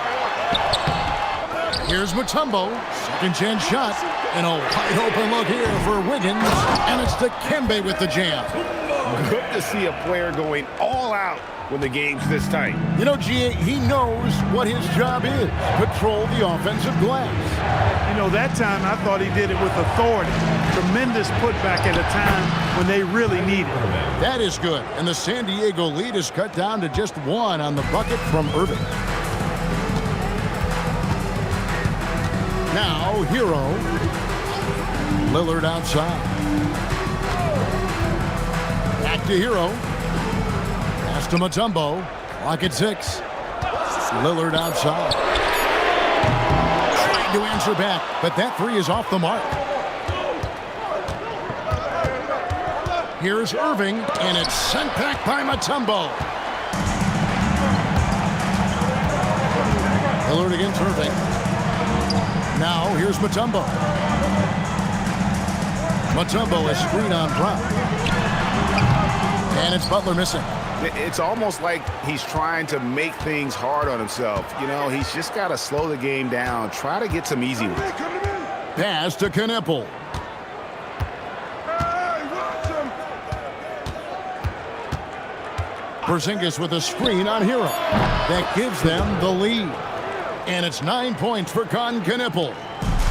Here's Mutombo. Second chance shot. And a wide open look here for Wiggins. And it's Dikembe with the jam. Good to see a player going all out when the game's this tight. You know, G.A., he knows what his job is. Patrol the offensive glass. You know, that time I thought he did it with authority. Tremendous putback at a time when they really need it. That is good. And the San Diego lead is cut down to just 1 on the bucket from Irving. Now, Hero. Lillard outside. Back to Hero. Pass to Mutombo. Clock at 6. Lillard outside. Trying to answer back, but that 3 is off the mark. Here's Irving, and it's sent back by Mutombo. Lillard against Irving. Now, here's Mutombo. Mutombo is screen on Brown. And it's Butler missing. It's almost like he's trying to make things hard on himself. You know, he's just got to slow the game down, try to get some easy ones. Pass to Knipple. Porzingis with a screen on Hero. That gives them the lead. And it's 9 points for Knipple.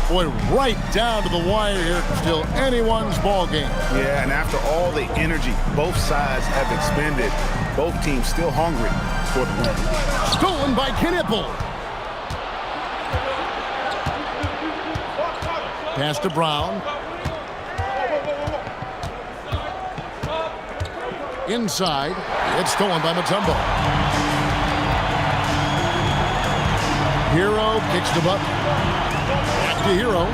Boy, right down to the wire here. Still anyone's ball game. Yeah, and after all the energy both sides have expended, both teams still hungry for the win. Stolen by Knipple. Pass to Brown. Inside. It's stolen by Mutombo. Hero kicks the bucket. Back to Hero.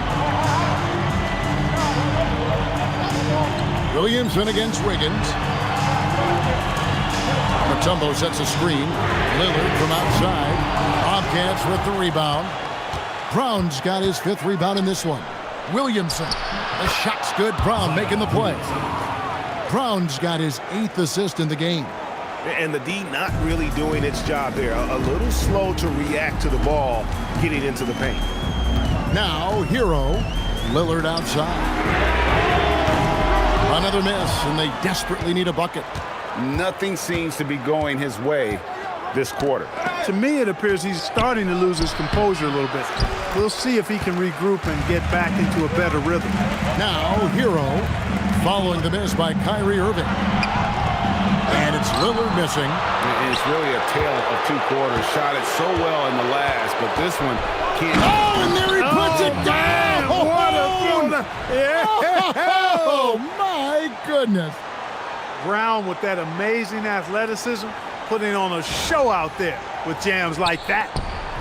Williamson against Wiggins. Mutombo sets a screen. Lillard from outside. Bobcats with the rebound. Brown's got his 5th rebound in this one. Williamson. The shot's good. Brown making the play. Brown's got his 8th assist in the game. And the D not really doing its job there. A little slow to react to the ball getting into the paint. Now, Hero. Lillard outside. Another miss, and they desperately need a bucket. Nothing seems to be going his way this quarter. To me, it appears he's starting to lose his composure a little bit. We'll see if he can regroup and get back into a better rhythm. Now, Hero. Following the miss by Kyrie Irving. And it's Lillard missing. And it's really a tale of 2 quarters. Shot it so well in the last, but this one can't. Oh, and there he puts it down! Oh, my goodness. Brown with that amazing athleticism, putting on a show out there with jams like that.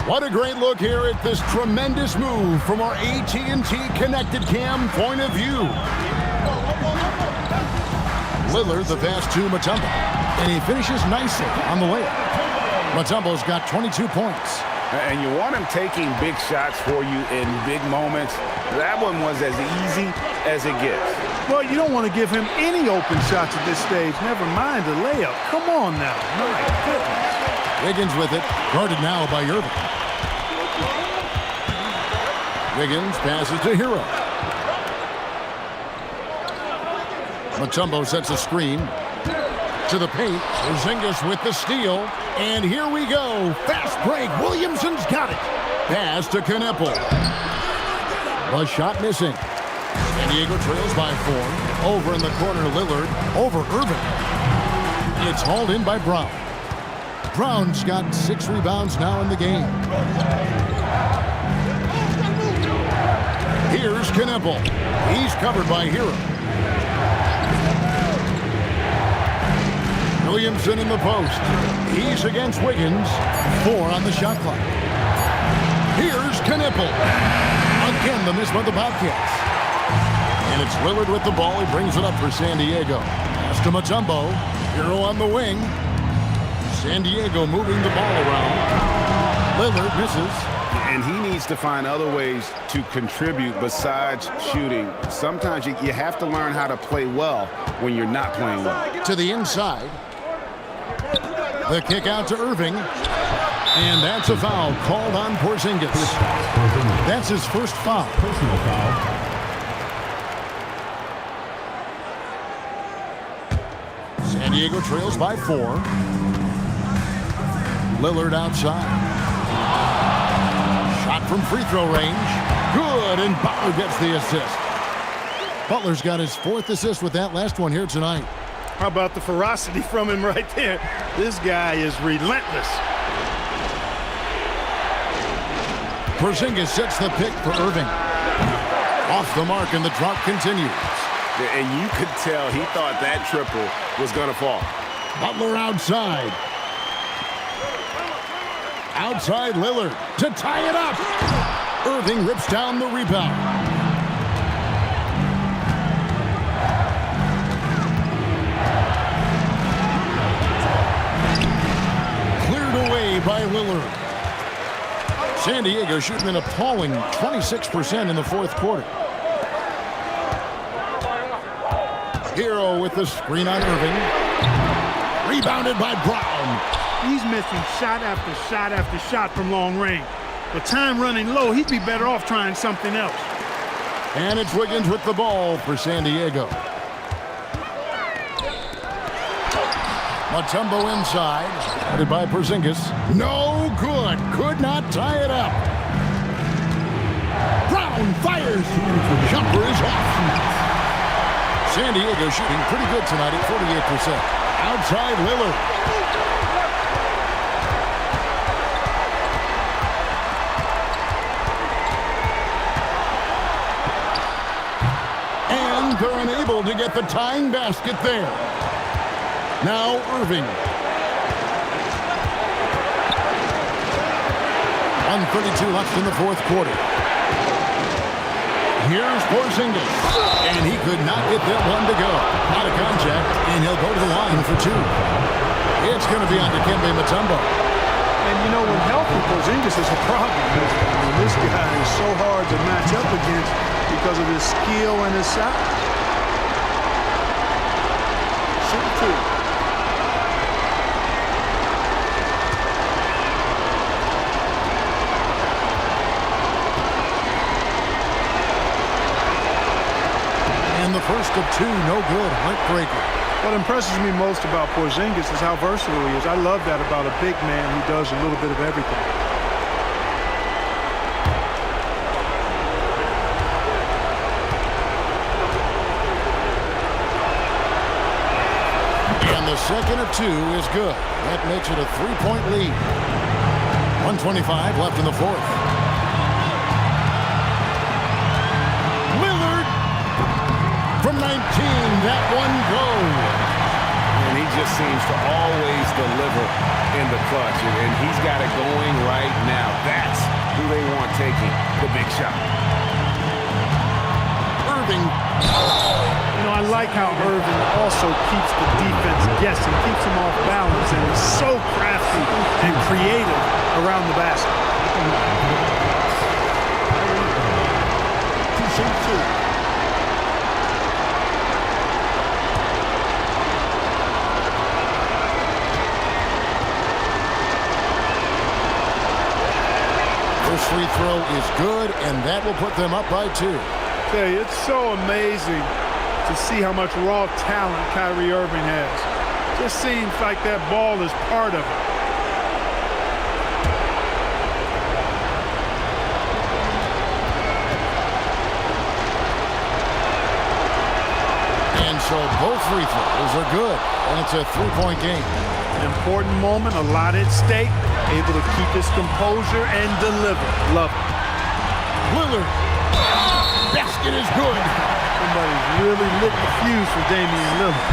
What a great look here at this tremendous move from our AT&T Connected Cam point of view. Lillard the pass to Mutombo, and he finishes nicely on the layup. Mutombo's got 22 points. And you want him taking big shots for you in big moments. That one was as easy as it gets. Well, you don't want to give him any open shots at this stage. Never mind a layup. Come on now. My goodness. Wiggins with it. Guarded now by Irving. Wiggins passes to Hero. Mutombo sets a screen. To the paint. Porzingis with the steal. And here we go. Fast break. Williamson's got it. Pass to Kneppel. A shot missing. San Diego trails by 4. Over in the corner, Lillard. Over Irving. It's hauled in by Brown. Brown's got 6 rebounds now in the game. Here's Kneppel. He's covered by Hero. Williamson in the post. He's against Wiggins. 4 on the shot clock. Here's Kneppel. Again, the miss by the Bobcats. And it's Lillard with the ball. He brings it up for San Diego. Pass to Mutombo. Hero on the wing. San Diego moving the ball around. Lillard misses. And he needs to find other ways to contribute besides shooting. Sometimes you have to learn how to play well when you're not playing well. To the inside. The kick out to Irving. And that's a foul called on Porzingis. That's his first foul. Personal foul. San Diego trails by 4. Lillard outside. Shot from free throw range. Good, and Butler gets the assist. Butler's got his 4th assist with that last one here tonight. How about the ferocity from him right there? This guy is relentless. Porzingis sets the pick for Irving. Off the mark, and the drought continues. And you could tell he thought that triple was going to fall. Butler outside. Outside Lillard to tie it up. Irving rips down the rebound. By Lillard. San Diego shooting an appalling 26% in the 4th quarter. Hero with the screen on Irving. Rebounded by Brown. He's missing shot after shot after shot from long range. With time running low, he'd be better off trying something else. And it's Wiggins with the ball for San Diego. Mutombo inside. Guarded by Porzingis. No good. Could not tie it up. Brown fires. Jumper is off. San Diego shooting pretty good tonight at 48%. Outside Lillard. And they're unable to get the tying basket there. Now Irving. 1:32 left in the 4th quarter. Here's Porzingis. And he could not get that one to go. Out of contact, and he'll go to the line for 2. It's going to be on Dikembe Mutombo. And you know, when healthy, Porzingis is a problem. I mean, this guy is so hard to match up against because of his skill and his size. Shoot 2. And the first of 2, no good. Heartbreaker. What impresses me most about Porzingis is how versatile he is. I love that about a big man who does a little bit of everything. And the second of 2 is good. That makes it a 3-point lead. 1:25 left in the 4th. From 19, that one goes. And he just seems to always deliver in the clutch. And he's got it going right now. That's who they want taking the big shot. Irving. You know, I like how Irvin also keeps the defense guessing, keeps them off balance, and is so crafty and creative around the basket. First free throw is good, and that will put them up by 2. Okay, it's so amazing to see how much raw talent Kyrie Irving has. Just seems like that ball is part of it. And so both free throws are good, and it's a 3-point game. An important moment, a lot at stake, able to keep his composure and deliver. Love it. Lillard. Basket is good. Somebody's really lit the fuse for Damian Lillard.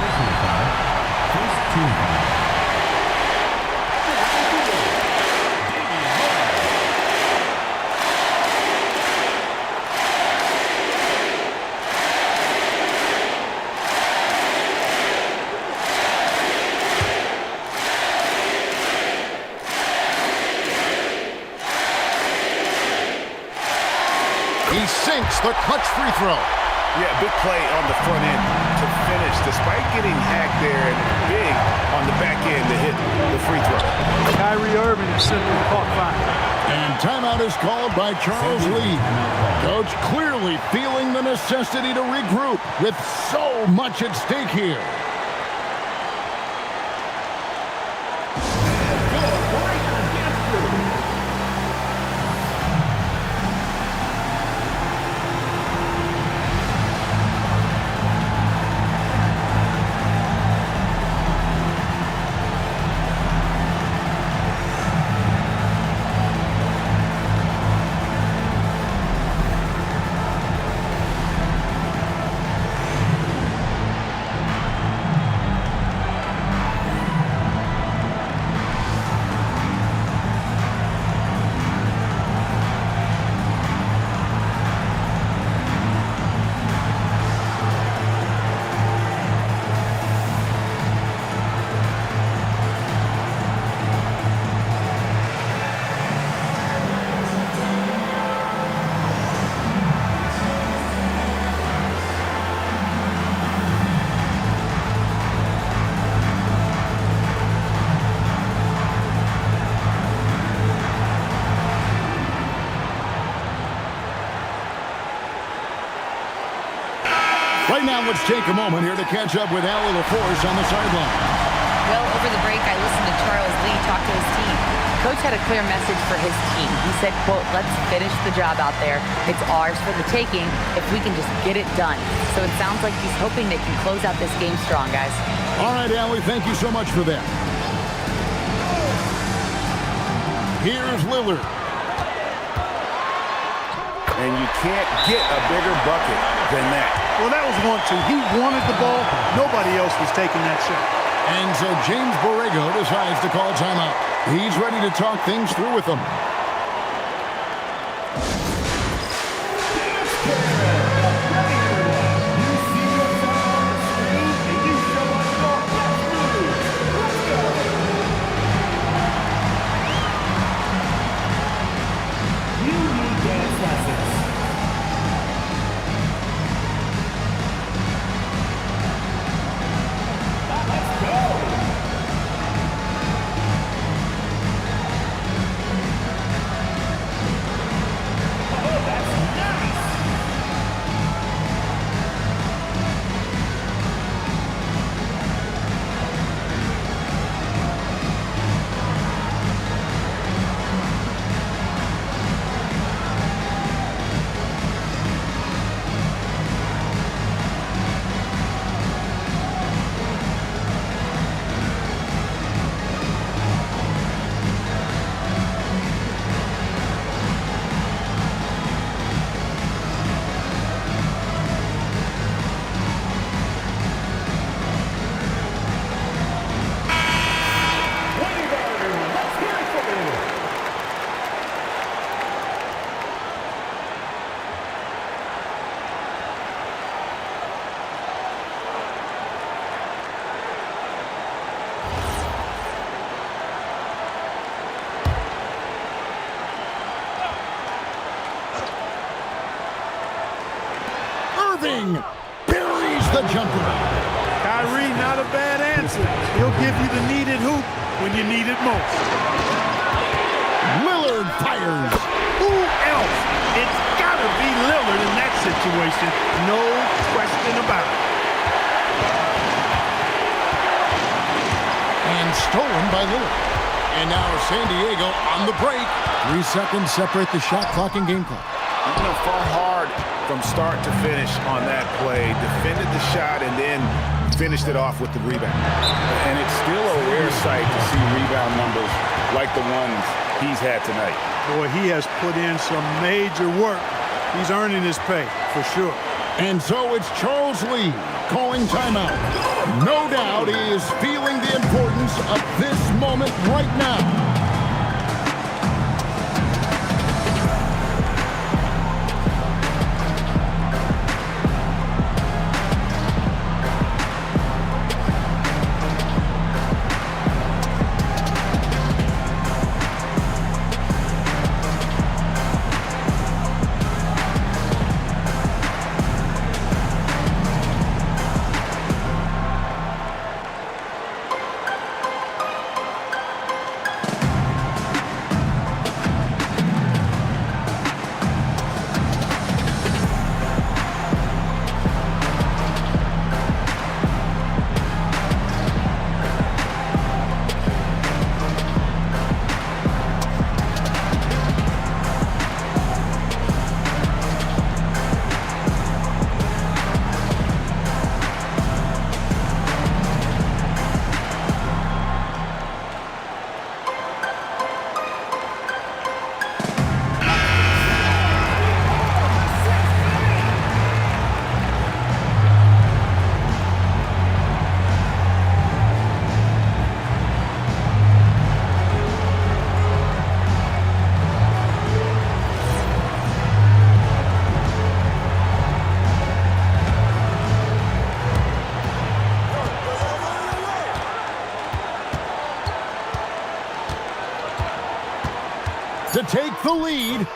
He sinks the clutch free throw. Yeah, big play on the front end to finish, despite getting hacked there, and big on the back end to hit the free throw. Kyrie Irving is simply caught fire. And timeout is called by Charles Lee. Coach clearly feeling the necessity to regroup with so much at stake here. Right now, let's take a moment here to catch up with Allie LaForce on the sideline. Well, over the break, I listened to Charles Lee talk to his team. Coach had a clear message for his team. He said, quote, let's finish the job out there. It's ours for the taking if we can just get it done. So it sounds like he's hoping they can close out this game strong, guys. All right, Allie, thank you so much for that. Here's Lillard. And you can't get a bigger bucket than that. Well, that was 1-2. He wanted the ball. Nobody else was taking that shot. And so James Borrego decides to call timeout. He's ready to talk things through with them. Irving buries the jumper. Kyrie, not a bad answer. He'll give you the needed hoop when you need it most. Lillard fires. Who else? It's got to be Lillard in that situation. No question about it. And stolen by Lillard. And now San Diego on the break. 3 seconds separate the shot clock and game clock. Fought hard from start to finish on that play. Defended the shot and then finished it off with the rebound. And it's still a rare sight to see rebound numbers like the ones he's had tonight. Boy, he has put in some major work. He's earning his pay, for sure. And so it's Charles Lee calling timeout. No doubt he is feeling the importance of this moment right now. To take the lead. And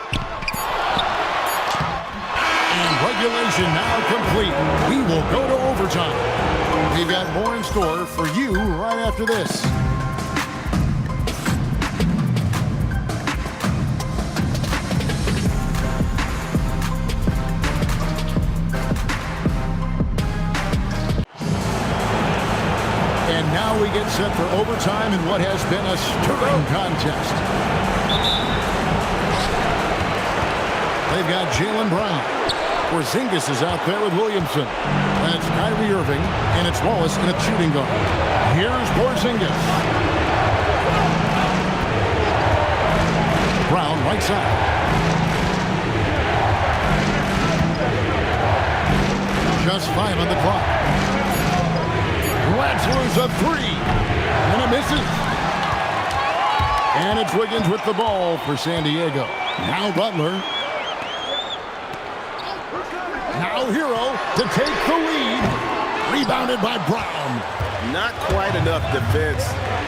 regulation now complete. We will go to overtime. We've got more in store for you right after this. And now we get set for overtime in what has been a stirring contest. They've got Jaylen Brown. Porzingis is out there with Williamson. And it's Kyrie Irving, and it's Wallace in a shooting guard. Here's Porzingis. Brown right side. Just 5 on the clock. Latzler's a 3. And it misses. And it's Wiggins with the ball for San Diego. Now Butler. Now Hero to take the lead. Rebounded by Brown. Not quite enough defense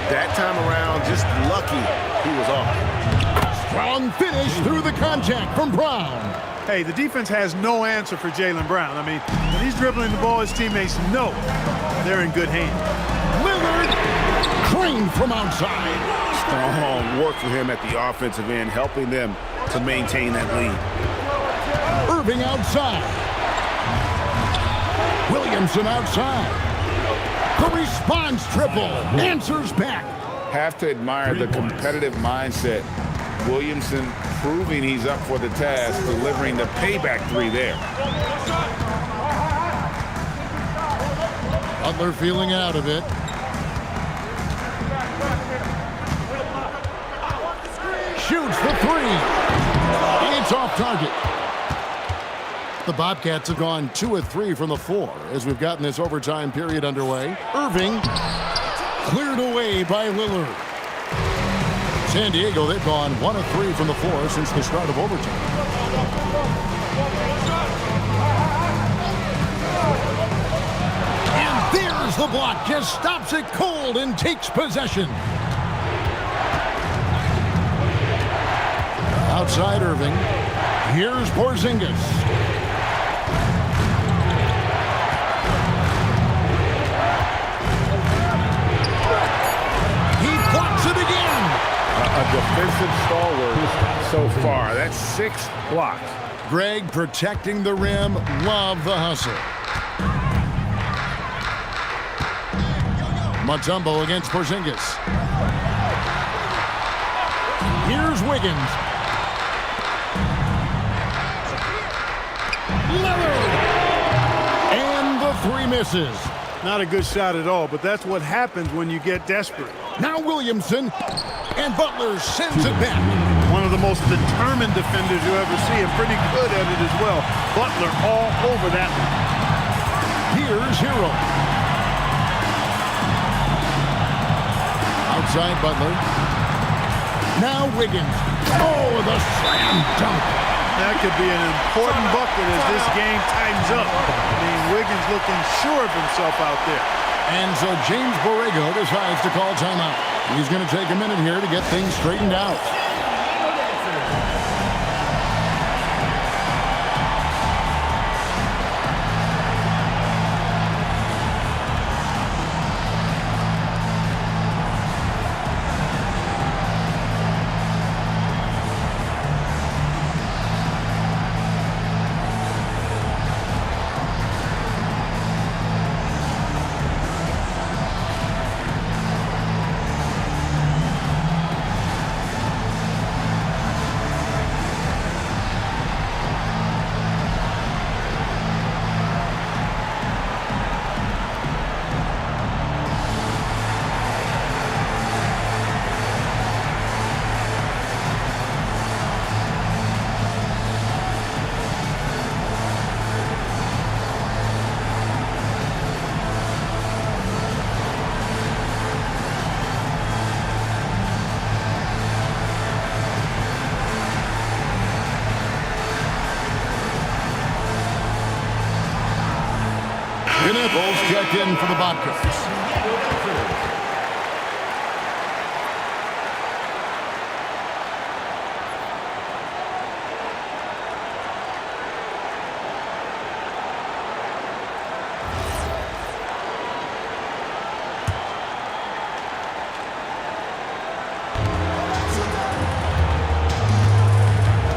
that time around. Just lucky he was off. Strong finish through the contact from Brown. Hey, the defense has no answer for Jaylen Brown. I mean, when he's dribbling the ball, his teammates know they're in good hands. Lillard, clean from outside. Strong work for him at the offensive end, helping them to maintain that lead. Irving outside. Williamson outside. The response triple. Answers back. Have to admire the competitive mindset. Williamson proving he's up for the task, delivering the payback 3 there. Butler feeling out of it. Shoots the 3. It's off target. The Bobcats have gone 2 of 3 from the floor as we've gotten this overtime period underway. Irving cleared away by Lillard. San Diego, they've gone 1 of 3 from the floor since the start of overtime. And there's the block. Just stops it cold and takes possession. Outside Irving. Here's Porzingis. 6 blocks. Greg protecting the rim. Love the hustle. Mutombo against Porzingis. Here's Wiggins. Lillard. And the three misses. Not a good shot at all, but that's what happens when you get desperate. Now Williamson. And Butler sends it back. One of the most determined defenders you ever see, and pretty good at it as well. Butler all over that one. Here's Hero. Outside Butler. Now Wiggins. Oh, the slam dunk. That could be an important bucket as this game tightens up. I mean, Wiggins looking sure of himself out there. And so James Borrego decides to call timeout. He's going to take a minute here to get things straightened out. Bulls check in for the Bobcats.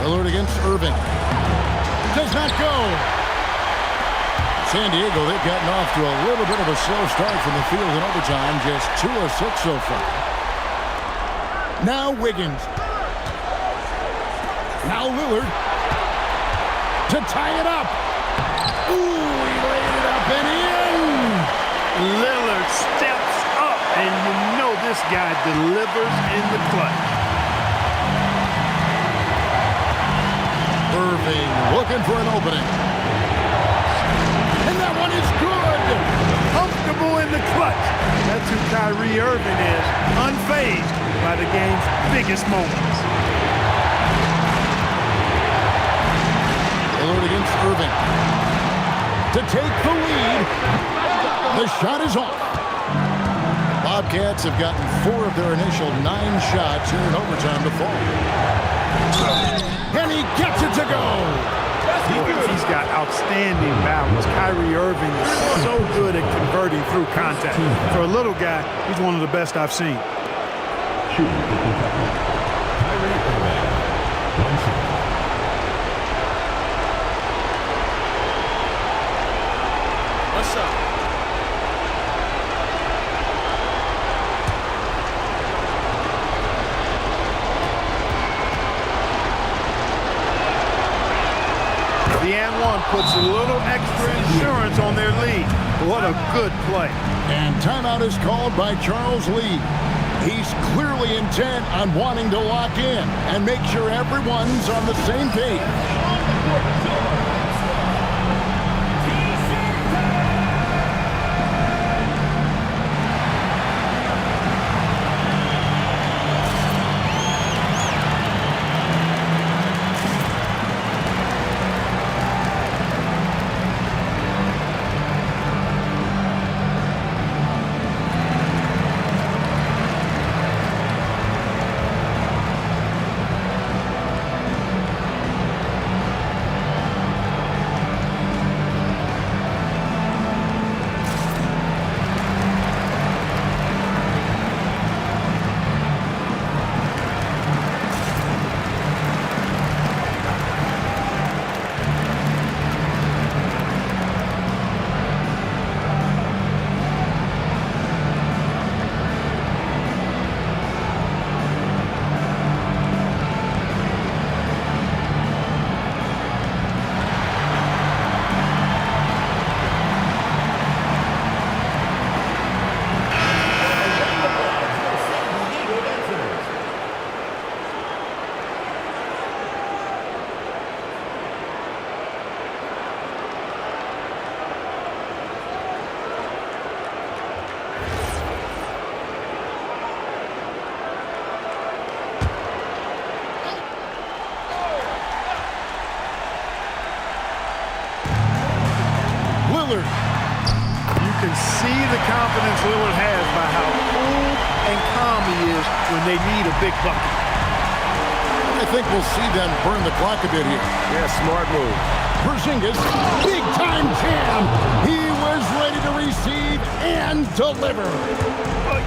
Lillard against Irving. Does not go. San Diego, they've gotten off to a little bit of a slow start from the field in overtime. Just 2 of 6 so far. Now Wiggins. Now Lillard. To tie it up. Ooh, he laid it up and in. Lillard steps up, and you know this guy delivers in the clutch. Irving looking for an opening. And that one is good. Comfortable in the clutch. That's who Kyrie Irving is, unfazed by the game's biggest moments. Lillard against Irving. To take the lead. The shot is off. Bobcats have gotten 4 of their initial 9 shots here in overtime to fall. And he gets it to go. He's got outstanding balance. Kyrie Irving is so good at converting through contact. For a little guy, he's one of the best I've seen. What's up? The and one puts a little extra insurance on their lead. What a good play. And timeout is called by Charles Lee. He's clearly intent on wanting to lock in and make sure everyone's on the same page. Lillard. You can see the confidence Lillard has by how cool and calm he is when they need a big bucket. I think we'll see them burn the clock a bit here. Yeah, smart move. Porzingis, big-time jam. He was ready to receive and deliver.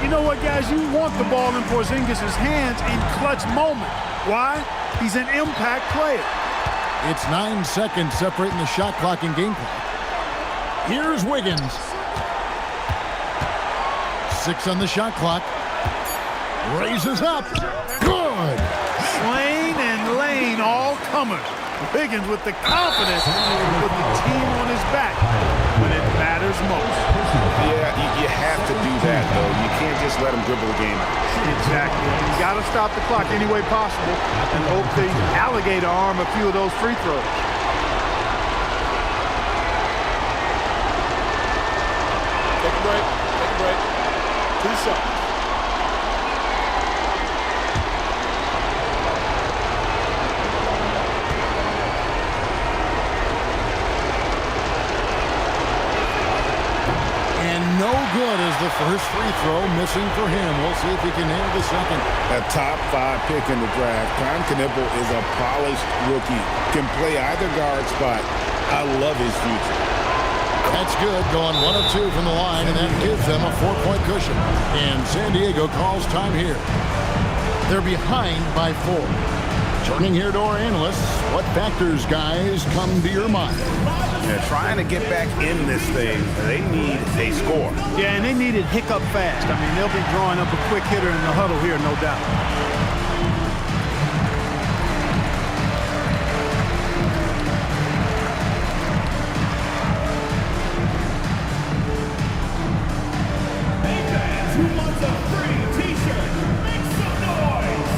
You know what, guys? You want the ball in Porzingis' hands in clutch moment. Why? He's an impact player. It's 9 seconds separating the shot clock and game clock. Here's Wiggins. 6 on the shot clock. Raises up. Good. Swain and Lane all comers. Wiggins with the confidence to put the team on his back when it matters most. Yeah, you have to do that, though. You can't just let him dribble the game out. Exactly. You got to stop the clock any way possible and hope the alligator arm a few of those free throws. Take a break. Take a break. 2 shots. No good as the first free throw missing for him. We'll see if he can nail the second. A top 5 pick in the draft. Prime Knipple is a polished rookie. Can play either guard spot. I love his future. That's good. Going 1 of 2 from the line, and that gives them a 4-point cushion. And San Diego calls time here. They're behind by 4. Turning here to our analysts, what factors, guys, come to your mind? Yeah, trying to get back in this thing, they need a score. Yeah, and they need it hiccup fast. I mean, they'll be drawing up a quick hitter in the huddle here, no doubt. Hey fans, who wants a free t-shirt? Make some noise!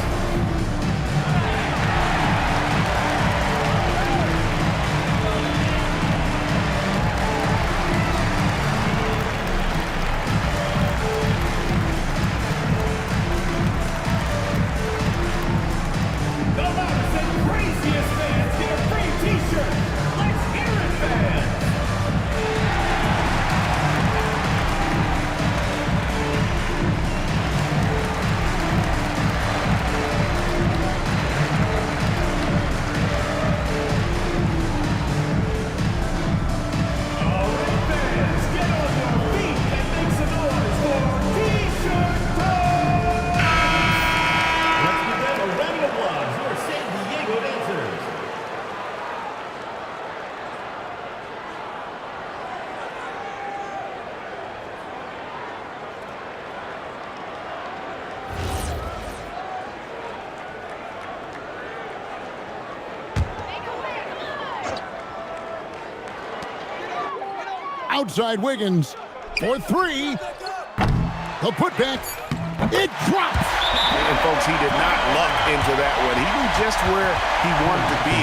Outside Wiggins for 3. The putback. It drops. And folks, he did not luck into that one. He knew just where he wanted to be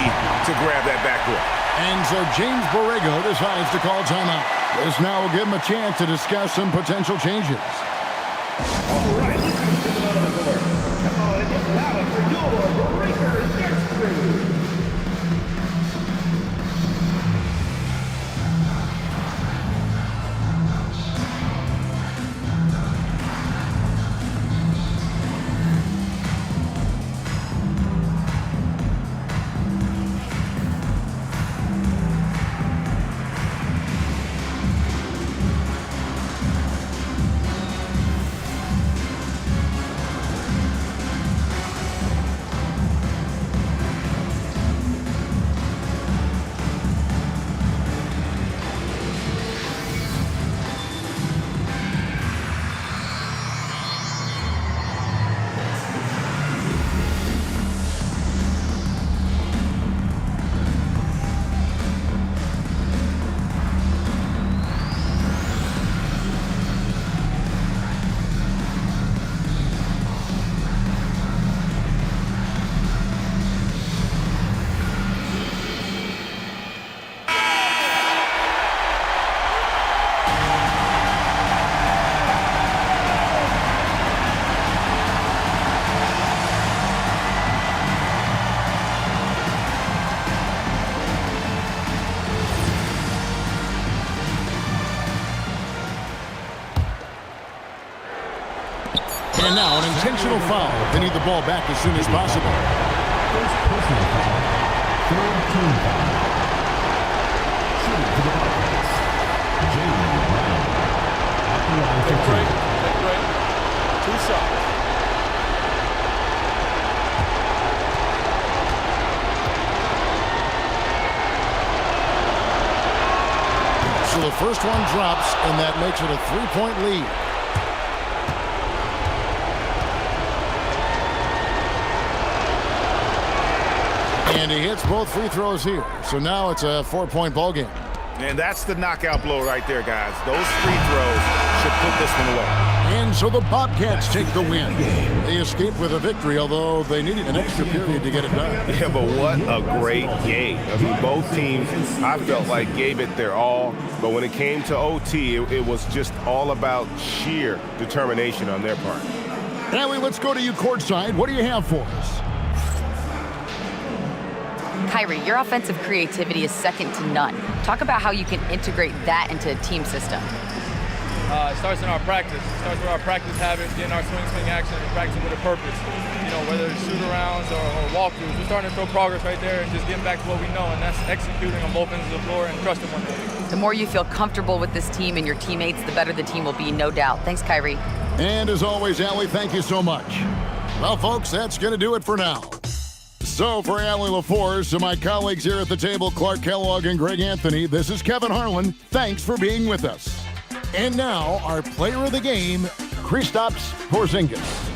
to grab that backcourt. And so James Borrego decides to call timeout. This now will give him a chance to discuss some potential changes. All right, let's get to the middle of the court. Come on and get loud for your Breakers next crew. And now an intentional foul. They need the ball back as soon as possible. First personal foul. Third team foul. Shooting for the Buckeyes. Jalen Brown. At the line for two. Great. 2 shots. So the first one drops, and that makes it a 3-point lead. And he hits both free throws here. So now it's a 4-point ball game. And that's the knockout blow right there, guys. Those free throws should put this one away. And so the Bobcats take the win. They escaped with a victory, although they needed an extra period to get it done. Yeah, but what a great game. I mean, both teams, I felt like, gave it their all. But when it came to OT, it was just all about sheer determination on their part. Allie, let's go to you courtside. What do you have for us? Kyrie, your offensive creativity is second to none. Talk about how you can integrate that into a team system. It starts in our practice. It starts with our practice habits, getting our swing action, and practicing with a purpose. You know, whether it's shoot-arounds or walkthroughs, we're starting to show progress right there and just getting back to what we know, and that's executing on both ends of the floor and trusting one another. The more you feel comfortable with this team and your teammates, the better the team will be, no doubt. Thanks, Kyrie. And as always, Allie, thank you so much. Well, folks, that's going to do it for now. So for Allie LaForce and my colleagues here at the table, Clark Kellogg and Greg Anthony, this is Kevin Harlan. Thanks for being with us. And now, our player of the game, Kristaps Porzingis.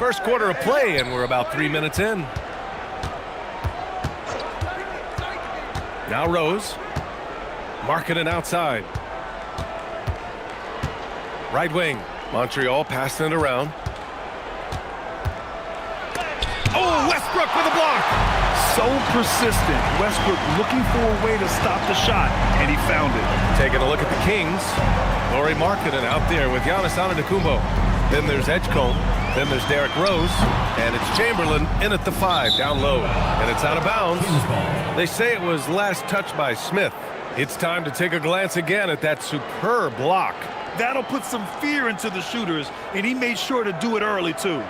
First quarter of play, and we're about 3 minutes in. Now Rose. Marking it outside. Right wing. Montreal passing it around. Oh, Westbrook with a block. So persistent. Westbrook looking for a way to stop the shot, and he found it. Taking a look at the Kings. Lauri Markkanen out there with Giannis Antetokounmpo. Then there's Edgecombe. Then there's Derrick Rose. And it's Chamberlain in at the 5, down low. And it's out of bounds. They say it was last touched by Smith. It's time to take a glance again at that superb block. That'll put some fear into the shooters, and he made sure to do it early, too.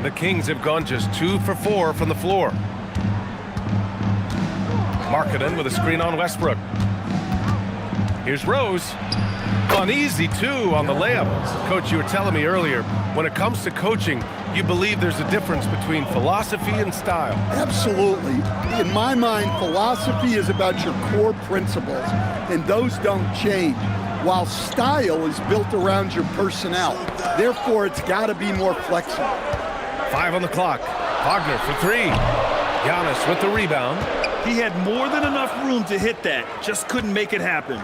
The Kings have gone just 2 for 4 from the floor. Markkanen with a screen on Westbrook. Here's Rose. An easy 2 on the layup. Coach, you were telling me earlier, when it comes to coaching, you believe there's a difference between philosophy and style. Absolutely. In my mind, philosophy is about your core principles, and those don't change, while style is built around your personnel. Therefore, it's got to be more flexible. 5 on the clock. Wagner for 3. Giannis with the rebound. He had more than enough room to hit that. Just couldn't make it happen.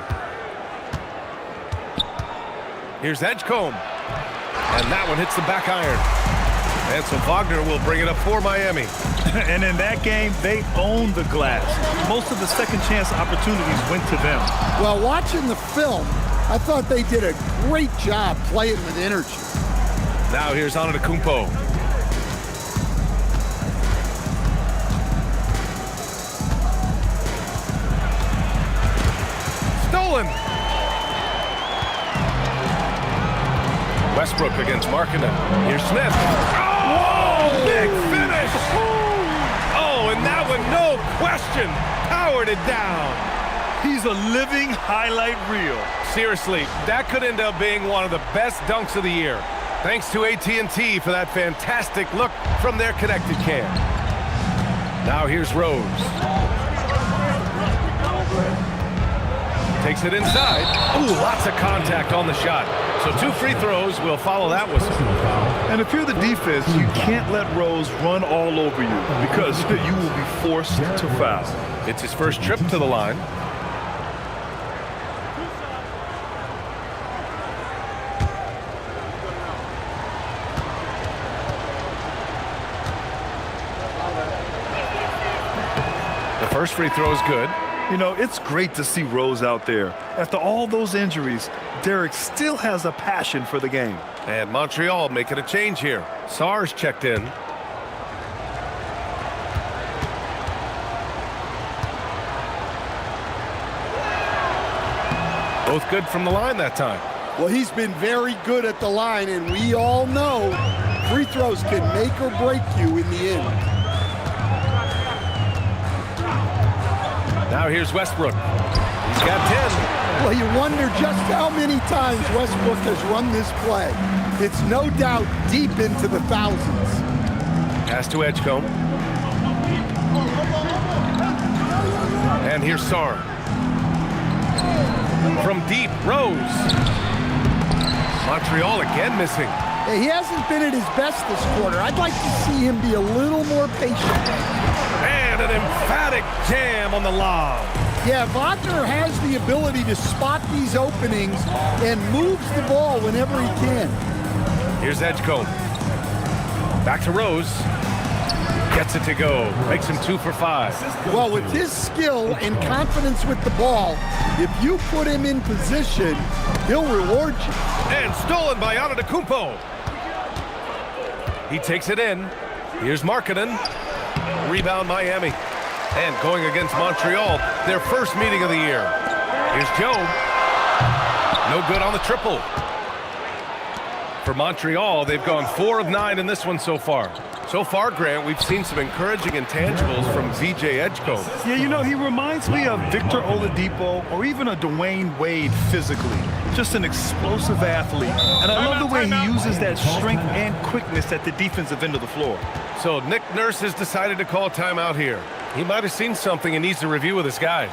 Here's Edgecombe. And that one hits the back iron. And so Wagner will bring it up for Miami. And in that game, they owned the glass. Most of the second chance opportunities went to them. Well, watching the film, I thought they did a great job playing with energy. Now here's Antetokounmpo. Stolen. Westbrook against Markkanen. Here's Smith. Oh, big finish. Oh, and that one, no question, powered it down. He's a living highlight reel. Seriously, that could end up being one of the best dunks of the year. Thanks to AT&T for that fantastic look from their connected cam. Now here's Rose. Takes it inside. Ooh, lots of contact on the shot. So 2 free throws will follow that whistle. And if you're the defense, you can't let Rose run all over you because you will be forced to foul. It's his first trip to the line. The first free throw is good. You know, it's great to see Rose out there. After all those injuries, Derrick still has a passion for the game. And Montreal making a change here. Sarr's checked in. Both good from the line that time. Well, he's been very good at the line, and we all know free throws can make or break you in the end. Now here's Westbrook. He's got 10. Well, you wonder just how many times Westbrook has run this play. It's no doubt deep into the thousands. Pass to Edgecombe. And here's Sarr. From deep, Rose. Montreal again missing. He hasn't been at his best this quarter. I'd like to see him be a little more patient. And an emphatic jam on the lob. Yeah, Wagner has the ability to spot these openings and moves the ball whenever he can. Here's Edgecombe. Back to Rose. Gets it to go. Makes him 2 for 5. Well, with his skill and confidence with the ball, if you put him in position, he'll reward you. And stolen by Antetokounmpo. He takes it in. Here's Markkanen. Rebound Miami. And going against Montreal, their first meeting of the year. Here's Joe. No good on the triple. For Montreal, they've gone 4 of 9 in this one so far. So far, Grant, we've seen some encouraging intangibles from VJ Edgecombe. Yeah, you know, he reminds me of Victor Oladipo or even a Dwayne Wade physically. Just an explosive athlete. And I love the way he uses that strength and quickness at the defensive end of the floor. So Nick Nurse has decided to call timeout here. He might have seen something and needs to review with his guys.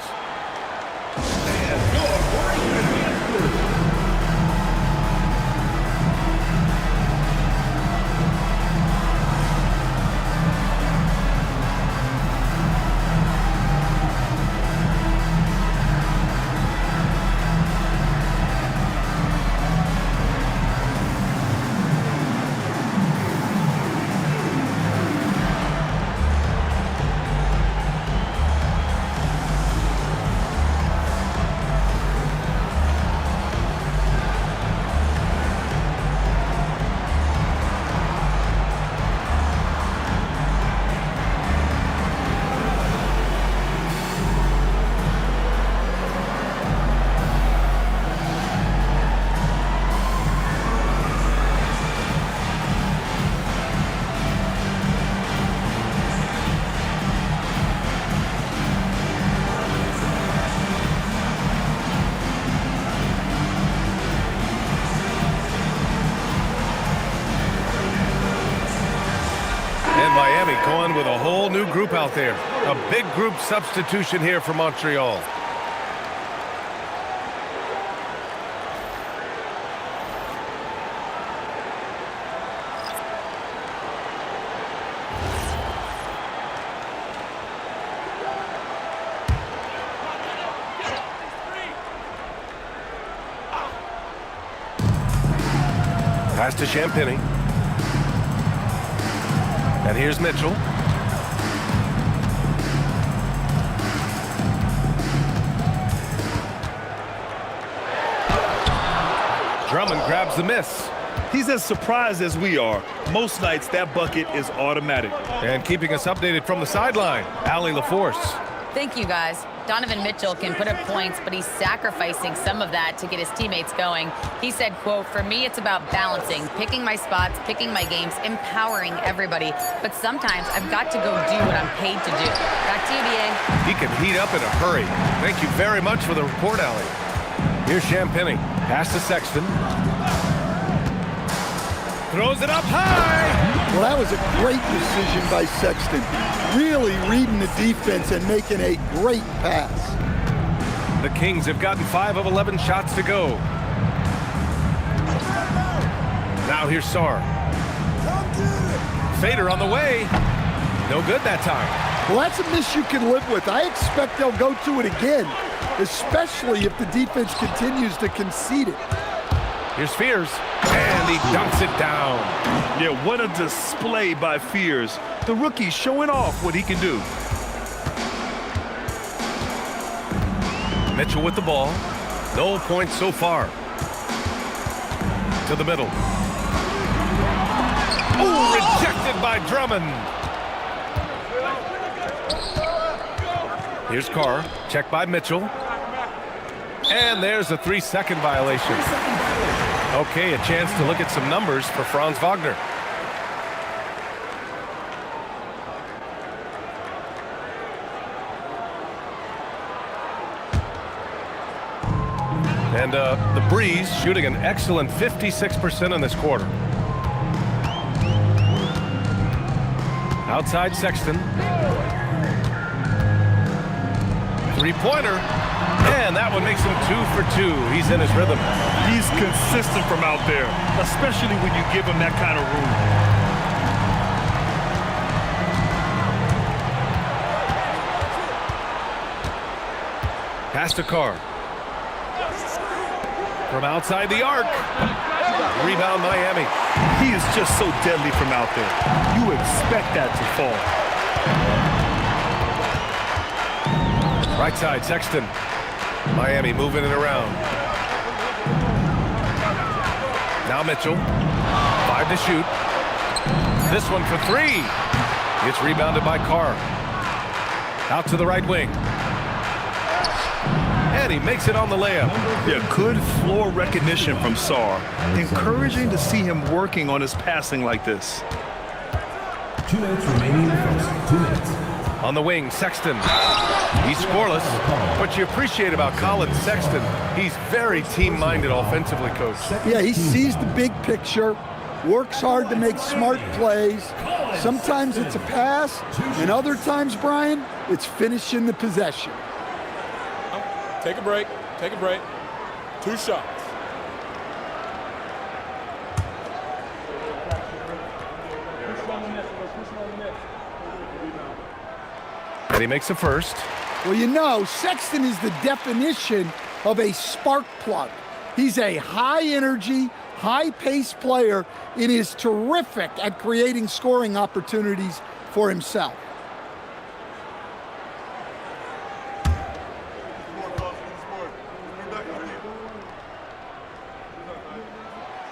new group out there. A big group substitution here for Montreal. Pass to Champagny. And here's Mitchell. Drummond grabs the miss. He's as surprised as we are. Most nights, that bucket is automatic. And keeping us updated from the sideline, Allie LaForce. Thank you, guys. Donovan Mitchell can put up points, but he's sacrificing some of that to get his teammates going. He said, quote, "For me, it's about balancing, picking my spots, picking my games, empowering everybody. But sometimes I've got to go do what I'm paid to do." Back to you, BA. He can heat up in a hurry. Thank you very much for the report, Allie. Here's Champagny. Pass to Sexton. Throws it up high. Well, that was a great decision by Sexton. Really reading the defense and making a great pass. The Kings have gotten 5 of 11 shots to go. Now here's Sarr. Fader on the way. No good that time. Well, that's a miss you can live with. I expect they'll go to it again, especially if the defense continues to concede it. Here's Fears, and he dunks it down. Yeah, what a display by Fears. The rookie showing off what he can do. Mitchell with the ball. No points so far. To the middle. Oh, rejected by Drummond. Here's Carr, checked by Mitchell. And there's a 3-second violation. Okay, a chance to look at some numbers for Franz Wagner. And the Breeze shooting an excellent 56% in this quarter. Outside Sexton. Three-pointer. And that one makes him 2 for 2. He's in his rhythm. He's consistent from out there, especially when you give him that kind of room. Pass to Carr. From outside the arc. Rebound Miami. He is just so deadly from out there. You expect that to fall. Right side, Sexton. Miami moving it around. Now Mitchell. 5 to shoot. This one for 3. Gets rebounded by Carr. Out to the right wing. And he makes it on the layup. Yeah, good floor recognition from Sarr. Encouraging to see him working on his passing like this. 2 minutes remaining in the first. 2 minutes. On the wing, Sexton. He's scoreless. What you appreciate about Colin Sexton, he's very team-minded offensively, Coach. Yeah, he sees the big picture, works hard to make smart plays. Sometimes it's a pass, and other times, Brian, it's finishing the possession. Take a break. Take a break. 2 shots. And he makes the first. Well, you know, Sexton is the definition of a spark plug. He's a high-energy, high-paced player and is terrific at creating scoring opportunities for himself.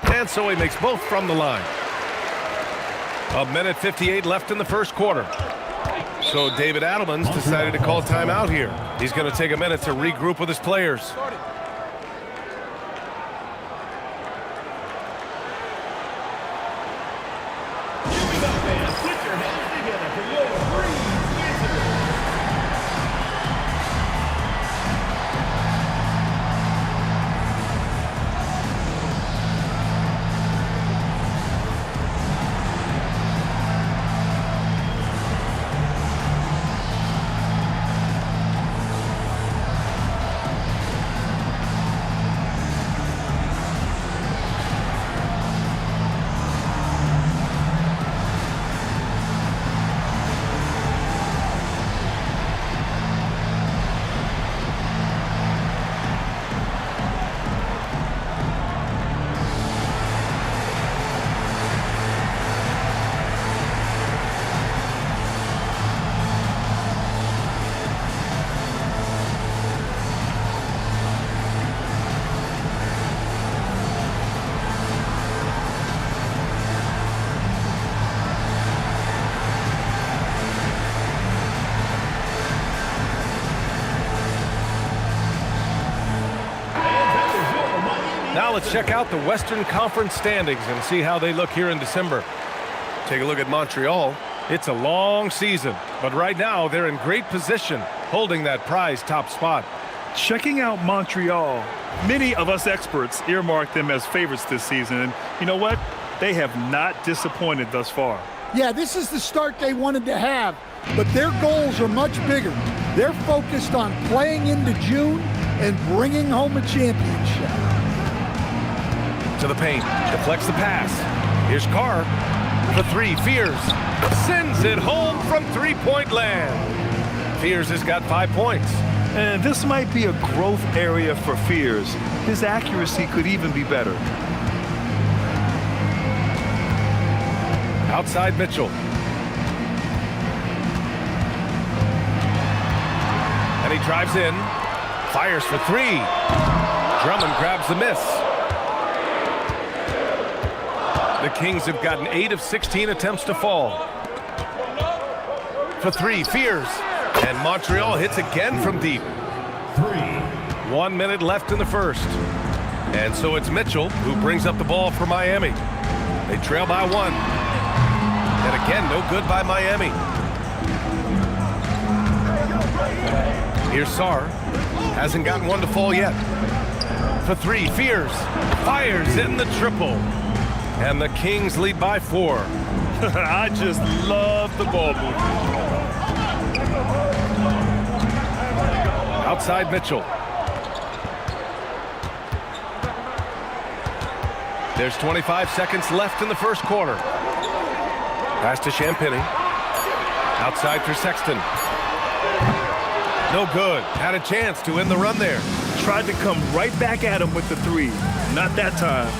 And so he makes both from the line. 1:58 left in the first quarter. So David Adelman's decided to call timeout here. He's going to take a minute to regroup with his players. Now let's check out the Western Conference standings and see how they look here in December. Take a look at Montreal. It's a long season, but right now they're in great position, holding that prized top spot. Checking out Montreal, many of us experts earmarked them as favorites this season, and you know what? They have not disappointed thus far. Yeah, this is the start they wanted to have, but their goals are much bigger. They're focused on playing into June and bringing home a championship. To the paint, deflects the pass. Here's Carr for three. Fears sends it home from three-point land. Fears has got 5 points. And this might be a growth area for Fears. His accuracy could even be better. Outside Mitchell. And he drives in. Fires for three. Drummond grabs the miss. The Kings have gotten 8 of 16 attempts to fall. For three, Fears. And Montreal hits again from deep. 1 minute left in the first. And so it's Mitchell who brings up the ball for Miami. They trail by 1. And again, no good by Miami. Here's Sarr. Hasn't gotten one to fall yet. For three, Fears. Fires in the triple. And the Kings lead by 4. I just love the ball movement. Outside Mitchell. There's 25 seconds left in the first quarter. Pass to Champagny. Outside for Sexton. No good. Had a chance to end the run there. Tried to come right back at him with the three. Not that time.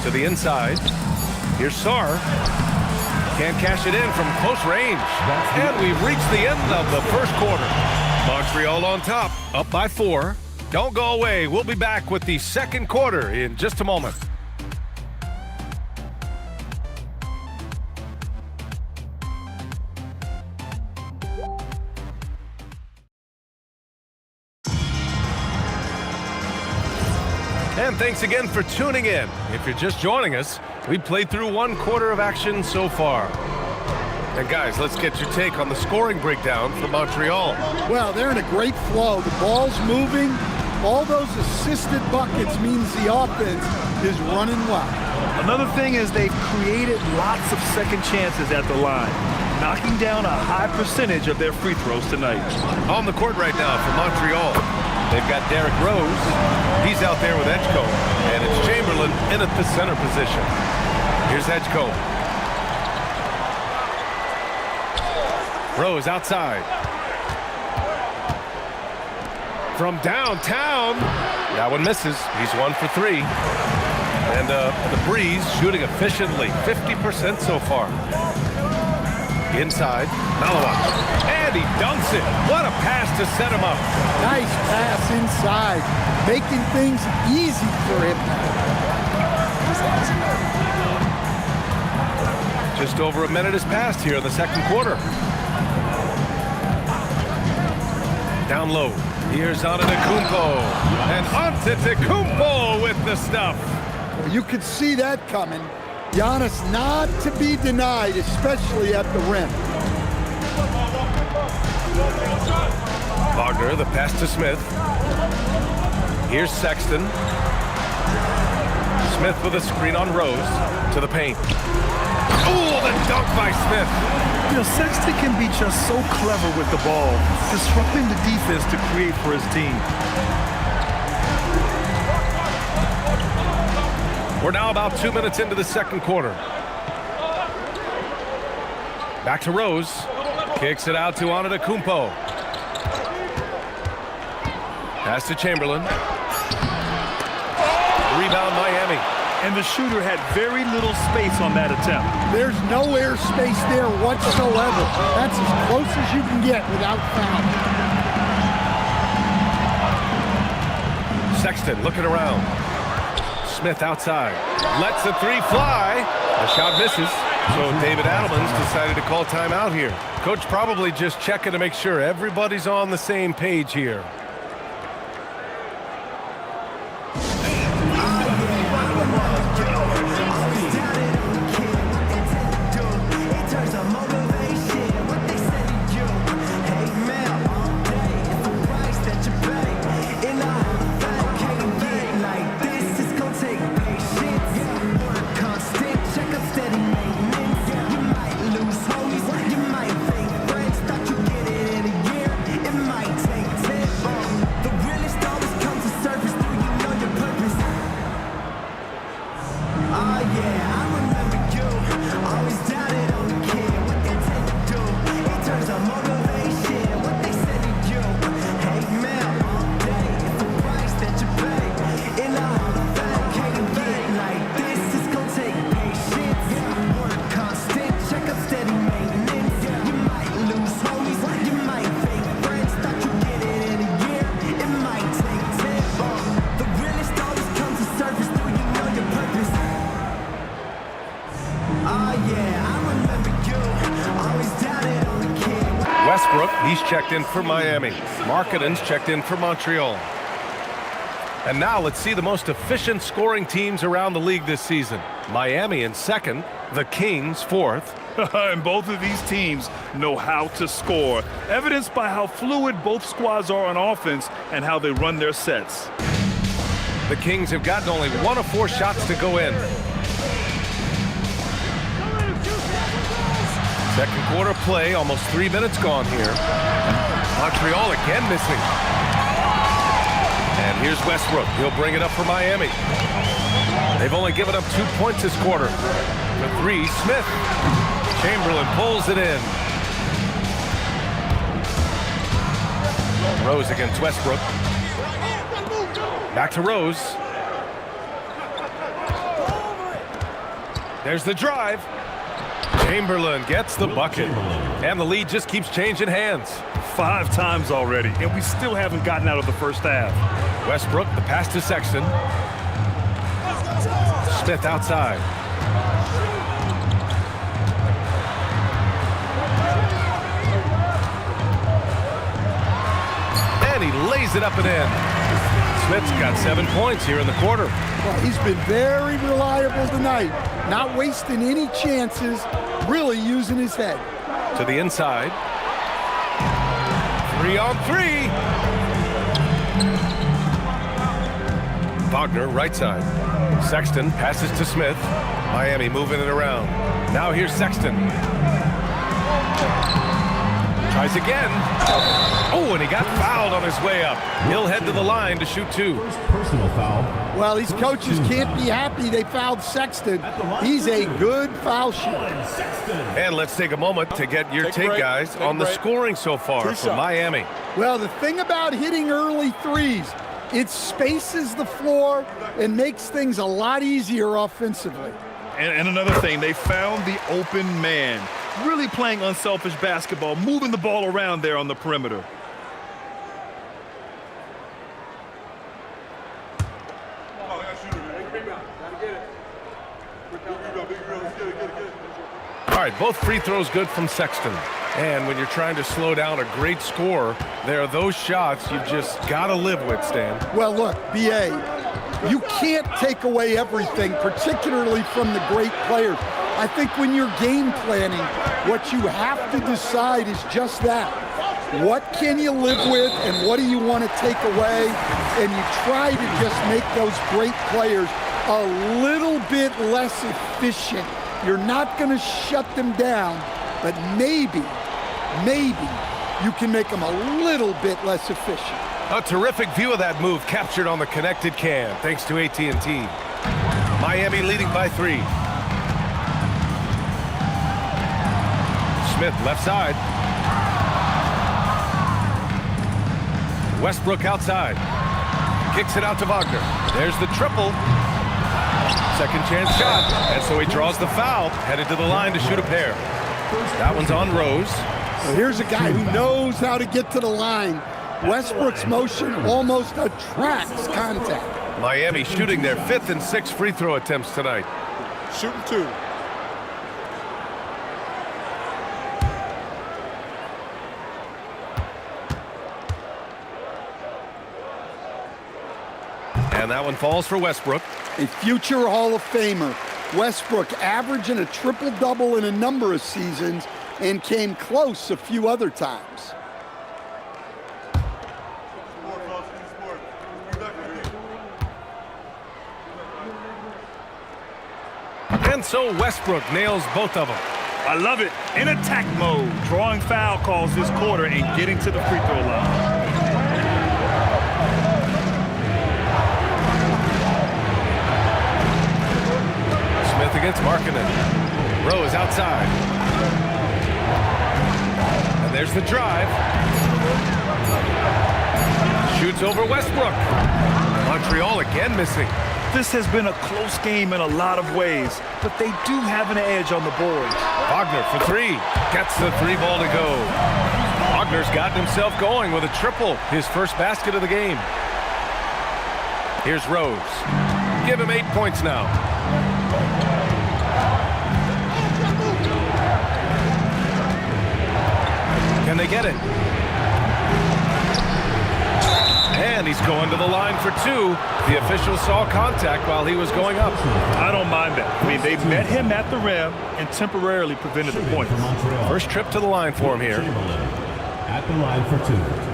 To the inside. Here's Sarr. Can't cash it in from close range. And we've reached the end of the first quarter. Montreal on top, up by 4. Don't go away. We'll be back with the second quarter in just a moment. And thanks again for tuning in. If you're just joining us, we played through 1 quarter of action so far. And guys, let's get your take on the scoring breakdown for Montreal. Well, they're in a great flow. The ball's moving. All those assisted buckets means the offense is running well. Another thing is they've created lots of second chances at the line, knocking down a high percentage of their free throws tonight. On the court right now for Montreal, they've got Derrick Rose. He's out there with Edgecombe, and it's Chamberlain in at the center position. Here's Edgecombe. Rose outside. From downtown. That one misses. He's 1 for 3. And the Breeze shooting efficiently. 50% so far. Inside. Malawak. And he dunks it. What a pass to set him up. Nice pass inside. Making things easy for him. Just over a minute has passed here in the second quarter. Down low. Here's Antetokounmpo. And Antetokounmpo with the stuff. Well, you could see that coming. Giannis not to be denied, especially at the rim. Wagner, the pass to Smith. Here's Sexton. Smith with a screen on Rose. To the paint. Oh, the dunk by Smith. You know, Sexton can be just so clever with the ball, disrupting the defense to create for his team. We're now about 2 minutes into the second quarter. Back to Rose. Kicks it out to Antetokounmpo. Pass to Chamberlain. Rebound Miami. And the shooter had very little space on that attempt. There's no air space there whatsoever. That's as close as you can get without foul. Sexton looking around. Smith outside. Lets the three fly. The shot misses. So David Adelman's decided to call timeout here. Coach probably just checking to make sure everybody's on the same page here. Westbrook, he's checked in for Miami. Markkanen's checked in for Montreal. And now let's see the most efficient scoring teams around the league this season. Miami in second, the Kings fourth. And both of these teams know how to score, evidenced by how fluid both squads are on offense and how they run their sets. The Kings have gotten only 1 of 4 shots to go in. Second quarter play, almost 3 minutes gone here. Montreal again missing. And here's Westbrook. He'll bring it up for Miami. They've only given up 2 points this quarter. The 3, Smith. Chamberlain pulls it in. Rose against Westbrook. Back to Rose. There's the drive. Chamberlain gets the bucket. And the lead just keeps changing hands. 5 times already, and we still haven't gotten out of the first half. Westbrook, the pass to Sexton. Smith outside. And he lays it up and in. Smith's got 7 points here in the quarter. Well, he's been very reliable tonight, not wasting any chances, really using his head. To the inside. 3 on 3. Wagner, right side. Sexton passes to Smith. Miami moving it around. Now here's Sexton. Tries again. Oh, and he got fouled on his way up. He'll head to the line to shoot 2. Personal foul. Well, these coaches can't be happy they fouled Sexton. He's a good foul shooter. And let's take a moment to get your take, guys, on the scoring so far for Miami. Well, the thing about hitting early threes, it spaces the floor and makes things a lot easier offensively. And another thing, they found the open man. Really playing unselfish basketball, moving the ball around there on the perimeter. All right, both free throws good from Sexton. And when you're trying to slow down a great scorer, there are those shots you've just got to live with, Stan. Well, look, B.A., you can't take away everything, particularly from the great players. I think when you're game planning, what you have to decide is just that. What can you live with and what do you want to take away? And you try to just make those great players a little bit less efficient. You're not going to shut them down, but maybe you can make them a little bit less efficient. A terrific view of that move captured on the connected cam, thanks to AT&T. Miami leading by 3. Smith left side. Westbrook outside. Kicks it out to Wagner. There's the triple. Second chance shot. And so he draws the foul, headed to the line to shoot a pair. That one's on Rose. Well, here's a guy who knows how to get to the line. Westbrook's motion almost attracts contact. Miami shooting their 5th and 6th free throw attempts tonight. Shooting 2. And that one falls for Westbrook. A future Hall of Famer. Westbrook averaging a triple-double in a number of seasons and came close a few other times. And so Westbrook nails both of them. I love it. In attack mode, drawing foul calls this quarter and getting to the free throw line. Smith against Markkanen. Rose outside. And there's the drive. Shoots over Westbrook. Montreal again missing. This has been a close game in a lot of ways, but they do have an edge on the board. Wagner for 3. Gets the 3 ball to go. Wagner's gotten himself going with a triple, his first basket of the game. Here's Rose. Give him 8 points now. Can they get it? And he's going to the line for two. The official saw contact while he was going up. I don't mind that. I mean, they met him at the rim and temporarily prevented the points. First trip to the line for him here. At the line for two.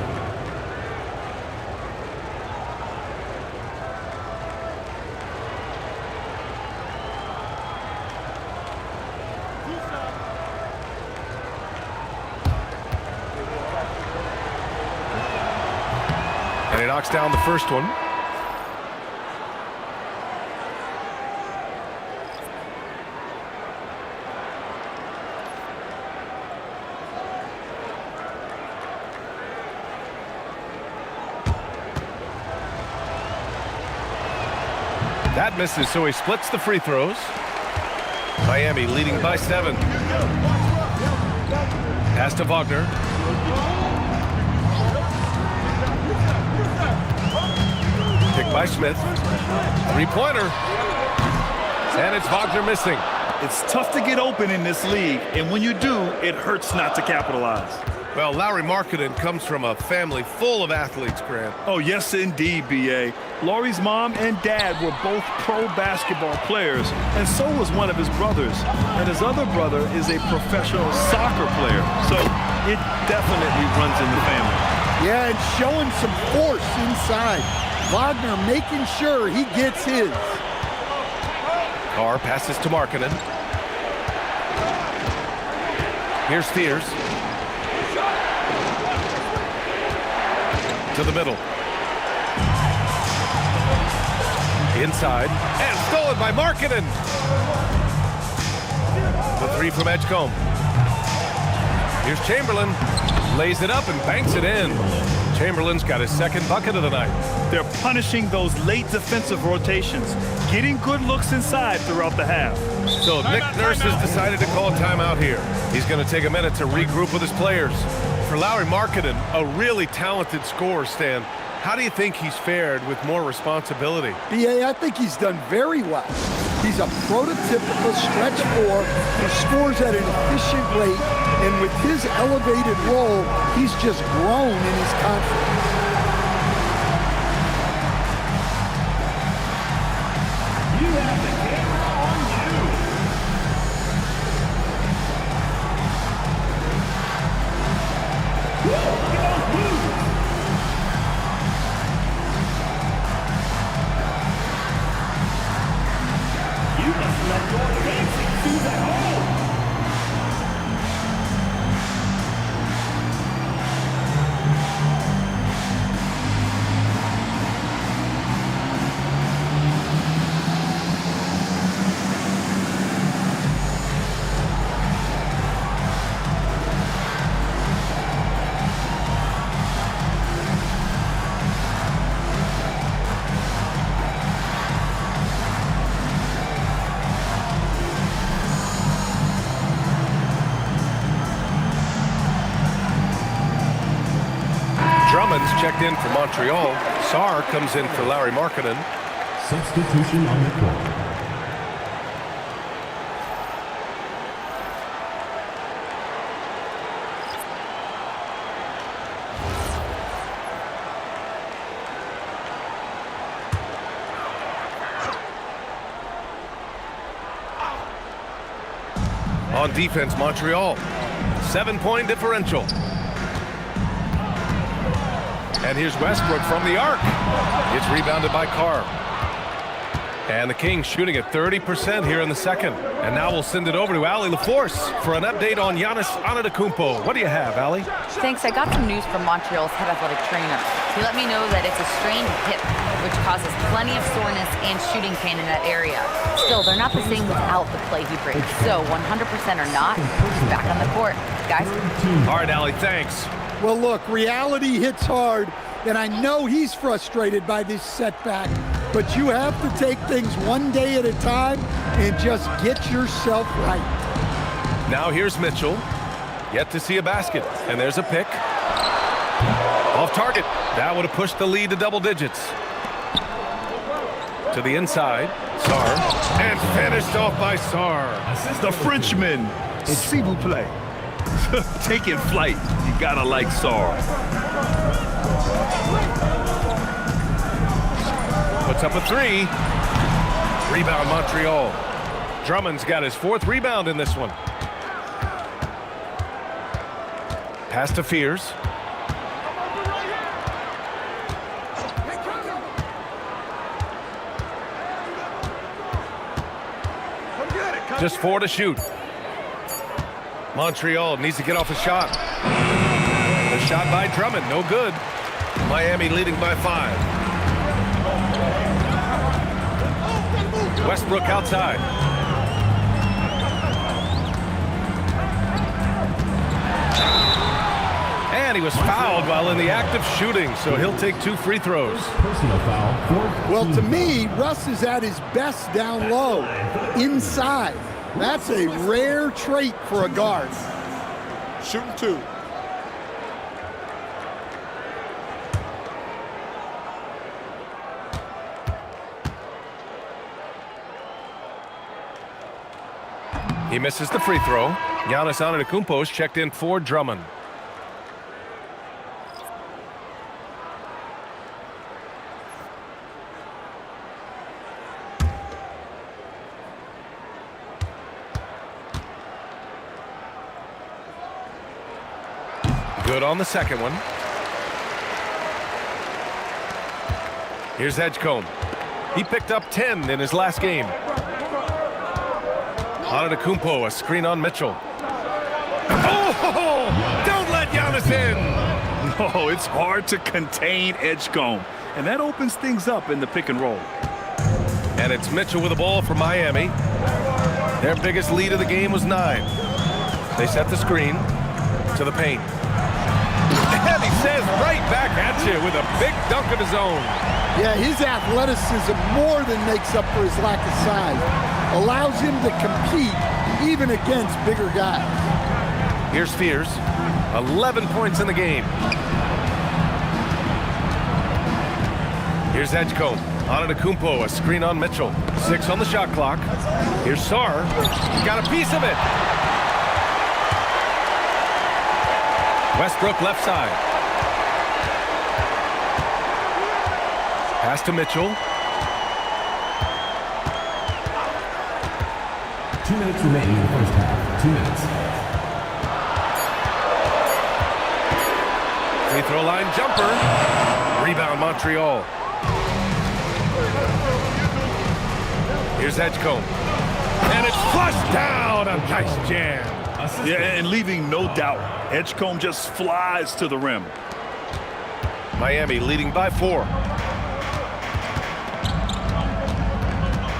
And he knocks down the first one. That misses, so he splits the free throws. Miami leading by 7. Pass to Wagner. Pick by Smith. Three-pointer. And it's Wagner missing. It's tough to get open in this league, and when you do, it hurts not to capitalize. Well, Lauri Markkanen comes from a family full of athletes, Grant. Oh, yes, indeed, B.A. Lauri's mom and dad were both pro basketball players, and so was one of his brothers. And his other brother is a professional soccer player, so it definitely runs in the family. Yeah, and showing some force inside. Wagner making sure he gets his. Carr passes to Markkanen. Here's Thiers. To the middle. Inside. And stolen by Markkanen. The three from Edgecombe. Here's Chamberlain. Lays it up and banks it in. Chamberlain's got his second bucket of the night. They're punishing those late defensive rotations, getting good looks inside throughout the half. So Nick Nurse has decided to call timeout here. He's going to take a minute to regroup with his players. For Lauri Markkanen, a really talented scorer, Stan. How do you think he's fared with more responsibility? B.A., I think he's done very well. He's a prototypical stretch four who scores at an efficient rate, and with his elevated role, he's just grown in his confidence. You have the camera on you. Woo, look at those moves. You must let your dancing shoes at home. Drummond's checked in for Montreal. Sarr comes in for Lauri Markkanen. Substitution on the court. On defense, Montreal. 7-point differential. And here's Westbrook from the arc. It's rebounded by Carr. And the Kings shooting at 30% here in the second. And now we'll send it over to Allie LaForce for an update on Giannis Antetokounmpo. What do you have, Allie? Thanks. I got some news from Montreal's head athletic trainer. He let me know that it's a strained hip, which causes plenty of soreness and shooting pain in that area. Still, they're not the same without the play he brings. So 100% or not, he's back on the court. Guys? All right, Allie, thanks. Well, look, reality hits hard, and I know he's frustrated by this setback, but you have to take things one day at a time and just get yourself right. Now here's Mitchell. Yet to see a basket. And there's a pick. Off target. That would have pushed the lead to double digits. To the inside. Sarr. And finished off by Sarr. The Frenchman, s'il vous plaît. Taking flight. You gotta like Saar. Puts up a three. Rebound Montreal. Drummond's got his 4th rebound in this one. Pass to Fears. Just 4 to shoot. Montreal needs to get off a shot. The shot by Drummond, no good. Miami leading by 5. Westbrook outside. And he was fouled while in the act of shooting, so he'll take 2 free throws. Personal foul. Well, to me, Russ is at his best down low, inside. That's a rare trait for a guard. Shooting 2. He misses the free throw. Giannis Antetokounmpo checked in for Drummond. Good on the second one. Here's Edgecombe. He picked up 10 in his last game. Antetokounmpo, a screen on Mitchell. Oh! Don't let Giannis in! No, it's hard to contain Edgecombe, and that opens things up in the pick and roll. And it's Mitchell with the ball for Miami. Their biggest lead of the game was 9. They set the screen to the paint. And he says right back at you with a big dunk of his own. Yeah, his athleticism more than makes up for his lack of size. Allows him to compete even against bigger guys. Here's Fears. 11 points in the game. Here's Edgecombe. Antetokounmpo, a screen on Mitchell. 6 on the shot clock. Here's Saar. Got a piece of it. Westbrook left side. Pass to Mitchell. 2 minutes remaining in the first half. 2 minutes. Free throw line jumper. Rebound Montreal. Here's Edgecombe. And it's flushed down. A nice jam. Yeah, and leaving no doubt. Edgecombe just flies to the rim. Miami leading by 4.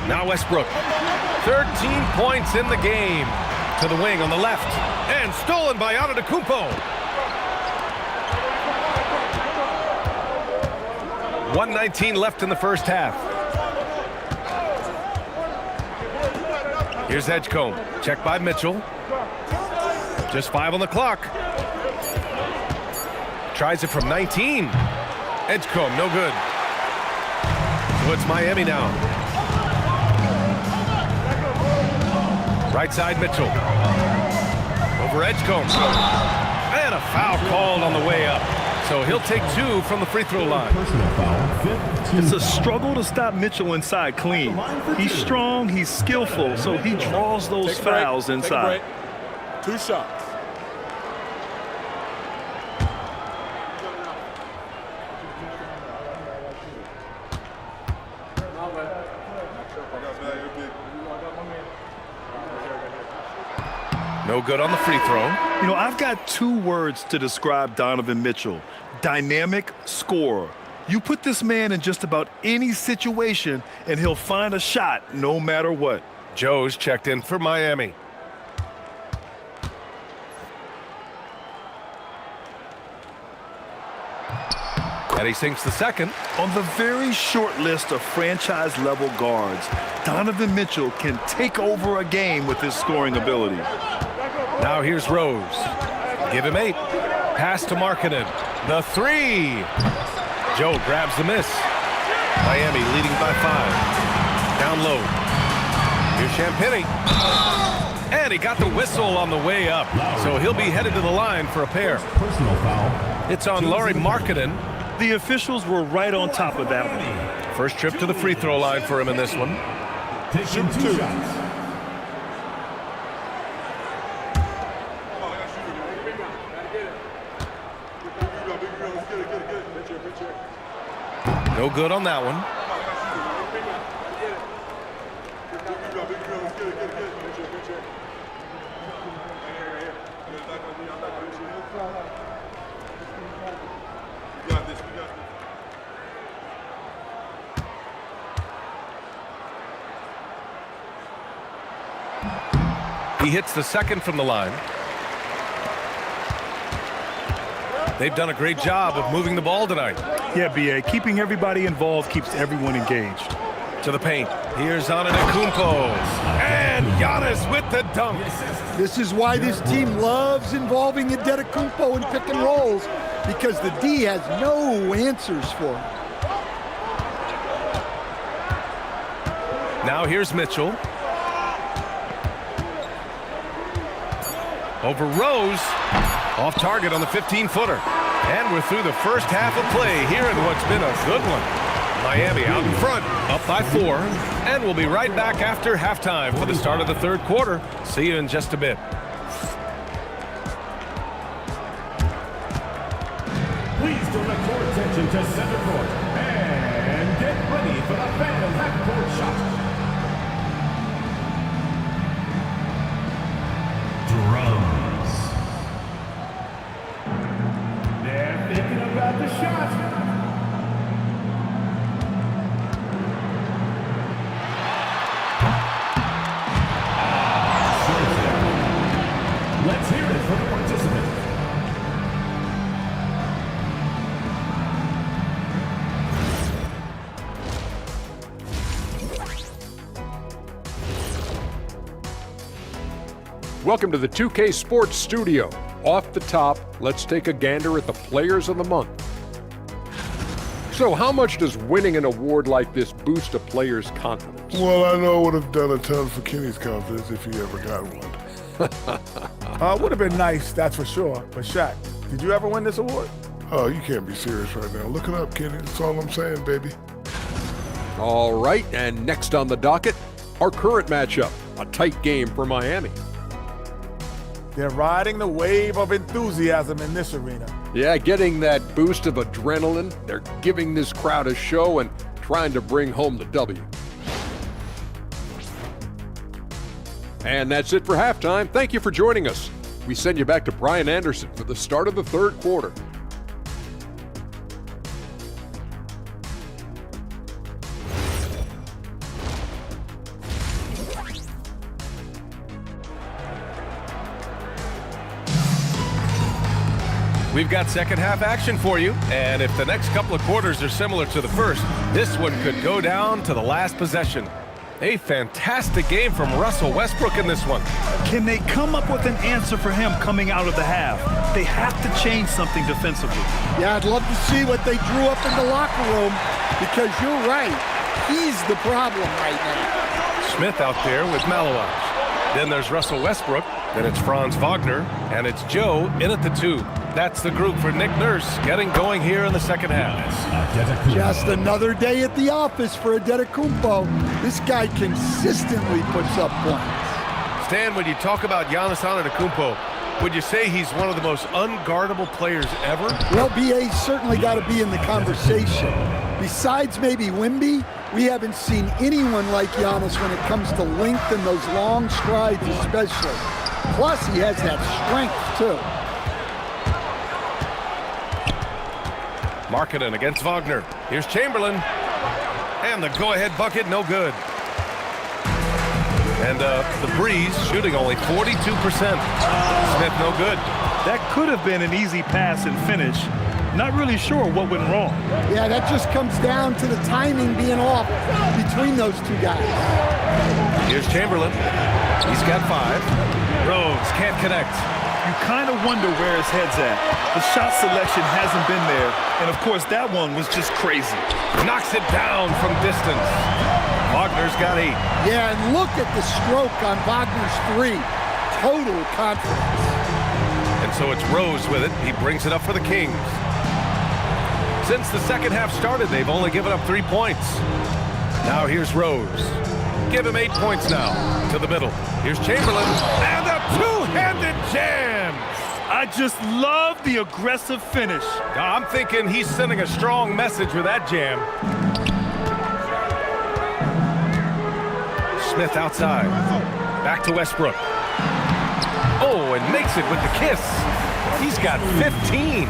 Now Westbrook. 13 points in the game. To the wing on the left. And stolen by Antetokounmpo. 1:19 left in the first half. Here's Edgecombe. Checked by Mitchell. Just 5 on the clock. Tries it from 19. Edgecombe, no good. So it's Miami now. Right side, Mitchell. Over Edgecombe. And a foul called on the way up. So he'll take 2 from the free throw line. It's a struggle to stop Mitchell inside clean. He's strong, he's skillful, so he draws those fouls inside. 2 shots. No good on the free throw. You know, I've got 2 words to describe Donovan Mitchell. Dynamic scorer. You put this man in just about any situation, and he'll find a shot no matter what. Joe's checked in for Miami. And he sinks the second. On the very short list of franchise-level guards, Donovan Mitchell can take over a game with his scoring ability. Now here's Rose. Give him 8. Pass to Markkanen. The 3. Joe grabs the miss. Miami leading by 5. Down low. Here's Champagnie. And he got the whistle on the way up. So he'll be headed to the line for a pair. Personal foul. It's on Lauri Markkanen. The officials were right on top of that one. First trip to the free throw line for him in this one. Taking two shots. No good on that one. He hits the second from the line. They've done a great job of moving the ball tonight. Yeah, B.A. Keeping everybody involved keeps everyone engaged. To the paint. Here's Antetokounmpo. And Giannis with the dunk. This is why this team loves involving Antetokounmpo in pick and rolls, because the D has no answers for him. Now here's Mitchell. Over Rose. Off target on the 15-footer. And we're through the first half of play here in what's been a good one. Miami out in front, up by 4. And we'll be right back after halftime for the start of the third quarter. See you in just a bit. Please direct your attention to center court. And get ready for the Phantom half-court shot. Drums. They're thinking about the shot. Let's hear it from the participants. Welcome to the 2K Sports Studio. Off the top, let's take a gander at the Players of the Month. So how much does winning an award like this boost a player's confidence? Well, I know it would have done a ton for Kenny's confidence if he ever got one. Would have been nice, that's for sure. But Shaq, did you ever win this award? Oh, you can't be serious right now. Look it up, Kenny. That's all I'm saying, baby. All right, and next on the docket, our current matchup, a tight game for Miami. They're riding the wave of enthusiasm in this arena. Yeah, getting that boost of adrenaline. They're giving this crowd a show and trying to bring home the W. And that's it for halftime. Thank you for joining us. We send you back to Brian Anderson for the start of the third quarter. We've got second half action for you, and if the next couple of quarters are similar to the first, this one could go down to the last possession. A fantastic game from Russell Westbrook in this one. Can they come up with an answer for him coming out of the half? They have to change something defensively. Yeah, I'd love to see what they drew up in the locker room, because you're right. He's the problem right now. Smith out there with Malawaj. Then there's Russell Westbrook. Then it's Franz Wagner. And it's Joe in at the 2. That's the group for Nick Nurse getting going here in the second half. Just another day at the office for Antetokounmpo. This guy consistently puts up points. Stan, when you talk about Giannis Antetokounmpo, would you say he's one of the most unguardable players ever? Well, BA's certainly got to be in the conversation. Besides maybe Wemby, we haven't seen anyone like Giannis when it comes to length and those long strides especially. Plus, he has that strength, too. Markkanen against Wagner. Here's Chamberlain. And the go-ahead bucket, no good. And the Breeze shooting only 42%. Smith, no good. That could have been an easy pass and finish. Not really sure what went wrong. Yeah, that just comes down to the timing being off between those two guys. Here's Chamberlain. He's got 5. Rose can't connect. You kind of wonder where his head's at. The shot selection hasn't been there. And, of course, that one was just crazy. Knocks it down from distance. Wagner's got 8. Yeah, and look at the stroke on Wagner's 3. total confidence. And so it's Rose with it. He brings it up for the Kings. Since the second half started, they've only given up 3 points. Now here's Rose. Give him 8 points now. To the middle. Here's Chamberlain. And a two-handed jam. I just love the aggressive finish. I'm thinking he's sending a strong message with that jam. Smith outside. Back to Westbrook. Oh, and makes it with the kiss. He's got 15.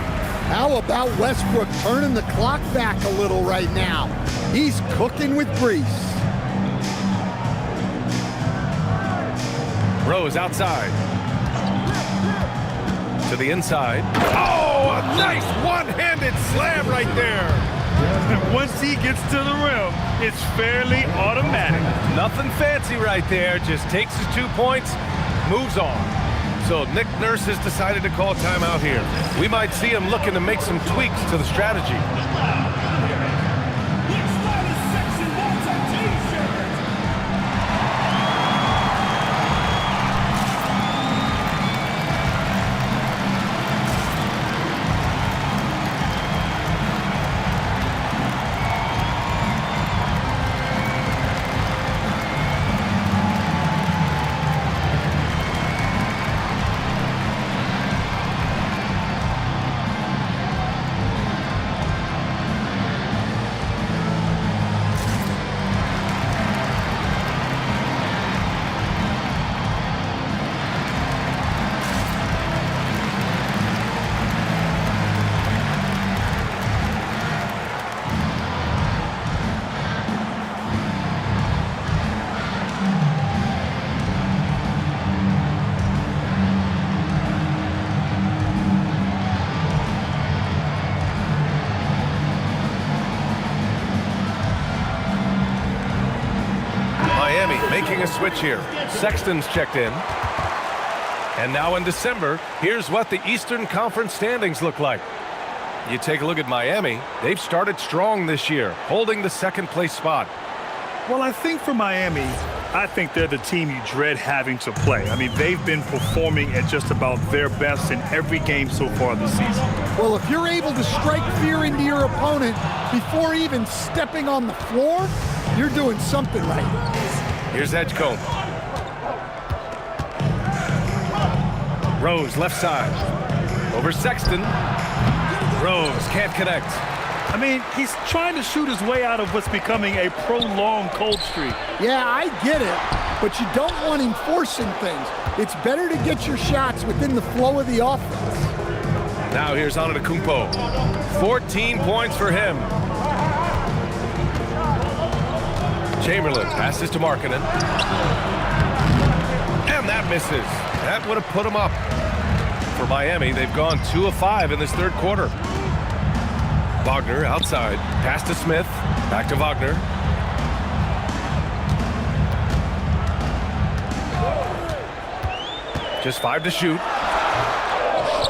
How about Westbrook turning the clock back a little right now? He's cooking with grease. Rose outside. To the inside. Oh, a nice one-handed slam right there. And once he gets to the rim, it's fairly automatic. Nothing fancy right there. Just takes his 2 points, moves on. So Nick Nurse has decided to call timeout here. We might see him looking to make some tweaks to the strategy. Making a switch here. Sexton's checked in. And now in December, here's what the Eastern Conference standings look like. You take a look at Miami. They've started strong this year, holding the second place spot. Well, I think for Miami, I think they're the team you dread having to play. I mean, they've been performing at just about their best in every game so far this season. Well, if you're able to strike fear into your opponent before even stepping on the floor, you're doing something right. Here's Edgecombe. Rose, left side. Over Sexton. Rose can't connect. I mean, he's trying to shoot his way out of what's becoming a prolonged cold streak. Yeah, I get it, but you don't want him forcing things. It's better to get your shots within the flow of the offense. Now here's Antetokounmpo. 14 points for him. Chamberlain passes to Markkanen. And that misses. That would have put him up. For Miami, they've gone 2 of 5 in this third quarter. Wagner outside. Pass to Smith. Back to Wagner. Just 5 to shoot.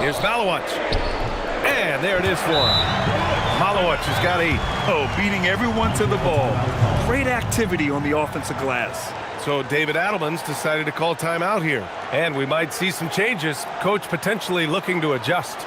Here's Malowicz. And there it is for him. Malowicz has got 8. Oh, beating everyone to the ball. Great activity on the offensive glass. So David Adelman's decided to call timeout here. And we might see some changes. Coach potentially looking to adjust.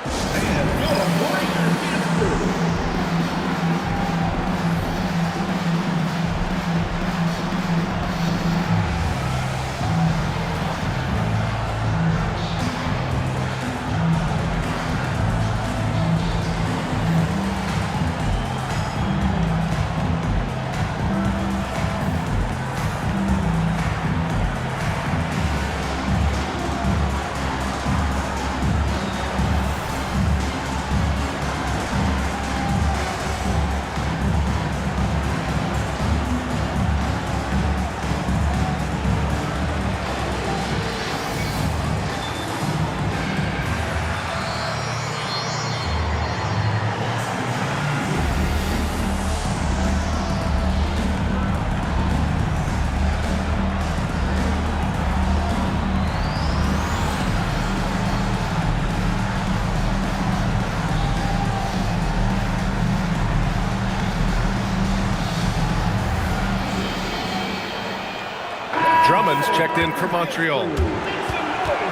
Drummond's checked in for Montreal.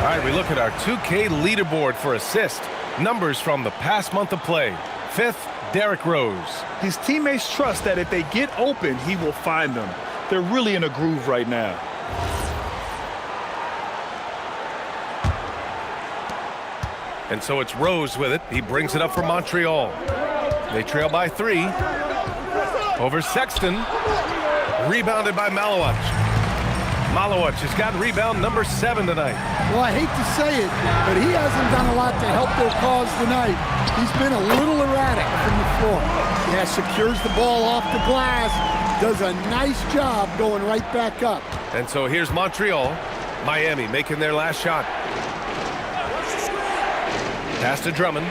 All right, we look at our 2K leaderboard for assist. Numbers from the past month of play. 5th, Derrick Rose. His teammates trust that if they get open, he will find them. They're really in a groove right now. And so it's Rose with it. He brings it up for Montreal. They trail by 3. Over Sexton. Rebounded by Malawach. Malawach has got rebound number 7 tonight. Well, I hate to say it, but he hasn't done a lot to help their cause tonight. He's been a little erratic from the floor. Yeah, secures the ball off the glass. Does a nice job going right back up. And so here's Montreal. Miami making their last shot. Pass to Drummond.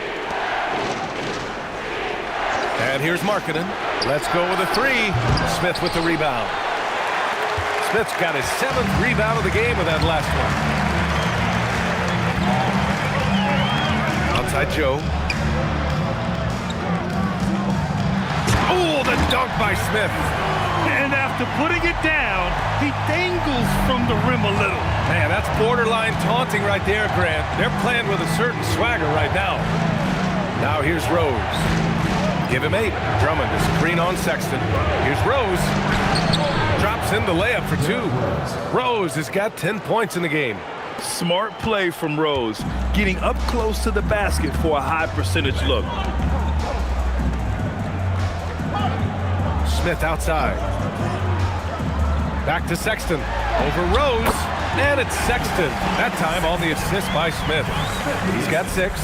And here's Markkanen. Let's go with a 3. Smith with the rebound. Smith's got his 7th rebound of the game with that last one. Outside Joe. Oh, the dunk by Smith. And after putting it down, he dangles from the rim a little. Man, that's borderline taunting right there, Grant. They're playing with a certain swagger right now. Now here's Rose. Give him 8. Drummond to screen on Sexton. Here's Rose. Drops in the layup for 2. Rose has got 10 points in the game. Smart play from Rose, getting up close to the basket for a high percentage look. Smith outside. Back to Sexton. Over Rose. And it's Sexton. That time on the assist by Smith. He's got 6.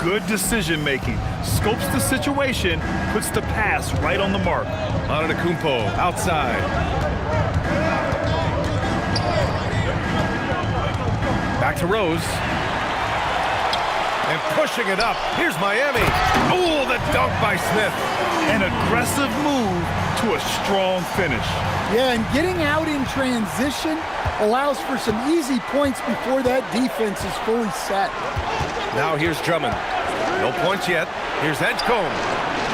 Good decision making. Scopes the situation, puts the pass right on the mark. Antetokounmpo outside. Back to Rose. And pushing it up. Here's Miami. Oh, the dunk by Smith. An aggressive move to a strong finish. Yeah, and getting out in transition allows for some easy points before that defense is fully set. Now here's Drummond. No points yet. Here's Edgecombe.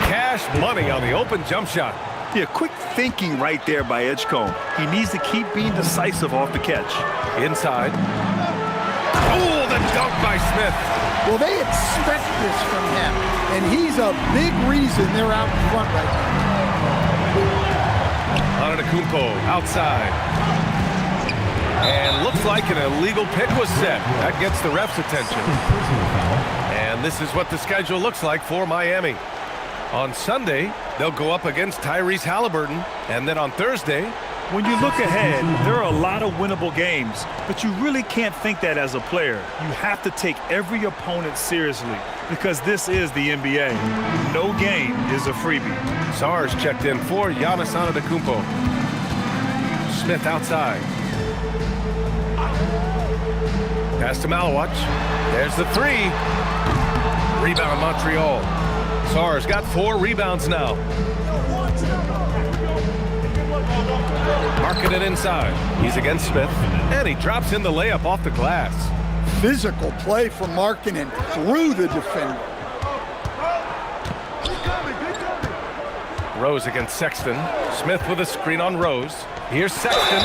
Cash money on the open jump shot. Yeah, quick thinking right there by Edgecombe. He needs to keep being decisive off the catch. Inside. Oh, the dunk by Smith. Well, they expect this from him, and he's a big reason they're out in front right now. Antetokounmpo outside. And looks like an illegal pick was set. That gets the ref's attention. And this is what the schedule looks like for Miami. On Sunday, they'll go up against Tyrese Halliburton. And then on Thursday, when you look ahead, there are a lot of winnable games, but you really can't think that as a player. You have to take every opponent seriously because this is the NBA. No game is a freebie. Sars checked in for Giannis Antetokounmpo. Smith outside. Pass to Malawach. There's the 3. Rebound Montreal. Sars got 4 rebounds now. Marking it inside. He's against Smith. And he drops in the layup off the glass. Physical play from Markkanen through the defender. Rose against Sexton. Smith with a screen on Rose. Here's Sexton.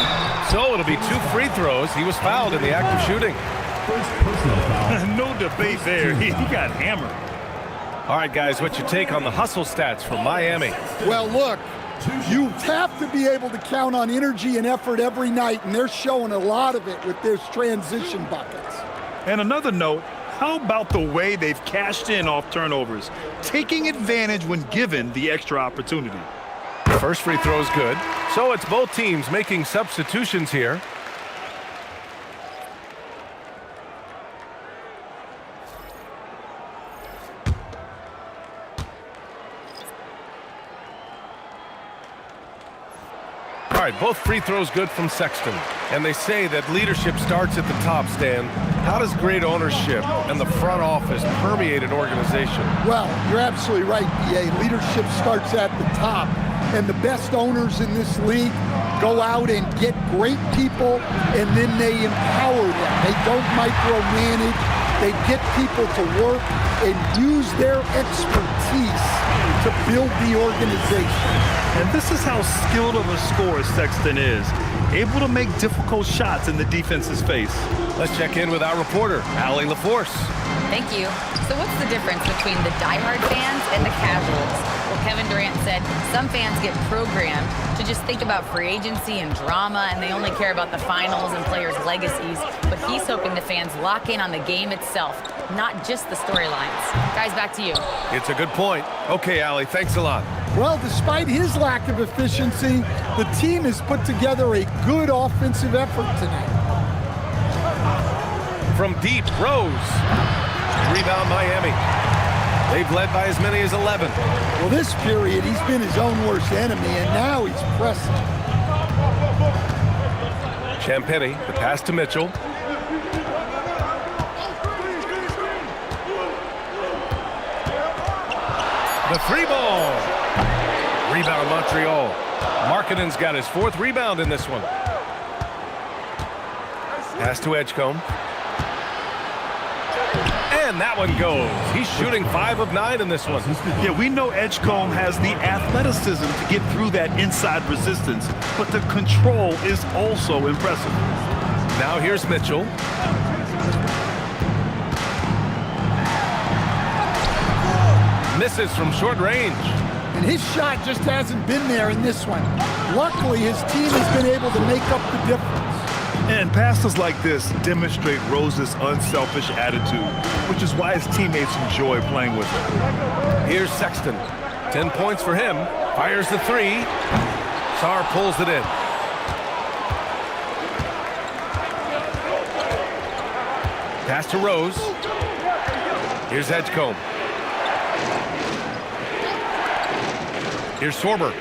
So it'll be 2 free throws. He was fouled in the act of shooting. No debate there. He got hammered. All right, guys, what's your take on the hustle stats from Miami? Well, look, you have to be able to count on energy and effort every night, and they're showing a lot of it with their transition buckets. And another note, how about the way they've cashed in off turnovers, taking advantage when given the extra opportunity? First free throw is good. So it's both teams making substitutions here. All right, both free throws good from Sexton. And they say that leadership starts at the top, Stan. How does great ownership and the front office permeate an organization? Well, you're absolutely right, B.A. Leadership starts at the top. And the best owners in this league go out and get great people, and then they empower them. They don't micromanage. They get people to work and use their expertise to build the organization. And this is how skilled of a scorer Sexton is. able to make difficult shots in the defense's face. Let's check in with our reporter, Allie LaForce. Thank you. So what's the difference between the diehard fans and the casuals? Well, Kevin Durant said some fans get programmed to just think about free agency and drama, and they only care about the finals and players' legacies. But he's hoping the fans lock in on the game itself, not just the storylines. Guys, back to you. It's a good point. Okay, Allie, thanks a lot. Well, despite his lack of efficiency, the team has put together a good offensive effort tonight. From deep, Rose. Rebound, Miami. They've led by as many as 11. Well, this period, he's been his own worst enemy, and now he's pressing. Champagny, the pass to Mitchell. The three ball. Rebound, Montreal. Markkanen's got his 4th rebound in this one. Pass to Edgecombe. And that one goes. He's shooting 5 of 9 in this one. Yeah, we know Edgecombe has the athleticism to get through that inside resistance, but the control is also impressive. Now here's Mitchell. Misses from short range. And his shot just hasn't been there in this one. Luckily, his team has been able to make up the difference. And passes like this demonstrate Rose's unselfish attitude, which is why his teammates enjoy playing with him. Here's Sexton. 10 points for him. Fires the 3. Sarr pulls it in. Pass to Rose. Here's Edgecombe. Here's Sorber.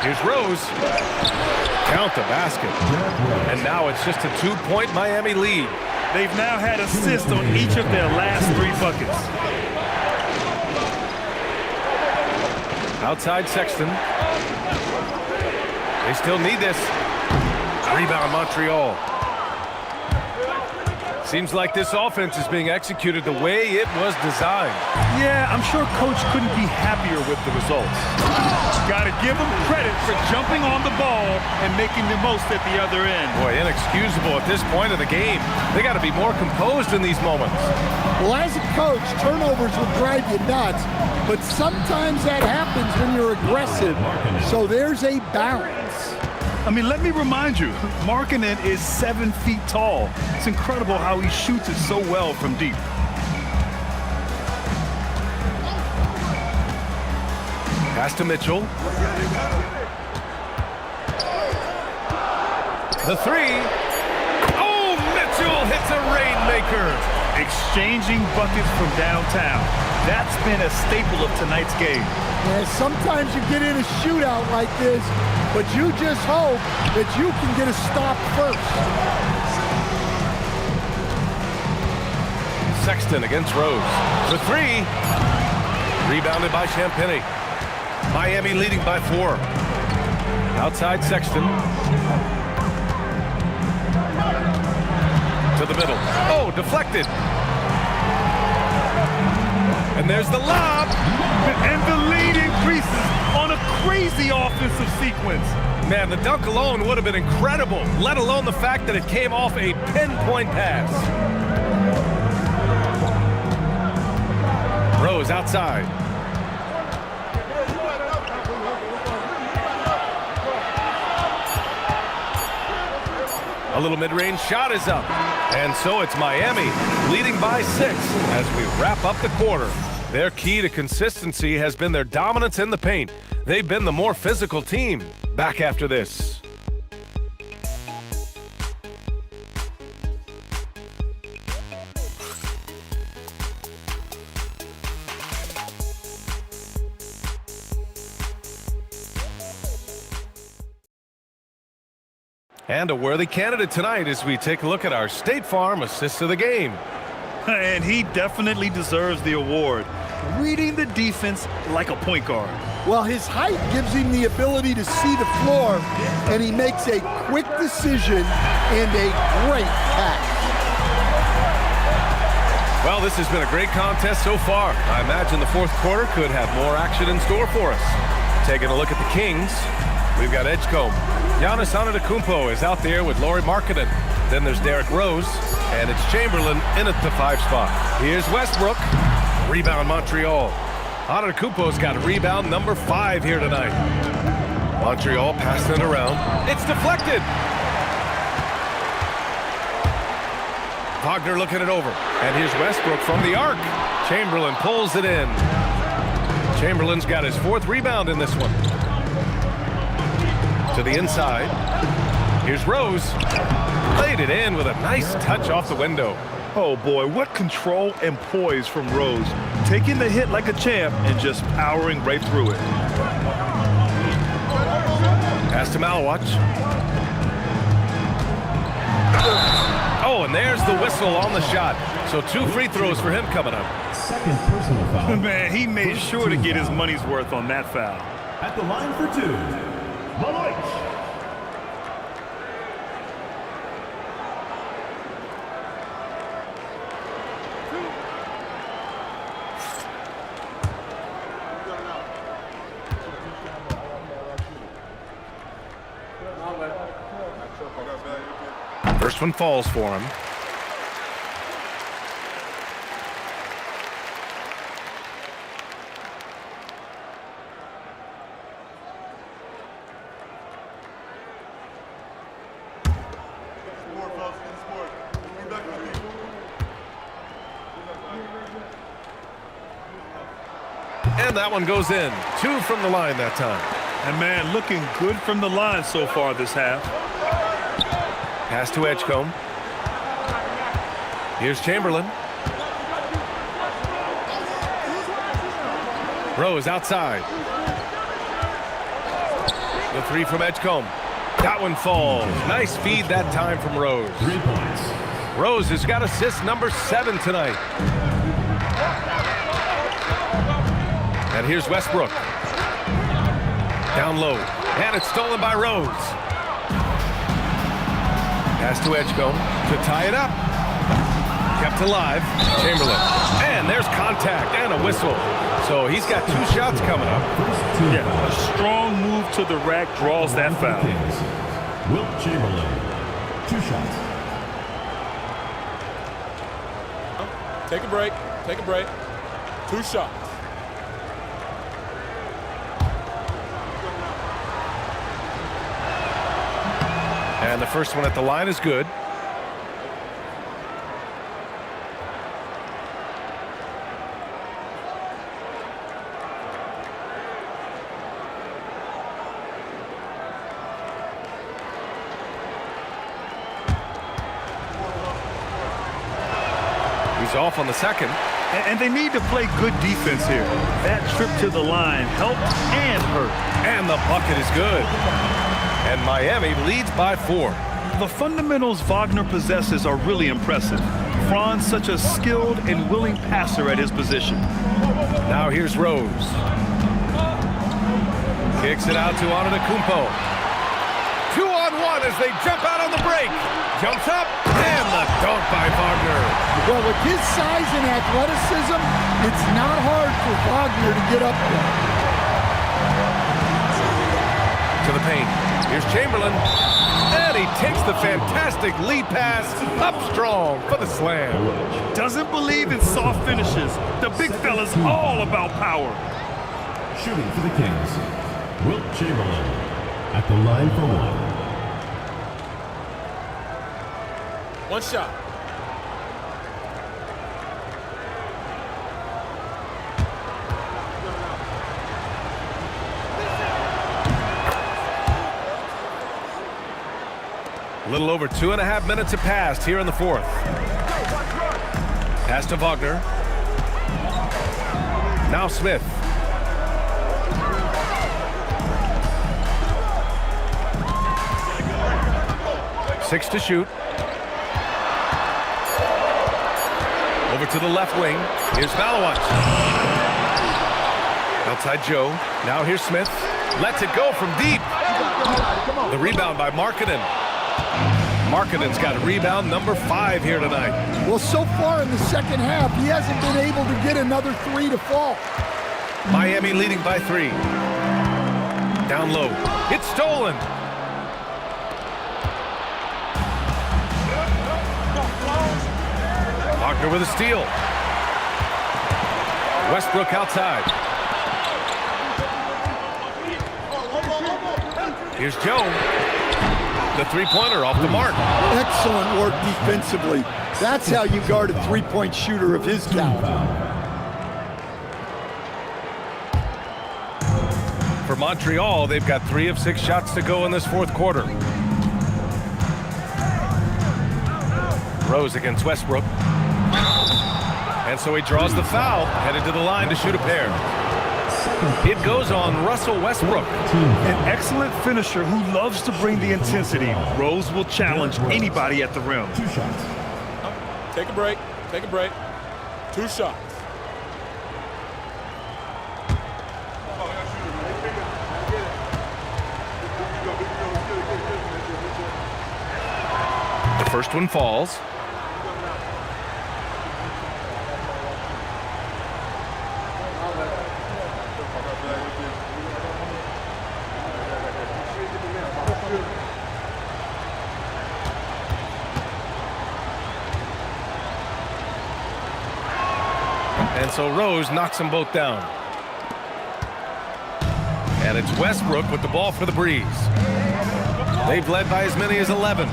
Here's Rose. Count the basket. And now it's just a 2-point Miami lead. They've now had assists on each of their last 3 buckets. Outside Sexton. They still need this. Rebound Montreal. Seems like this offense is being executed the way it was designed. Yeah, I'm sure Coach couldn't be happier with the results. Got to give him credit for jumping on the ball and making the most at the other end. Boy, inexcusable at this point of the game. They got to be more composed in these moments. Well, as a coach, turnovers will drive you nuts, but sometimes that happens when you're aggressive. So there's a balance. I mean, let me remind you, Markkanen is 7 feet tall. It's incredible how he shoots it so well from deep. Pass to Mitchell. The 3. Oh, Mitchell hits a rainmaker. Exchanging buckets from downtown. That's been a staple of tonight's game. Yeah, sometimes you get in a shootout like this, but you just hope that you can get a stop first. Sexton against Rose. The 3. Rebounded by Champagny. Miami leading by 4. Outside Sexton. To the middle. Oh, deflected. And there's the lob. And the lead increases on a crazy offensive sequence. Man, the dunk alone would have been incredible, let alone the fact that it came off a pinpoint pass. Rose outside. A little mid-range shot is up. And so it's Miami leading by 6 as we wrap up the quarter. Their key to consistency has been their dominance in the paint. They've been the more physical team. Back after this. And a worthy candidate tonight as we take a look at our State Farm Assist of the Game. And he definitely deserves the award. Reading the defense like a point guard. Well, his height gives him the ability to see the floor, and he makes a quick decision and a great pass. Well, this has been a great contest so far. I imagine the fourth quarter could have more action in store for us. Taking a look at the Kings. We've got Edgecombe. Giannis Antetokounmpo is out there with Lauri Markkanen. Then there's Derrick Rose, and it's Chamberlain in at the 5 spot. Here's Westbrook. Rebound Montreal. Antetokounmpo's got rebound number 5 here tonight. Montreal passing it around. It's deflected. Wagner looking it over. And here's Westbrook from the arc. Chamberlain pulls it in. Chamberlain's got his 4th rebound in this one. To the inside. Here's Rose. Laid it in with a nice touch off the window. Oh boy, what control and poise from Rose. Taking the hit like a champ and just powering right through it. Pass to Malawach. Oh, and there's the whistle on the shot. So 2 free throws for him coming up. Second personal foul. Man, he made sure to get his money's worth on that foul. At the line for 2, Malawach. First one falls for him. And that one goes in. 2 from the line that time. And man, looking good from the line so far this half. Pass to Edgecombe. Here's Chamberlain. Rose outside. The 3 from Edgecombe. That one falls. Nice feed that time from Rose. 3 points. Rose has got assist number 7 tonight. And here's Westbrook. Down low. And it's stolen by Rose. Pass to Edgecombe to tie it up. Kept alive. Chamberlain. And there's contact and a whistle. So he's got 2 shots coming up. Yeah, a strong move to the rack draws that foul. Wilt Chamberlain, 2 shots. Take a break. Take a break. 2 shots. And the first one at the line is good. He's off on the second. And they need to play good defense here. That trip to the line helped and hurt. And the bucket is good. And Miami leads by 4. The fundamentals Wagner possesses are really impressive. Franz such a skilled and willing passer at his position. Now here's Rose. Kicks it out to Antetokounmpo. 2-on-1 as they jump out on the break. Jumps up, and the dunk by Wagner. Well, with his size and athleticism, it's not hard for Wagner to get up there. To the paint. Here's Chamberlain. And he takes the fantastic lead pass up strong for the slam. Doesn't believe in soft finishes. The big fella's all about power. Shooting for the Kings, Wilt Chamberlain at the line for 1. 1 shot. A little over 2.5 minutes have passed here in the 4th. Pass to Wagner. Now Smith. Six to shoot. Over to the left wing. Here's Malawach. Outside Joe. Now here's Smith. Lets it go from deep. The rebound by Markkanen. Markkanen's got a rebound number 5 here tonight. Well, so far in the second half, he hasn't been able to get another 3 to fall. Miami leading by 3. Down low. It's stolen. Wagner with a steal. Westbrook outside. Here's Joe. The three-pointer off the mark. Excellent work defensively. That's how you guard a three-point shooter of his caliber. For Montreal, they've got 3 of 6 shots to go in this fourth quarter. Rose against Westbrook. And so he draws the foul, headed to the line to shoot a pair. It goes on Russell Westbrook. An excellent finisher who loves to bring the intensity. Rose will challenge anybody at the rim. 2 shots. Take a break. Take a break. 2 shots. The first one falls. And so Rose knocks them both down. And it's Westbrook with the ball for the Breeze. They've led by as many as 11.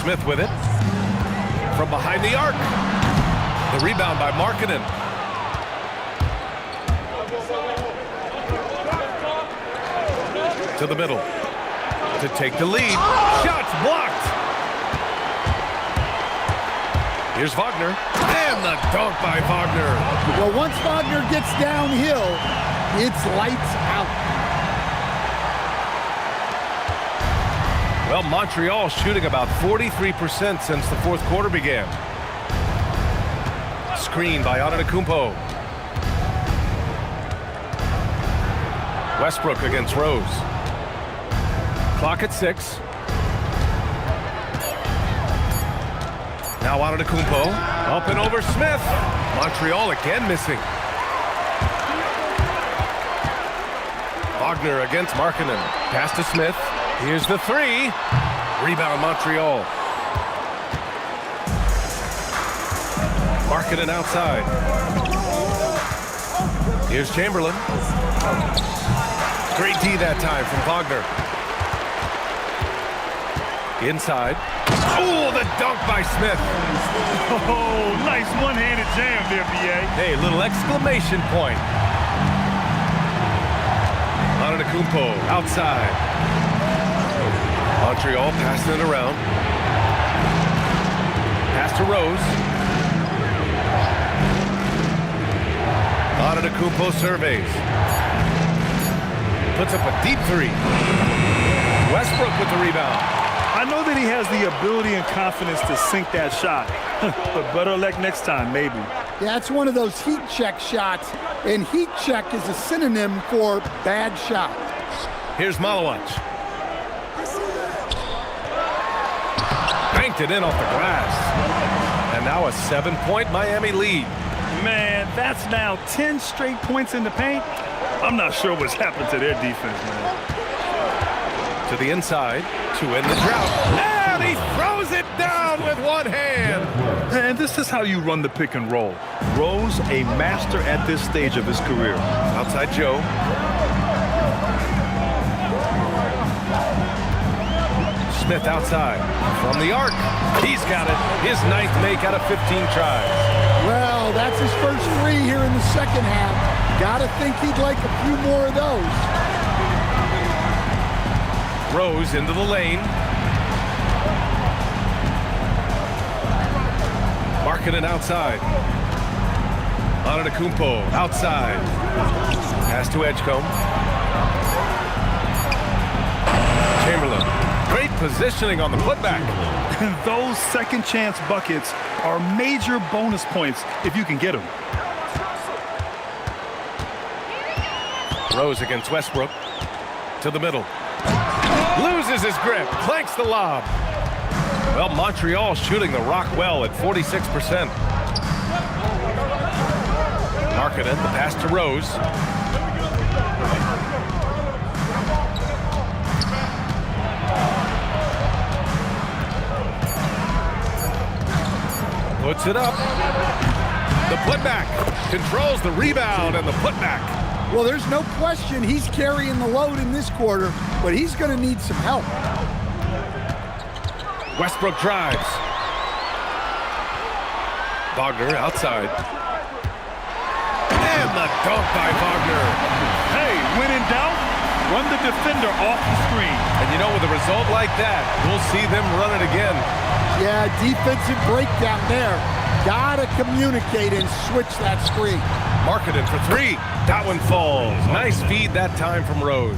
Smith with it. From behind the arc. The rebound by Markkanen. To the middle. To take the lead. Shots blocked. Here's Wagner, and the dunk by Wagner. Well, once Wagner gets downhill, it's lights out. Well, Montreal shooting about 43% since the fourth quarter began. Screen by Antetokounmpo. Westbrook against Rose. Clock at 6. Now Antetokounmpo, up and over Smith. Montreal again missing. Wagner against Markkanen. Pass to Smith. Here's the 3. Rebound Montreal. Markkanen outside. Here's Chamberlain. Great D that time from Wagner. Inside. Oh, the dunk by Smith. Oh, nice one-handed jam there, B.A. Hey, little exclamation point. Antetokounmpo outside. Montreal passing it around. Pass to Rose. Antetokounmpo surveys. Puts up a deep 3. Westbrook with the rebound. I know that he has the ability and confidence to sink that shot, but better luck next time, maybe. Yeah, it's one of those heat check shots, and heat check is a synonym for bad shot. Here's Malawach. Banked it in off the glass. And now a 7-point Miami lead. Man, that's now 10 straight points in the paint. I'm not sure what's happened to their defense, man. To the inside. To end the drought. And he throws it down with one hand. And this is how you run the pick and roll. Rose, a master at this stage of his career. Outside Joe. Smith outside. From the arc. He's got it. His 9th make out of 15 tries. Well, that's his first 3 here in the second half. Gotta think he'd like a few more of those. Rose into the lane. Markkanen outside. Antetokounmpo outside. Pass to Edgecombe. Chamberlain. Great positioning on the putback. Those second chance buckets are major bonus points if you can get them. Rose against Westbrook. To the middle. Loses his grip, clanks the lob. Well, Montreal shooting the rock well at 46%. Markkanen, the pass to Rose. Puts it up. The putback. Controls the rebound and the putback. Well, there's no question he's carrying the load in this quarter, but he's going to need some help. Westbrook drives. Wagner outside. And the dunk by Wagner. Hey, when in doubt, run the defender off the screen. And you know, with a result like that, we'll see them run it again. Yeah, defensive breakdown there. Gotta communicate and switch that screen. Markkanen for three. That one falls. Nice feed that time from Rose.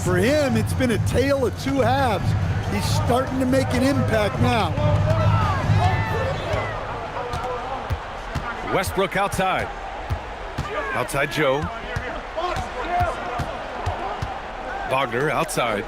For him, it's been a tale of two halves. He's starting to make an impact now. Westbrook outside. Outside Joe. Wagner outside.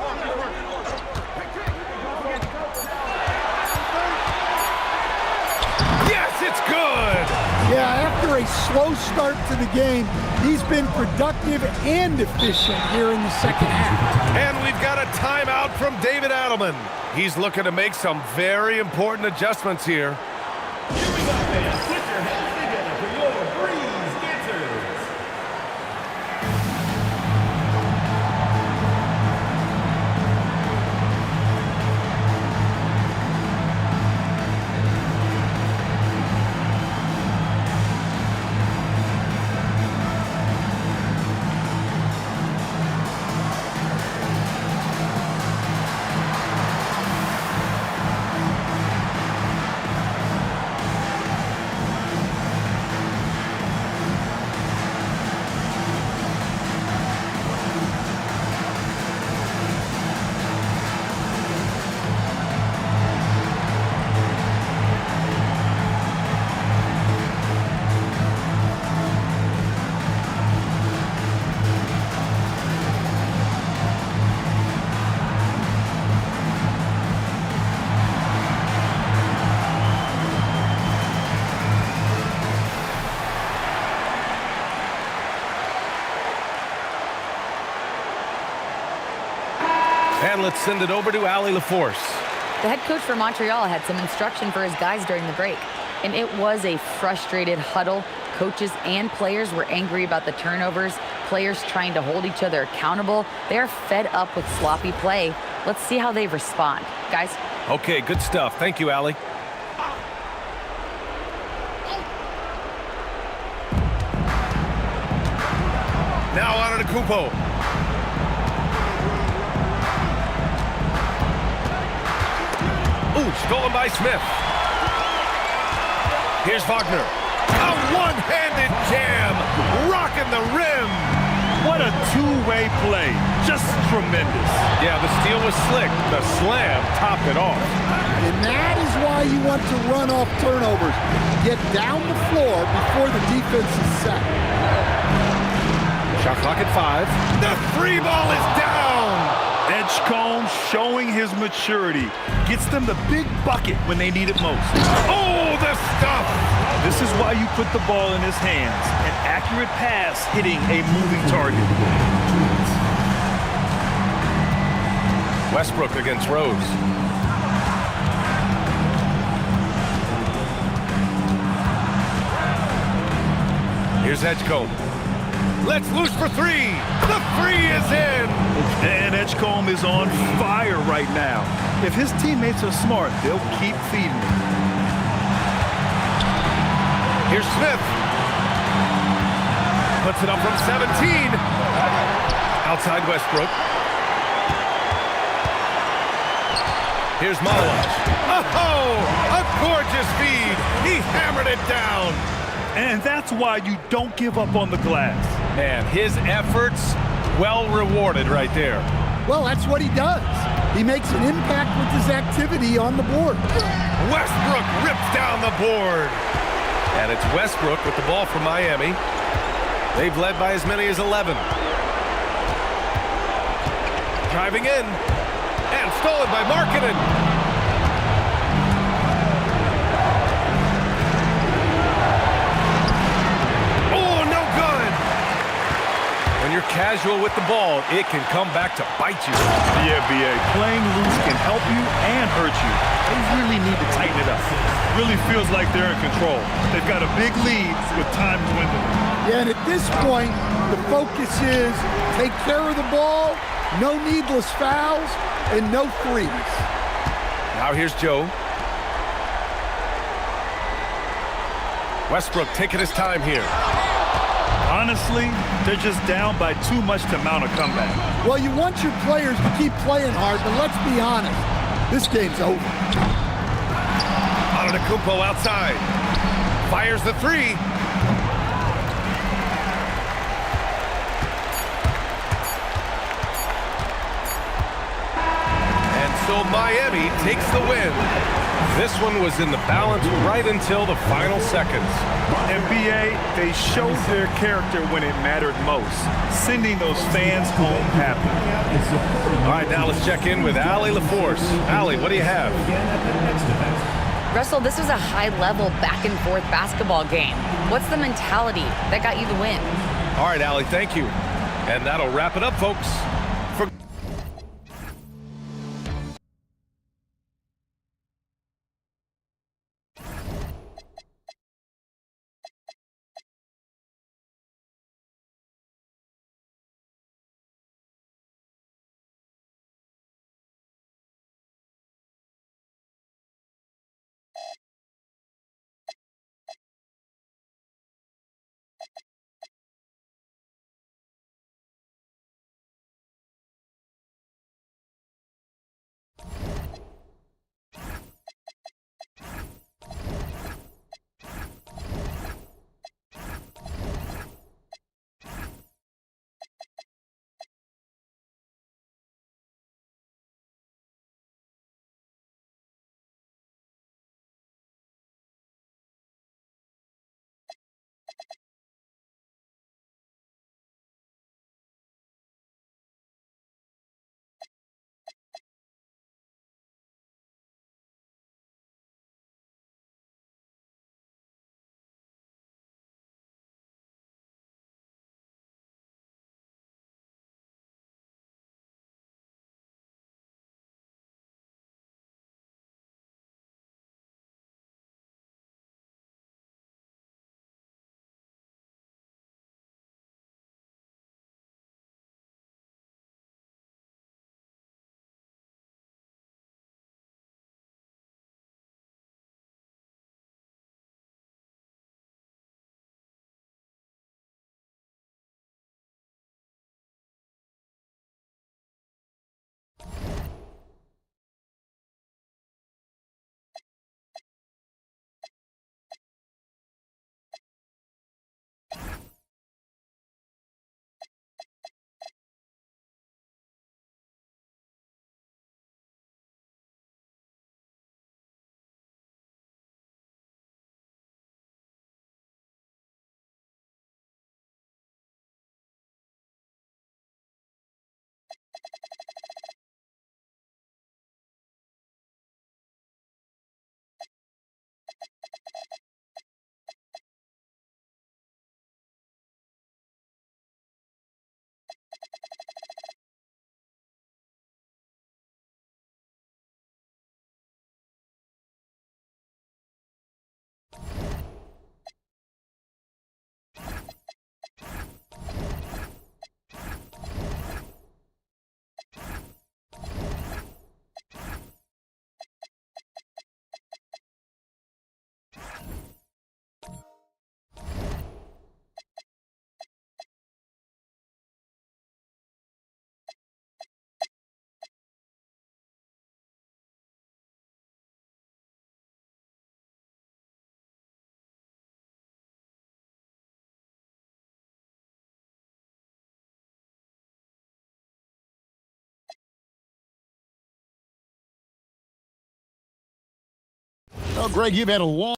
Yes, it's good! Yeah, after a slow start to the game, he's been productive and efficient here in the second half. And we've got a timeout from David Adelman. He's looking to make some very important adjustments here. Here we go, fans. Put your hands together for your Breeze Dancers. And let's send it over to Allie LaForce. The head coach for Montreal had some instruction for his guys during the break, and it was a frustrated huddle. Coaches and players were angry about the turnovers, players trying to hold each other accountable. They're fed up with sloppy play. Let's see how they respond. Guys? Okay, good stuff. Thank you, Allie. Now on to Kupo. Ooh, stolen by Smith. Here's Wagner. A one-handed jam, rocking the rim. What a two-way play. Just tremendous. Yeah, the steal was slick. The slam topped it off. And that is why you want to run off turnovers. Get down the floor before the defense is set. Shot clock at 5. The three ball is down. Edgecombe showing his maturity. Gets them the big bucket when they need it most. Oh, the stuff! This is why you put the ball in his hands. An accurate pass hitting a moving target. Westbrook against Rose. Here's Edgecombe. Let's loose for three. The three is in. And Edgecombe is on fire right now. If his teammates are smart, they'll keep feeding him. Here's Smith. Puts it up from 17. Outside Westbrook. Here's Malawach. Oh, a gorgeous feed. He hammered it down. And that's why you don't give up on the glass. Man, his efforts well rewarded right there. Well, that's what he does. He makes an impact with his activity on the board. Westbrook rips down the board. And it's Westbrook with the ball from Miami. They've led by as many as 11. Driving in. And stolen by Markkanen. casual with the ball, it can come back to bite you. Yeah, B.A. Playing loose can help you and hurt you. They really need to tighten it up. Really feels like they're in control. They've got a big lead with time dwindling. Yeah, and at this point, the focus is take care of the ball, no needless fouls, and no threes. Now here's Joe. Westbrook taking his time here. Honestly, they're just down by too much to mount a comeback. Well, you want your players to keep playing hard, but let's be honest, this game's over. Antetokounmpo outside. Fires the three. And so Miami takes the win. This one was in the balance right until the final seconds. NBA, they showed their character when it mattered most, sending those fans home happy. All right, now let's check in with Allie LaForce. Allie, what do you have? Russell, this was a high-level back-and-forth basketball game. What's the mentality that got you the win? All right, Allie, thank you. And that'll wrap it up, folks. Oh, Greg, you've had a long...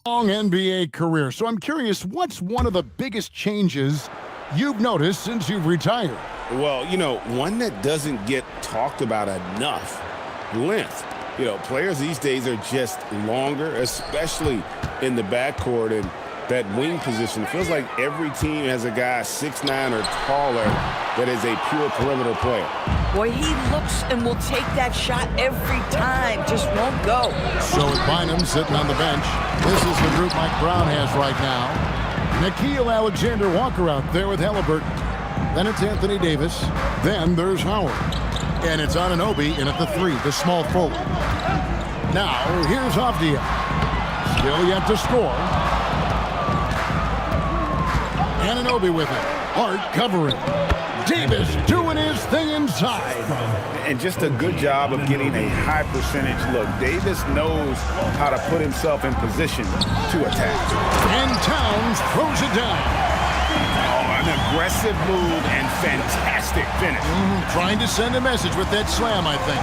long NBA career. So I'm curious, what's one of the biggest changes you've noticed since you've retired? Well, one that doesn't get talked about enough, length. Players these days are just longer, especially in the backcourt and that wing position. It feels like every team has a guy 6'9" or taller that is a pure perimeter player. Boy, he looks and will take that shot every time. Just won't go. So with Bynum sitting on the bench, this is the group Mike Brown has right now. Nickeil Alexander-Walker out there with Halliburton. Then it's Anthony Davis. Then there's Howard. And it's Anunoby in at the 3, the small forward. Now, here's Avdia. Still yet to score. Anunoby with it. Hart covering. Davis doing his thing inside. And just a good job of getting a high percentage look. Davis knows how to put himself in position to attack. And Towns throws it down. An aggressive move and fantastic finish. Trying to send a message with that slam, I think.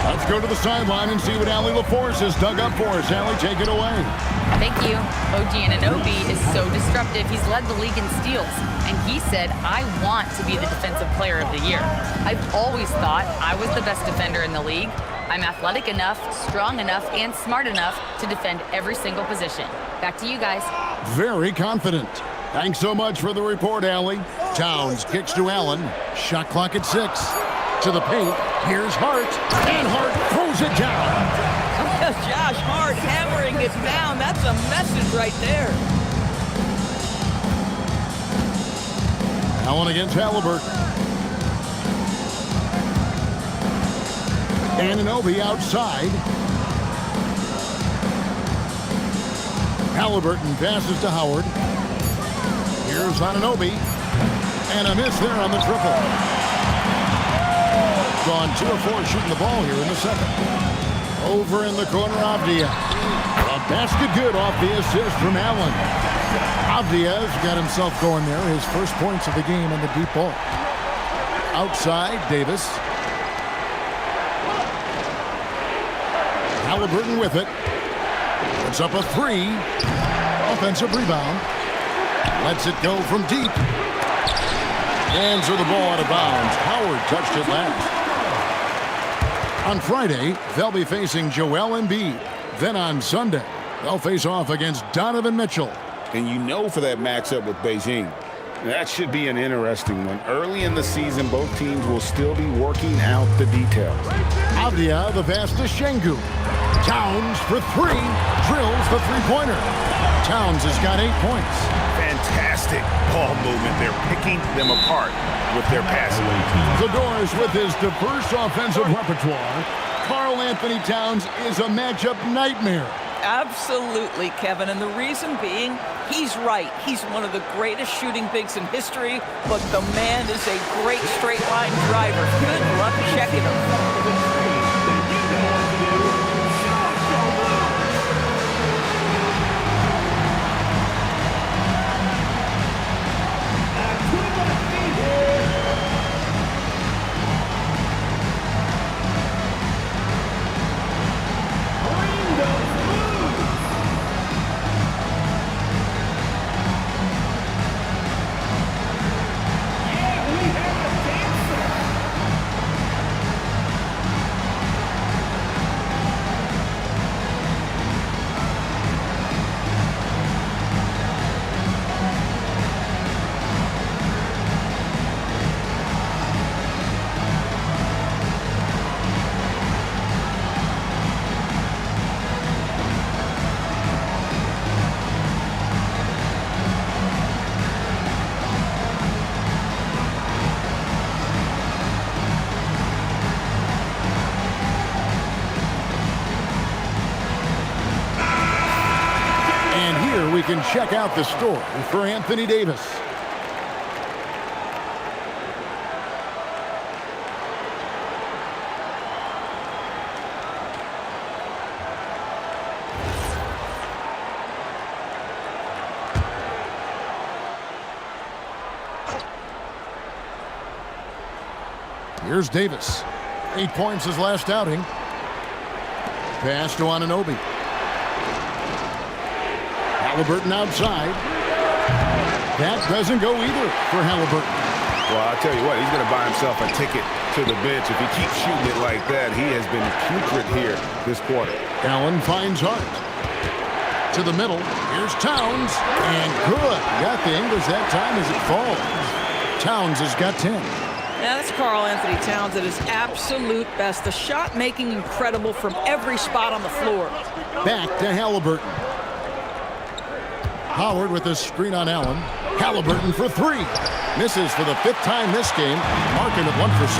Let's go to the sideline and see what Allie LaForce has dug up for us. Allie, take it away. Thank you. OG Anunoby is so disruptive. He's led the league in steals. And he said, I want to be the defensive player of the year. I've always thought I was the best defender in the league. I'm athletic enough, strong enough, and smart enough to defend every single position. Back to you guys. Very confident. Thanks so much for the report, Allie. Towns kicks to Allen. Shot clock at 6. To the paint. Here's Hart. And Hart throws it down. Josh Hart hammering it down. That's a message right there. Allen against Halliburton. Anunoby outside. Halliburton passes to Howard. Here's Anunoby. And a miss there on the triple. Gone 2 of 4 shooting the ball here in the second. Over in the corner, Avdia. A basket good off the assist from Allen. Avdia's got himself going there. His first points of the game on the deep ball. Outside, Davis. Halliburton with it. Puts up a 3. Offensive rebound. Lets it go from deep. Hands are the ball out of bounds. Howard touched it last. On Friday, they'll be facing Joel Embiid. Then on Sunday, they'll face off against Donovan Mitchell. And for that matchup with Beijing, that should be an interesting one. Early in the season, both teams will still be working out the details. Avdia, the pass to Şengün. Towns for 3. Drills the three-pointer. Towns has got 8 points. Fantastic ball movement. They're picking them apart with their passing. The Doors with his diverse offensive repertoire. Karl Anthony Towns is a matchup nightmare. Absolutely, Kevin. And the reason being, he's right. He's one of the greatest shooting bigs in history, but the man is a great straight-line driver. Good luck checking him. We can check out the story for Anthony Davis. Here's Davis. 8 points his last outing. Pass to Anunoby. Halliburton outside. That doesn't go either for Halliburton. Well, I'll tell you what, he's going to buy himself a ticket to the bench. If he keeps shooting it like that, he has been putrid here this quarter. Allen finds Hart. To the middle. Here's Towns. And good. Got the English that time as it falls. Towns has got 10. Now that's Karl Anthony Towns at his absolute best. The shot making incredible from every spot on the floor. Back to Halliburton. Howard with a screen on Allen. Halliburton for three. Misses for the 5th time this game. Marking at 1 for 6.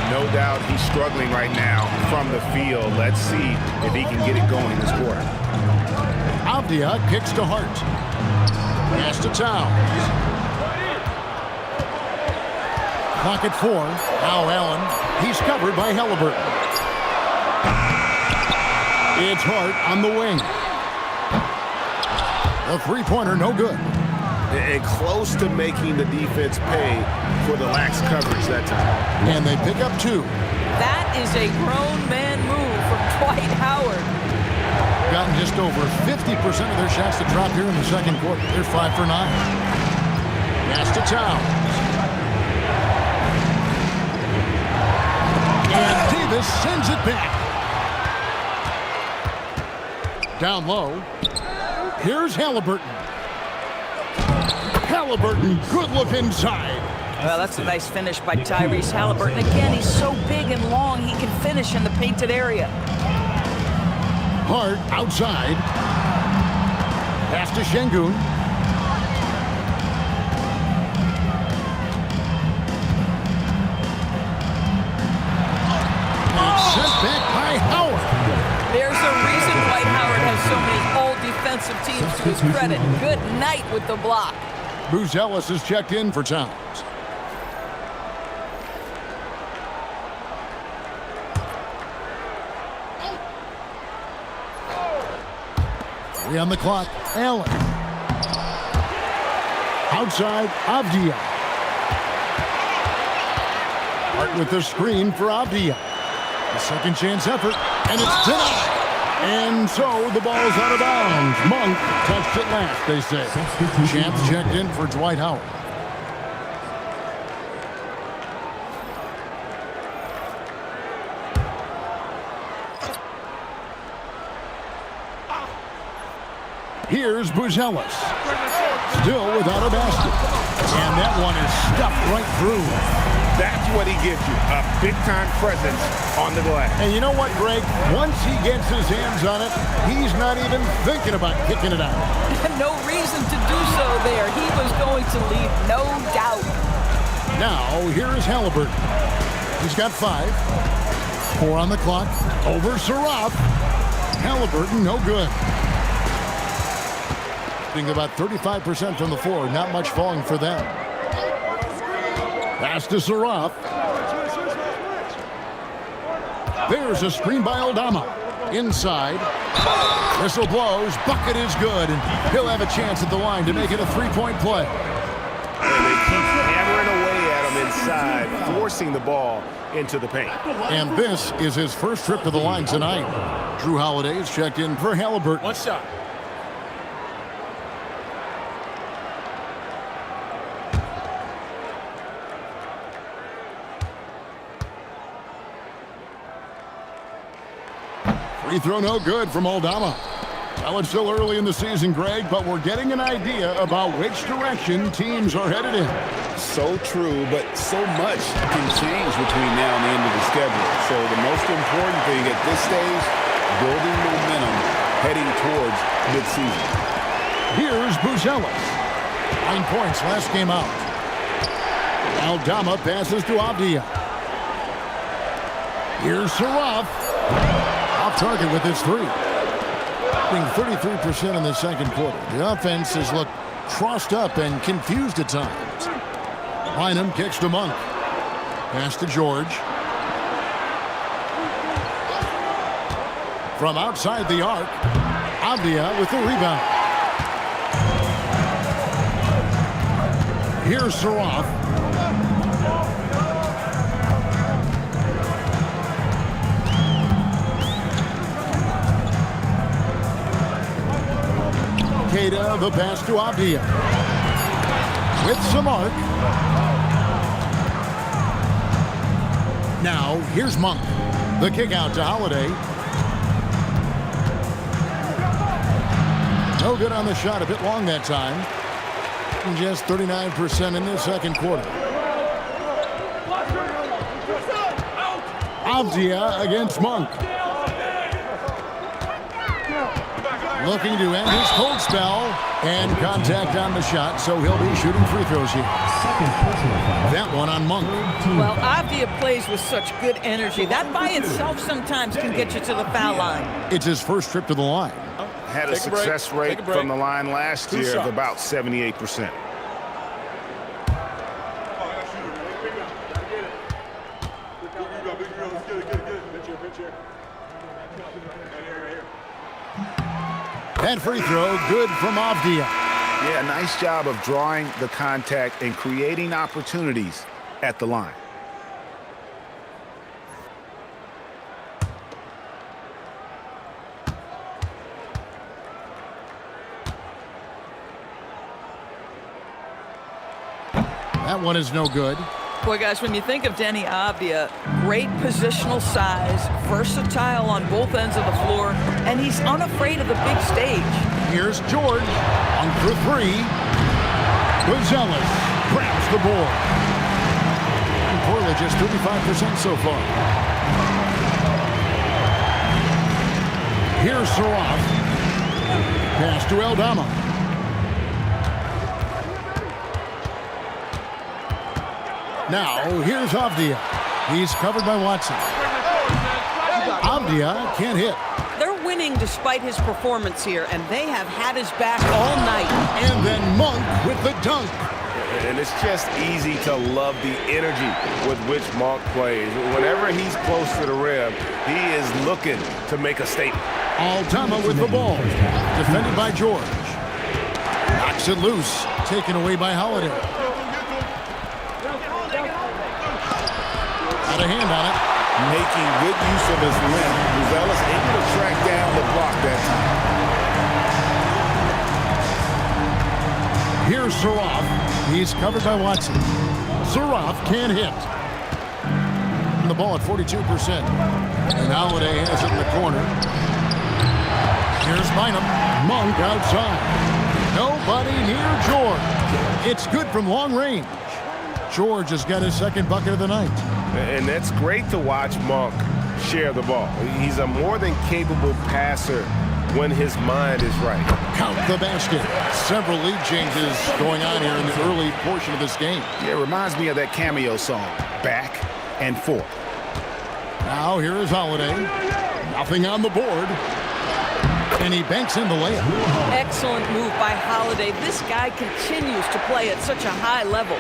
No doubt he's struggling right now from the field. Let's see if he can get it going this quarter. Avdia kicks to Hart. Pass to Towns. Clock at 4. Now Allen. He's covered by Halliburton. It's Hart on the wing. A three-pointer, no good. And close to making the defense pay for the lax coverage that time. And they pick up 2. That is a grown man move from Dwight Howard. Gotten just over 50% of their shots to drop here in the second quarter. They're 5 for 9. Pass to Towns. And Davis sends it back. Down low. Here's Halliburton. Halliburton, good look inside. Well, that's a nice finish by Tyrese Halliburton. Again, he's so big and long, he can finish in the painted area. Hart outside. Pass to Şengün. And sent back by Howard. There's a reason Dwight Howard has so many all-defensive teams to his credit. Good night with the block. Buzelis is checked in for Towns. Three on the clock. Allen. Outside, Avdia. Hart with the screen for Avdia. A second chance effort, and it's denied. And so the ball's out of bounds. Monk touched it last, they say. Champs checked in for Dwight Howard. Here's Buzelis. Still without a basket. And that one is stuffed right through. That's what he gives you, a big-time presence on the glass. And you know what, Greg? Once he gets his hands on it, he's not even thinking about kicking it out. No reason to do so there. He was going to leave, no doubt. Now, here is Halliburton. He's got 5. 4 on the clock. Over Saraf. Halliburton, no good. Being about 35% from the floor. Not much falling for them. Pass to Saraf. There's a screen by Aldama. Inside. Whistle blows. Bucket is good. And he'll have a chance at the line to make it a 3-point play. And they keep hammering away at him inside, forcing the ball into the paint. And this is his first trip to the line tonight. Drew Holiday is checked in for Halliburton. One shot. Free throw no good from Aldama. Well, it's still early in the season, Greg, but we're getting an idea about which direction teams are headed in. So true, but so much can change between now and the end of the schedule. So the most important thing at this stage, building momentum heading towards midseason. Here's Buzelis. 9 points last game out. Aldama passes to Avdia. Here's Saraf. Off target with his 3. Being 33% in the second quarter. The offense has looked crossed up and confused at times. Bynum kicks to Monk. Pass to George. From outside the arc, Avdia with the rebound. Here's Saraf. Queta, the pass to Avdia. With some arc. Now, here's Monk. The kick out to Holiday. No good on the shot. A bit long that time. Just 39% in the second quarter. Avdia against Monk. Looking to end his cold spell. And contact on the shot, so he'll be shooting free throws here. That one on Monk. Well, Avdia plays with such good energy. That by itself sometimes can get you to the foul line. It's his first trip to the line. Had a success rate from the line last year of about 78%. That free throw, good from Avdia. Yeah, nice job of drawing the contact and creating opportunities at the line. That one is no good. Boy, guys, when you think of Denny Avdia, great positional size, versatile on both ends of the floor, and he's unafraid of the big stage. Here's George on for three. Gonzalez grabs the board. Portland just 35% so far. Here's Saraf. Pass to Eldama. Now, here's Avdia. He's covered by Watson. Avdia can't hit. They're winning despite his performance here, and they have had his back all night. And then Monk with the dunk. And it's just easy to love the energy with which Monk plays. Whenever he's close to the rim, he is looking to make a statement. Aldama with the ball. Defended by George. Knocks it loose. Taken away by Holiday. Got a hand on it. Making good use of his length. Gonzalez able to track down the block that time. Here's Saraf. He's covered by Watson. Saraf can't hit. The ball at 42%. And Holiday has it in the corner. Here's Bynum. Monk outside. Nobody near George. It's good from long range. George has got his second bucket of the night. And that's great to watch Monk share the ball. He's a more than capable passer when his mind is right. Count the basket. Several lead changes going on here in the early portion of this game. Yeah, it reminds me of that Cameo song, Back and Forth. Now here is Holiday. Nothing on the board. And he banks in the layup. Excellent move by Holiday. This guy continues to play at such a high level.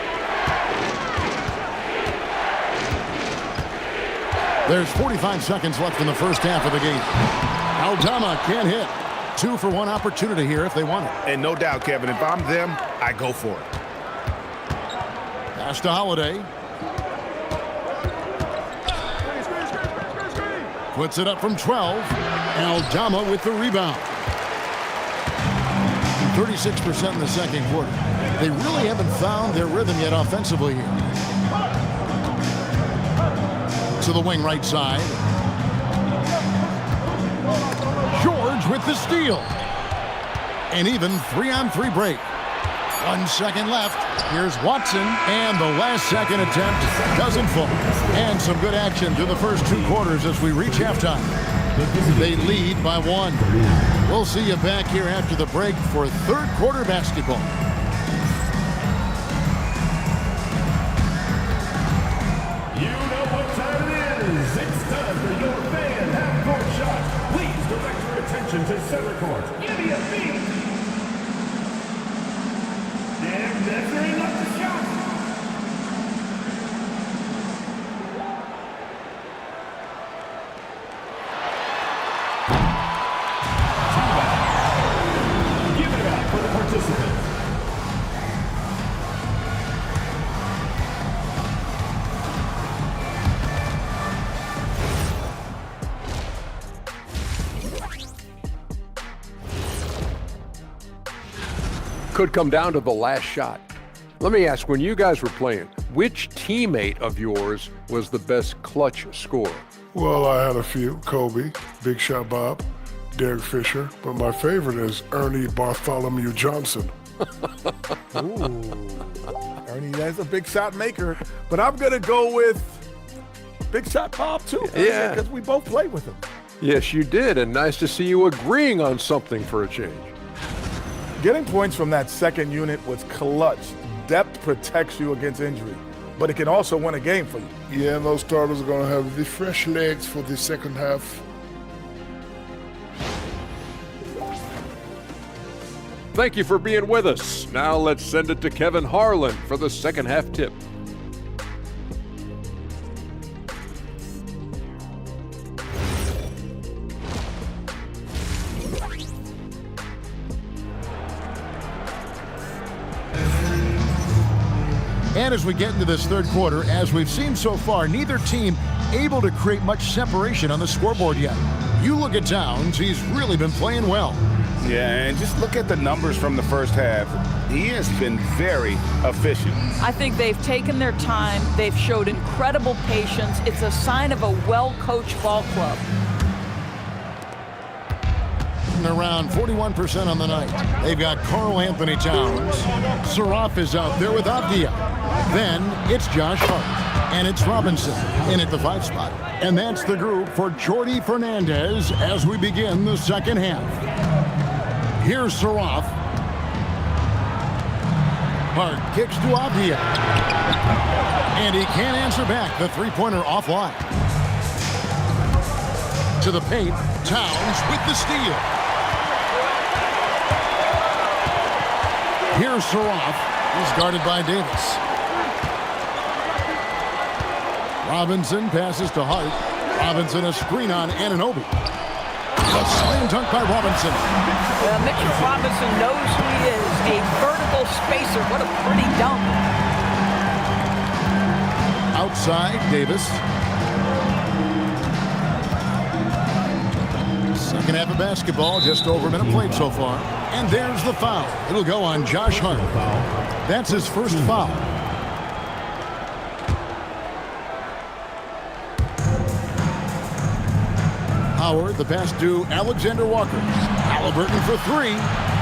There's 45 seconds left in the first half of the game. Aldama can't hit. 2-for-1 opportunity here if they want it. And no doubt, Kevin, if I'm them, I go for it. Pass to Holiday. Puts it up from 12. Aldama with the rebound. 36% in the second quarter. They really haven't found their rhythm yet offensively here. To the wing right side. George with the steal. And even 3-on-3 break. 1 second left. Here's Watson, and the last second attempt doesn't fall. And some good action through the first 2 quarters as we reach halftime. They lead by 1. We'll see you back here after the break for third quarter basketball. You know what time it is. It's time for your fan half-court shot. Please direct your attention to center court. Give me a beat. And measuring up the shot. Give it up for the participants. Could come down to the last shot. Let me ask, when you guys were playing, which teammate of yours was the best clutch scorer? Well, I had a few. Kobe, Big Shot Bob, Derek Fisher, but my favorite is Ernie Bartholomew Johnson. Ooh. Ernie, that's a big shot maker. But I'm going to go with Big Shot Bob, too. Yeah. Because we both played with him. Yes, you did, and nice to see you agreeing on something for a change. Getting points from that second unit was clutch. Depth protects you against injury, but it can also win a game for you. Yeah, those starters are going to have the fresh legs for the second half. Thank you for being with us. Now let's send it to Kevin Harlan for the second half tip. And as we get into this third quarter, as we've seen so far, neither team able to create much separation on the scoreboard yet. You look at Towns, he's really been playing well. Yeah, and just look at the numbers from the first half. He has been very efficient. I think they've taken their time. They've showed incredible patience. It's a sign of a well-coached ball club. Around 41% on the night. They've got Karl Anthony Towns. Saraf is out there with Avdia. Then it's Josh Hart. And it's Robinson in at the 5 spot. And that's the group for Jordi Fernandez as we begin the second half. Here's Saraf. Hart kicks to Avdia. And he can't answer back. The three-pointer offline. To the paint. Towns with the steal. Here's Saraf. He's guarded by Davis. Robinson passes to Hart. Robinson a screen on Anunoby. A slam dunk by Robinson. Mitchell Robinson knows who he is. A vertical spacer. What a pretty dunk. Outside, Davis. Second half of basketball, just over a minute played so far. And there's the foul. It'll go on Josh Hart. That's his first foul. Howard, the pass to Alexander Walker. Halliburton for 3.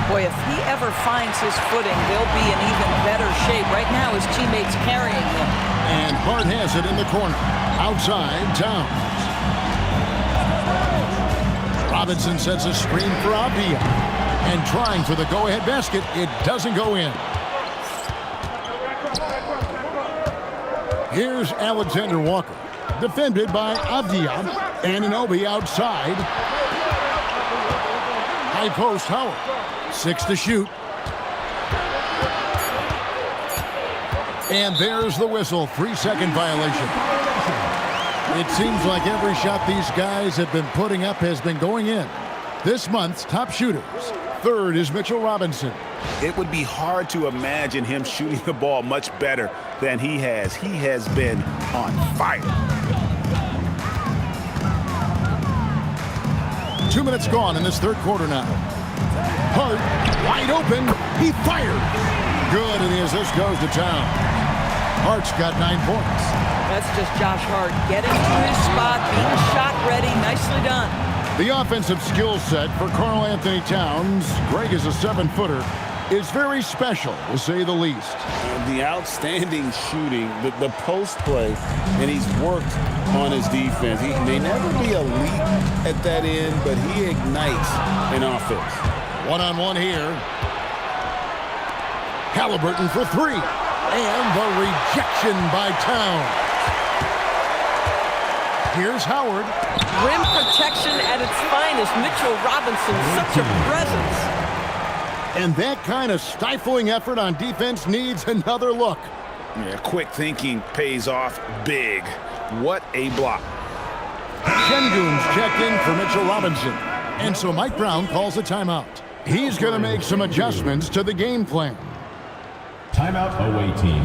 Boy, if he ever finds his footing, they'll be in even better shape. Right now, his teammates carrying him. And Hart has it in the corner. Outside, Towns. Robinson sets a screen for Avdia. And trying for the go-ahead basket, it doesn't go in. Here's Alexander Walker. Defended by Avdia. Anunoby outside. High post, Howard. 6 to shoot. And there's the whistle. 3-second violation. It seems like every shot these guys have been putting up has been going in. This month's top shooters. Third is Mitchell Robinson. It would be hard to imagine him shooting the ball much better than he has. He has been on fire. 2 minutes gone in this third quarter now. Hart, wide open. He fired. Good, and the assist goes to Town. Hart's got 9 points. That's just Josh Hart getting to his spot, being shot ready. Nicely done. The offensive skill set for Karl Anthony Towns, Greg is a 7-footer, is very special, to say the least. The outstanding shooting, the post play, and he's worked on his defense. He may never be elite at that end, but he ignites an offense. One-on-one here. Halliburton for 3. And the rejection by Towns. Here's Howard. Rim protection at its finest. Mitchell Robinson, such a presence. And that kind of stifling effort on defense needs another look. Yeah, quick thinking pays off big. What a block. Şengün's checked in for Mitchell Robinson. And so Mike Brown calls a timeout. He's going to make some adjustments to the game plan. Timeout away team.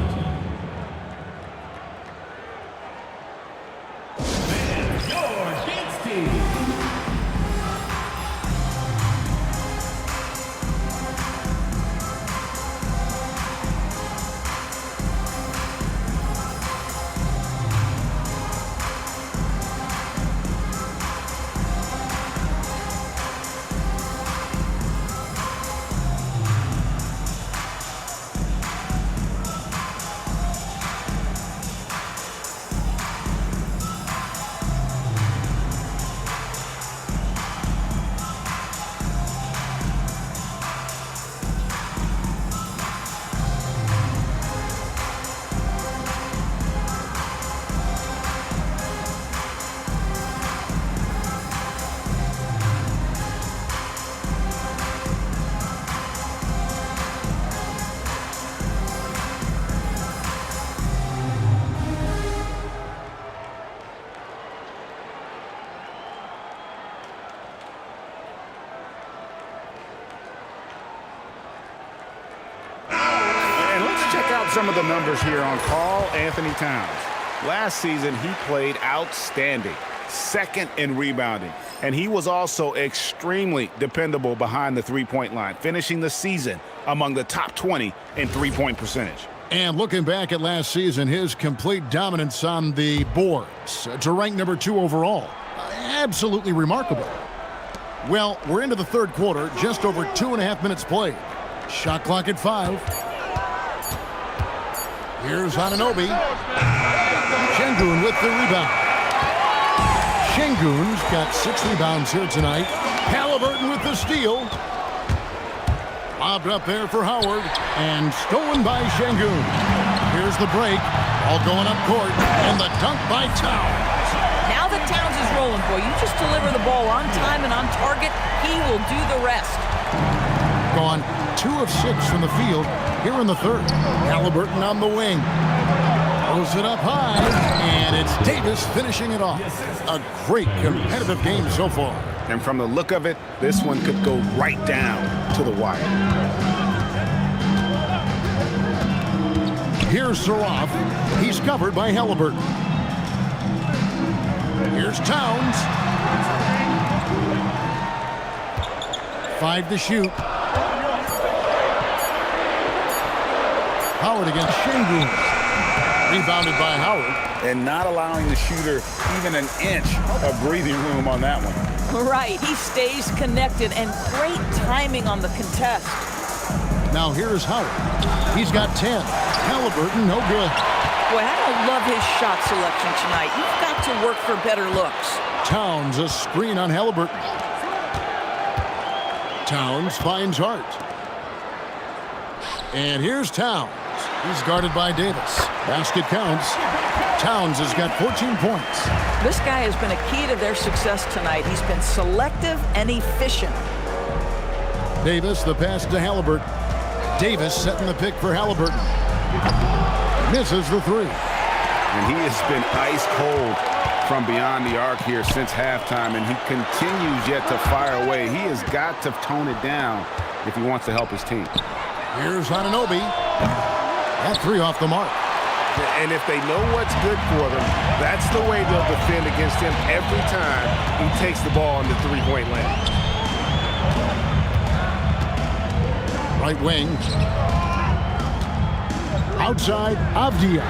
some of the numbers here on Karl Anthony Towns. Last season, he played outstanding, second in rebounding, and he was also extremely dependable behind the three-point line, finishing the season among the top 20 in three-point percentage. And looking back at last season, his complete dominance on the boards to rank number 2 overall. Absolutely remarkable. Well, we're into the third quarter, just over 2.5 minutes played. Shot clock at 5. Here's Anunoby. Şengün with the rebound. Şengün's got 6 rebounds here tonight. Halliburton with the steal. Lobbed up there for Howard, and stolen by Şengün. Here's the break, all going up court, and the dunk by Towns. Now that Towns is rolling, boy, you just deliver the ball on time and on target, he will do the rest. Gone 2 of 6 from the field here in the third. Halliburton on the wing. Throws it up high, and it's Davis finishing it off. A great competitive game so far. And from the look of it, this one could go right down to the wire. Here's Saraf. He's covered by Halliburton. Here's Towns. 5 to shoot. Howard against Şengün. Rebounded by Howard. And not allowing the shooter even an inch of breathing room on that one. Right, he stays connected, and great timing on the contest. Now here's Howard. He's got 10. Halliburton, no good. Boy, I don't love his shot selection tonight. You've got to work for better looks. Towns, a screen on Halliburton. Towns finds Hart. And here's Towns. He's guarded by Davis. Basket counts. Towns has got 14 points. This guy has been a key to their success tonight. He's been selective and efficient. Davis, the pass to Halliburton. Davis setting the pick for Halliburton. Misses the 3. And he has been ice cold from beyond the arc here since halftime, and he continues yet to fire away. He has got to tone it down if he wants to help his team. Here's Anunoby. That 3 off the mark. And if they know what's good for them, that's the way they'll defend against him every time he takes the ball in the three-point lane. Right wing. Outside, Avdia.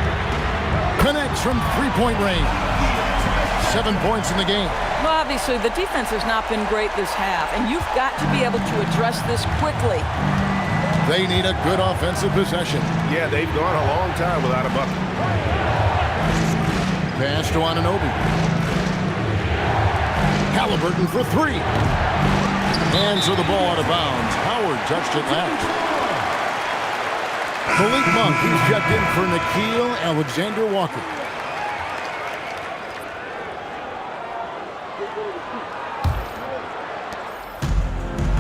Connects from three-point range. 7 points in the game. Well, obviously, the defense has not been great this half, and you've got to be able to address this quickly. They need a good offensive possession. Yeah, they've gone a long time without a bucket. Pass to Anunoby. Halliburton for 3. Hands of the ball out of bounds. Howard touched it last. Malik Monk, he's checked in for Nickeil Alexander-Walker.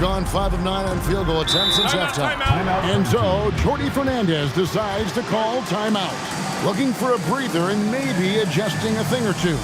Gone 5 of 9 on field goal attempts since halftime. And so, Jordi Fernandez decides to call timeout. Looking for a breather and maybe adjusting a thing or two.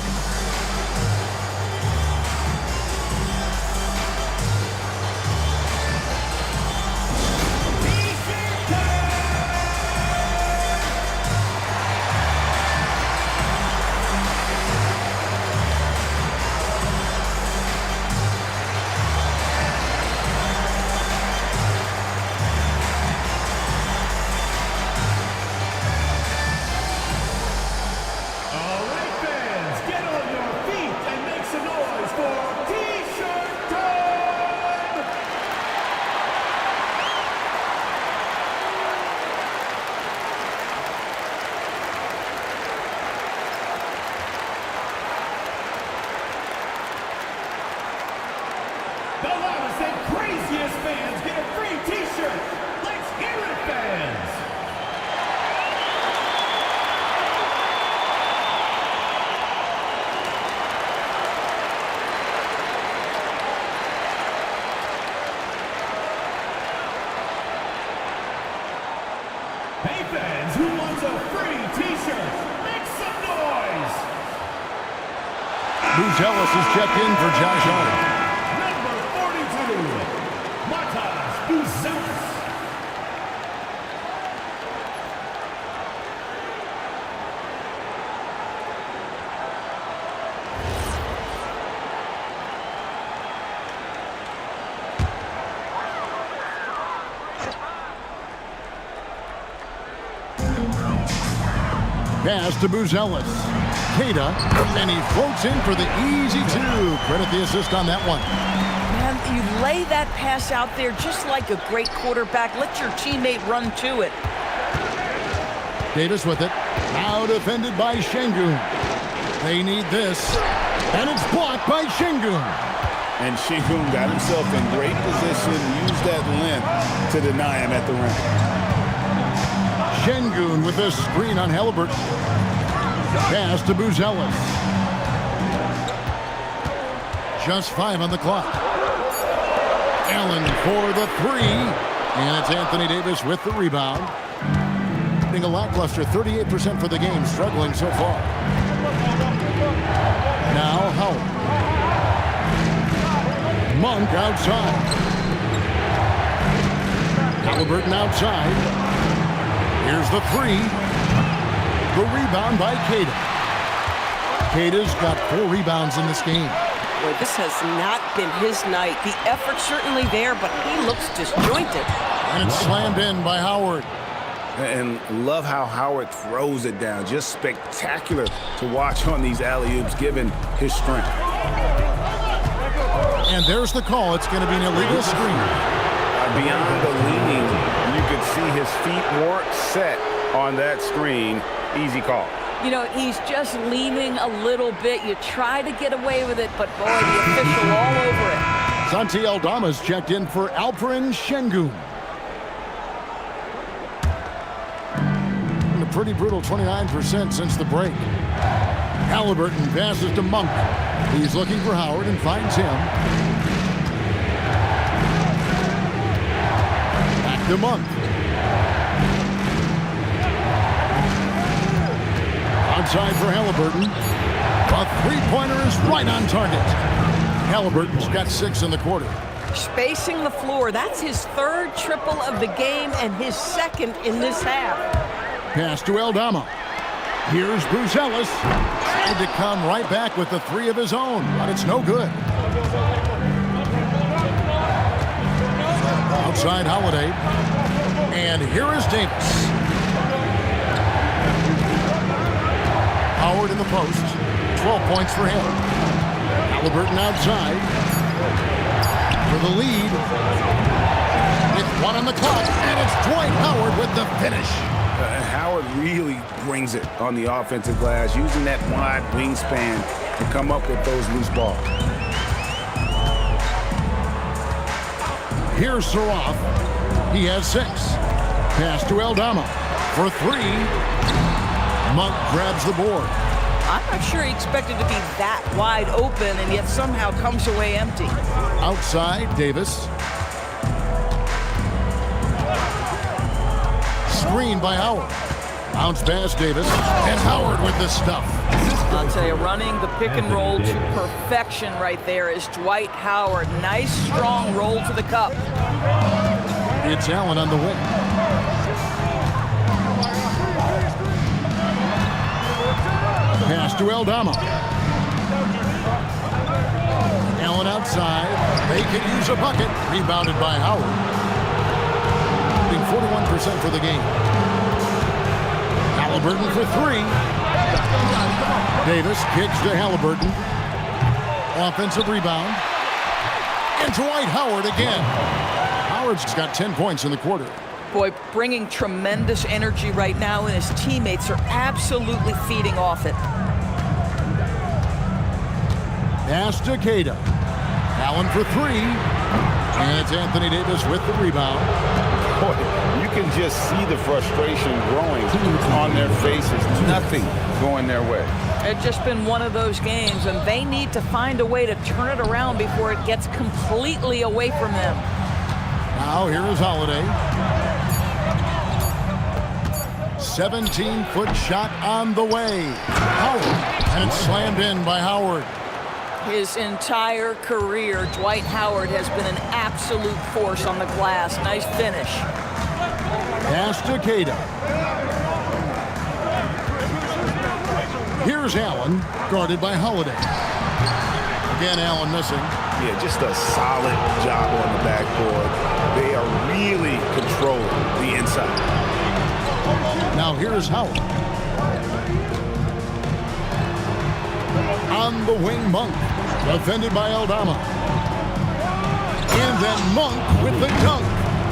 The loudest and craziest fans get a free t-shirt. Let's hear it, fans. Hey, fans, who wants a free t-shirt? Make some noise. Buzelis is checked in for Josh Hart. Pass to Buzelis. Queta, and he floats in for the easy two. Credit the assist on that one. Man, you lay that pass out there just like a great quarterback. Let your teammate run to it. Davis with it. Now defended by Şengün. They need this. And it's blocked by Şengün. And Şengün got himself in great position, used that length to deny him at the rim. Şengün with a screen on Halliburton. Pass to Buzelis. Just 5 on the clock. Allen for the three. And it's Anthony Davis with the rebound. Being a lackluster 38% for the game, struggling so far. Now Howard. Monk outside. Halliburton outside. Here's the three. The rebound by Queta. Queta's got 4 rebounds in this game. Boy, this has not been his night. The effort's certainly there, but he looks disjointed. And it's slammed in by Howard. And love how Howard throws it down. Just spectacular to watch on these alley-oops, given his strength. And there's the call. It's going to be an illegal screen. Beyond the leaning, you could see his feet weren't set on that screen. Easy call. You know, he's just leaning a little bit. You try to get away with it, but boy, the official all over it. Santi Aldama's checked in for Alperen Şengün. A pretty brutal 29% since the break. Halliburton passes to Monk. He's looking for Howard and finds him. Back to Monk. Outside for Halliburton. A three-pointer is right on target. Halliburton's got 6 in the quarter. Spacing the floor. That's his 3rd triple of the game and his 2nd in this half. Pass to Aldama. Here's Buzelis. Tried to come right back with the 3 of his own, but it's no good. Outside Holiday. And here is Davis. Howard in the post. 12 points for him. Halliburton outside. For the lead. With 1 on the clock. And it's Dwight Howard with the finish. Howard really brings it on the offensive glass, using that wide wingspan to come up with those loose balls. Here's Saroff. He has 6. Pass to Aldama for 3. Monk grabs the board. I'm not sure he expected to be that wide open and yet somehow comes away empty. Outside, Davis. Screen by Howard. Bounce pass, Davis. And Howard with the stuff. I'll tell you, running the pick and roll to perfection right there is Dwight Howard. Nice, strong roll to the cup. It's Allen on the wing. Pass to Aldama. Allen outside. They can use a bucket. Rebounded by Howard. Being 41% for the game. Halliburton for 3. Davis kicks to Halliburton. Offensive rebound. And Dwight Howard again. Howard's got 10 points in the quarter. Boy, bringing tremendous energy right now, and his teammates are absolutely feeding off it. Pass to Queta. Allen for 3. And it's Anthony Davis with the rebound. Boy, you can just see the frustration growing on their faces. Nothing going their way. It's just been one of those games, and they need to find a way to turn it around before it gets completely away from them. Now here is Holiday. 17-foot shot on the way. Howard. And it's slammed in by Howard. His entire career, Dwight Howard has been an absolute force on the glass. Nice finish. Pass to Queta. Here's Allen, guarded by Holiday. Again, Allen missing. Yeah, just a solid job on the backboard. They are really controlling the inside. Now here's Howard. On the wing, Monk. Defended by Aldama. And then Monk with the dunk.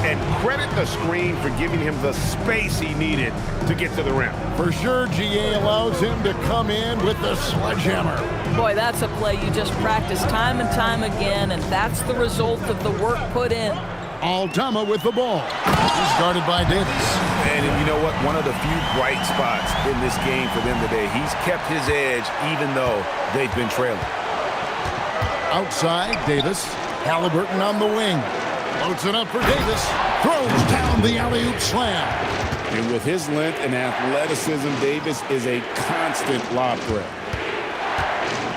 And credit the screen for giving him the space he needed to get to the rim. For sure, GA allows him to come in with the sledgehammer. Boy, that's a play you just practice time and time again, and that's the result of the work put in. Aldama with the ball. He's guarded by Davis. And you know what? One of the few bright spots in this game for them today. He's kept his edge even though they've been trailing. Outside, Davis. Halliburton on the wing. Loads it up for Davis. Throws down the alley-oop slam. And with his length and athleticism, Davis is a constant lob threat.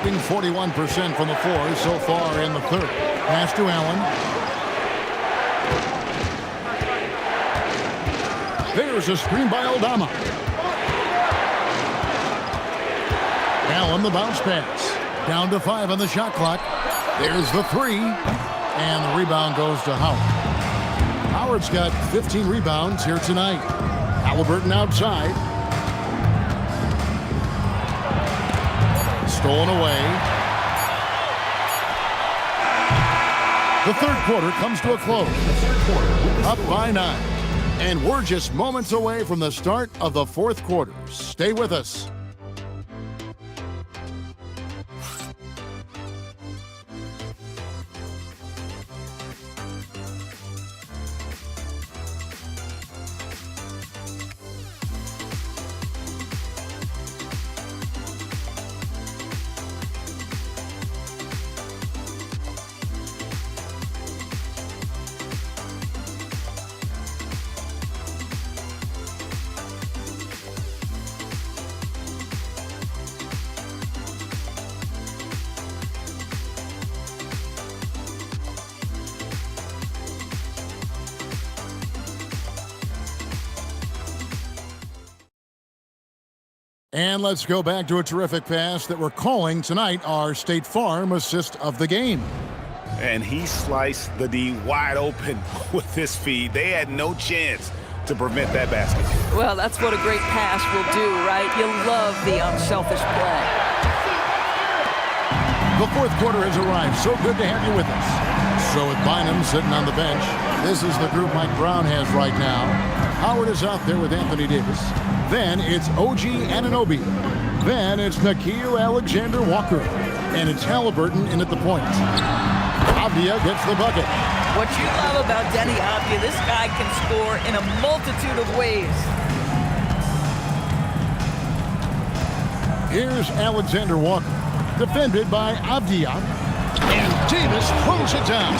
41% from the floor so far in the third. Pass to Allen. There's a screen by Aldama. Allen the bounce pass. Down to 5 on the shot clock. There's the 3. And the rebound goes to Howard. Howard's got 15 rebounds here tonight. Halliburton outside. Stolen away. The third quarter comes to a close. Up by 9. And we're just moments away from the start of the fourth quarter. Stay with us. And let's go back to a terrific pass that we're calling tonight our State Farm assist of the game. And he sliced the D wide open with his feed. They had no chance to prevent that basket. Well, that's what a great pass will do, right? You love the unselfish play. The fourth quarter has arrived. So good to have you with us. So with Bynum sitting on the bench, this is the group Mike Brown has right now. Howard is out there with Anthony Davis. Then it's OG Anunoby. Then it's Nickeil Alexander-Walker. And it's Halliburton in at the point. Avdia gets the bucket. What you love about Denny Avdia, this guy can score in a multitude of ways. Here's Alexander-Walker, defended by Avdia. And Davis throws it down.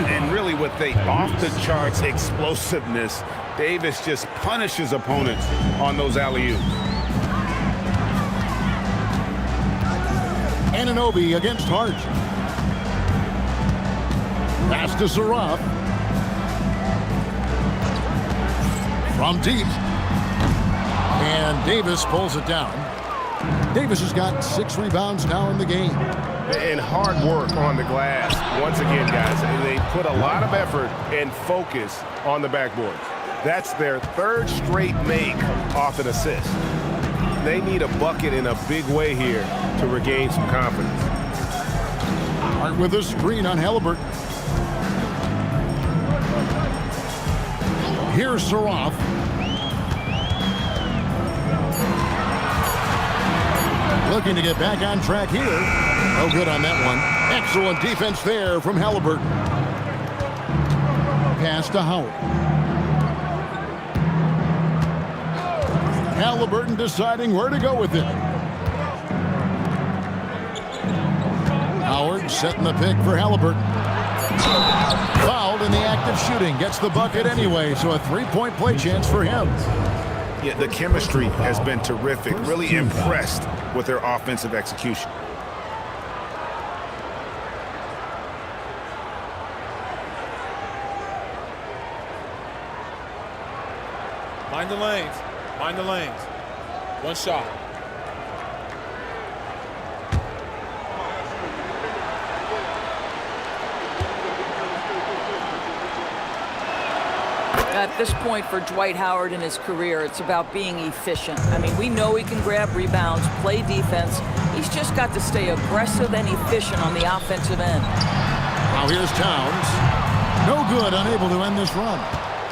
And really with the off-the-charts explosiveness, Davis just punishes opponents on those alley-oops. Anunoby against Hart. Pass to Saraf. From deep. And Davis pulls it down. Davis has got 6 rebounds now in the game. And hard work on the glass. Once again, guys, they put a lot of effort and focus on the backboard. That's their 3rd straight make off an assist. They need a bucket in a big way here to regain some confidence. Hart with a screen on Halliburton. Here's Saraf. Looking to get back on track here. No good on that one. Excellent defense there from Halliburton. Pass to Howard. Halliburton deciding where to go with it. Howard setting the pick for Halliburton. Fouled in the act of shooting. Gets the bucket anyway, so a 3-point play chance for him. Yeah, the chemistry has been terrific. Really impressed with their offensive execution. Mind the lanes. Mind the lanes. One shot. At this point for Dwight Howard in his career, it's about being efficient. I mean, we know he can grab rebounds, play defense. He's just got to stay aggressive and efficient on the offensive end. Now here's Towns. No good, unable to end this run.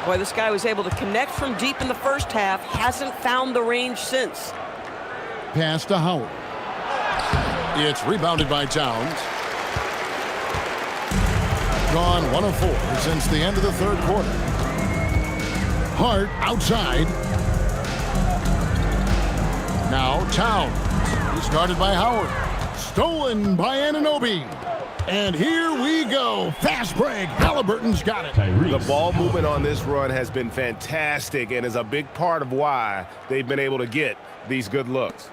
Boy, this guy was able to connect from deep in the first half. Hasn't found the range since. Pass to Howard. It's rebounded by Towns. Gone 1 of 4 since the end of the third quarter. Hart outside. Now Towns. He's guarded by Howard. Stolen by Anunoby. And here we go. Fast break. Halliburton's got it. The ball movement on this run has been fantastic and is a big part of why they've been able to get these good looks.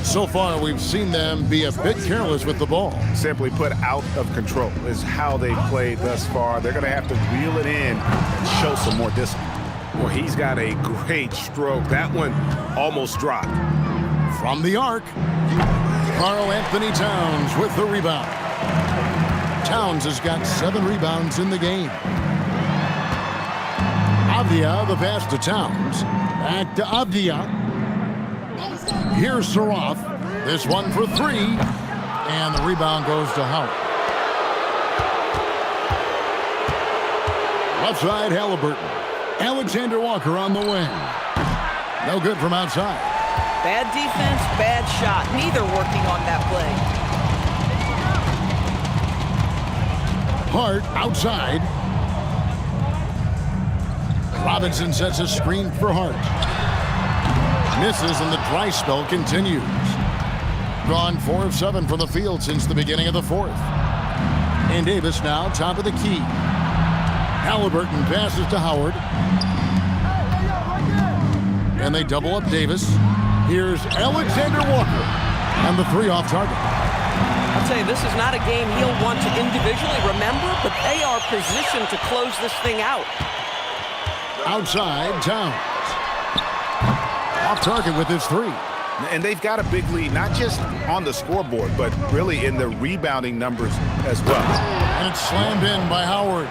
So far, we've seen them be a bit careless with the ball. Simply put, out of control is how they've played thus far. They're going to have to reel it in and show some more discipline. Well, he's got a great stroke. That one almost dropped. From the arc, Karl-Anthony Towns with the rebound. Towns has got 7 rebounds in the game. Avdia, the pass to Towns. Back to Avdia. Here's Saroff. This one for 3. And the rebound goes to Howard. Left side, Halliburton. Alexander Walker on the wing. No good from outside. Bad defense, bad shot. Neither working on that play. Hart outside. Robinson sets a screen for Hart. Misses and the dry spell continues. Gone 4 of 7 from the field since the beginning of the fourth. And Davis now top of the key. Halliburton passes to Howard. And they double up Davis. Here's Alexander Walker. And the 3 off target. I'll tell you, this is not a game he'll want to individually remember, but they are positioned to close this thing out. Outside, Towns. Off target with his 3. And they've got a big lead, not just on the scoreboard, but really in the rebounding numbers as well. And it's slammed in by Howard.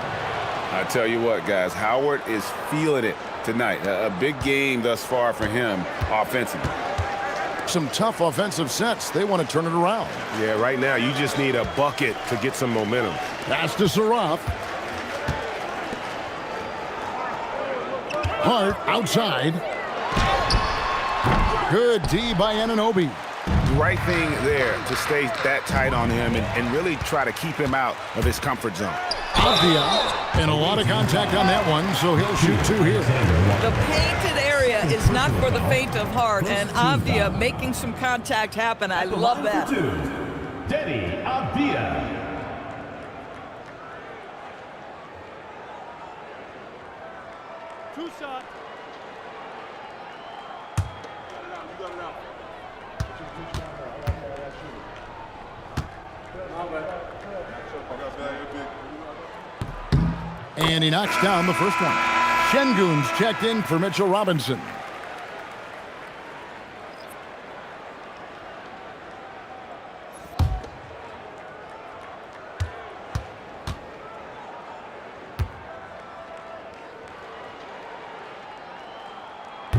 I tell you what, guys, Howard is feeling it tonight. A big game thus far for him offensively. Some tough offensive sets. They want to turn it around. Yeah, right now you just need a bucket to get some momentum. Pass to Saroff. Hart outside. Good D by Anunoby. Right thing there to stay that tight on him and really try to keep him out of his comfort zone. Avdia, and a lot of contact on that one, so he'll shoot 2 here. The painted area is not for the faint of heart, and Avdia making some contact happen. I love that. Denny Avdia. Two shot. And he knocks down the first one. Şengün's checked in for Mitchell Robinson.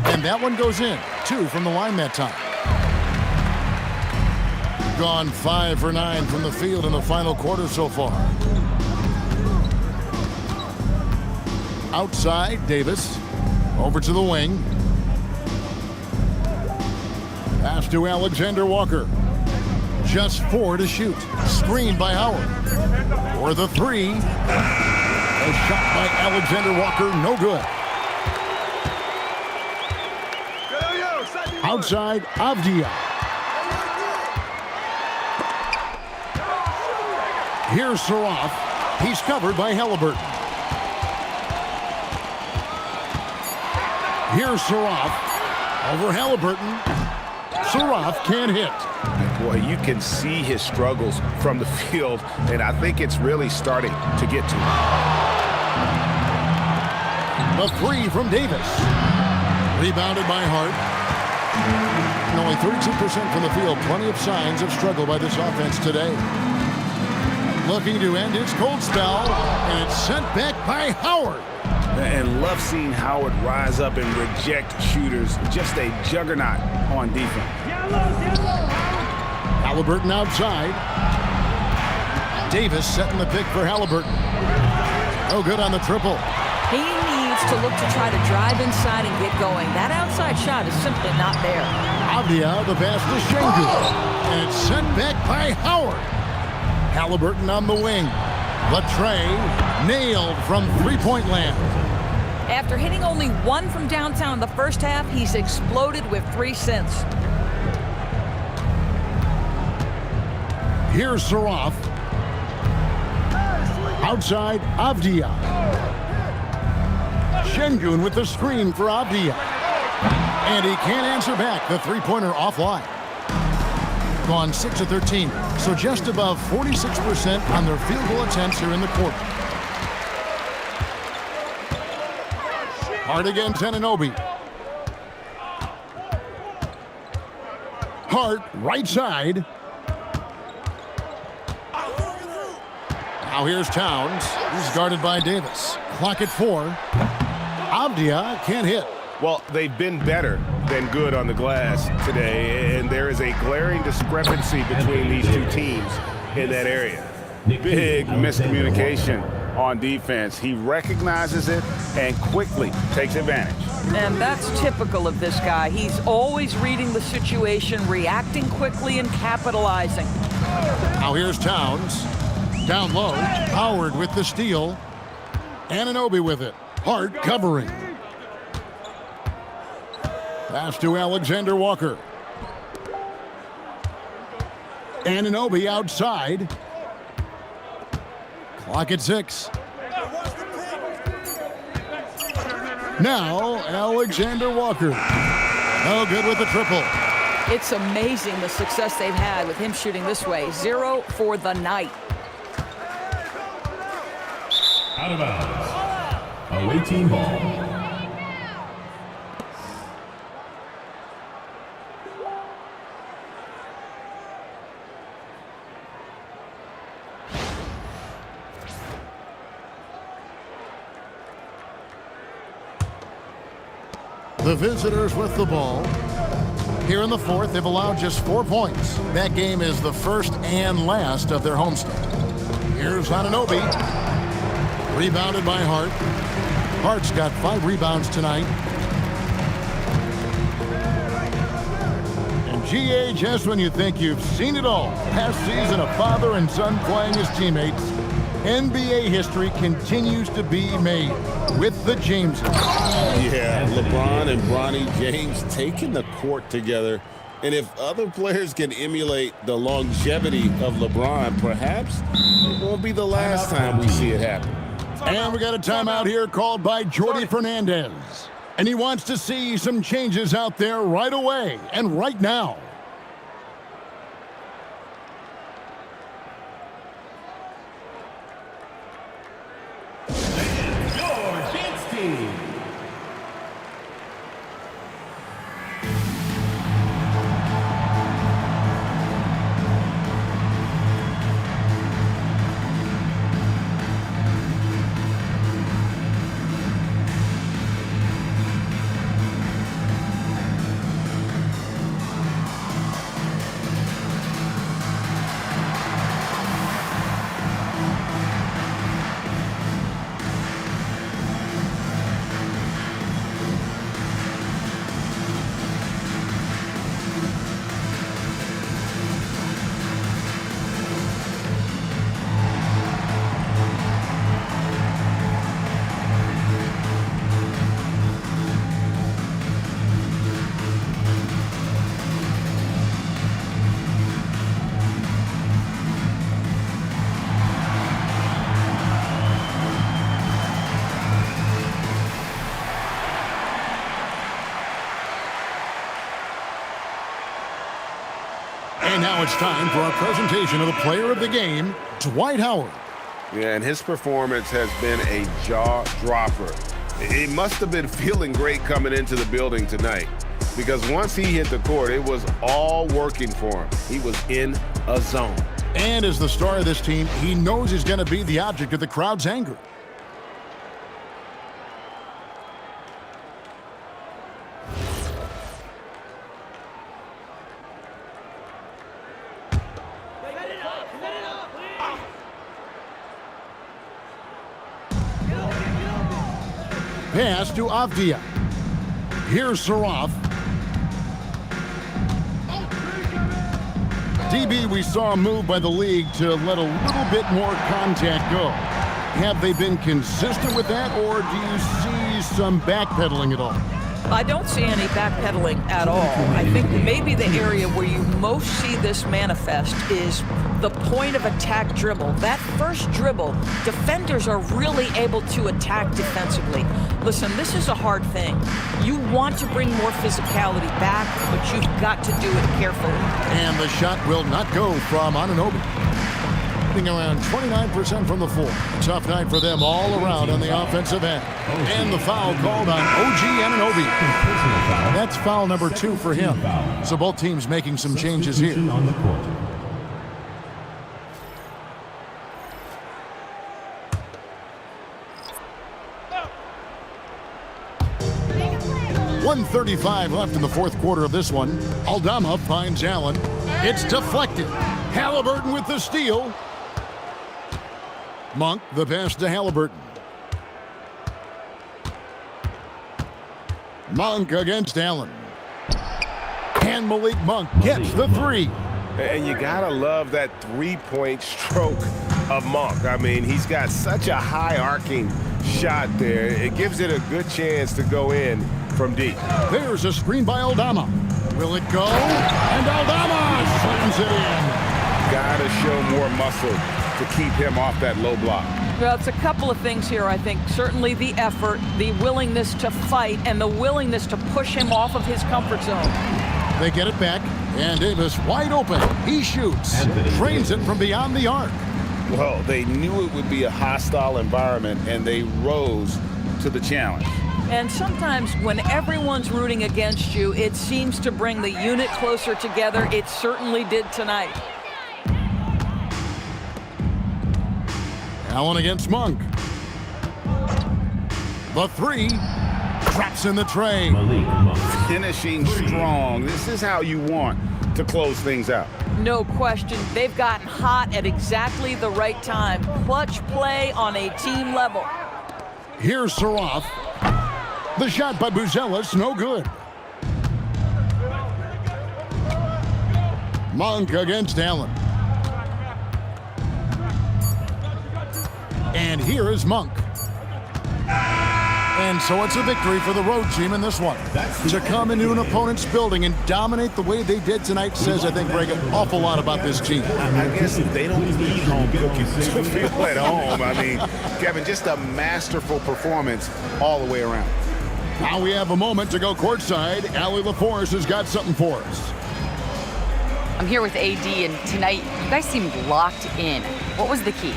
And that one goes in. 2 from the line that time. Gone 5 for 9 from the field in the final quarter so far. Outside, Davis. Over to the wing. Pass to Alexander Walker. Just 4 to shoot. Screened by Howard. For the 3. A shot by Alexander Walker, no good. Outside, Avdia. Here's Saroff. He's covered by Halliburton. Here's Saroff. Over Halliburton. Saroff can't hit. Boy, you can see his struggles from the field, and I think it's really starting to get to him. The 3 from Davis. Rebounded by Hart. And only 32% from the field. Plenty of signs of struggle by this offense today. Looking to end his cold spell, and it's sent back by Howard. And love seeing Howard rise up and reject shooters. Just a juggernaut on defense. Halliburton outside. Davis setting the pick for Halliburton. No good on the triple. He needs to look to try to drive inside and get going. That outside shot is simply not there. Avdia, the pass to Şengün. And it's sent back by Howard. Halliburton on the wing. Latre nailed from three-point land. After hitting only one from downtown in the first half, he's exploded with 3 since. Here's Saraf. Outside, Avdia. Şengün with the screen for Avdia. And he can't answer back. The three-pointer offline. Gone 6 of 13. So just above 46% on their field goal attempts here in the quarter. Hart against Anunoby. Hart, right side. Now here's Towns. He's guarded by Davis. Clock at 4. Avdia can't hit. Well, they've been better than good on the glass today, and there is a glaring discrepancy between these two teams in that area. Big miscommunication on defense. He recognizes it and quickly takes advantage. And that's typical of this guy. He's always reading the situation, reacting quickly, and capitalizing. Now here's Towns. Down low. Howard with the steal. Anunoby with it. Hart covering. Pass to Alexander Walker. Anunoby outside. Clock at 6. Now, Alexander Walker. No good with the triple. It's amazing the success they've had with him shooting this way. 0 for the night. Out of bounds. Away team ball. The visitors with the ball. Here in the fourth, they've allowed just 4 points. That game is the first and last of their homestand. Here's Anunoby. Rebounded by Hart. Hart's got 5 rebounds tonight. And GA, just when you think you've seen it all, past season of father and son playing as teammates, NBA history continues to be made with the Jameses. Yeah, LeBron and Bronny James taking the court together. And if other players can emulate the longevity of LeBron, perhaps it won't be the last time we see it happen. And we got a timeout here called by Jordi Fernandez. And he wants to see some changes out there right away and right now. And now it's time for our presentation of the player of the game, Dwight Howard. Yeah, and his performance has been a jaw-dropper. He must have been feeling great coming into the building tonight, because once he hit the court, it was all working for him. He was in a zone. And as the star of this team, he knows he's going to be the object of the crowd's anger. Pass to Avdia. Here's Saraf. DB, we saw a move by the league to let a little bit more contact go. Have they been consistent with that, or do you see some backpedaling at all? I don't see any backpedaling at all. I think maybe the area where you most see this manifest is the point of attack dribble. That first dribble, defenders are really able to attack defensively. Listen, this is a hard thing. You want to bring more physicality back, but you've got to do it carefully. And the shot will not go from Anunoby. Around 29% from the floor. Tough night for them all around on the offensive end. And the foul called on OG Anunoby. That's foul number 2 for him. So both teams making some changes here. 1:35 left in the fourth quarter of this one. Aldama finds Allen. It's deflected. Halliburton with the steal. Monk, the pass to Halliburton. Monk against Allen. And Malik Monk gets the 3. And you gotta love that three-point stroke of Monk. I mean, he's got such a high arcing shot there. It gives it a good chance to go in from deep. There's a screen by Aldama. Will it go? And Aldama slams it in. Gotta show more muscle to keep him off that low block. Well, it's a couple of things here, I think. Certainly the effort, the willingness to fight, and the willingness to push him off of his comfort zone. They get it back, and Davis wide open. He shoots, drains it from beyond the arc. Well, they knew it would be a hostile environment, and they rose to the challenge. And sometimes when everyone's rooting against you, it seems to bring the unit closer together. It certainly did tonight. Allen against Monk. The 3 traps in the tray. Finishing strong. This is how you want to close things out. No question. They've gotten hot at exactly the right time. Clutch play on a team level. Here's Saraf. The shot by Buzelis, no good. Monk against Allen. And here is Monk. And so it's a victory for the road team in this one. To come into an opponent's building and dominate the way they did tonight says, I think, Greg, an awful lot about this team. I guess they don't need home cookies to feel at home. I mean, Kevin, just a masterful performance all the way around. Now we have a moment to go courtside. Allie LaForce has got something for us. I'm here with AD, and tonight you guys seemed locked in. What was the key?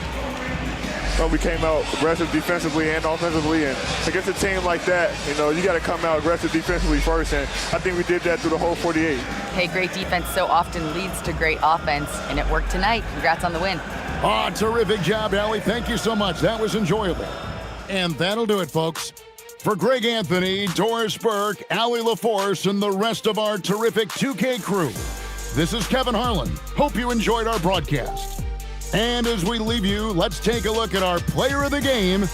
Well, we came out aggressive defensively and offensively, and against a team like that, you got to come out aggressive defensively first, and I think we did that through the whole 48. Hey, great defense so often leads to great offense, and it worked tonight. Congrats on the win. Terrific job, Allie. Thank you so much. That was enjoyable. And that'll do it, folks. For Greg Anthony, Doris Burke, Allie LaForce, and the rest of our terrific 2K crew, this is Kevin Harlan. Hope you enjoyed our broadcast. And as we leave you, let's take a look at our player of the game